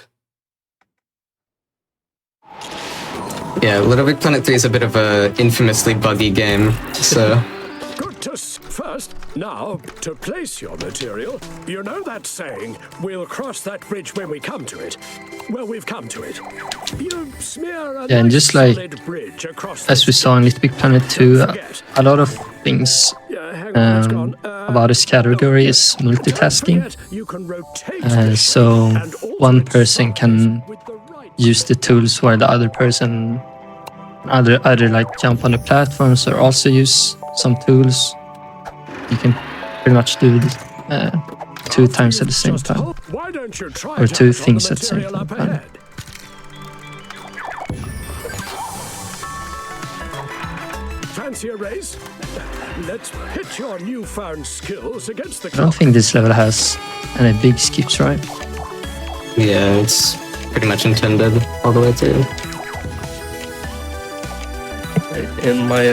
Yeah, LittleBigPlanet 3 is a bit of a infamously buggy game, so... First, now, to place your material, you know that saying, we'll cross that bridge when we come to it. Well, we've come to it. You smear a and just like, solid bridge across as we saw in LittleBigPlanet 2, a lot of things about this category is multitasking. So one person can use the tools while the other person either like jump on the platforms or also use some tools. You can pretty much do 2 times at the same time, or 2 things at the same time. Fancy a race? Let's pit your newfound skills against the I don't think this level has any big skips, right? Yeah, it's pretty much intended all the way through. And my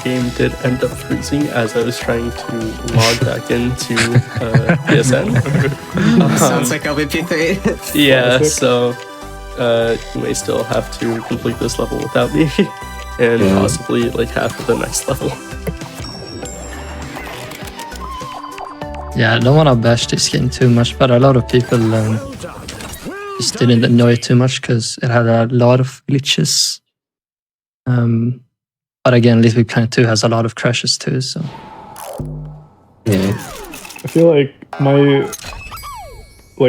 game did end up freezing as I was trying to log back into PSN. Sounds like LBP3. Yeah, so you may still have to complete this level without me, and possibly like half of the next level. Yeah, I don't want to bash this game too much, but a lot of people just didn't enjoy it too much because it had a lot of glitches. But again, LittleBigPlanet 2 has a lot of crashes too, so. I feel like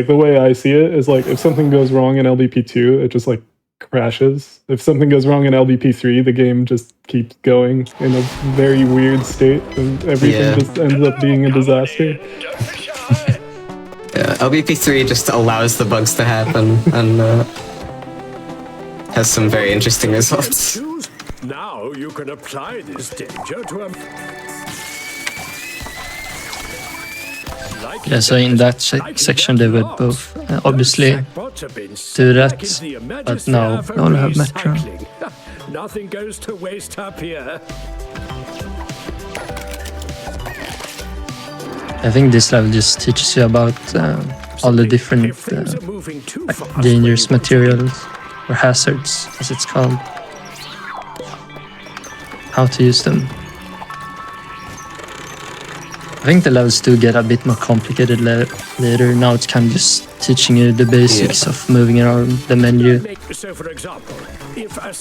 the way I see it is like if something goes wrong in LBP2, it just like crashes. If something goes wrong in LBP3, the game just keeps going in a very weird state and everything just ends up being a disaster. LBP3 just allows the bugs to happen and has some very interesting results. Now you can apply this danger to a... Yeah, so in that section they would both obviously do that, but no, we only have Metro. Nothing goes to waste up here. I think this level just teaches you about all the different dangerous materials, or hazards as it's called. How to use them. I think the levels do get a bit more complicated later. Now it's kind of just teaching you the basics of moving around the menu. So, for example, if a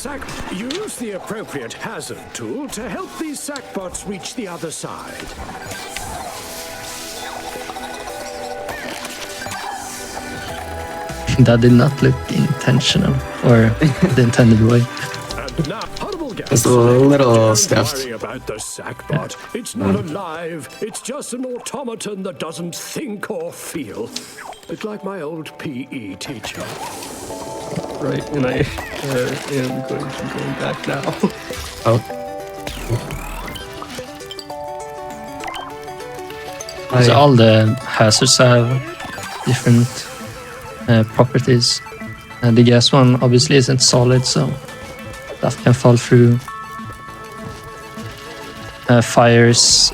use the appropriate hazard tool to help these sackbots reach the other side. That did not look intentional or the intended way. It's a little scuffed. Worry about the sackbot. It's not alive. It's just an automaton that doesn't think or feel. It's like my old PE teacher. Right, and I am going to be going back now. So all the hazards have different properties. The gas one obviously isn't solid, so stuff can fall through. Fires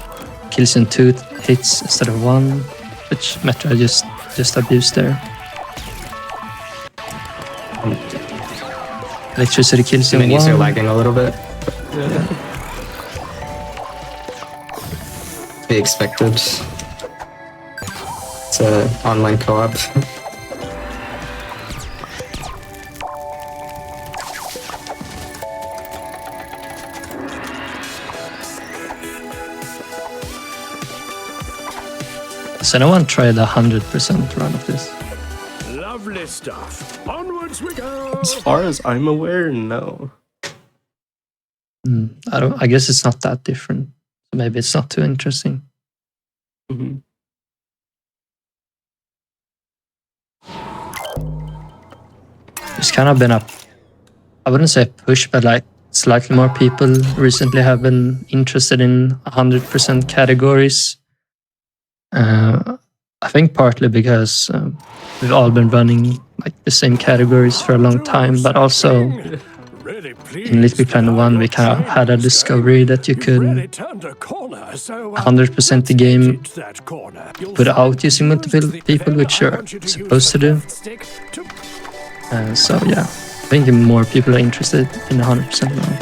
kills in 2 hits instead of 1, which Metro just abused there. Electricity kills in 1. Menus are lagging a little bit. To be expected. It's an online co-op. So no one tried 100% run of this. Lovely stuff. Onwards we go. As far as I'm aware, no. I guess it's not that different. So maybe it's not too interesting. It's kind of been I wouldn't say push, but like slightly more people recently have been interested in 100% categories. I think partly because we've all been running like the same categories for a long time, but also in LittleBigPlanet 1 we kind of had a discovery that you could 100% the game without using multiple people, which you're supposed to do. So yeah, I think more people are interested in 100% now.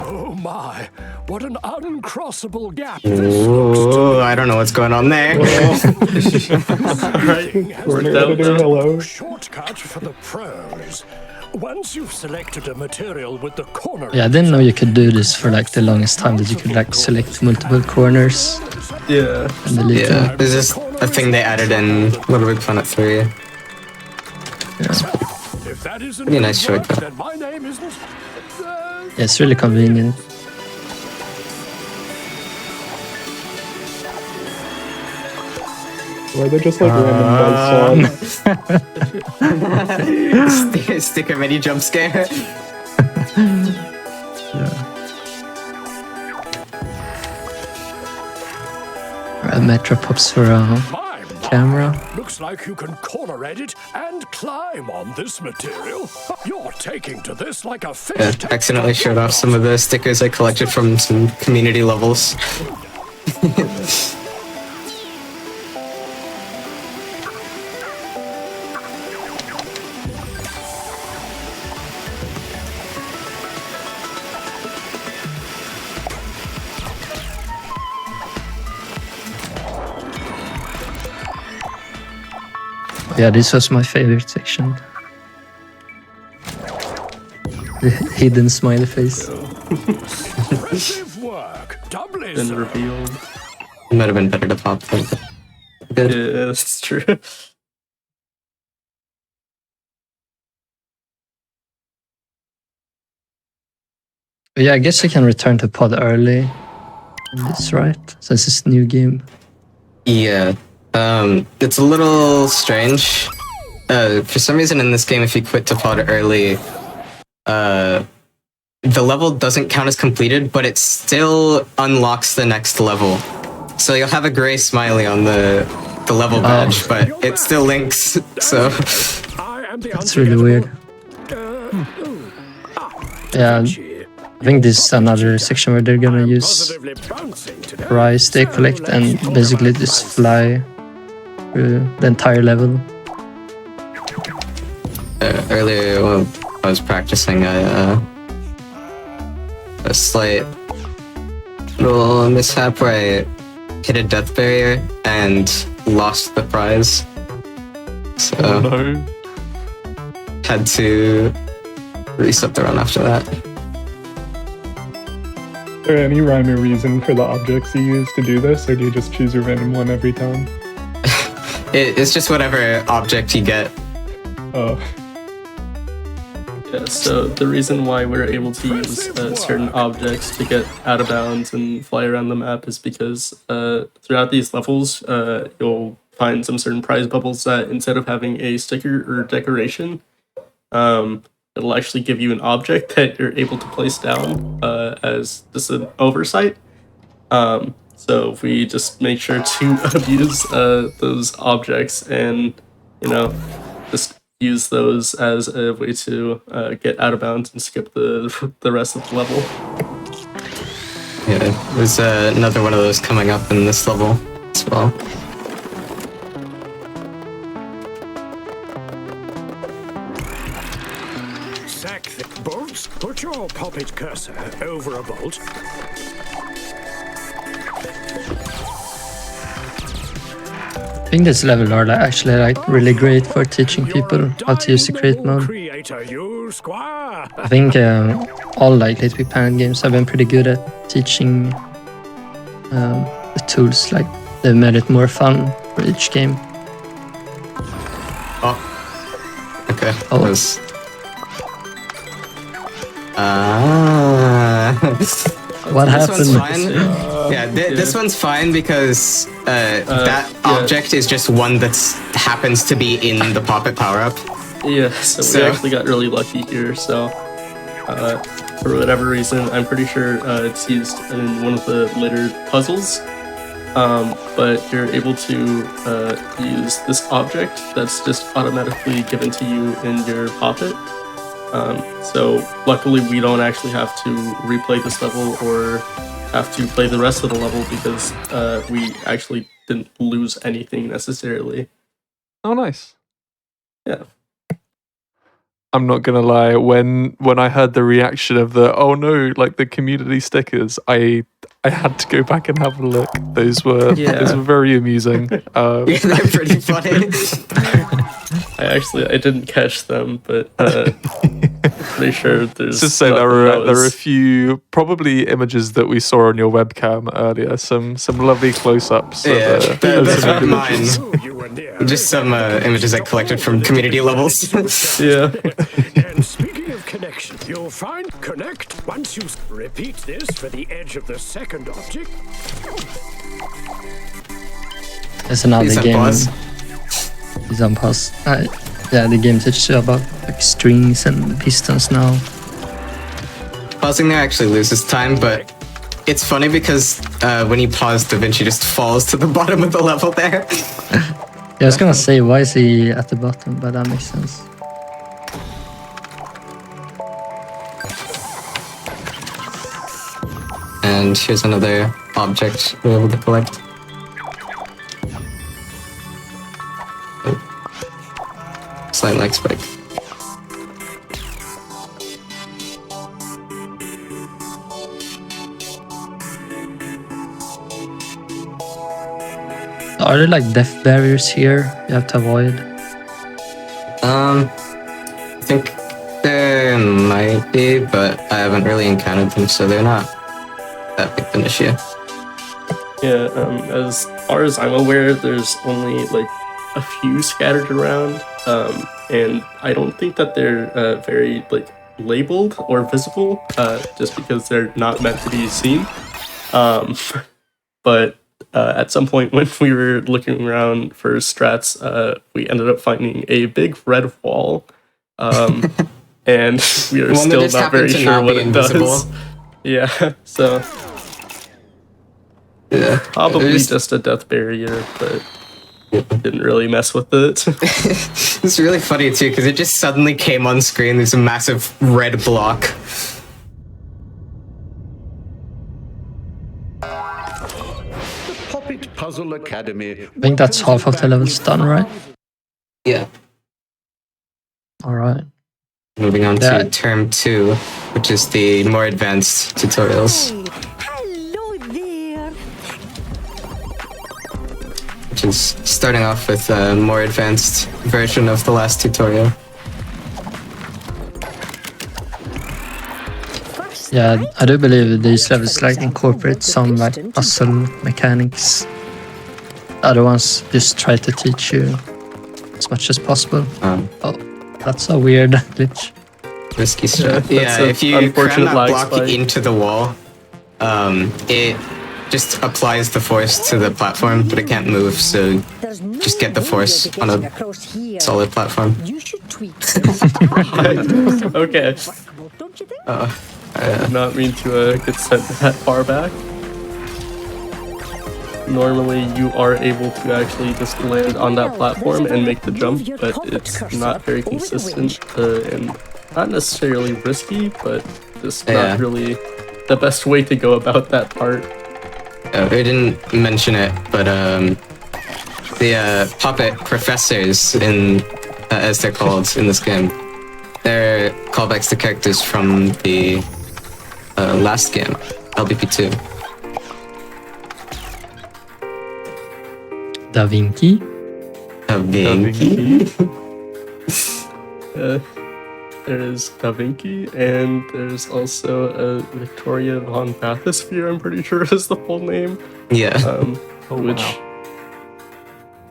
Oh my, what an uncrossable gap. Ooh, I don't know what's going on there. Hello. Shortcut for the pros. Once you've selected a material with the corner. Yeah, I didn't know you could do this for like the longest time, that you could like select multiple corners. Yeah. And delete them. This is a thing they added in LittleBigPlanet 3. Pretty nice shortcut. Yeah, it's really convenient. Why are they just like random songs? Sticker mini jump scare. Metro pops for a camera. Looks like you can corner edit and climb on this material. You're taking to this like a fish. Accidentally showed off some of the stickers I collected from some community levels. Yeah, this was my favorite section. The hidden smiley face. Impressive work. Doubly Been so. revealed. It might have been better to pop them. Good. Yeah, that's true. But yeah, I guess I can return to pod early. That's right, since it's a new game. Yeah. It's a little strange. For some reason in this game, if you quit to pod early, the level doesn't count as completed, but it still unlocks the next level. So you'll have a gray smiley on the level badge, but it still links, so... That's really weird. Yeah, I think this is another section where they're gonna use prize they collect and basically just fly through the entire level. Earlier when I was practicing, a slight little mishap where I hit a death barrier and lost the prize. So had to reset the run after that. Is there any rhyme or reason for the objects you use to do this, or do you just choose a random one every time? It's just whatever object you get. Oh. Yeah, so the reason why we're able to use certain objects to get out of bounds and fly around the map is because throughout these levels, you'll find some certain prize bubbles that instead of having a sticker or decoration, it'll actually give you an object that you're able to place down as just an oversight. So if we just make sure to abuse those objects and, you know, just use those as a way to get out of bounds and skip the rest of the level. Yeah, there's another one of those coming up in this level as well. Sack the bolts. Put your poppet cursor over a bolt. I think this level are actually really great for teaching people how to use the create mode. I think all LittleBigPlanet games have been pretty good at teaching the tools. Like they've made it more fun for each game. Oh. Okay. Oh. Was... What happened? This one's fine. This one's fine because that object is just one that happens to be in the poppet power-up. Yeah, so we actually got really lucky here, so for whatever reason, I'm pretty sure it's used in one of the later puzzles, but you're able to use this object that's just automatically given to you in your poppet. So luckily we don't actually have to replay this level or have to play the rest of the level because we actually didn't lose anything necessarily. Oh, nice. Yeah. I'm not gonna lie, when I heard the reaction of the oh no, like the community stickers, I had to go back and have a look. Those were very amusing. Yeah, they're pretty funny. I didn't catch them, but pretty sure there's. Just say there were a few probably images that we saw on your webcam earlier. Some lovely close-ups. Yeah, that's some not images. mine. Just some images I collected from community levels. Yeah. And speaking of connection, you'll find connect once you repeat this for the edge of the second object. There's another He's on game. pause. He's on pause. Yeah, the game teaches you about like strings and pistons now. Pausing there actually loses time, but it's funny because when you pause, Da Vinci just falls to the bottom of the level there. I was gonna say, why is he at the bottom? But that makes sense. And here's another object we're able to collect. Oh. Slight lag spike. Are there like death barriers here you have to avoid? I think there might be, but I haven't really encountered them, so they're not that big of an issue. Yeah, as far as I'm aware, there's only like a few scattered around, and I don't think that they're very like labeled or visible, just because they're not meant to be seen. But at some point when we were looking around for strats, we ended up finding a big red wall, and we are still not very sure what it does. Yeah, so yeah, probably just a death barrier, but didn't really mess with it. It's really funny too, because it just suddenly came on screen. There's a massive red block. Puzzle Academy. I think that's half of the levels done, right? Yeah. Alright. Moving on to term 2, which is the more advanced tutorials. Hello there. Which is starting off with a more advanced version of the last tutorial. Yeah, I do believe these levels like incorporate some like puzzle mechanics. Other ones just try to teach you as much as possible. Oh, that's a weird glitch. Risky stuff. Yeah, if you cram that block into the wall, it just applies the force to the platform, but it can't move, so just get the force on a solid platform. Okay. I did not mean to get sent that far back. Normally you are able to actually just land on that platform and make the jump, but it's not very consistent and not necessarily risky, but just not really the best way to go about that part. I didn't mention it, but the puppet professors, as they're called in this game, they're callbacks to characters from the last game, LBP2. Da Vinci. Da Vinci. There is Da Vinci, and there's also Victoria von Bathysphere, I'm pretty sure is the full name. Yeah. Which...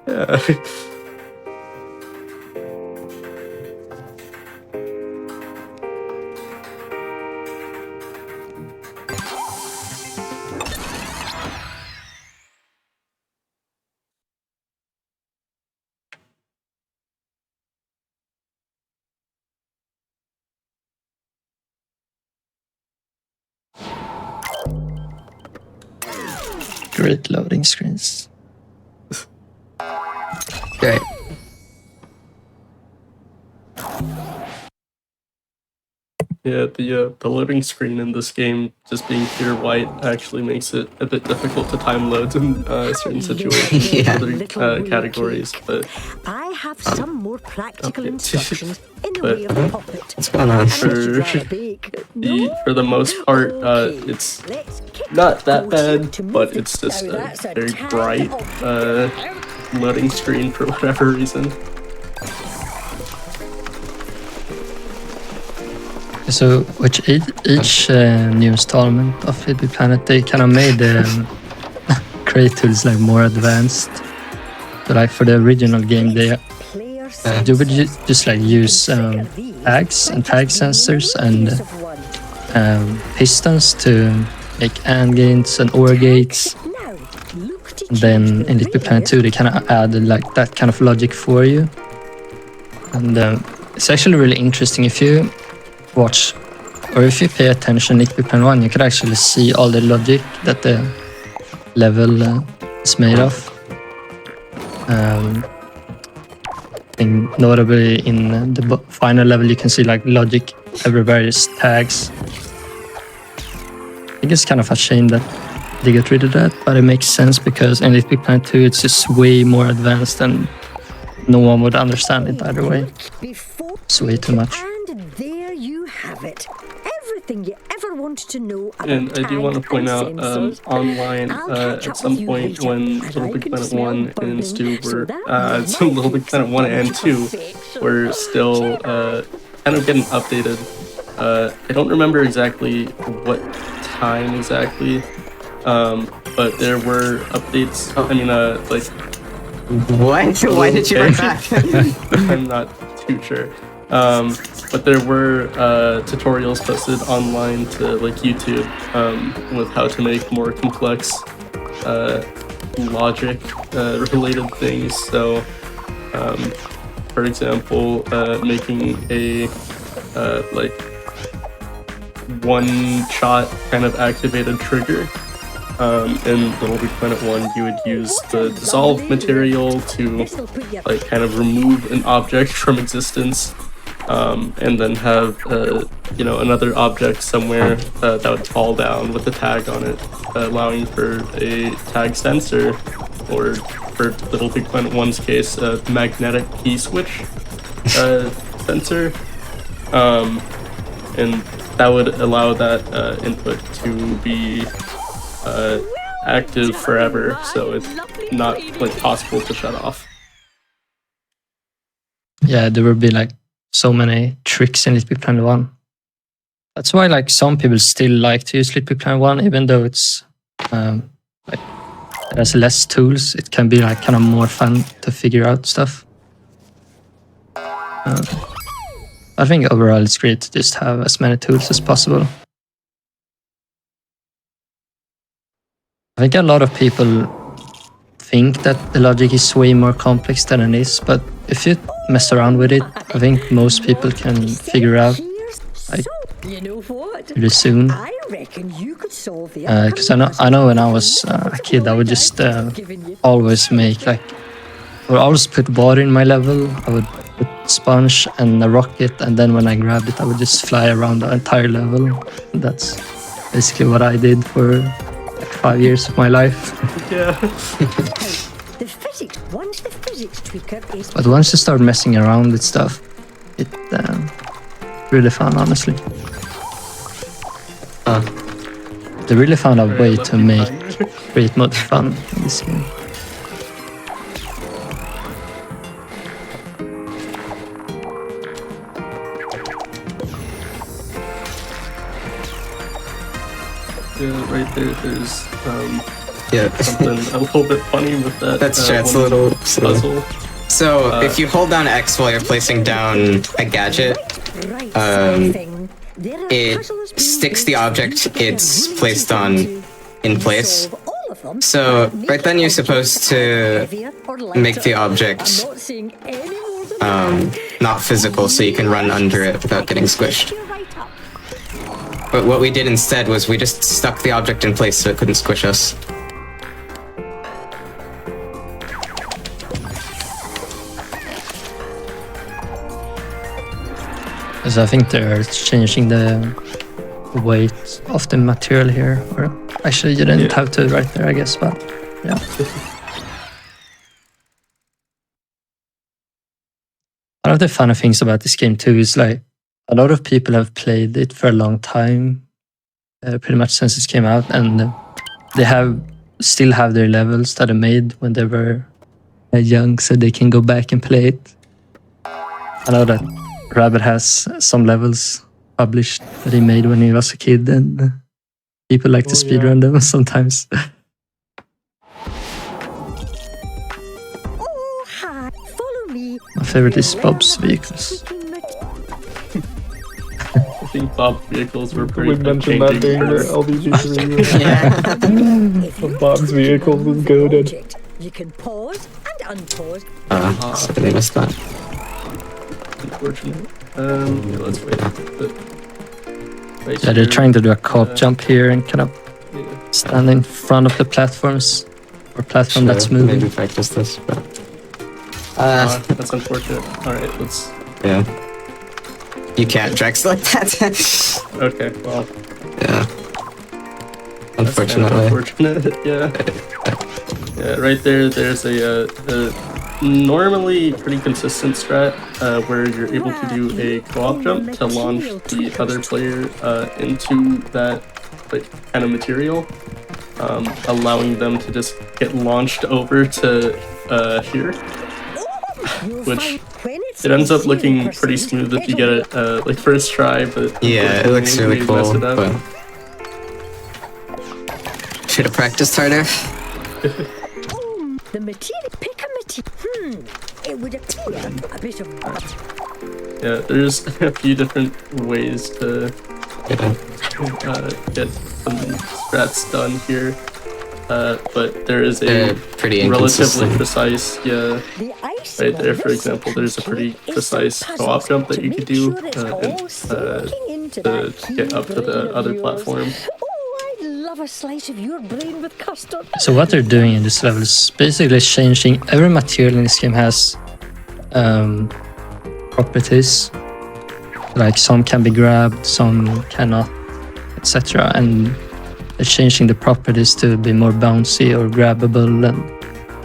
Yeah. Great loading screens. Great. Yeah, the loading screen in this game, just being pure white, actually makes it a bit difficult to time loads in certain situations in other categories. But I have some more practical instructions in the but way of a puppet. What's going on? For the most part, it's not that bad, but it's just a very bright loading screen for whatever reason. So, which each new installment of LittleBigPlanet, they kind of made create tools like more advanced. So, like for the original game, they would just like use tags and tag sensors and pistons to make AND gates and OR gates. And then in LittleBigPlanet 2, they kind of added like that kind of logic for you. And it's actually really interesting if you watch, or if you pay attention in LittleBigPlanet 1, you could actually see all the logic that the level is made of. I think notably in the final level, you can see like logic every various tags. I think it's kind of a shame that they got rid of that, but it makes sense because in LittleBigPlanet 2, it's just way more advanced and no one would understand it either way. It's way too much. And there you have it. Everything you ever wanted to know about And I do want to point out online at some point when LittleBigPlanet 1 and Stu were so LittleBigPlanet 1 and 2 were still kind of getting updated. I don't remember exactly what time exactly, but there were updates. I mean, like what? Why did you write back? I'm not too sure. But there were tutorials posted online to like YouTube with how to make more complex logic related things. So, for example, making a like one-shot kind of activated trigger. In LittleBigPlanet 1, you would use the dissolve material to like kind of remove an object from existence, and then have you know, another object somewhere that would fall down with a tag on it, allowing for a tag sensor, or for LittleBigPlanet 1's case, a magnetic key switch sensor, and that would allow that input to be active forever, so it's not like possible to shut off. Yeah, there will be like so many tricks in LittleBigPlanet 1. That's why like some people still like to use LittleBigPlanet 1, even though it's like it has less tools. It can be like kind of more fun to figure out stuff. I think overall it's great to just have as many tools as possible. I think a lot of people think that the logic is way more complex than it is, but if you mess around with it, I think most people can figure out like really soon. Because I know when I was a kid, I would just always make like, I would always put water in my level. I would put sponge and a rocket, and then when I grabbed it, I would just fly around the entire level. And that's basically what I did for like 5 years of my life. Yeah. But once you start messing around with stuff, it's really fun, honestly. They really found a way to make create mode fun in this game. Yeah, right there's something a little bit funny with that. That's true, it's a little puzzle. So if you hold down X while you're placing down a gadget, it sticks the object it's placed on in place. So right then you're supposed to make the object not physical, so you can run under it without getting squished. But what we did instead was we just stuck the object in place so it couldn't squish us. Because I think they're changing the weight of the material here. Or actually, you didn't have to right there, I guess, but yeah. One of the funny things about this game too is like a lot of people have played it for a long time, pretty much since it came out, and they still have their levels that are made when they were young, so they can go back and play it. I know that Rabbit has some levels published that he made when he was a kid, and people like to speedrun them sometimes. My favorite is Bob's vehicles. I think Bob's vehicles were pretty. We mentioned that during the LBG3. Yeah. Bob's vehicles is goated. You can pause and unpause. So they missed that. Unfortunate. Let's wait. Yeah, they're trying to do a co-op jump here and kind of stand in front of the platforms or platform that's moving. Maybe practice this, but That's unfortunate. Alright, let's... Yeah. You can't drag select that. Okay, well... Yeah. That's kind of unfortunate, yeah. Yeah, right there, there's a normally pretty consistent strat where you're able to do a co-op jump to launch the other player into that kind of material, allowing them to just get launched over to here, which it ends up looking pretty smooth if you get it like first try, but yeah, it looks really cool. But should have practiced harder. The material, pick a material. It would appear a bit of. Yeah, there's a few different ways to get some strats done here, but there is a relatively precise, right there, for example, there's a pretty precise co-op jump that you could do to get up to the other platform. A slice of your brain with custard. So what they're doing in this level is basically changing every material in this game has properties. Like some can be grabbed, some cannot, etc. And they're changing the properties to be more bouncy or grabbable and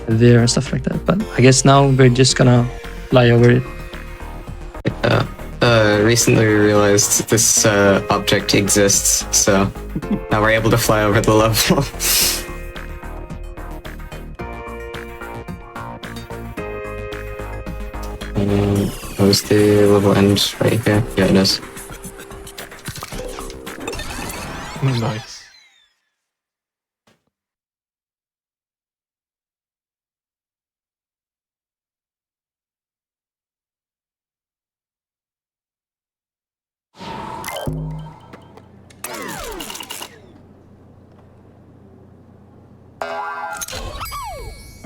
heavier and stuff like that. But I guess now we're just gonna fly over it. Recently we realized this object exists, so now we're able to fly over the level. Was the level end right here? Yeah, it is. Nice.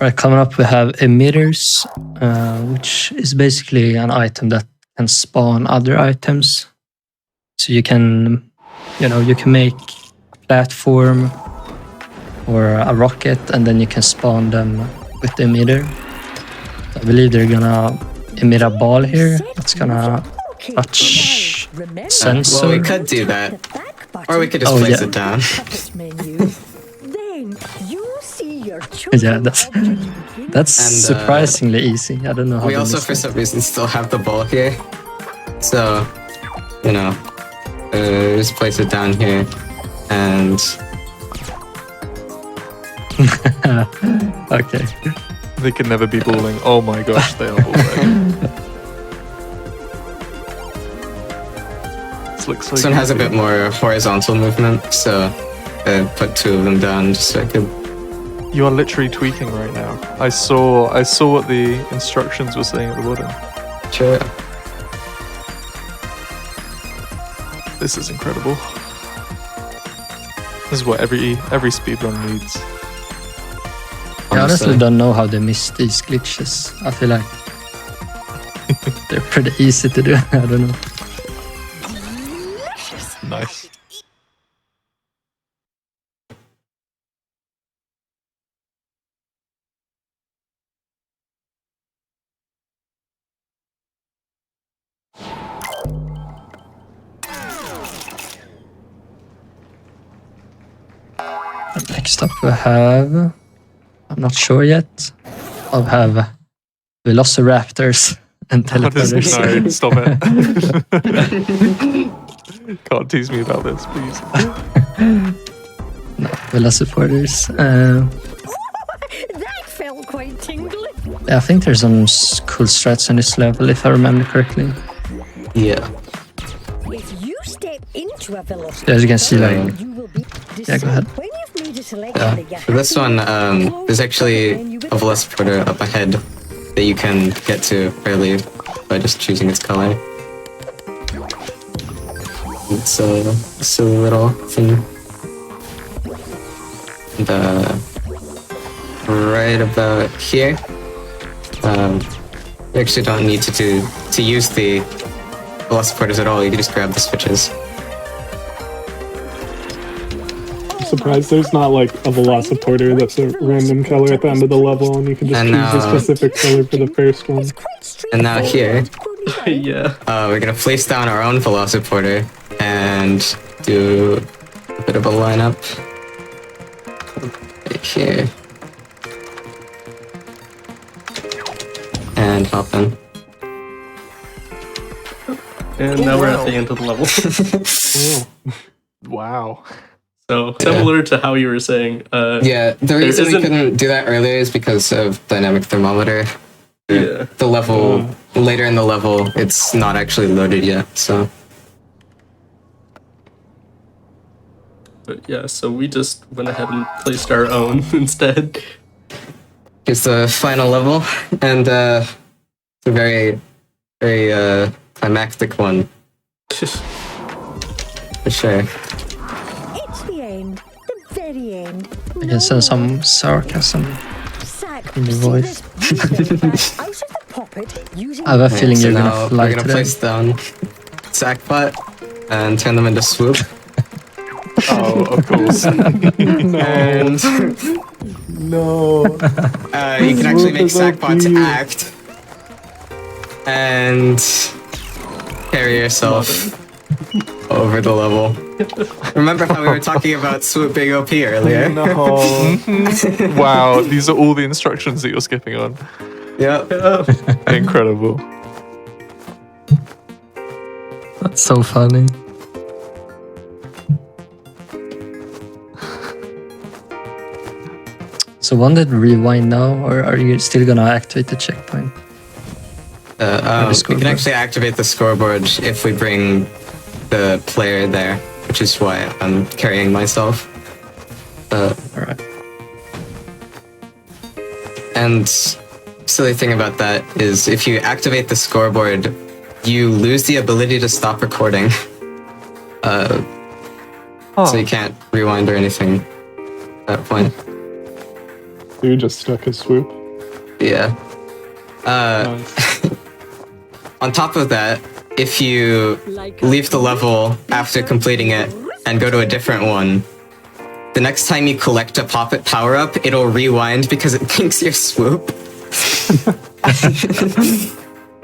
Alright, coming up we have emitters, which is basically an item that can spawn other items. So you can, you can make a platform or a rocket, and then you can spawn them with the emitter. I believe they're gonna emit a ball here. It's gonna touch sensor. Well, we could do that, or we could just place it down. Yeah, that's surprisingly easy. I don't know how. We also, for some reason, still have the ball here, so just place it down here, and okay. They can never be balling. Oh my gosh, they are balling. This looks like this one has a bit more horizontal movement, so put two of them down just so I could. You are literally tweaking right now. I saw what the instructions were saying at the bottom. Sure. This is incredible. This is what every speedrun needs. I honestly don't know how they miss these glitches. I feel like they're pretty easy to do. I don't know. Nice. Next up we have, I'm not sure yet, I'll have velociraptors and teleporters. No, stop it. Can't tease me about this, please. No, velociraptors. That felt quite tingly. I think there's some cool strats on this level, if I remember correctly. Yeah. If you step into a velociraptor, As you can see, like, yeah, go ahead. Yeah. For this one, there's actually a velociraptor up ahead that you can get to fairly by just choosing its color. It's a silly little thing. And, right about here, you actually don't need to use the velociraptors at all. You can just grab the switches. surprised there's not like a Velociporter that's a random color at the end of the level, and you can just And choose a specific color for the first one. And now here, Yeah. Oh, we're gonna place down our own Velociporter and do a bit of a lineup right here. And hop in. And now we're at the end of the level. Wow. So similar to how you were saying. Yeah, the reason we couldn't do that earlier is because of dynamic thermometer. Yeah. The level later in the level, it's not actually loaded yet. So. But yeah, so we just went ahead and placed our own instead. Here's the final level, and it's a very, very climactic one. For sure. It's the end. The very end. I can sense some sarcasm in your voice. I have a feeling you're gonna fly We're gonna today. place down Sackbot and turn them into swoop. Oh, of course. And No. you can actually make Sackbot to act and carry yourself over the level. Remember how we were talking about swoop big OP earlier? No. Wow, these are all the instructions that you're skipping on. Yep. Incredible. That's so funny. So one did rewind now, or are you still gonna activate the checkpoint? We can actually activate the scoreboard if we bring the player there, which is why I'm carrying myself. Alright. And silly thing about that is if you activate the scoreboard, you lose the ability to stop recording. So you can't rewind or anything at that point. So you're just stuck as swoop. Yeah. On top of that, if you leave the level after completing it and go to a different one, the next time you collect a Poppet power-up, it'll rewind because it thinks you're swoop.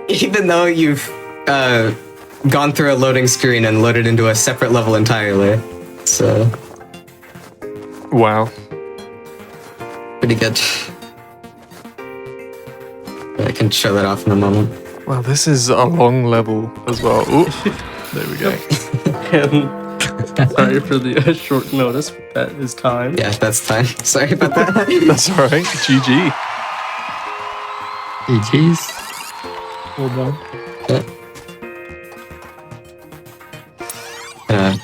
Even though you've gone through a loading screen and loaded into a separate level entirely. So... Wow. Pretty good. I can show that off in a moment. Well, this is a long level as well. Ooh, there we go. And sorry for the short notice, but that is time. Yeah, that's time. Sorry about that. That's alright. GG. GG's. Well done.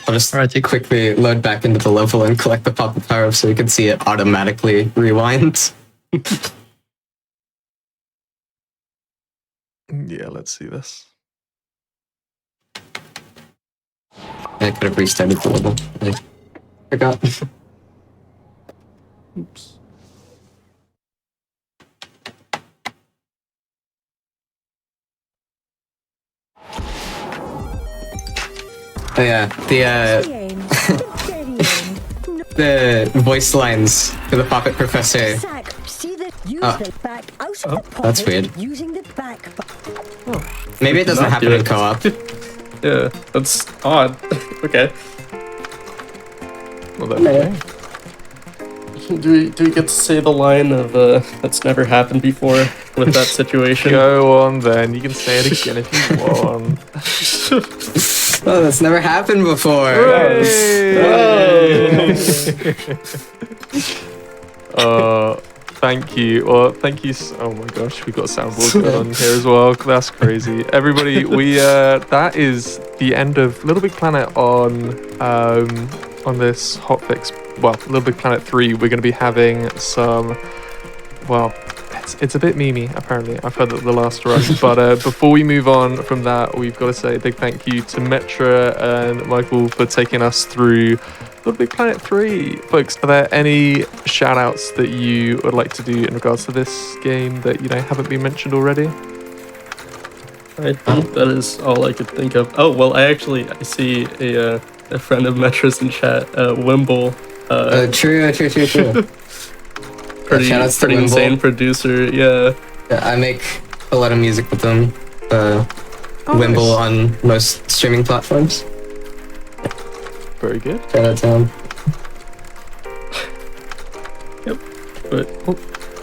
I'll just quickly load back into the level and collect the pop-up power-up so we can see it automatically rewind. Yeah, let's see this. I could have restarted the level. I forgot. Oops. Oh yeah, the voice lines for the Poppet Professor. That's weird. Maybe it doesn't happen in co-op. Yeah, that's odd. Okay. Well, that's okay. Do we get to say the line of that's never happened before with that situation? Go on then. You can say it again if you want. Oh, that's never happened before. Thank you. Well, thank you. Oh my gosh, we got a soundboard going on here as well. That's crazy. Everybody, we that is the end of LittleBigPlanet on this hotfix. Well, LittleBigPlanet 3. We're going to be having some. Well, it's a bit memey apparently. I've heard that the last run. But before we move on from that, we've got to say a big thank you to Metra and Michael for taking us through LittleBigPlanet 3. Folks, are there any shout outs that you would like to do in regards to this game that haven't been mentioned already? I think that is all I could think of. Oh, well, I see a friend of Metra's in chat, Wimble, True. Pretty insane producer. Yeah. I make a lot of music with them. Wimble on most streaming platforms. Very good. Shout out to him. Yep. But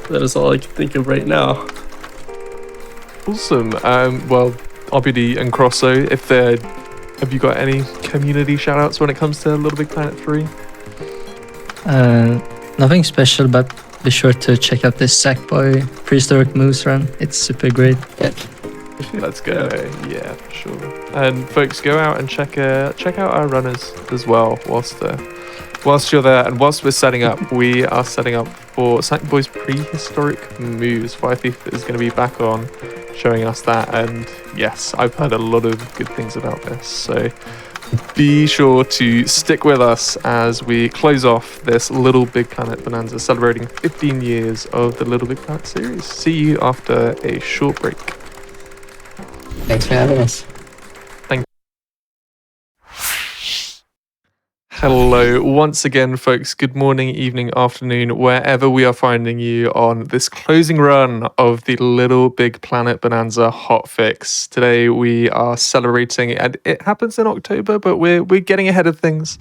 that is all I can think of right now. Awesome. Well, RBD and Crosso, have you got any community shoutouts when it comes to LittleBigPlanet 3? Nothing special, but be sure to check out this Sackboy Prehistoric moves run. It's super great. Let's go. Yeah, for sure. And folks, go out and check out our runners as well whilst you're there. And whilst we're setting up, we are setting up for Sackboy's Prehistoric moves. Fire Thief is going to be back on showing us that. And yes, I've heard a lot of good things about this. So be sure to stick with us as we close off this LittleBigPlanet Bonanza, celebrating 15 years of the LittleBigPlanet series. See you after a short break. Thanks for having us. Hello once again, folks. Good morning, evening, afternoon, wherever we are finding you on this closing run of the LittleBigPlanet Bonanza Hotfix. Today we are celebrating, and it happens in October, but we're getting ahead of things.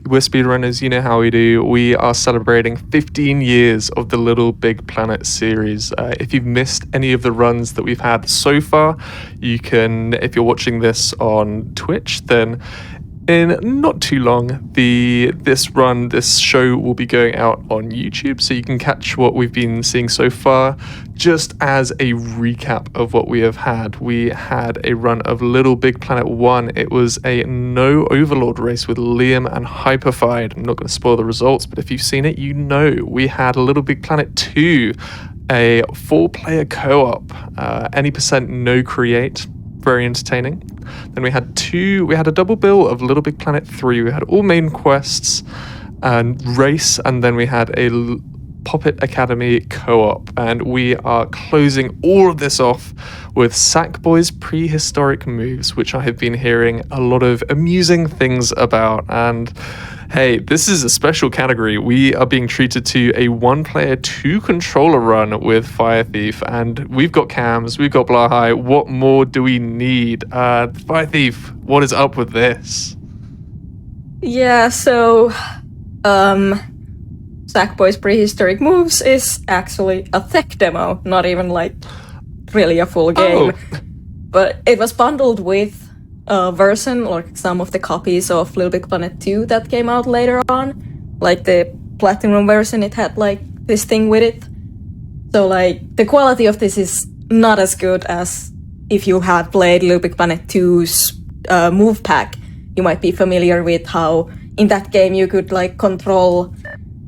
We're speedrunners, you know how we do. We are celebrating 15 years of the LittleBigPlanet series. If you've missed any of the runs that we've had so far, you can, if you're watching this on Twitch, then in not too long, this show will be going out on YouTube, so you can catch what we've been seeing so far. Just as a recap of what we have had, we had a run of LittleBigPlanet 1. It was a no Overlord race with Liam and Hyperfied. I'm not going to spoil the results, but if you've seen it, you know. We had LittleBigPlanet 2, a 4-player co-op, any percent no create. Very entertaining. Then we had a double bill of LittleBigPlanet 3. We had all main quests and race, and then we had a Poppet Academy co-op, and we are closing all of this off with Sackboy's Prehistoric moves, which I have been hearing a lot of amusing things about. And hey, this is a special category. We are being treated to a 1-player 2-controller run with Fire Thief, and we've got cams, we've got Blahai. What more do we need? Fire Thief, what is up with this? Yeah, so Sackboy's Prehistoric Moves is actually a tech demo, not even like really a full game. But it was bundled with a version, like some of the copies of LittleBigPlanet 2 that came out later on. Like the Platinum version, it had like this thing with it. So like the quality of this is not as good as if you had played LittleBigPlanet 2's move pack. You might be familiar with how in that game you could like control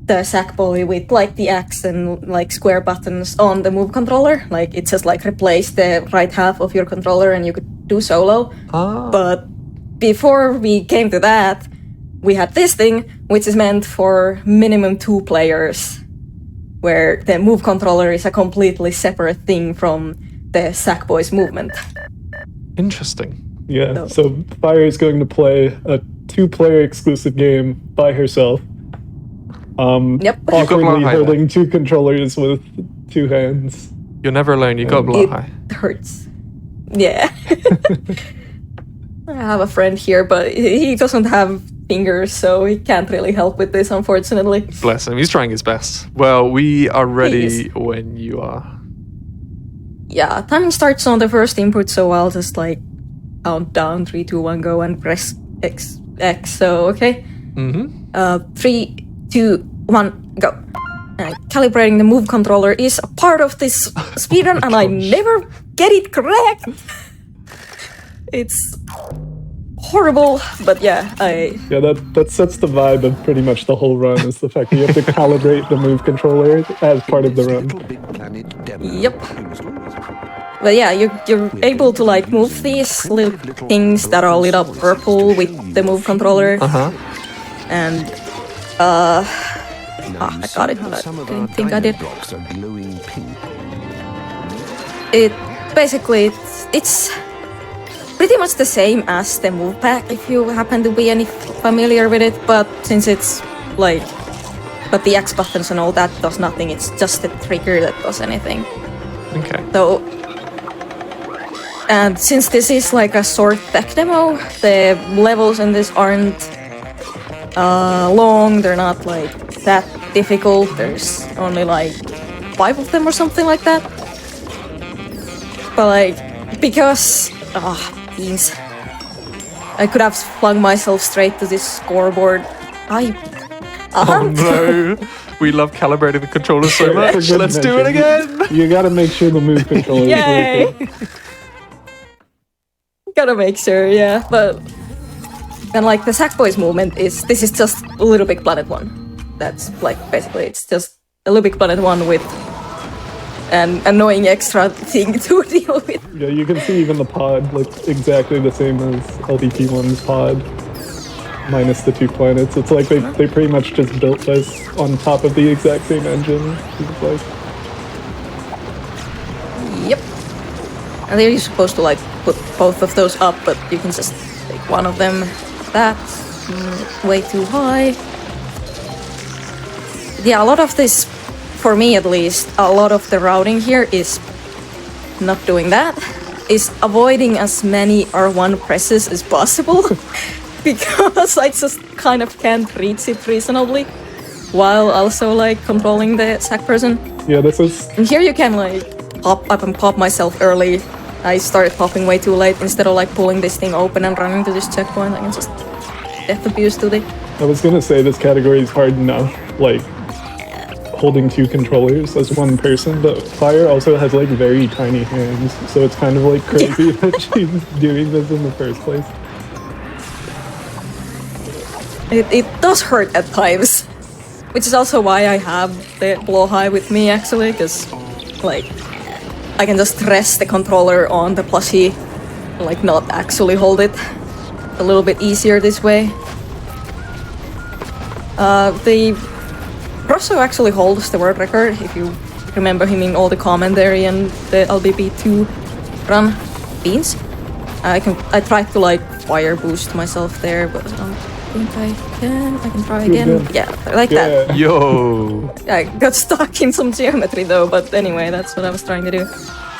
the Sackboy with like the X and like square buttons on the move controller. Like it just like replaced the right half of your controller and you could do solo. But before we came to that, we had this thing, which is meant for minimum 2 players, where the move controller is a completely separate thing from the Sackboy's movement. Interesting. Yeah, so Fire is going to play a 2-player exclusive game by herself. Awkwardly holding 2 controllers with 2 hands. You're never alone, you got Blahai. It hurts. Yeah. I have a friend here, but he doesn't have fingers, so he can't really help with this, unfortunately. Bless him, he's trying his best. Well, we are ready when you are. Yeah, time starts on the first input, so I'll just like count down 3, 2, 1, go and press X. So, okay? 3, 2, 1, go. Calibrating the move controller is a part of this speedrun, and I never get it correct. It's horrible, but yeah, that sets the vibe of pretty much the whole run, is the fact that you have to calibrate the move controller as part of the run. Yep. But yeah, you're able to like move these little things that are lit up purple with the move controller. And I got it, but I didn't think I did. It basically it's pretty much the same as the move pack if you happen to be any familiar with it, but since it's like but the X buttons and all that does nothing. It's just the trigger that does anything. Okay. So, and since this is like a short tech demo, the levels in this aren't long. They're not like that difficult. There's only like 5 of them or something like that. But like, because beans, I could have flung myself straight to this scoreboard. Oh no! We love calibrating the controller so much. Let's do it again. You gotta make sure the move controller is Yay! working. Gotta make sure, yeah. But and like the Sackboy's movement is just a LittleBigPlanet 1. That's like basically it's just a LittleBigPlanet 1 with an annoying extra thing to deal with. Yeah, you can see even the pod looks exactly the same as LBP1's pod, minus the 2 planets. It's like they pretty much just built this on top of the exact same engine. It's like, yep. And they're supposed to like put both of those up, but you can just take one of them. That's way too high. Yeah, a lot of this, for me at least, a lot of the routing here is not doing that. Is avoiding as many R1 presses as possible. Because I just kind of can't reach it reasonably, while also like controlling the sack person. yeah, this is And here you can like pop up and pop myself early. I started popping way too late. Instead of like pulling this thing open and running to this checkpoint, I can just death abuse to the... I was gonna say this category is hard enough, like holding 2 controllers as one person, but Fire also has like very tiny hands, so it's kind of like crazy that she's doing this in the first place. It does hurt at times, which is also why I have the blowhigh with me actually, because like I can just rest the controller on the plushie, like not actually hold it. A little bit easier this way. The Rosso actually holds the world record, if you remember him in all the commentary and the LBP2 run beans. I tried to like fire boost myself there, but I think I can try again. Yeah, like that. Yo! I got stuck in some geometry though, but anyway, that's what I was trying to do.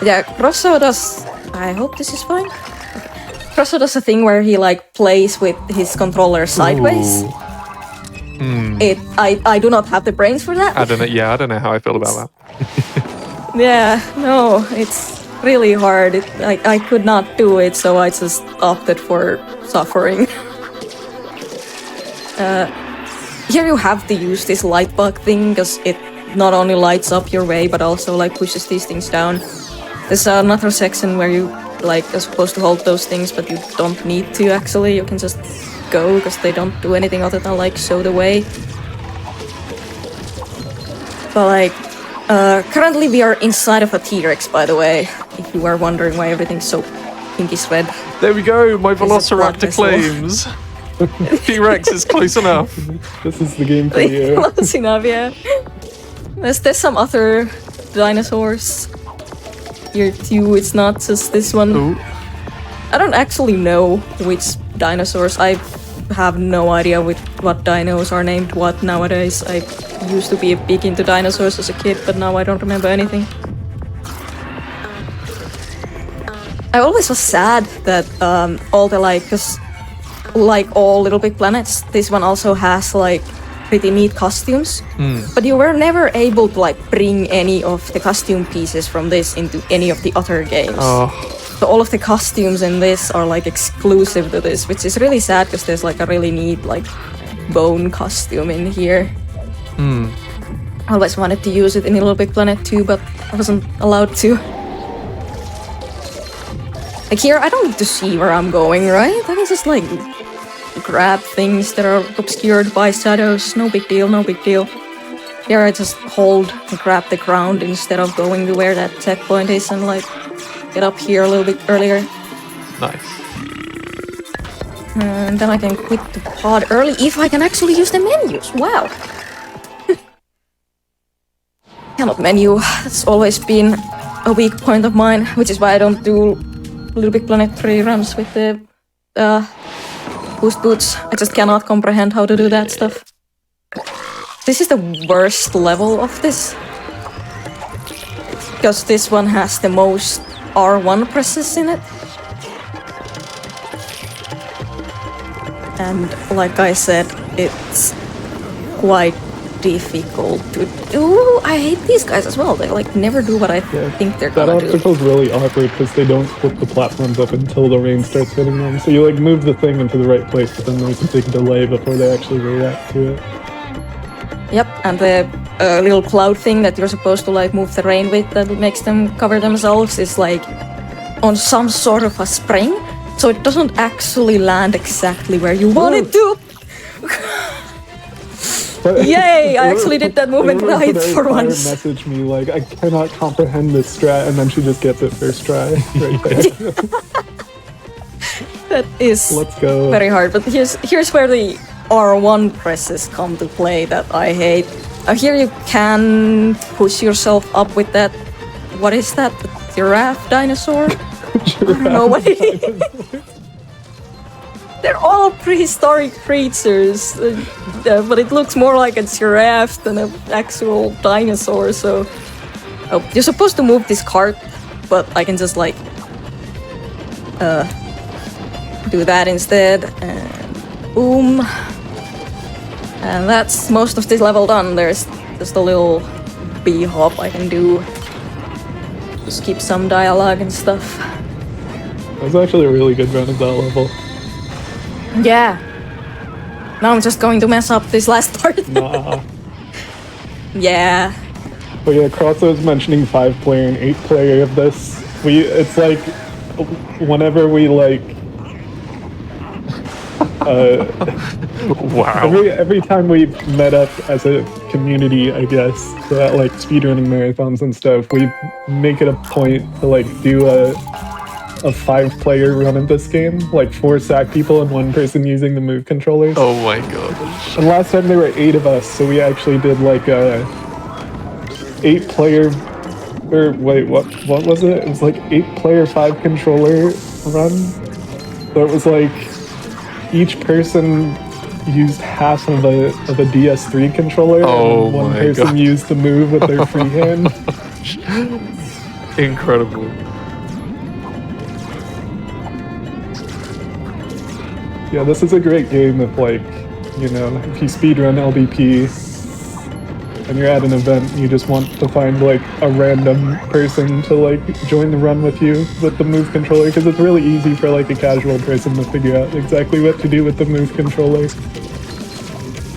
Yeah, Rosso does... I hope this is fine. Okay. Rosso does a thing where he like plays with his controller sideways. I do not have the brains for that. I don't know how I feel about that. Yeah, no, it's really hard. I could not do it, so I just opted for suffering. Here you have to use this light bug thing, because it not only lights up your way, but also like pushes these things down. There's another section where you like are supposed to hold those things, but you don't need to actually. You can just go, because they don't do anything other than like show the way. But like, currently we are inside of a T-Rex, by the way, if you are wondering why everything's so pinkish red. There we go, my Velociraptor claims. T-Rex is close enough. This is the game for you. Close enough, yeah. There's some other dinosaurs here too, it's not just this one. Ooh. I don't actually know which dinosaurs. I have no idea what dinos are named what nowadays. I used to be big into dinosaurs as a kid, but now I don't remember anything. I always was sad that all the like, cause like all LittleBigPlanets, this one also has like pretty neat costumes, but you were never able to like bring any of the costume pieces from this into any of the other games. So all of the costumes in this are like exclusive to this, which is really sad because there's like a really neat like bone costume in here. I always wanted to use it in LittleBigPlanet 2, but I wasn't allowed to. Like here, I don't need to see where I'm going, right? I can just like grab things that are obscured by shadows. No big deal, no big deal. Here I just hold and grab the ground instead of going to where that checkpoint is and like get up here a little bit earlier. Nice. And then I can quit the pod early if I can actually use the menus. Wow. Cannot menu. That's always been a weak point of mine, which is why I don't do LittleBigPlanet 3 runs with the boost boots. I just cannot comprehend how to do that stuff. This is the worst level of this. Because this one has the most R1 presses in it. And like I said, it's quite difficult to do. I hate these guys as well. They like never do what I think they're That gonna do. obstacle's really awkward because they don't split the platforms up until the rain starts hitting them. So you like move the thing into the right place, but then there's a big delay before they actually react to it. Yep, and the little cloud thing that you're supposed to like move the rain with that makes them cover themselves is like on some sort of a spring, so it doesn't actually land exactly where you want it to. Yay! I actually did that movement right for once. Message me like, I cannot comprehend this strat, and then she just gets it first try. Right there. That is Let's go. very hard, but here's where the R1 presses come to play that I hate. Here you can push yourself up with that. What is that? The giraffe dinosaur? I don't know what it is. They're all prehistoric creatures, but it looks more like a giraffe than an actual dinosaur, so... Oh, you're supposed to move this cart, but I can just, like... do that instead, and... boom. And that's most of this level done. There's just a little bee hop I can do. Just keep some dialogue and stuff. That was actually a really good run of that level. Yeah. Now I'm just going to mess up this last part. Nah. Yeah. But yeah, Cross was mentioning 5-player and 8-player of this. It's like, whenever we like... wow. Every time we've met up as a community, I guess, at like speedrunning marathons and stuff, we make it a point to like do a 5-player run of this game, like 4 sack people and 1 person using the move controllers. Oh my god. And last time there were 8 of us, so we actually did like a 8-player, or wait, what was it? It was like 8-player 5-controller run. So it was like each person used half of a DS3 controller, and one person used the move with their free hand. Incredible. Yeah, this is a great game if, like, you know, if you speedrun LBP and you're at an event and you just want to find, like, a random person to, like, join the run with you with the move controller, because it's really easy for, like, a casual person to figure out exactly what to do with the move controller.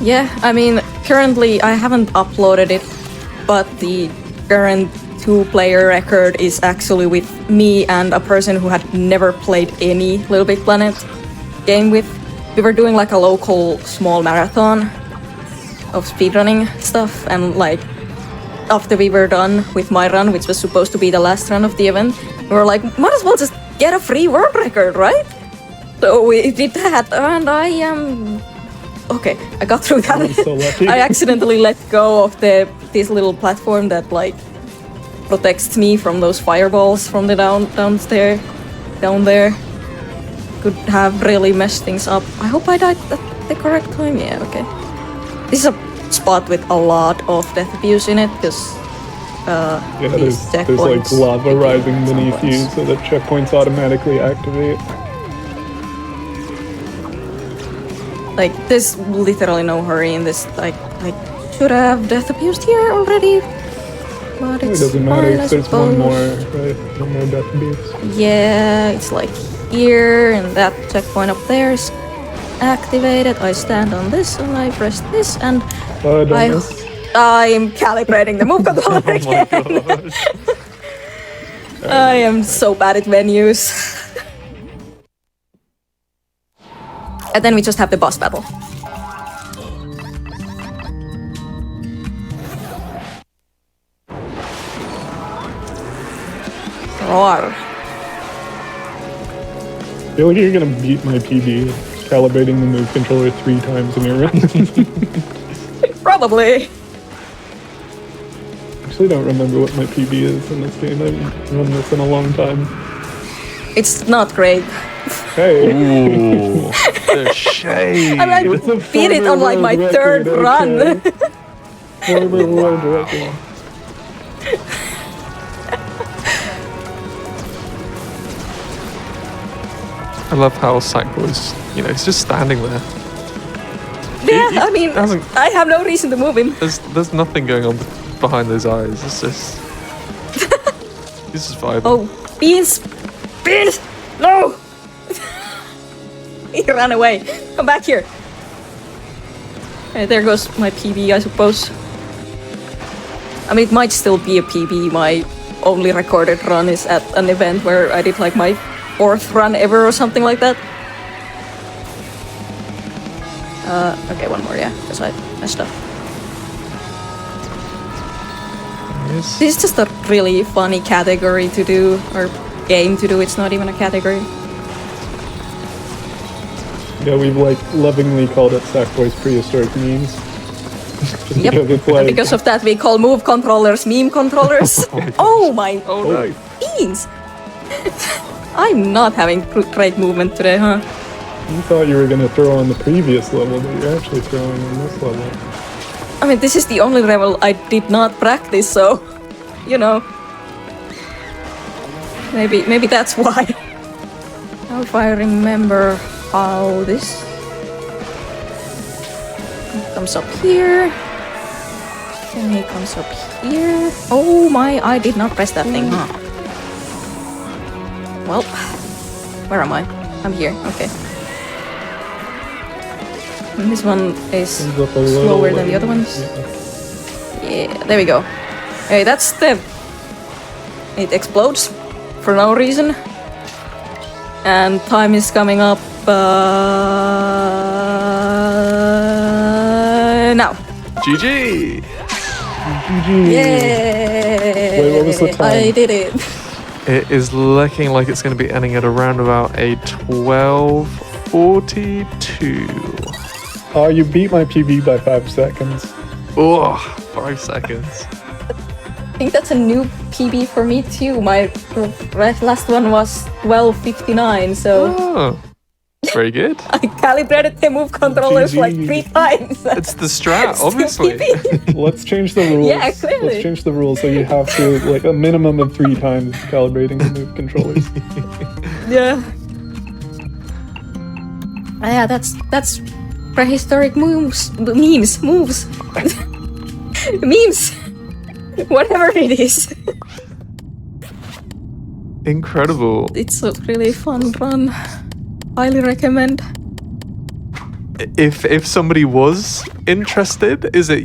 Yeah, I mean, currently I haven't uploaded it, but the current 2-player record is actually with me and a person who had never played any LittleBigPlanet game with. We were doing like a local small marathon of speedrunning stuff, and like after we were done with my run, which was supposed to be the last run of the event, we were like, might as well just get a free world record, right? So we did that, and I am... okay, I got through that. I'm so lucky. I accidentally let go of this little platform that like protects me from those fireballs from the down there. Could have really messed things up. I hope I died at the correct time. Yeah, okay. This is a spot with a lot of death abuse in it, because there's like lava rising beneath you, so the checkpoints automatically activate. Like, there's literally no hurry in this. Like, I should have death abused here already, but It it's doesn't matter fine, I if there's one suppose. more, right? One more death abuse. Yeah, it's like here, and that checkpoint up there is activated. I stand on this, and I press this, and I'm calibrating the move controller again. I am so bad at menus. And then we just have the boss battle. Roar. I feel like you're gonna beat my PB calibrating the move controller 3 times in your run. Probably. Actually, don't remember what my PB is in this game. I haven't run this in a long time. It's not great. Hey. Ooh, the shade. I mean, I beat it on like my 3rd run. Former war director. I love how Sackboy's, he's just standing there. Yeah, He I mean, hasn't- I have no reason to move him. There's nothing going on behind those eyes. It's just... He's just vibing. Oh, Beans! Beans! No! He ran away. Come back here. There goes my PB, I suppose. I mean, it might still be a PB. My only recorded run is at an event where I did like my 4th run ever or something like that. Okay, one more, yeah, because I messed up. Yes. This is just a really funny category to do, or game to do. It's not even a category. Yeah, we've like lovingly called it Sackboy's prehistoric memes. Just Yep. because it's And like, because of that, we call move controllers meme controllers. Oh my Oh, beans! I'm not having great movement today, huh? you thought you were gonna throw on the previous level, but you're actually throwing on this level. I mean, this is the only level I did not practice, so maybe that's why. Now if I remember how this comes up here, then he comes up here. Oh my! I did not press that thing, huh? Well, where am I? I'm here. Okay. And this one is Comes up a little slower than the other ones. Yeah, there we go. Hey, that's the... It explodes for no reason. And time is coming up now. GG! Yay! Wait, what was the time? I did it. It is looking like it's going to be ending at around about a 12:42. Oh, you beat my PB by 5 seconds. Oh, 5 seconds. I think that's a new PB for me too. My last one was 12:59, so Oh, very good. I calibrated the move controllers like 3 times. It's the strat, Still obviously. PB. Let's change the rules. Yeah, clearly. Let's change the rules so you have to, like, a minimum of 3 times calibrating the move controllers. Yeah. Yeah, that's prehistoric moves, memes. Whatever it is. Incredible. It's a really fun run. Highly recommend. If somebody was interested, is it,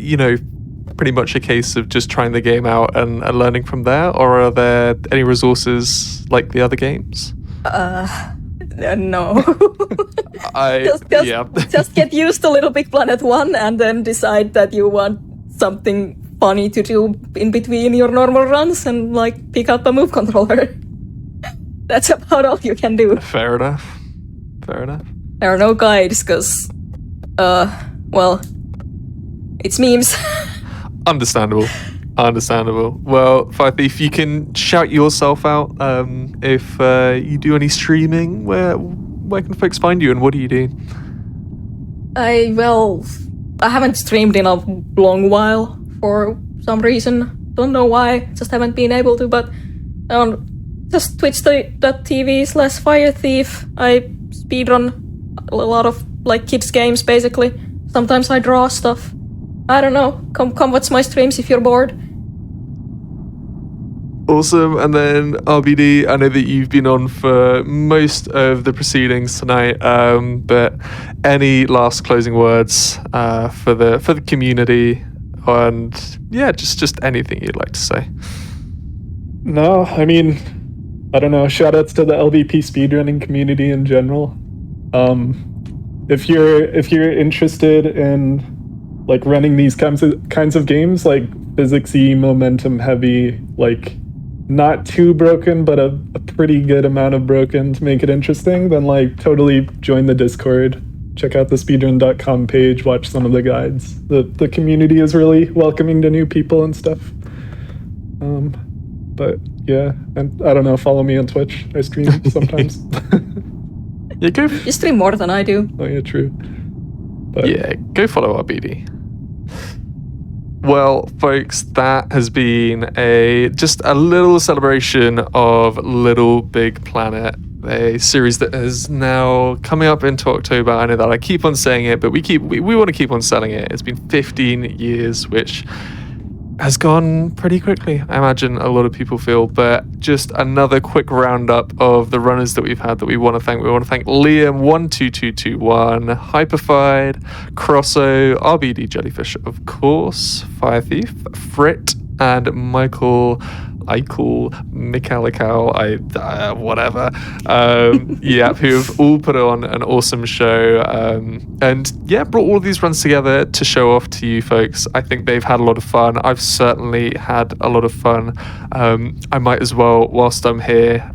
pretty much a case of just trying the game out and learning from there, or are there any resources like the other games? No. Just get used to LittleBigPlanet 1 and then decide that you want something funny to do in between your normal runs and pick up a move controller. That's about all you can do. Fair enough. There are no guides because, it's memes. Understandable. Well, Fire Thief, you can shout yourself out if you do any streaming. Where can folks find you and what do you do? I haven't streamed in a long while for some reason. Don't know why. Just haven't been able to. But just twitch.tv/firethief. I speedrun a lot of kids games basically. Sometimes I draw stuff. I don't know. Come watch my streams if you're bored. Awesome. And then RBD, I know that you've been on for most of the proceedings tonight, but any last closing words for the community, and just anything you'd like to say? No, I mean, I don't know. Shoutouts to the LVP speedrunning community in general. If you're interested in running these kinds of games, physicsy, momentum heavy, not too broken, but a pretty good amount of broken to make it interesting, then totally join the Discord. Check out the speedrun.com page, watch some of the guides. The community is really welcoming to new people and stuff. But yeah, and I don't know, follow me on Twitch. I stream sometimes. Yeah, go. You stream more than I do. Oh yeah, true. But yeah, go follow RBD. Well, folks, that has been just a little celebration of Little Big Planet, a series that is now coming up into October. I know that I keep on saying it, but we want to keep on selling it. It's been 15 years, which has gone pretty quickly, I imagine a lot of people feel, but just another quick roundup of the runners that we've had that we want to thank. We want to thank Liam12221, Hyperfied, Crosso, RBD Jellyfish, of course, Fire Thief, Frit, and Michael Mikalikal, whatever. Who have all put on an awesome show, and brought all of these runs together to show off to you folks. I think they've had a lot of fun. I've certainly had a lot of fun. I might as well, whilst I'm here,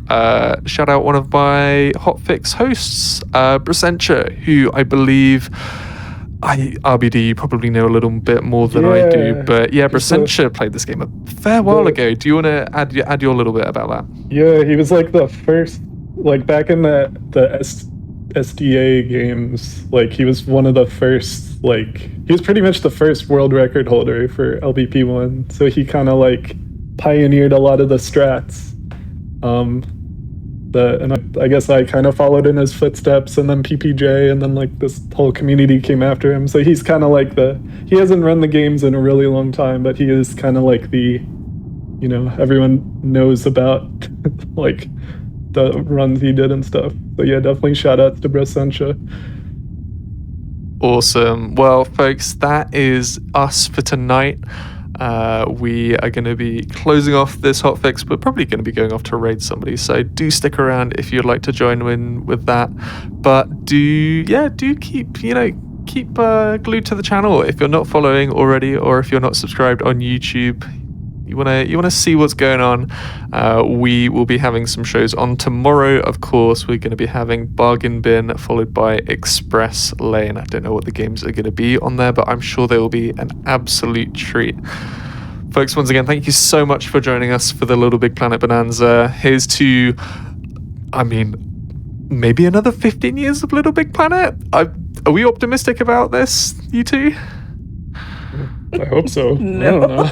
shout out one of my Hotfix hosts, Brasentia, who I believe RBD, you probably know a little bit more than I do, but Brasentia played this game a fair while ago. Do you want to add your little bit about that? Yeah, he was like the first, like back in the SDA games, like he was one of the first, like he was pretty much the first world record holder for LBP1. So he kind of like pioneered a lot of the strats. And I guess I kind of followed in his footsteps, and then PPJ, and then like this whole community came after him. So he's kind of like he hasn't run the games in a really long time, but he is kind of like everyone knows about like the runs he did and stuff. So yeah, definitely shout outs to Brasentia. Awesome. Well, folks, that is us for tonight. We are going to be closing off this hotfix. We're probably going to be going off to raid somebody, so do stick around if you'd like to join in with that. But do keep glued to the channel if you're not following already, or if you're not subscribed on YouTube. You wanna see what's going on. We will be having some shows on tomorrow. Of course, we're going to be having Bargain Bin followed by Express Lane. I don't know what the games are going to be on there, but I'm sure they will be an absolute treat. Folks, once again, thank you so much for joining us for the Little Big Planet Bonanza. Here's to, maybe another 15 years of Little Big Planet. Are we optimistic about this, you two? I hope so. No. I don't know.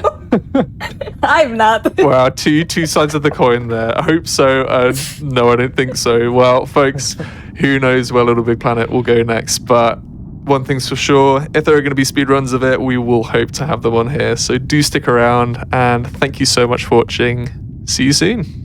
I'm not. Wow, two sides of the coin there. I hope so. No, I don't think so. Well, folks, who knows where Little Big Planet will go next, but one thing's for sure, if there are going to be speedruns of it, we will hope to have them on here. So do stick around, and thank you so much for watching. See you soon.